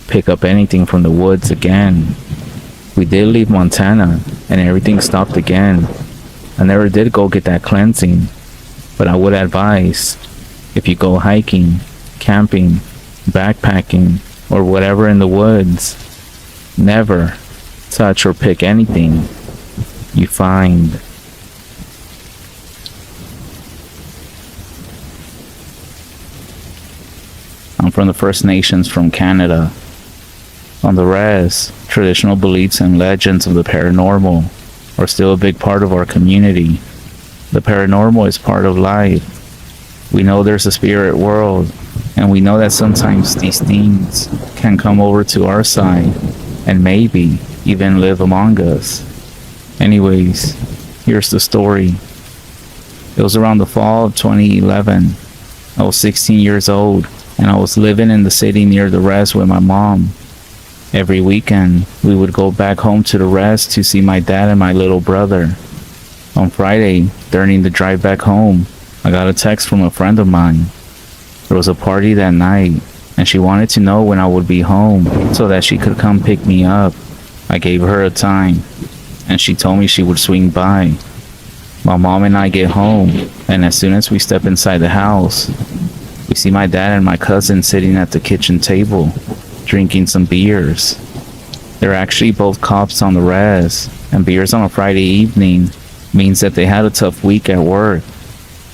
pick up anything from the woods again. We did leave Montana and everything stopped again. I never did go get that cleansing, but I would advise, if you go hiking, camping, backpacking, or whatever in the woods, never touch or pick anything you find. I'm from the First Nations from Canada. On the res, traditional beliefs and legends of the paranormal are still a big part of our community. The paranormal is part of life. We know there's a spirit world, and we know that sometimes these things can come over to our side and maybe even live among us. Anyways, here's the story. It was around the fall of 2011. I was 16 years old, and I was living in the city near the res with my mom. Every weekend, we would go back home to the res to see my dad and my little brother. On Friday, during the drive back home, I got a text from a friend of mine. There was a party that night, and she wanted to know when I would be home so that she could come pick me up. I gave her a time, and she told me she would swing by. My mom and I get home, and as soon as we step inside the house, we see my dad and my cousin sitting at the kitchen table, drinking some beers. They're actually both cops on the res, and beers on a Friday evening means that they had a tough week at work.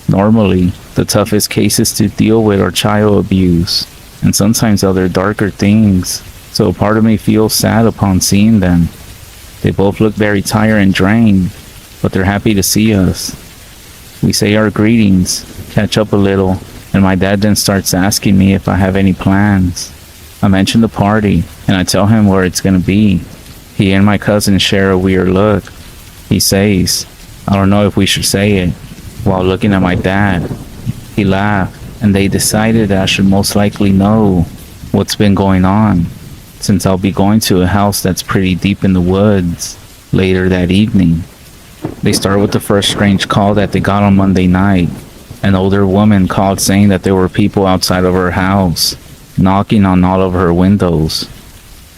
Normally, the toughest cases to deal with are child abuse, and sometimes other darker things, so a part of me feels sad upon seeing them. They both look very tired and drained, but they're happy to see us. We say our greetings, catch up a little, and my dad then starts asking me if I have any plans. I mention the party, and I tell him where it's gonna be. He and my cousin share a weird look. He says, "I don't know if we should say it," while looking at my dad. He laughed, and they decided that I should most likely know what's been going on, since I'll be going to a house that's pretty deep in the woods later that evening. They start with the first strange call that they got on Monday night. An older woman called saying that there were people outside of her house, knocking on all of her windows.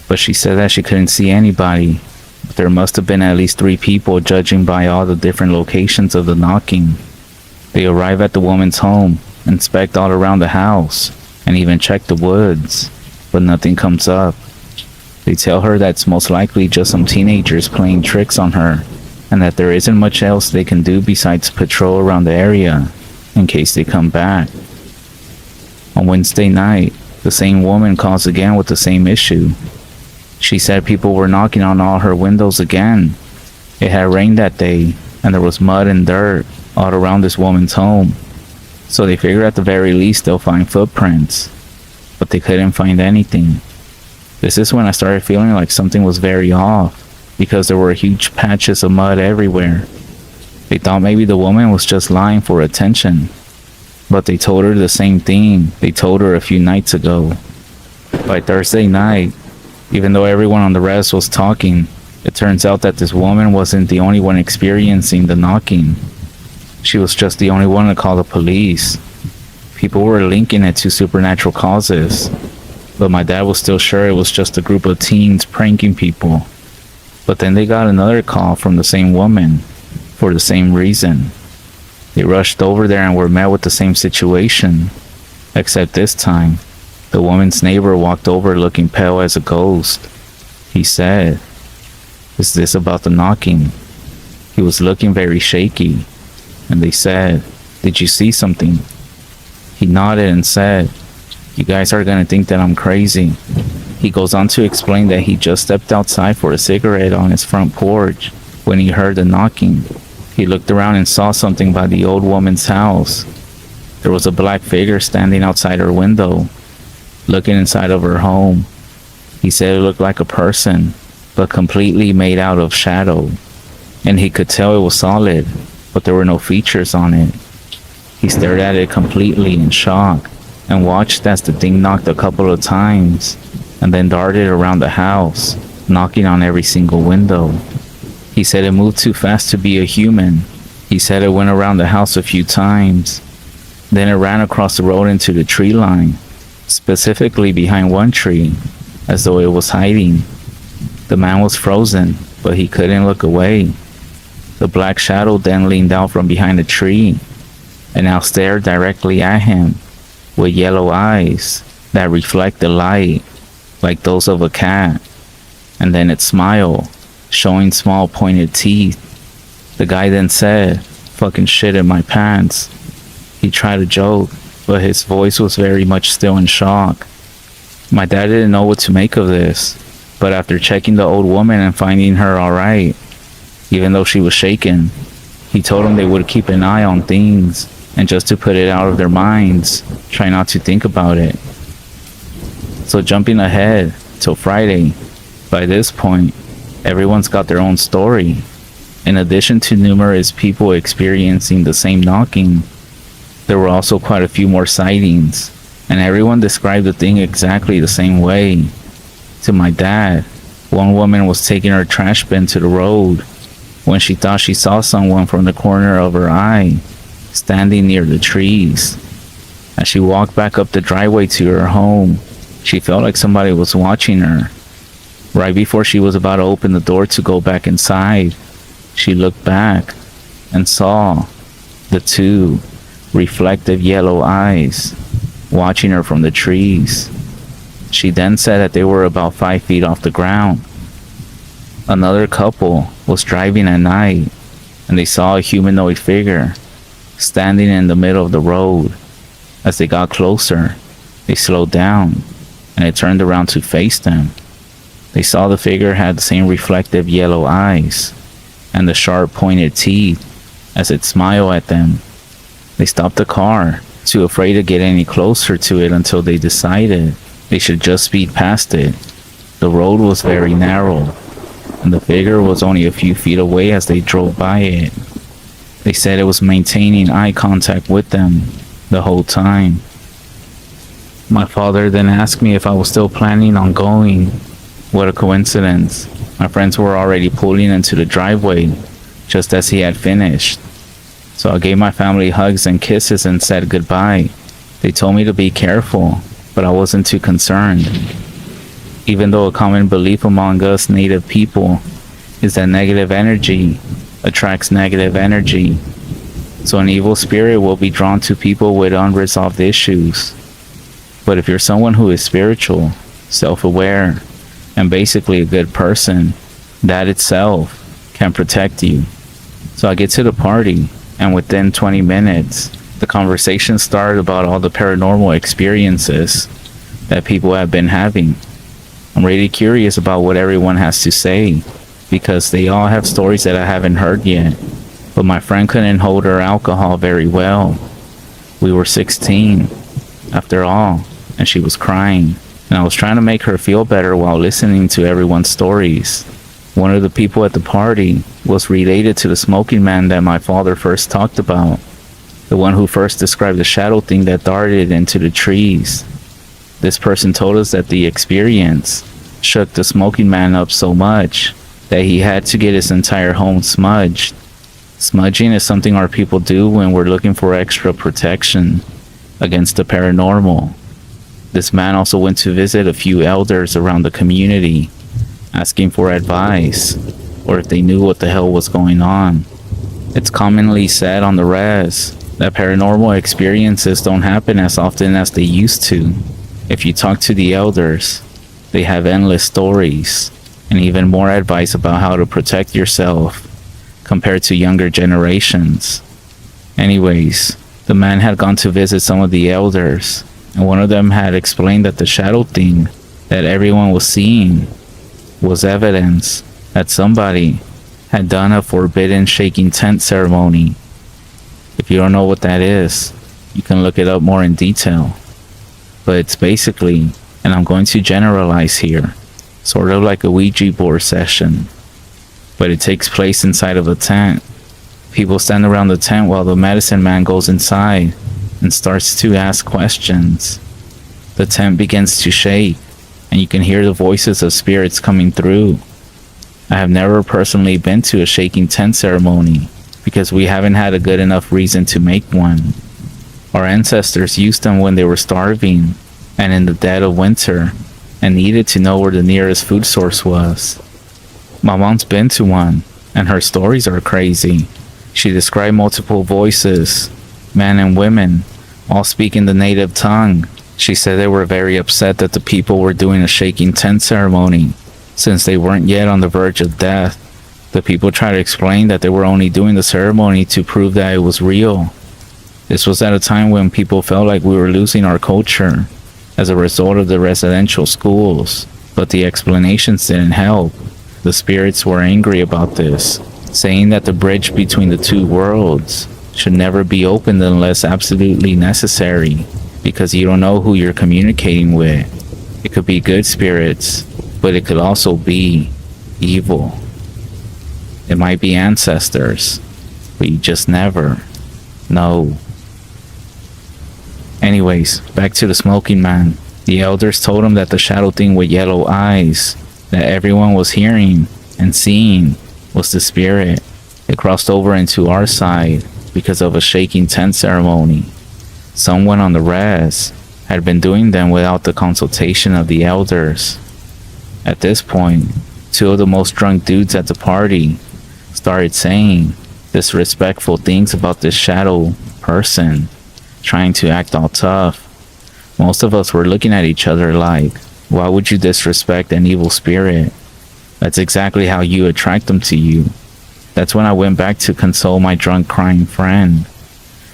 But she said that she couldn't see anybody. But there must have been at least 3 people, judging by all the different locations of the knocking. They arrive at the woman's home, inspect all around the house, and even check the woods, but nothing comes up. They tell her that's most likely just some teenagers playing tricks on her, and that there isn't much else they can do besides patrol around the area in case they come back. On Wednesday night, the same woman calls again with the same issue. She said people were knocking on all her windows again. It had rained that day, and there was mud and dirt all around this woman's home. So they figured at the very least they'll find footprints, but they couldn't find anything. This is when I started feeling like something was very off, because there were huge patches of mud everywhere. They thought maybe the woman was just lying for attention, but they told her the same thing they told her a few nights ago. By Thursday night, even though everyone on the res was talking, it turns out that this woman wasn't the only one experiencing the knocking. She was just the only one to call the police. People were linking it to supernatural causes, but my dad was still sure it was just a group of teens pranking people. But then they got another call from the same woman, for the same reason. They rushed over there and were met with the same situation, except this time, the woman's neighbor walked over looking pale as a ghost. He said, "Is this about the knocking?" He was looking very shaky, and they said, Did you see something? He nodded and said, "You guys are gonna think that I'm crazy." He goes on to explain that he just stepped outside for a cigarette on his front porch when he heard the knocking. He looked around and saw something by the old woman's house. There was a black figure standing outside her window, looking inside of her home. He said it looked like a person, but completely made out of shadow, and he could tell it was solid, but there were no features on it. He stared at it completely in shock and watched as the thing knocked a couple of times and then darted around the house, knocking on every single window. He said it moved too fast to be a human. He said it went around the house a few times. Then it ran across the road into the tree line, specifically behind one tree, as though it was hiding. The man was frozen, but he couldn't look away. The black shadow then leaned out from behind a tree and now stared directly at him with yellow eyes that reflected light like those of a cat. And then it smiled, showing small pointed teeth. The guy then said, "Fucking shit in my pants." He tried to joke, but his voice was very much still in shock. My dad didn't know what to make of this, but after checking the old woman and finding her alright, even though she was shaken, he told them they would keep an eye on things and just to put it out of their minds, try not to think about it. So jumping ahead till Friday, by this point, everyone's got their own story. In addition to numerous people experiencing the same knocking, there were also quite a few more sightings, and everyone described the thing exactly the same way. To my dad, one woman was taking her trash bin to the road when she thought she saw someone from the corner of her eye standing near the trees. As she walked back up the driveway to her home, she felt like somebody was watching her. Right before she was about to open the door to go back inside, she looked back and saw the two reflective yellow eyes watching her from the trees. She then said that they were about 5 feet off the ground. Another couple was driving at night and they saw a humanoid figure standing in the middle of the road. As they got closer, they slowed down and it turned around to face them. They saw the figure had the same reflective yellow eyes and the sharp pointed teeth as it smiled at them. They stopped the car, too afraid to get any closer to it until they decided they should just speed past it. The road was very narrow, and the figure was only a few feet away as they drove by it. They said it was maintaining eye contact with them the whole time. My father then asked me if I was still planning on going. What a coincidence. My friends were already pulling into the driveway just as he had finished. So I gave my family hugs and kisses and said goodbye. They told me to be careful, but I wasn't too concerned. Even though a common belief among us native people is that negative energy attracts negative energy. So an evil spirit will be drawn to people with unresolved issues. But if you're someone who is spiritual, self-aware, and basically a good person, that itself can protect you. So I get to the party, and within 20 minutes, the conversation started about all the paranormal experiences that people have been having. I'm really curious about what everyone has to say, because they all have stories that I haven't heard yet. But my friend couldn't hold her alcohol very well. We were 16, after all, and she was crying. And I was trying to make her feel better while listening to everyone's stories. One of the people at the party was related to the smoking man that my father first talked about, the one who first described the shadow thing that darted into the trees. This person told us that the experience shook the smoking man up so much that he had to get his entire home smudged. Smudging is something our people do when we're looking for extra protection against the paranormal. This man also went to visit a few elders around the community, asking for advice, or if they knew what the hell was going on. It's commonly said on the res that paranormal experiences don't happen as often as they used to. If you talk to the elders, they have endless stories, and even more advice about how to protect yourself compared to younger generations. Anyways, The man had gone to visit some of the elders, and one of them had explained that the shadow thing that everyone was seeing was evidence that somebody had done a forbidden shaking tent ceremony. If you don't know what that is, you can look it up more in detail. But it's basically, and I'm going to generalize here, sort of like a Ouija board session. But it takes place inside of a tent. People stand around the tent while the medicine man goes inside and starts to ask questions. The tent begins to shake, and you can hear the voices of spirits coming through. I have never personally been to a shaking tent ceremony because we haven't had a good enough reason to make one. Our ancestors used them when they were starving and in the dead of winter and needed to know where the nearest food source was. My mom's been to one, and her stories are crazy. She described multiple voices, men and women, all speaking the native tongue. She said they were very upset that the people were doing a shaking tent ceremony, since they weren't yet on the verge of death. The people tried to explain that they were only doing the ceremony to prove that it was real. This was at a time when people felt like we were losing our culture as a result of the residential schools, but the explanations didn't help. The spirits were angry about this, saying that the bridge between the two worlds should never be opened unless absolutely necessary, because you don't know who you're communicating with. It could be good spirits, but it could also be evil. It might be ancestors, but you just never know. Anyways, back to the smoking man. The elders told him that the shadow thing with yellow eyes that everyone was hearing and seeing was the spirit. It crossed over into our side because of a shaking tent ceremony. Someone on the res had been doing them without the consultation of the elders. At this point, two of the most drunk dudes at the party started saying disrespectful things about this shadow person, trying to act all tough. Most of us were looking at each other like, why would you disrespect an evil spirit? That's exactly how you attract them to you. That's when I went back to console my drunk crying friend.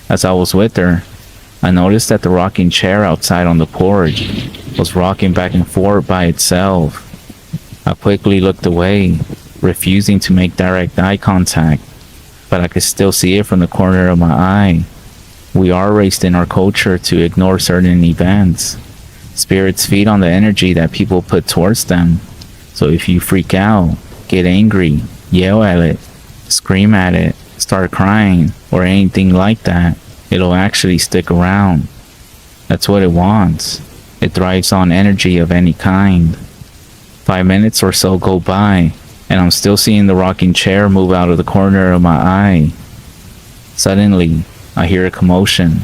As I was with her, I noticed that the rocking chair outside on the porch was rocking back and forth by itself. I quickly looked away, refusing to make direct eye contact, but I could still see it from the corner of my eye. We are raised in our culture to ignore certain events. Spirits feed on the energy that people put towards them. So if you freak out, get angry, yell at it, scream at it, start crying, or anything like that, it'll actually stick around. That's what it wants. It thrives on energy of any kind. 5 minutes or so go by, and I'm still seeing the rocking chair move out of the corner of my eye. Suddenly, I hear a commotion.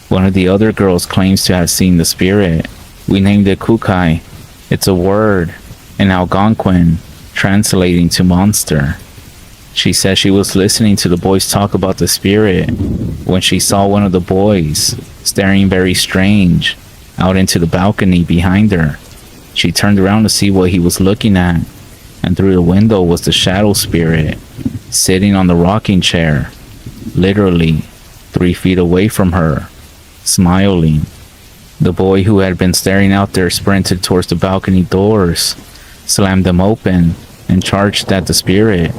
One of the other girls claims to have seen the spirit. We named it Kukai. It's a word in Algonquin, translating to monster. She says she was listening to the boys talk about the spirit when she saw one of the boys staring very strange out into the balcony behind her. She turned around to see what he was looking at, and through the window was the shadow spirit sitting on the rocking chair, literally 3 feet away from her, smiling. The boy who had been staring out there sprinted towards the balcony doors, slammed them open, and charged at the spirit.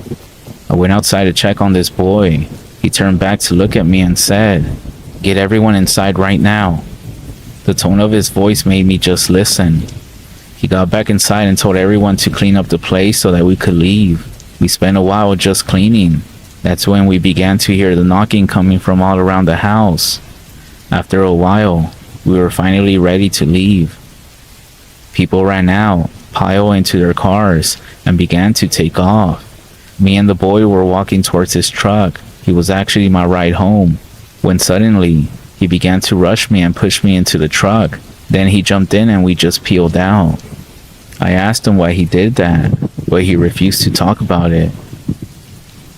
I went outside to check on this boy. He turned back to look at me and said, "Get everyone inside right now." The tone of his voice made me just listen. He got back inside and told everyone to clean up the place so that we could leave. We spent a while just cleaning. That's when we began to hear the knocking coming from all around the house. After a while, we were finally ready to leave. People ran out, piled into their cars, and began to take off. Me and the boy were walking towards his truck. He was actually my ride home, when suddenly, he began to rush me and push me into the truck. Then he jumped in and we just peeled out. I asked him why he did that, but he refused to talk about it.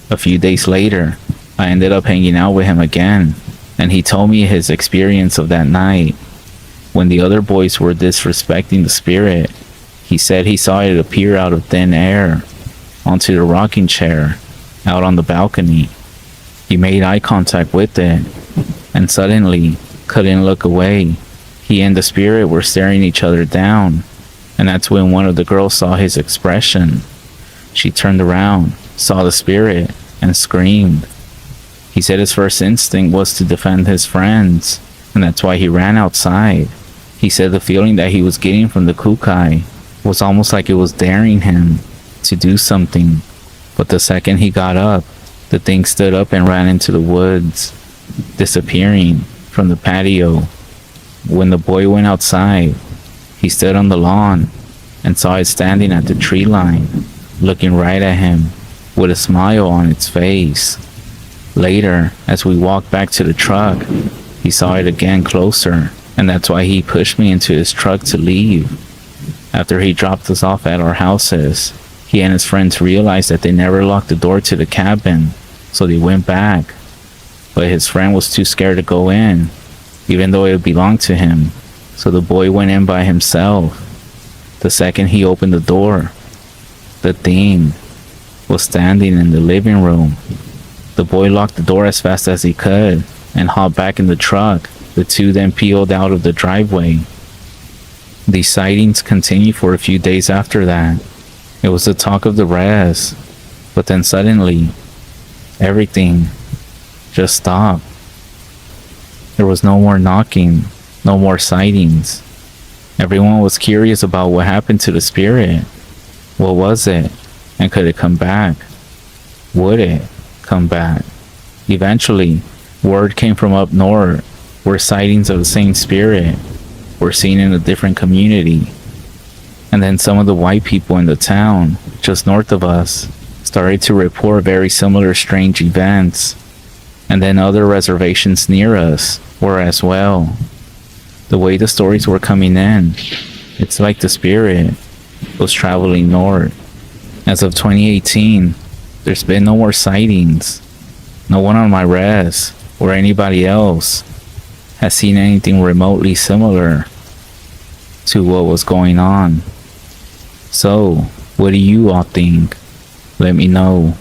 A few days later, I ended up hanging out with him again, and he told me his experience of that night. When the other boys were disrespecting the spirit, he said he saw it appear out of thin air, onto the rocking chair, out on the balcony. He made eye contact with it, and suddenly couldn't look away. He and the spirit were staring each other down, and that's when one of the girls saw his expression. She turned around, saw the spirit, and screamed. He said his first instinct was to defend his friends, and that's why he ran outside. He said the feeling that he was getting from the kukai was almost like it was daring him to do something. But the second he got up, the thing stood up and ran into the woods, disappearing from the patio. When the boy went outside, he stood on the lawn and saw it standing at the tree line, looking right at him with a smile on its face. Later, as we walked back to the truck, he saw it again closer, and that's why he pushed me into his truck to leave. After he dropped us off at our houses, he and his friends realized that they never locked the door to the cabin, so they went back. But his friend was too scared to go in, even though it belonged to him, so the boy went in by himself. The second he opened the door, the thing was standing in the living room. The boy locked the door as fast as he could and hopped back in the truck. The two then peeled out of the driveway. These sightings continued for a few days after that. It was the talk of the res, but then suddenly, everything just stopped. There was no more knocking, no more sightings. Everyone was curious about what happened to the spirit. What was it? And could it come back? Would it come back? Eventually, word came from up north, where sightings of the same spirit were seen in a different community. And then some of the white people in the town, just north of us, started to report very similar strange events. And then other reservations near us were as well. The way the stories were coming in, it's like the spirit was traveling north. As of 2018, there's been no more sightings. No one on my res or anybody else has seen anything remotely similar to what was going on. So, what do you all think? Let me know.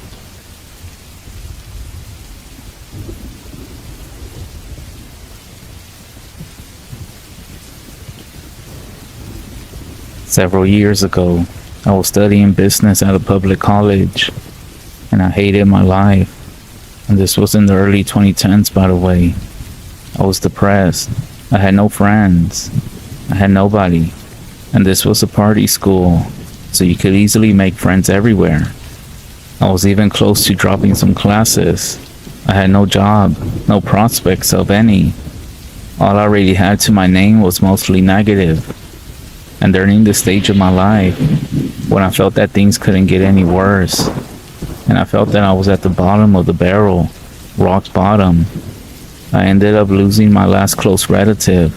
Several years ago, I was studying business at a public college, and I hated my life. And this was in the early 2010s, by the way. I was depressed. I had no friends. I had nobody. And this was a party school, so you could easily make friends everywhere. I was even close to dropping some classes. I had no job, no prospects of any. All I really had to my name was mostly negative. And during this stage of my life, when I felt that things couldn't get any worse, and I felt that I was at the bottom of the barrel, rock bottom, I ended up losing my last close relative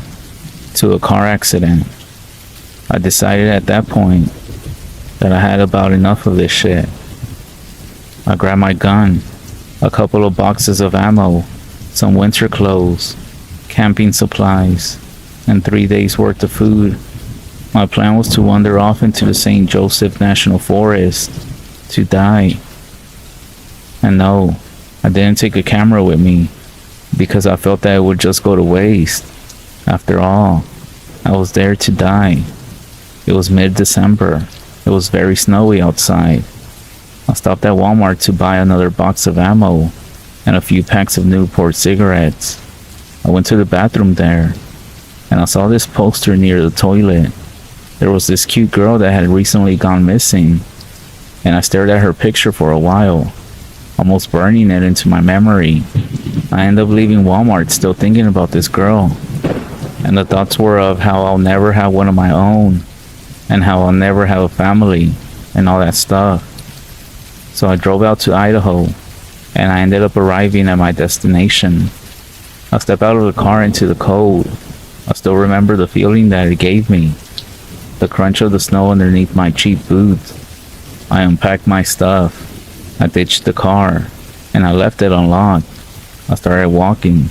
to a car accident. I decided at that point that I had about enough of this shit. I grabbed my gun, a couple of boxes of ammo, some winter clothes, camping supplies, and 3 days worth of food. My plan was to wander off into the St. Joseph National Forest to die. And no, I didn't take a camera with me because I felt that it would just go to waste. After all, I was there to die. It was mid-December. It was very snowy outside. I stopped at Walmart to buy another box of ammo and a few packs of Newport cigarettes. I went to the bathroom there, and I saw this poster near the toilet. There was this cute girl that had recently gone missing, and I stared at her picture for a while, almost burning it into my memory. I ended up leaving Walmart still thinking about this girl, and the thoughts were of how I'll never have one of my own, and how I'll never have a family, and all that stuff. So I drove out to Idaho, and I ended up arriving at my destination. I stepped out of the car into the cold. I still remember the feeling that it gave me. The crunch of the snow underneath my cheap boots. I unpacked my stuff. I ditched the car, and I left it unlocked. I started walking.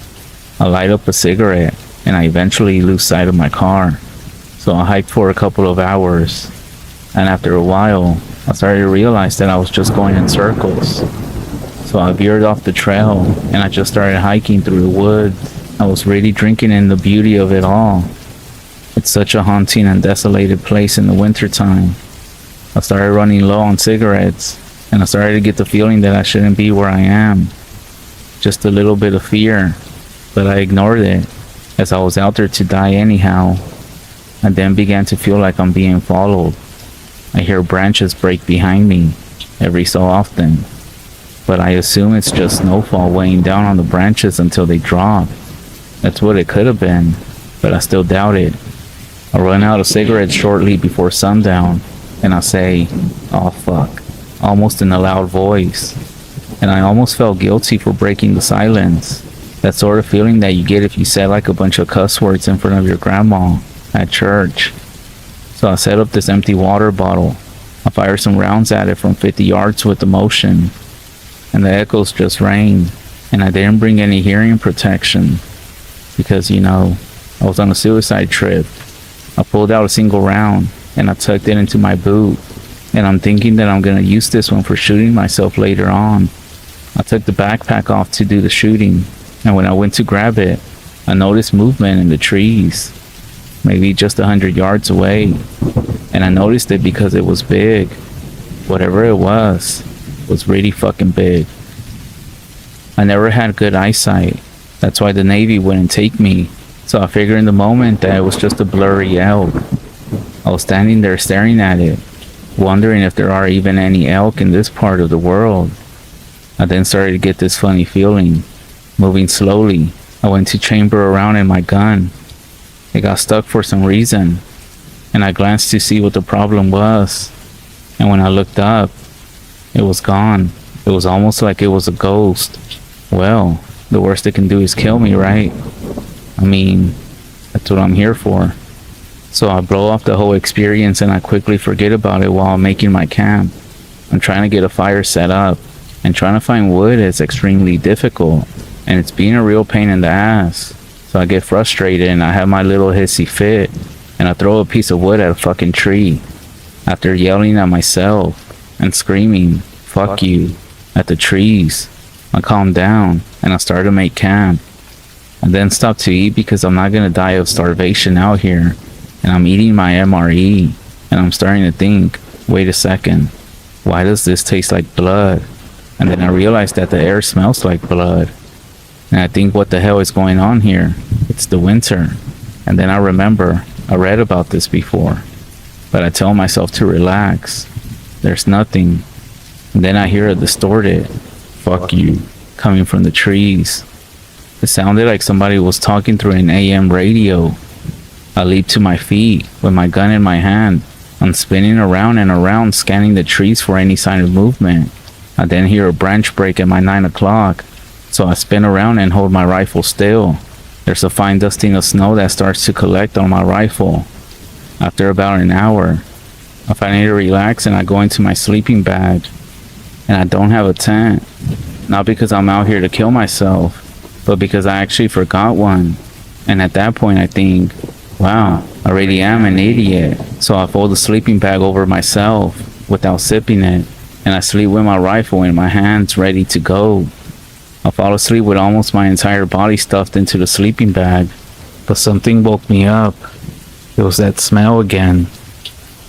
I light up a cigarette, and I eventually lose sight of my car. So I hiked for a couple of hours, and after a while, I started to realize that I was just going in circles. So I veered off the trail, and I just started hiking through the woods I was really drinking in the beauty of it all. It's such a haunting and desolated place in the wintertime. I started running low on cigarettes, and I started to get the feeling that I shouldn't be where I am. Just a little bit of fear, but I ignored it, as I was out there to die anyhow. I then began to feel like I'm being followed. I hear branches break behind me every so often, but I assume it's just snowfall weighing down on the branches until they drop. That's what it could have been, but I still doubt it. I run out of cigarettes shortly before sundown, and I say, "Oh fuck," almost in a loud voice. And I almost felt guilty for breaking the silence. That sort of feeling that you get if you said like a bunch of cuss words in front of your grandma at church. So I set up this empty water bottle. I fire some rounds at it from 50 yards with the motion, and the echoes just rained. And I didn't bring any hearing protection because, I was on a suicide trip. I pulled out a single round and I tucked it into my boot, and I'm thinking that I'm gonna use this one for shooting myself later on. I took the backpack off to do the shooting, and when I went to grab it, I noticed movement in the trees, maybe just 100 yards away, and I noticed it because it was big. Whatever it was really fucking big. I never had good eyesight. That's why the Navy wouldn't take me. So I figured in the moment that it was just a blurry elk. I was standing there staring at it, wondering if there are even any elk in this part of the world. I then started to get this funny feeling. Moving slowly, I went to chamber around in my gun. It got stuck for some reason, and I glanced to see what the problem was. And when I looked up, it was gone. It was almost like it was a ghost. Well, the worst it can do is kill me, right? I mean, that's what I'm here for. So I blow off the whole experience and I quickly forget about it while I'm making my camp. I'm trying to get a fire set up, and trying to find wood is extremely difficult, and it's being a real pain in the ass. So I get frustrated and I have my little hissy fit, and I throw a piece of wood at a fucking tree. After yelling at myself and screaming, "Fuck you," at the trees, I calmed down and I started to make camp. I then stopped to eat because I'm not gonna die of starvation out here, and I'm eating my MRE, and I'm starting to think, wait a second, why does this taste like blood? And then I realized that the air smells like blood, and I think, what the hell is going on here? It's the winter. And then I remember I read about this before, but I tell myself to relax. There's nothing. And then I hear a distorted "fuck you" coming from the trees. It sounded like somebody was talking through an AM radio. I leap to my feet with my gun in my hand. I'm spinning around and around, scanning the trees for any sign of movement. I then hear a branch break at my 9 o'clock, so I spin around and hold my rifle still. There's a fine dusting of snow that starts to collect on my rifle. After about an hour, I finally relax and I go into my sleeping bag. And I don't have a tent. Not because I'm out here to kill myself, but because I actually forgot one. And at that point I think, wow, I really am an idiot. So I fold the sleeping bag over myself without zipping it, and I sleep with my rifle in my hands ready to go. I fall asleep with almost my entire body stuffed into the sleeping bag. But something woke me up. It was that smell again.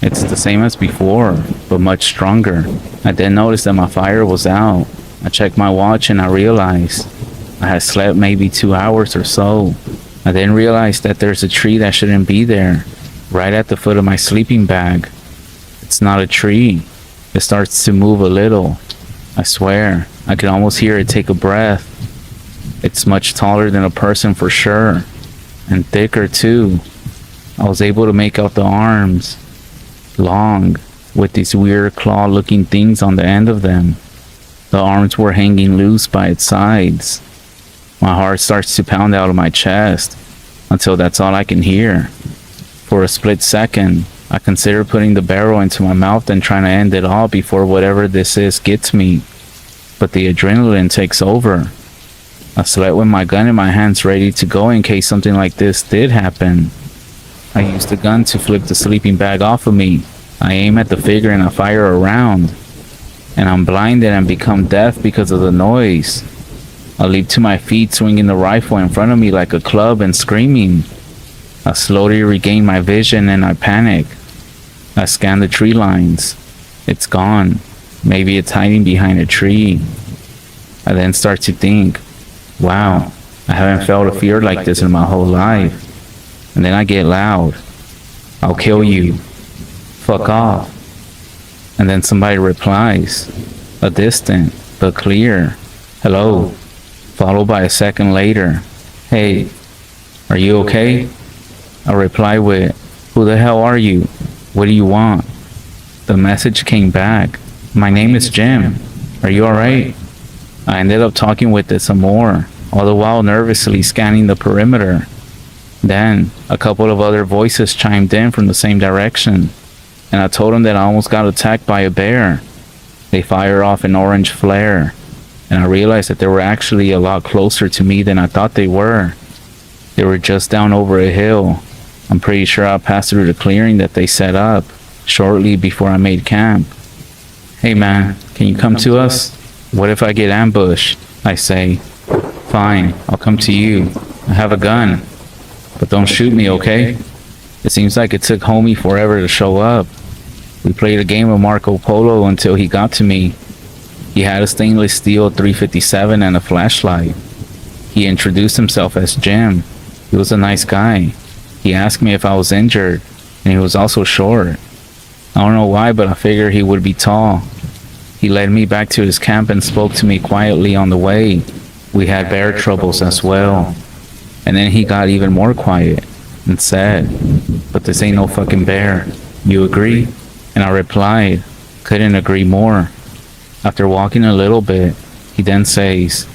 It's the same as before, but much stronger. I then noticed that my fire was out. I checked my watch and I realized I had slept maybe 2 hours or so. I then realized that there's a tree that shouldn't be there, right at the foot of my sleeping bag. It's not a tree. It starts to move a little. I swear, I could almost hear it take a breath. It's much taller than a person for sure, and thicker too. I was able to make out the arms, long, with these weird claw-looking things on the end of them. The arms were hanging loose by its sides. My heart starts to pound out of my chest until that's all I can hear. For a split second, I consider putting the barrel into my mouth and trying to end it all before whatever this is gets me. But the adrenaline takes over. I slept with my gun in my hands ready to go in case something like this did happen. I used the gun to flip the sleeping bag off of me. I aim at the figure and I fire around. And I'm blinded and become deaf because of the noise. I leap to my feet, swinging the rifle in front of me like a club and screaming. I slowly regain my vision and I panic. I scan the tree lines. It's gone. Maybe it's hiding behind a tree. I then start to think, wow, I haven't felt a fear like this in my whole life. And then I get loud. I'll kill you. Fuck off. And then somebody replies, a distant but clear hello, followed by a second later, hey, are you okay? I reply with, who the hell are you? What do you want? The message came back, my name is Jim. Are you alright? I ended up talking with it some more, all the while nervously scanning the perimeter. Then, a couple of other voices chimed in from the same direction, and I told them that I almost got attacked by a bear. They fired off an orange flare, and I realized that they were actually a lot closer to me than I thought they were. They were just down over a hill. I'm pretty sure I passed through the clearing that they set up shortly before I made camp. Hey man, can you come to us? What if I get ambushed? I say. Fine, I'll come to you. I have a gun. But don't shoot me, okay? It seems like it took homie forever to show up. We played a game of Marco Polo until he got to me. He had a stainless steel 357 and a flashlight. He introduced himself as Jim. He was a nice guy. He asked me if I was injured, and he was also short. I don't know why, but I figured he would be tall. He led me back to his camp and spoke to me quietly on the way. We had bear troubles as well. And then he got even more quiet and said, but this ain't no fucking bear. You agree? And I replied, couldn't agree more. After walking a little bit, he then says,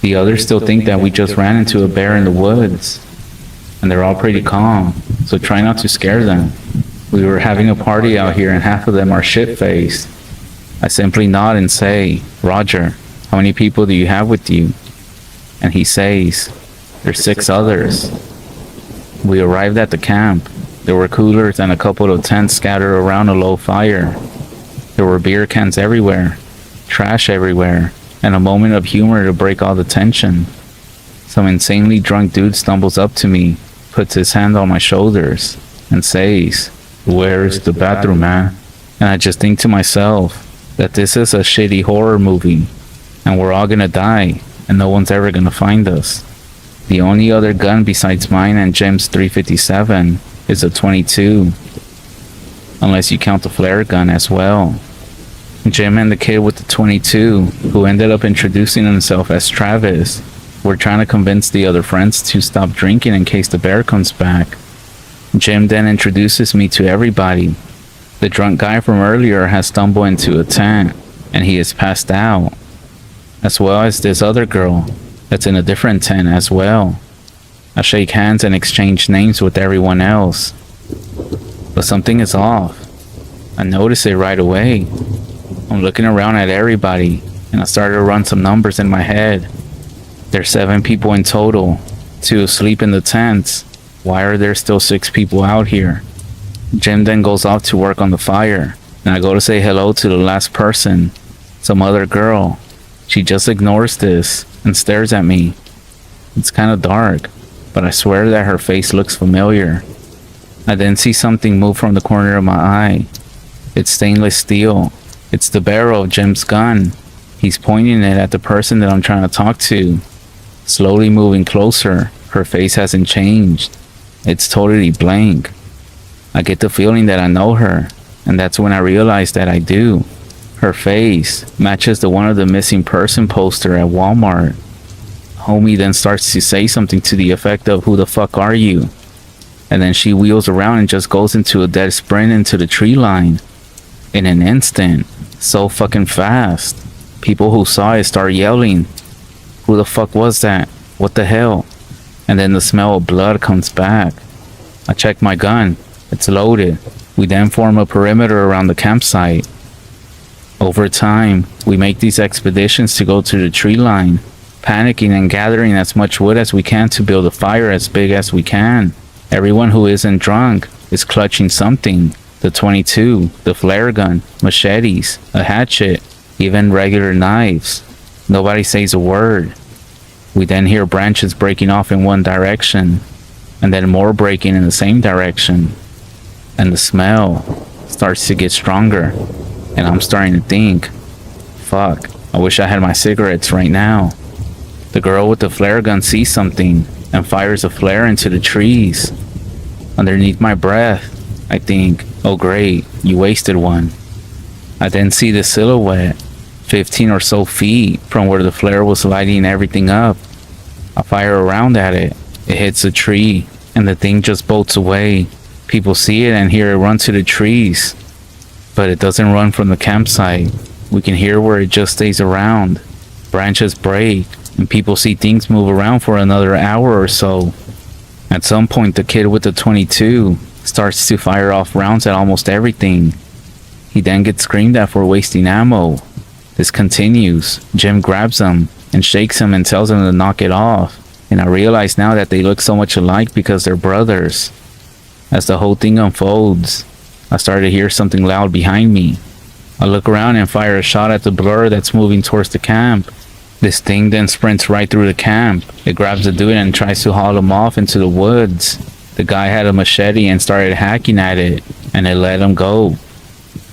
the others still think that we just ran into a bear in the woods. And they're all pretty calm, so try not to scare them. We were having a party out here and half of them are shit-faced. I simply nod and say, Roger, how many people do you have with you? And he says, there's 6 others. We arrived at the camp. There were coolers and a couple of tents scattered around a low fire. There were beer cans everywhere, trash everywhere, and a moment of humor to break all the tension. Some insanely drunk dude stumbles up to me, puts his hand on my shoulders, and says, where's the bathroom, man? And I just think to myself that this is a shitty horror movie, and we're all gonna die, and no one's ever gonna find us. The only other gun besides mine and Jim's 357 is a 22, unless you count the flare gun as well. Jim and the kid with the 22, who ended up introducing himself as Travis, were trying to convince the other friends to stop drinking in case the bear comes back. Jim then introduces me to everybody. The drunk guy from earlier has stumbled into a tent, and he is passed out, as well as this other girl that's in a different tent as well. I shake hands and exchange names with everyone else. But something is off. I notice it right away. I'm looking around at everybody, and I started to run some numbers in my head. There's 7 people in total, 2 asleep in the tents. Why are there still 6 people out here? Jim then goes off to work on the fire, and I go to say hello to the last person, some other girl. She just ignores this and stares at me. It's kind of dark, but I swear that her face looks familiar. I then see something move from the corner of my eye. It's stainless steel. It's the barrel of Jim's gun. He's pointing it at the person that I'm trying to talk to. Slowly moving closer, her face hasn't changed. It's totally blank. I get the feeling that I know her, and that's when I realize that I do. Her face matches the one of the missing person poster at Walmart. Homie then starts to say something to the effect of, who the fuck are you? And then she wheels around and just goes into a dead sprint into the tree line. In an instant. So fucking fast. People who saw it start yelling, who the fuck was that? What the hell? And then the smell of blood comes back. I check my gun. It's loaded. We then form a perimeter around the campsite. Over time, we make these expeditions to go to the tree line, panicking and gathering as much wood as we can to build a fire as big as we can. Everyone who isn't drunk is clutching something. The 22, the flare gun, machetes, a hatchet, even regular knives. Nobody says a word. We then hear branches breaking off in one direction, and then more breaking in the same direction. And the smell starts to get stronger, and I'm starting to think, fuck, I wish I had my cigarettes right now. The girl with the flare gun sees something and fires a flare into the trees. Underneath my breath, I think, oh great, you wasted one. I then see the silhouette, 15 or so feet from where the flare was lighting everything up. I fire around at it. It hits a tree, and the thing just bolts away. People see it and hear it run to the trees, but it doesn't run from the campsite. We can hear where it just stays around. Branches break, and people see things move around for another hour or so. At some point, the kid with the 22 starts to fire off rounds at almost everything. He then gets screamed at for wasting ammo. This continues. Jim grabs him and shakes him and tells him to knock it off. And I realize now that they look so much alike because they're brothers. As the whole thing unfolds, I start to hear something loud behind me. I look around and fire a shot at the blur that's moving towards the camp. This thing then sprints right through the camp. It grabs the dude and tries to haul him off into the woods. The guy had a machete and started hacking at it, and it let him go.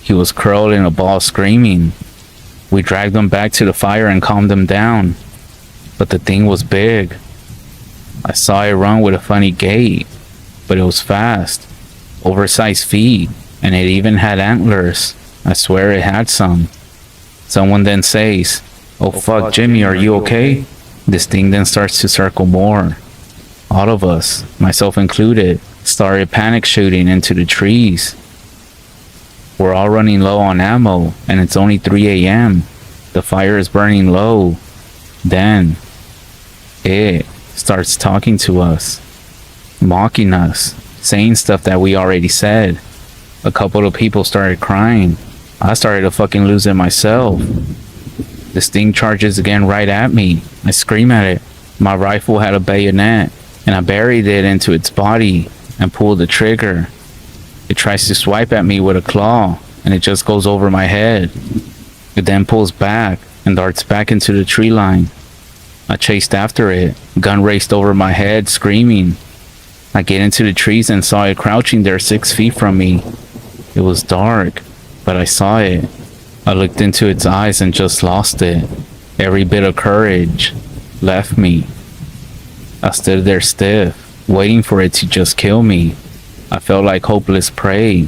He was curled in a ball screaming. We dragged him back to the fire and calmed him down. But the thing was big. I saw it run with a funny gait, but it was fast. Oversized feet, and it even had antlers. I swear it had some. Someone then says, "Oh fuck, Jimmy, are you okay?" This thing then starts to circle more. All of us, myself included, started panic shooting into the trees. We're all running low on ammo, and it's only 3 a.m. The fire is burning low. Then, it starts talking to us, mocking us, saying stuff that we already said. A couple of people started crying. I started to fucking lose it myself. This thing charges again right at me. I scream at it. My rifle had a bayonet, and I buried it into its body and pulled the trigger. It tries to swipe at me with a claw, and it just goes over my head. It then pulls back and darts back into the tree line. I chased after it. Gun raced over my head, screaming. I get into the trees and saw it crouching there 6 feet from me. It was dark, but I saw it. I looked into its eyes and just lost it. Every bit of courage left me. I stood there stiff, waiting for it to just kill me. I felt like hopeless prey.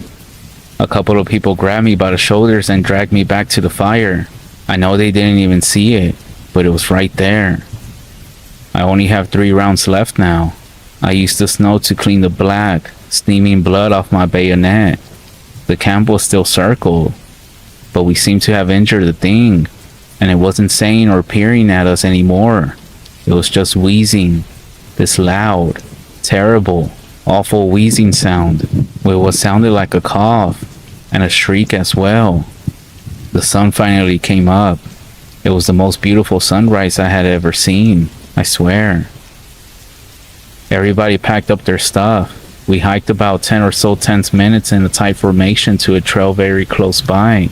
A couple of people grabbed me by the shoulders and dragged me back to the fire. I know they didn't even see it, but it was right there. I only have 3 rounds left now. I used the snow to clean the black, steaming blood off my bayonet. The camp was still circled, but we seemed to have injured the thing, and it wasn't saying or peering at us anymore. It was just wheezing, this loud, terrible, awful wheezing sound with what sounded like a cough and a shriek as well. The sun finally came up. It was the most beautiful sunrise I had ever seen, I swear. Everybody packed up their stuff. We hiked about 10 or so tense minutes in a tight formation to a trail very close by.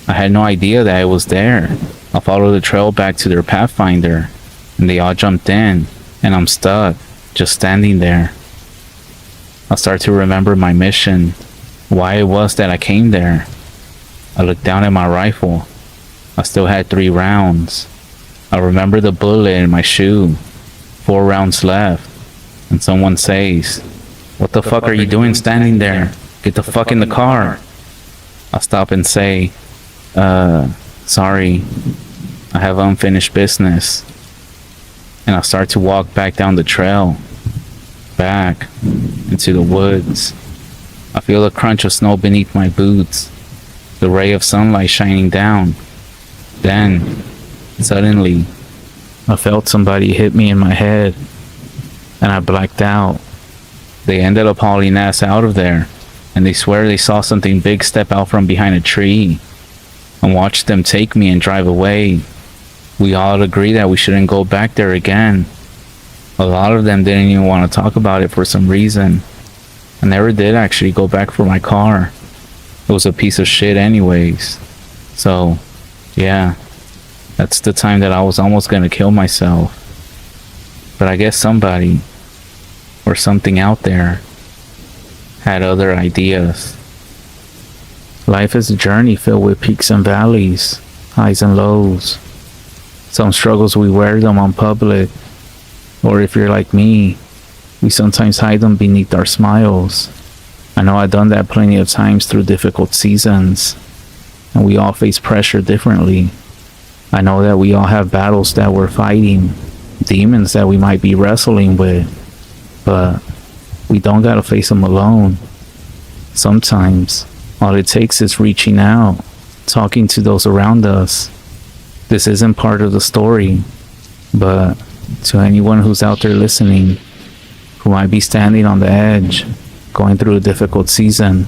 I had no idea that it was there. I followed the trail back to their Pathfinder, and they all jumped in, and I'm stuck, just standing there. I start to remember my mission, why it was that I came there. I looked down at my rifle. I still had 3 rounds. I remember the bullet in my shoe. 4 rounds left. And someone says, "What the fuck are you doing standing there? Get the fuck in the car." I stop and say, sorry, I have unfinished business. And I start to walk back down the trail, back into the woods. I feel the crunch of snow beneath my boots, the ray of sunlight shining down. Then, suddenly, I felt somebody hit me in my head, and I blacked out. They ended up hauling ass out of there, and they swear they saw something big step out from behind a tree and watched them take me and drive away. We all agree that we shouldn't go back there again. A lot of them didn't even want to talk about it for some reason. I never did actually go back for my car. It was a piece of shit anyways. So, yeah, that's the time that I was almost gonna kill myself. But I guess somebody or something out there had other ideas. Life is a journey filled with peaks and valleys, highs and lows. Some struggles we wear them on public, or if you're like me, we sometimes hide them beneath our smiles. I know I've done that plenty of times through difficult seasons, and we all face pressure differently. I know that we all have battles that we're fighting, demons that we might be wrestling with, but we don't gotta face them alone. Sometimes, all it takes is reaching out, talking to those around us. This isn't part of the story, but to anyone who's out there listening, who might be standing on the edge, going through a difficult season,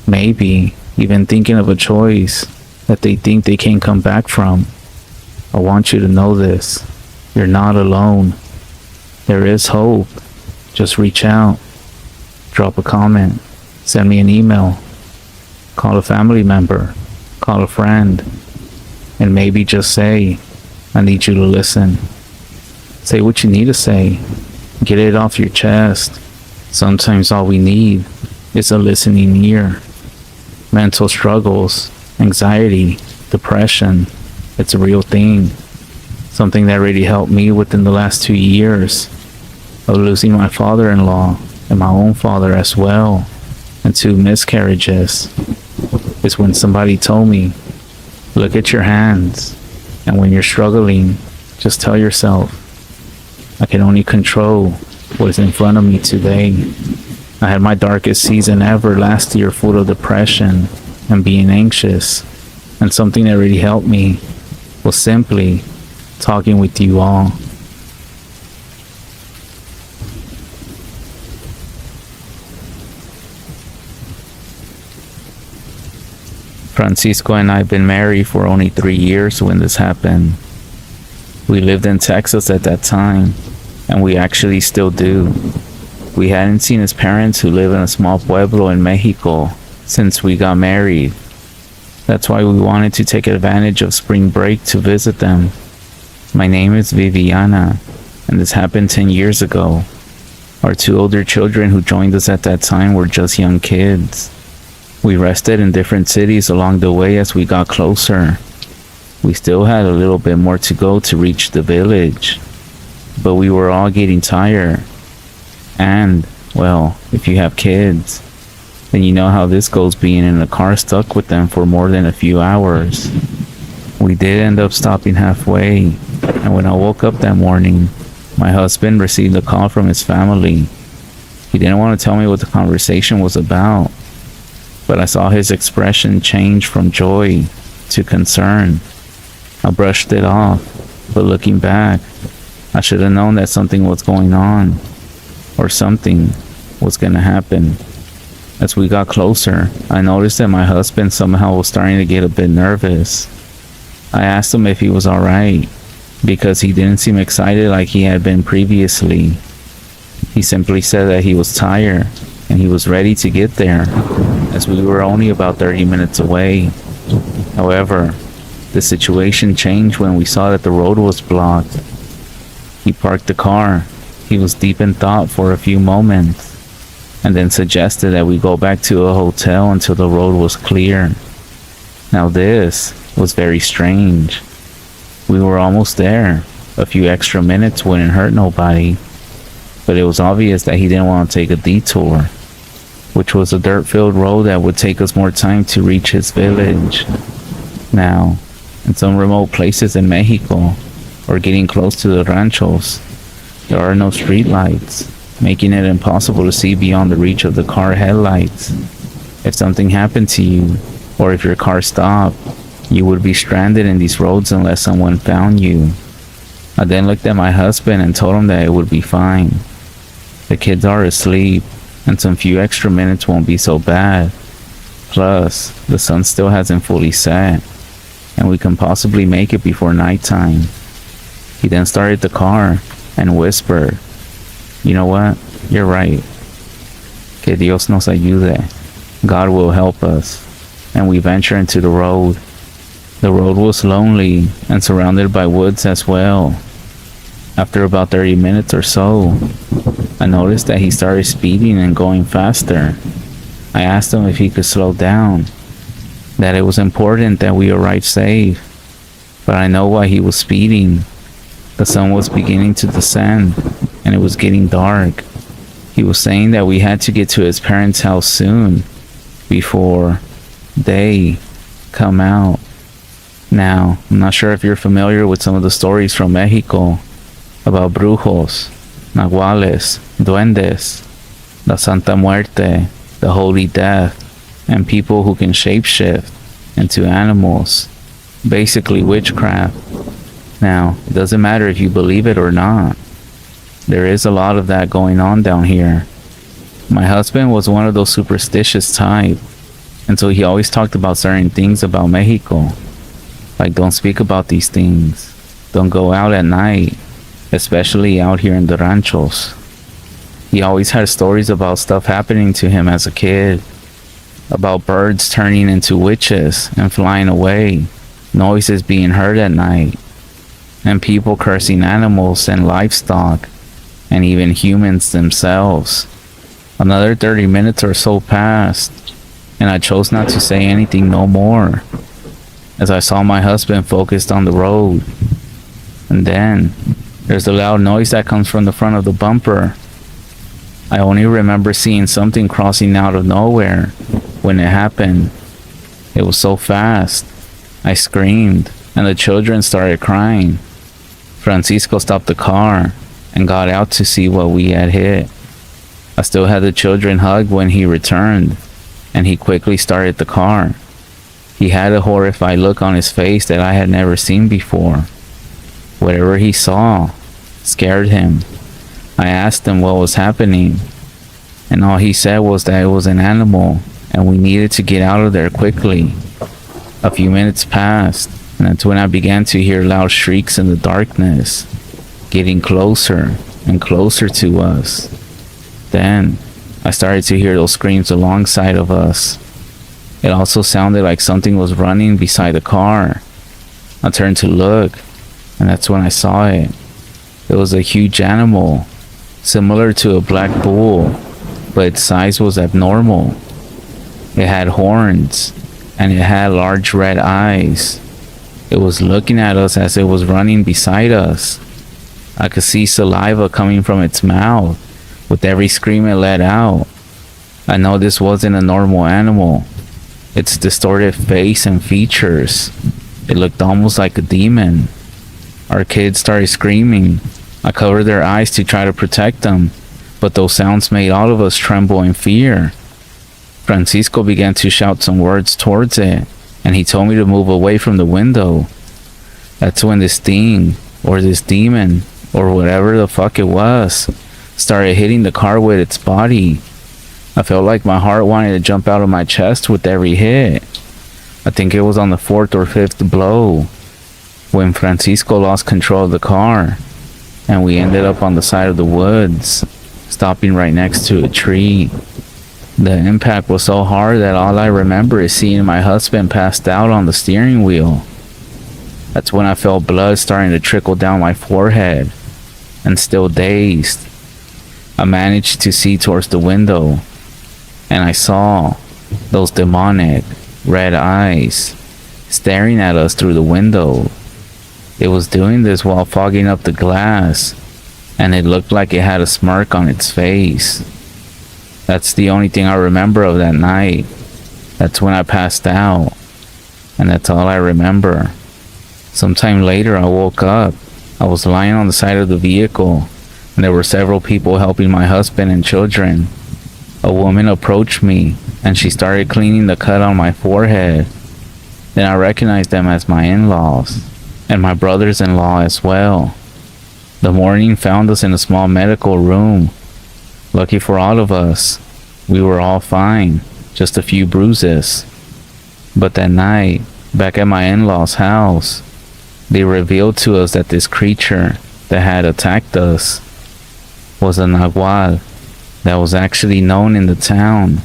maybe even thinking of a choice that they think they can't come back from, I want you to know this. You're not alone. There is hope. Just reach out. Drop a comment. Send me an email. Call a family member. Call a friend. And maybe just say, I need you to listen. Say what you need to say. Get it off your chest. Sometimes all we need is a listening ear. Mental struggles, anxiety, depression, it's a real thing. Something that really helped me within the last 2 years of losing my father-in-law and my own father as well, and 2 miscarriages, is when somebody told me, look at your hands, and when you're struggling, just tell yourself, I can only control what is in front of me today. I had my darkest season ever last year, full of depression and being anxious, and something that really helped me was simply talking with you all. Francisco and I have been married for only 3 years when this happened. We lived in Texas at that time, and we actually still do. We hadn't seen his parents, who live in a small pueblo in Mexico, since we got married. That's why we wanted to take advantage of spring break to visit them. My name is Viviana, and this happened 10 years ago. Our 2 older children who joined us at that time were just young kids. We rested in different cities along the way as we got closer. We still had a little bit more to go to reach the village, but we were all getting tired. And, well, if you have kids, then you know how this goes, being in a car stuck with them for more than a few hours. We did end up stopping halfway, and when I woke up that morning, my husband received a call from his family. He didn't want to tell me what the conversation was about, but I saw his expression change from joy to concern. I brushed it off, but looking back, I should have known that something was going on, or something was going to happen. As we got closer, I noticed that my husband somehow was starting to get a bit nervous. I asked him if he was alright, because he didn't seem excited like he had been previously. He simply said that he was tired, and he was ready to get there, as we were only about 30 minutes away. However, the situation changed when we saw that the road was blocked. He parked the car. He was deep in thought for a few moments, and then suggested that we go back to a hotel until the road was clear. Now this was very strange. We were almost there. A few extra minutes wouldn't hurt nobody, but it was obvious that he didn't want to take a detour, which was a dirt-filled road that would take us more time to reach his village. Now, in some remote places in Mexico, or getting close to the ranchos, there are no street lights, making it impossible to see beyond the reach of the car headlights. If something happened to you, or if your car stopped, you would be stranded in these roads unless someone found you. I then looked at my husband and told him that it would be fine. The kids are asleep, and some few extra minutes won't be so bad. Plus, the sun still hasn't fully set, and we can possibly make it before nighttime. He then started the car and whispered, "You know what? You're right. Que Dios nos ayude. God will help us." And we ventured into the road. The road was lonely and surrounded by woods as well. After about 30 minutes or so, I noticed that he started speeding and going faster. I asked him if he could slow down, that it was important that we arrive safe, but I know why he was speeding. The sun was beginning to descend, and it was getting dark. He was saying that we had to get to his parents' house soon, before they come out. Now, I'm not sure if you're familiar with some of the stories from Mexico about brujos, nahuales, duendes, la Santa Muerte, the Holy Death, and people who can shapeshift into animals. Basically witchcraft. Now, it doesn't matter if you believe it or not. There is a lot of that going on down here. My husband was one of those superstitious type, and so he always talked about certain things about Mexico. Like, don't speak about these things. Don't go out at night, especially out here in the ranchos. He always had stories about stuff happening to him as a kid, about birds turning into witches and flying away, noises being heard at night, and people cursing animals and livestock, and even humans themselves. Another 30 minutes or so passed, and I chose not to say anything no more, as I saw my husband focused on the road. And then, there's a loud noise that comes from the front of the bumper. I only remember seeing something crossing out of nowhere when it happened. It was so fast. I screamed, and the children started crying. Francisco stopped the car and got out to see what we had hit. I still had the children hugged when he returned, and he quickly started the car. He had a horrified look on his face that I had never seen before. Whatever he saw scared him. I asked him what was happening, and all he said was that it was an animal and we needed to get out of there quickly. A few minutes passed, and that's when I began to hear loud shrieks in the darkness, getting closer and closer to us. Then, I started to hear those screams alongside of us. It also sounded like something was running beside the car. I turned to look, and that's when I saw it. It was a huge animal, similar to a black bull, but its size was abnormal. It had horns, and it had large red eyes. It was looking at us as it was running beside us. I could see saliva coming from its mouth with every scream it let out. I know this wasn't a normal animal. Its distorted face and features, it looked almost like a demon. Our kids started screaming. I covered their eyes to try to protect them, but those sounds made all of us tremble in fear. Francisco began to shout some words towards it, and he told me to move away from the window. That's when this thing, or this demon, or whatever the fuck it was, started hitting the car with its body. I felt like my heart wanted to jump out of my chest with every hit. I think it was on the 4th or 5th blow when Francisco lost control of the car, and we ended up on the side of the woods, stopping right next to a tree. The impact was so hard that all I remember is seeing my husband passed out on the steering wheel. That's when I felt blood starting to trickle down my forehead, and still dazed, I managed to see towards the window, and I saw those demonic red eyes staring at us through the window. It was doing this while fogging up the glass, and it looked like it had a smirk on its face. That's the only thing I remember of that night. That's when I passed out, and that's all I remember. Sometime later I woke up. I was lying on the side of the vehicle, and there were several people helping my husband and children. A woman approached me, and she started cleaning the cut on my forehead. Then I recognized them as my in-laws, and my brothers-in-law as well. The morning found us in a small medical room. Lucky for all of us, we were all fine, just a few bruises. But that night, back at my in-laws' house, they revealed to us that this creature that had attacked us was a nahual that was actually known in the town.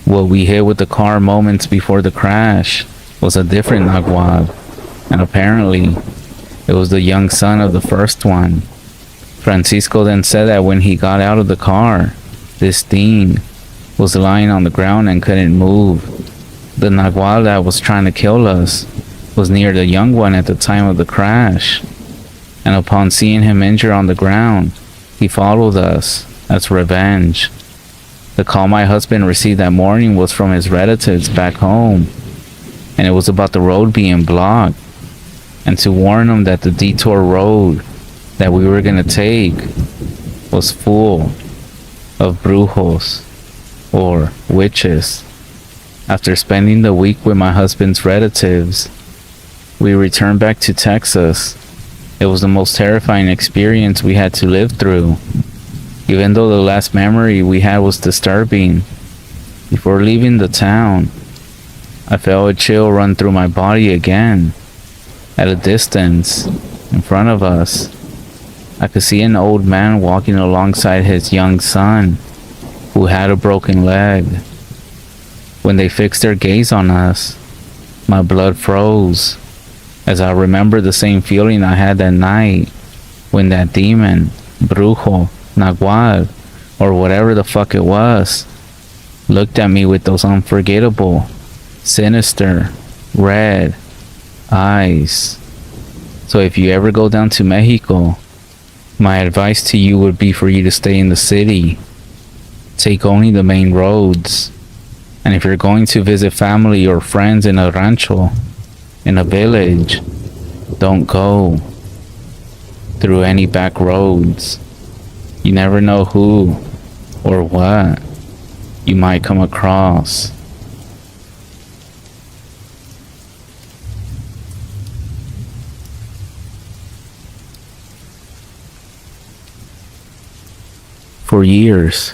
What we hit with the car moments before the crash was a different nahual, and apparently it was the young son of the first one. Francisco then said that when he got out of the car, this thing was lying on the ground and couldn't move. The nagual that was trying to kill us was near the young one at the time of the crash, and upon seeing him injured on the ground, he followed us as revenge. The call my husband received that morning was from his relatives back home, and it was about the road being blocked, and to warn him that the detour road that we were gonna take was full of brujos, or witches. After spending the week with my husband's relatives, we returned back to Texas. It was the most terrifying experience we had to live through. Even though the last memory we had was disturbing, before leaving the town, I felt a chill run through my body again. At a distance, in front of us, I could see an old man walking alongside his young son, who had a broken leg. When they fixed their gaze on us, my blood froze, as I remembered the same feeling I had that night when that demon, brujo, nagual, or whatever the fuck it was, looked at me with those unforgettable, sinister, red eyes. So if you ever go down to Mexico, my advice to you would be for you to stay in the city. Take only the main roads. And if you're going to visit family or friends in a rancho, in a village, don't go through any back roads. You never know who or what you might come across. For years,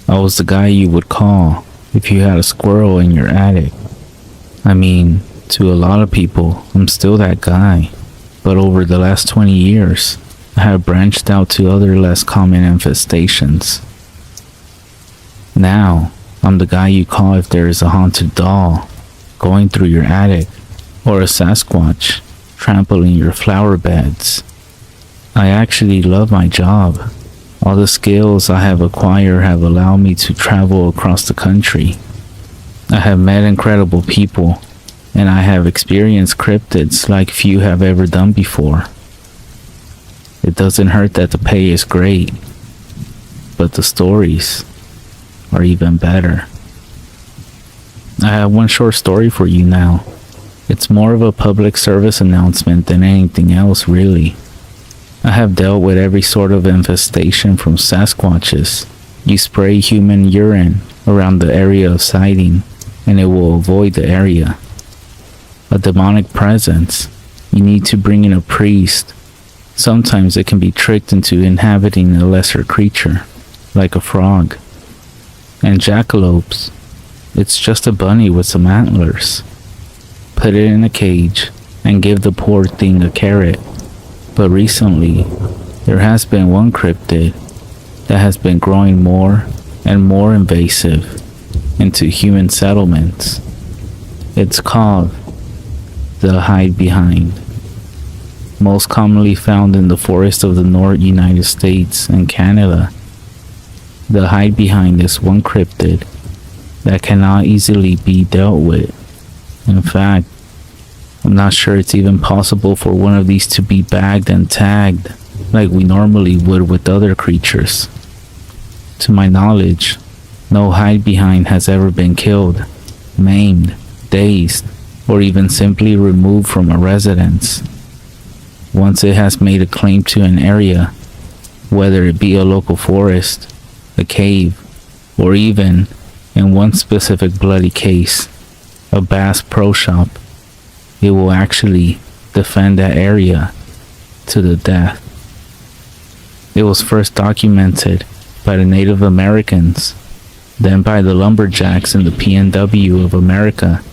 I was the guy you would call if you had a squirrel in your attic. I mean, to a lot of people, I'm still that guy. But over the last 20 years, I have branched out to other less common infestations. Now, I'm the guy you call if there is a haunted doll going through your attic, or a Sasquatch trampling your flower beds. I actually love my job. All the skills I have acquired have allowed me to travel across the country. I have met incredible people, and I have experienced cryptids like few have ever done before. It doesn't hurt that the pay is great, but the stories are even better. I have one short story for you now. It's more of a public service announcement than anything else, really. I have dealt with every sort of infestation from Sasquatches. You spray human urine around the area of sighting, and it will avoid the area. A demonic presence. You need to bring in a priest. Sometimes it can be tricked into inhabiting a lesser creature, like a frog. And jackalopes. It's just a bunny with some antlers. Put it in a cage and give the poor thing a carrot. But recently, there has been one cryptid that has been growing more and more invasive into human settlements. It's called the hide behind. Most commonly found in the forests of the North United States and Canada. The hide behind is one cryptid that cannot easily be dealt with. In fact, I'm not sure it's even possible for one of these to be bagged and tagged like we normally would with other creatures. To my knowledge, no hide behind has ever been killed, maimed, dazed, or even simply removed from a residence. Once it has made a claim to an area, whether it be a local forest, a cave, or even, in one specific bloody case, a Bass Pro Shop, it will actually defend that area to the death. It was first documented by the Native Americans, then by the lumberjacks in the PNW of America.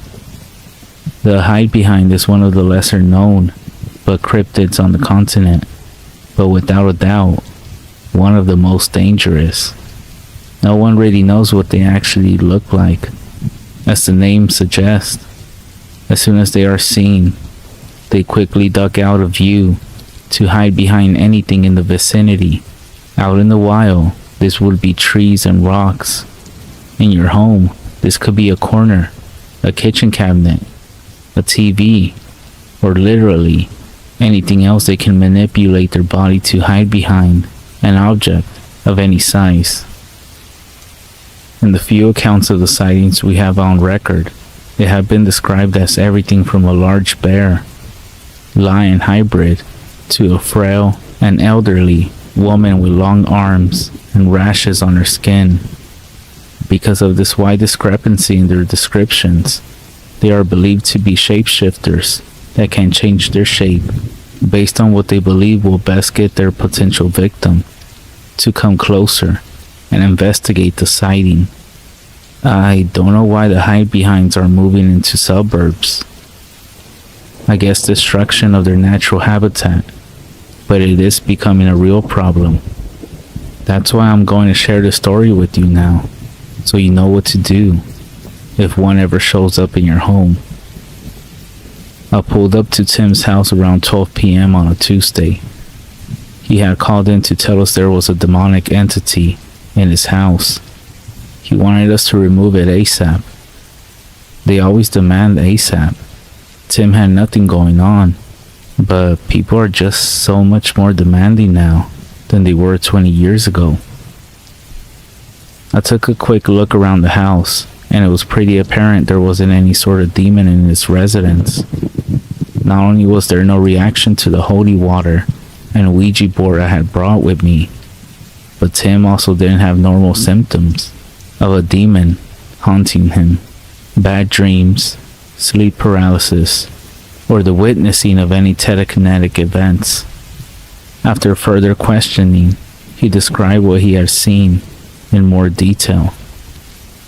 The hide behind is one of the lesser known but cryptids on the continent, but without a doubt, one of the most dangerous. No one really knows what they actually look like. As the name suggests, as soon as they are seen, they quickly duck out of view to hide behind anything in the vicinity. Out in the wild, this would be trees and rocks. In your home, this could be a corner, a kitchen cabinet, a TV, or literally anything else they can manipulate their body to hide behind, an object of any size. In the few accounts of the sightings we have on record, they have been described as everything from a large bear, lion hybrid, to a frail and elderly woman with long arms and rashes on her skin. Because of this wide discrepancy in their descriptions, they are believed to be shapeshifters that can change their shape based on what they believe will best get their potential victim to come closer and investigate the sighting. I don't know why the hide-behinds are moving into suburbs. I guess destruction of their natural habitat, but it is becoming a real problem. That's why I'm going to share the story with you now, so you know what to do if one ever shows up in your home. I pulled up to Tim's house around 12 p.m. on a Tuesday. He had called in to tell us there was a demonic entity in his house. He wanted us to remove it ASAP. They always demand ASAP. Tim had nothing going on, but people are just so much more demanding now than they were 20 years ago. I took a quick look around the house, and it was pretty apparent there wasn't any sort of demon in his residence. Not only was there no reaction to the holy water and Ouija board I had brought with me, but Tim also didn't have normal symptoms of a demon haunting him. Bad dreams, sleep paralysis, or the witnessing of any telekinetic events. After further questioning, he described what he had seen in more detail.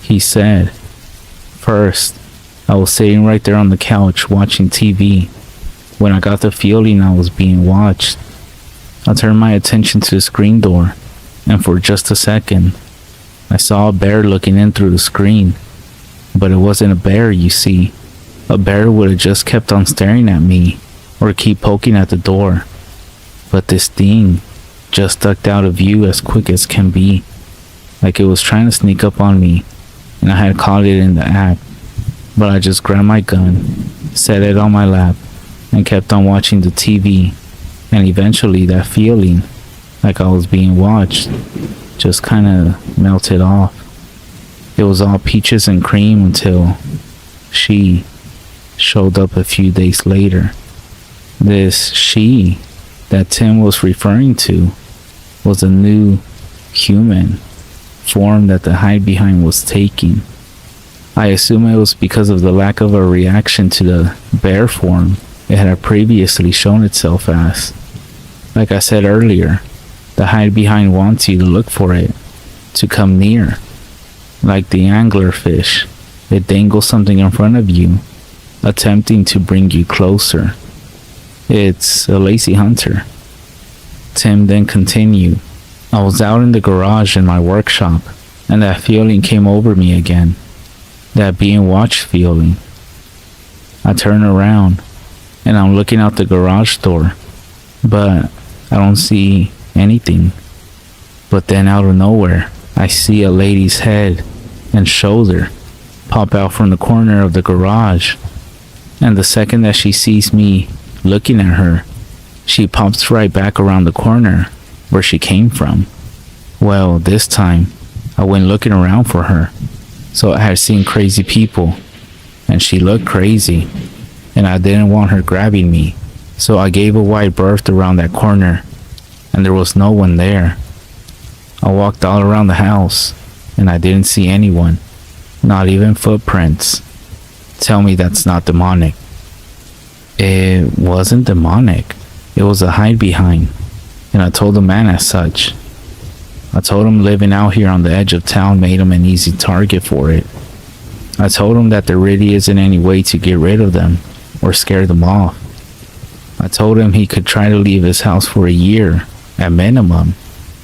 He said, "First, I was sitting right there on the couch watching TV when I got the feeling I was being watched. I turned my attention to the screen door, and for just a second, I saw a bear looking in through the screen. But it wasn't a bear, you see. A bear would have just kept on staring at me or keep poking at the door. But this thing just ducked out of view as quick as can be, like it was trying to sneak up on me, and I had caught it in the act. But I just grabbed my gun, set it on my lap, and kept on watching the TV, and eventually that feeling, like I was being watched, just kind of melted off. It was all peaches and cream until she showed up a few days later. This she that Tim was referring to was a new human form that the hide-behind was taking. I assume it was because of the lack of a reaction to the bear form it had previously shown itself as. Like I said earlier, the hide-behind wants you to look for it, to come near. Like the anglerfish, it dangles something in front of you, attempting to bring you closer. It's a lazy hunter. Tim then continued, I was out in the garage in my workshop, and that feeling came over me again. That being watched feeling. I turn around, and I'm looking out the garage door, but I don't see anything. But then out of nowhere, I see a lady's head and shoulder pop out from the corner of the garage, and the second that she sees me looking at her, she pops right back around the corner where she came from. Well, this time I went looking around for her, so I had seen crazy people, and she looked crazy, and I didn't want her grabbing me, so I gave a wide berth around that corner, and there was no one there. I walked all around the house, and I didn't see anyone, not even footprints. Tell me that's not demonic. It wasn't demonic. It was a hide-behind, and I told the man as such. I told him living out here on the edge of town made him an easy target for it. I told him that there really isn't any way to get rid of them or scare them off. I told him he could try to leave his house for a year at minimum,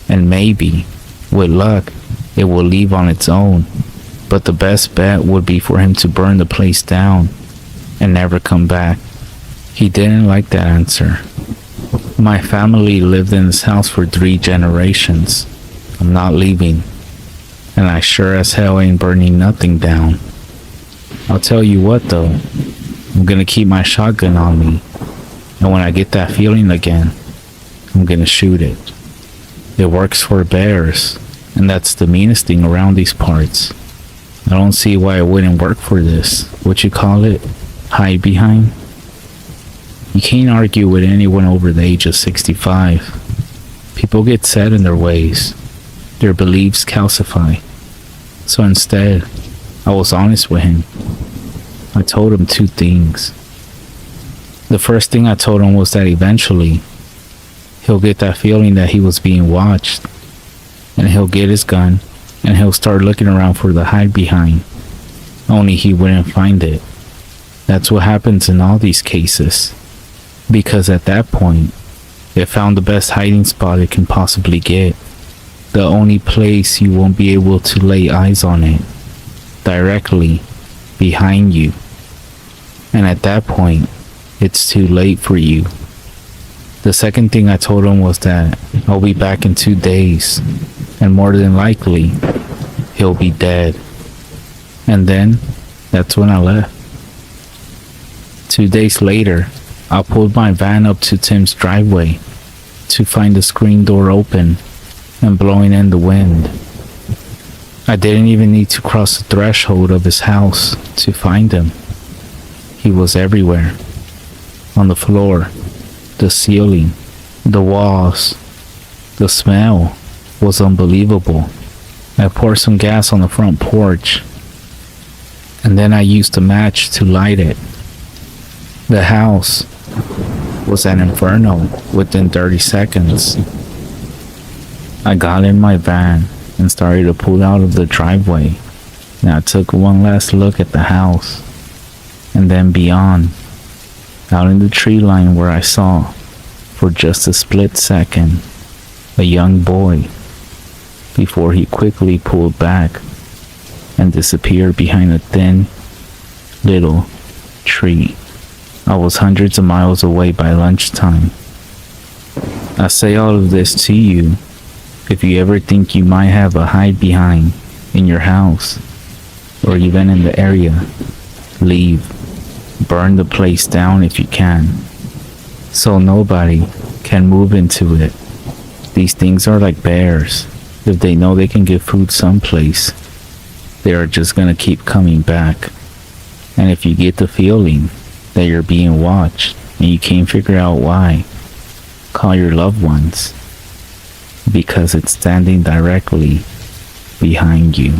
and maybe, with luck, it will leave on its own. But the best bet would be for him to burn the place down and never come back. He didn't like that answer. My family lived in this house for 3 generations. I'm not leaving. And I sure as hell ain't burning nothing down. I'll tell you what though, I'm gonna keep my shotgun on me. And when I get that feeling again, I'm gonna shoot it. It works for bears, and that's the meanest thing around these parts. I don't see why it wouldn't work for this, what you call it, hide behind. You can't argue with anyone over the age of 65. People get set in their ways. Their beliefs calcify. So instead, I was honest with him. I told him 2 things. The first thing I told him was that eventually, he'll get that feeling that he was being watched. And he'll get his gun, and he'll start looking around for the hide behind. Only he wouldn't find it. That's what happens in all these cases. Because at that point, it found the best hiding spot it can possibly get. The only place you won't be able to lay eyes on it. Directly behind you. And at that point, it's too late for you. The second thing I told him was that I'll be back in 2 days. And more than likely, he'll be dead. And then, that's when I left. 2 days later, I pulled my van up to Tim's driveway to find the screen door open and blowing in the wind. I didn't even need to cross the threshold of his house to find him. He was everywhere. On the floor, the ceiling, the walls. The smell was unbelievable. I poured some gas on the front porch, and then I used a match to light it. The house was an inferno within 30 seconds. I got in my van and started to pull out of the driveway. And I took one last look at the house, and then beyond, out in the tree line where I saw, for just a split second, a young boy, before he quickly pulled back and disappeared behind a thin, little tree. I was hundreds of miles away by lunchtime. I say all of this to you. If you ever think you might have a hide behind in your house, or even in the area, leave. Burn the place down if you can, so nobody can move into it. These things are like bears. If they know they can get food someplace, they are just gonna keep coming back. And if you get the feeling that you're being watched and you can't figure out why, call your loved ones, because it's standing directly behind you.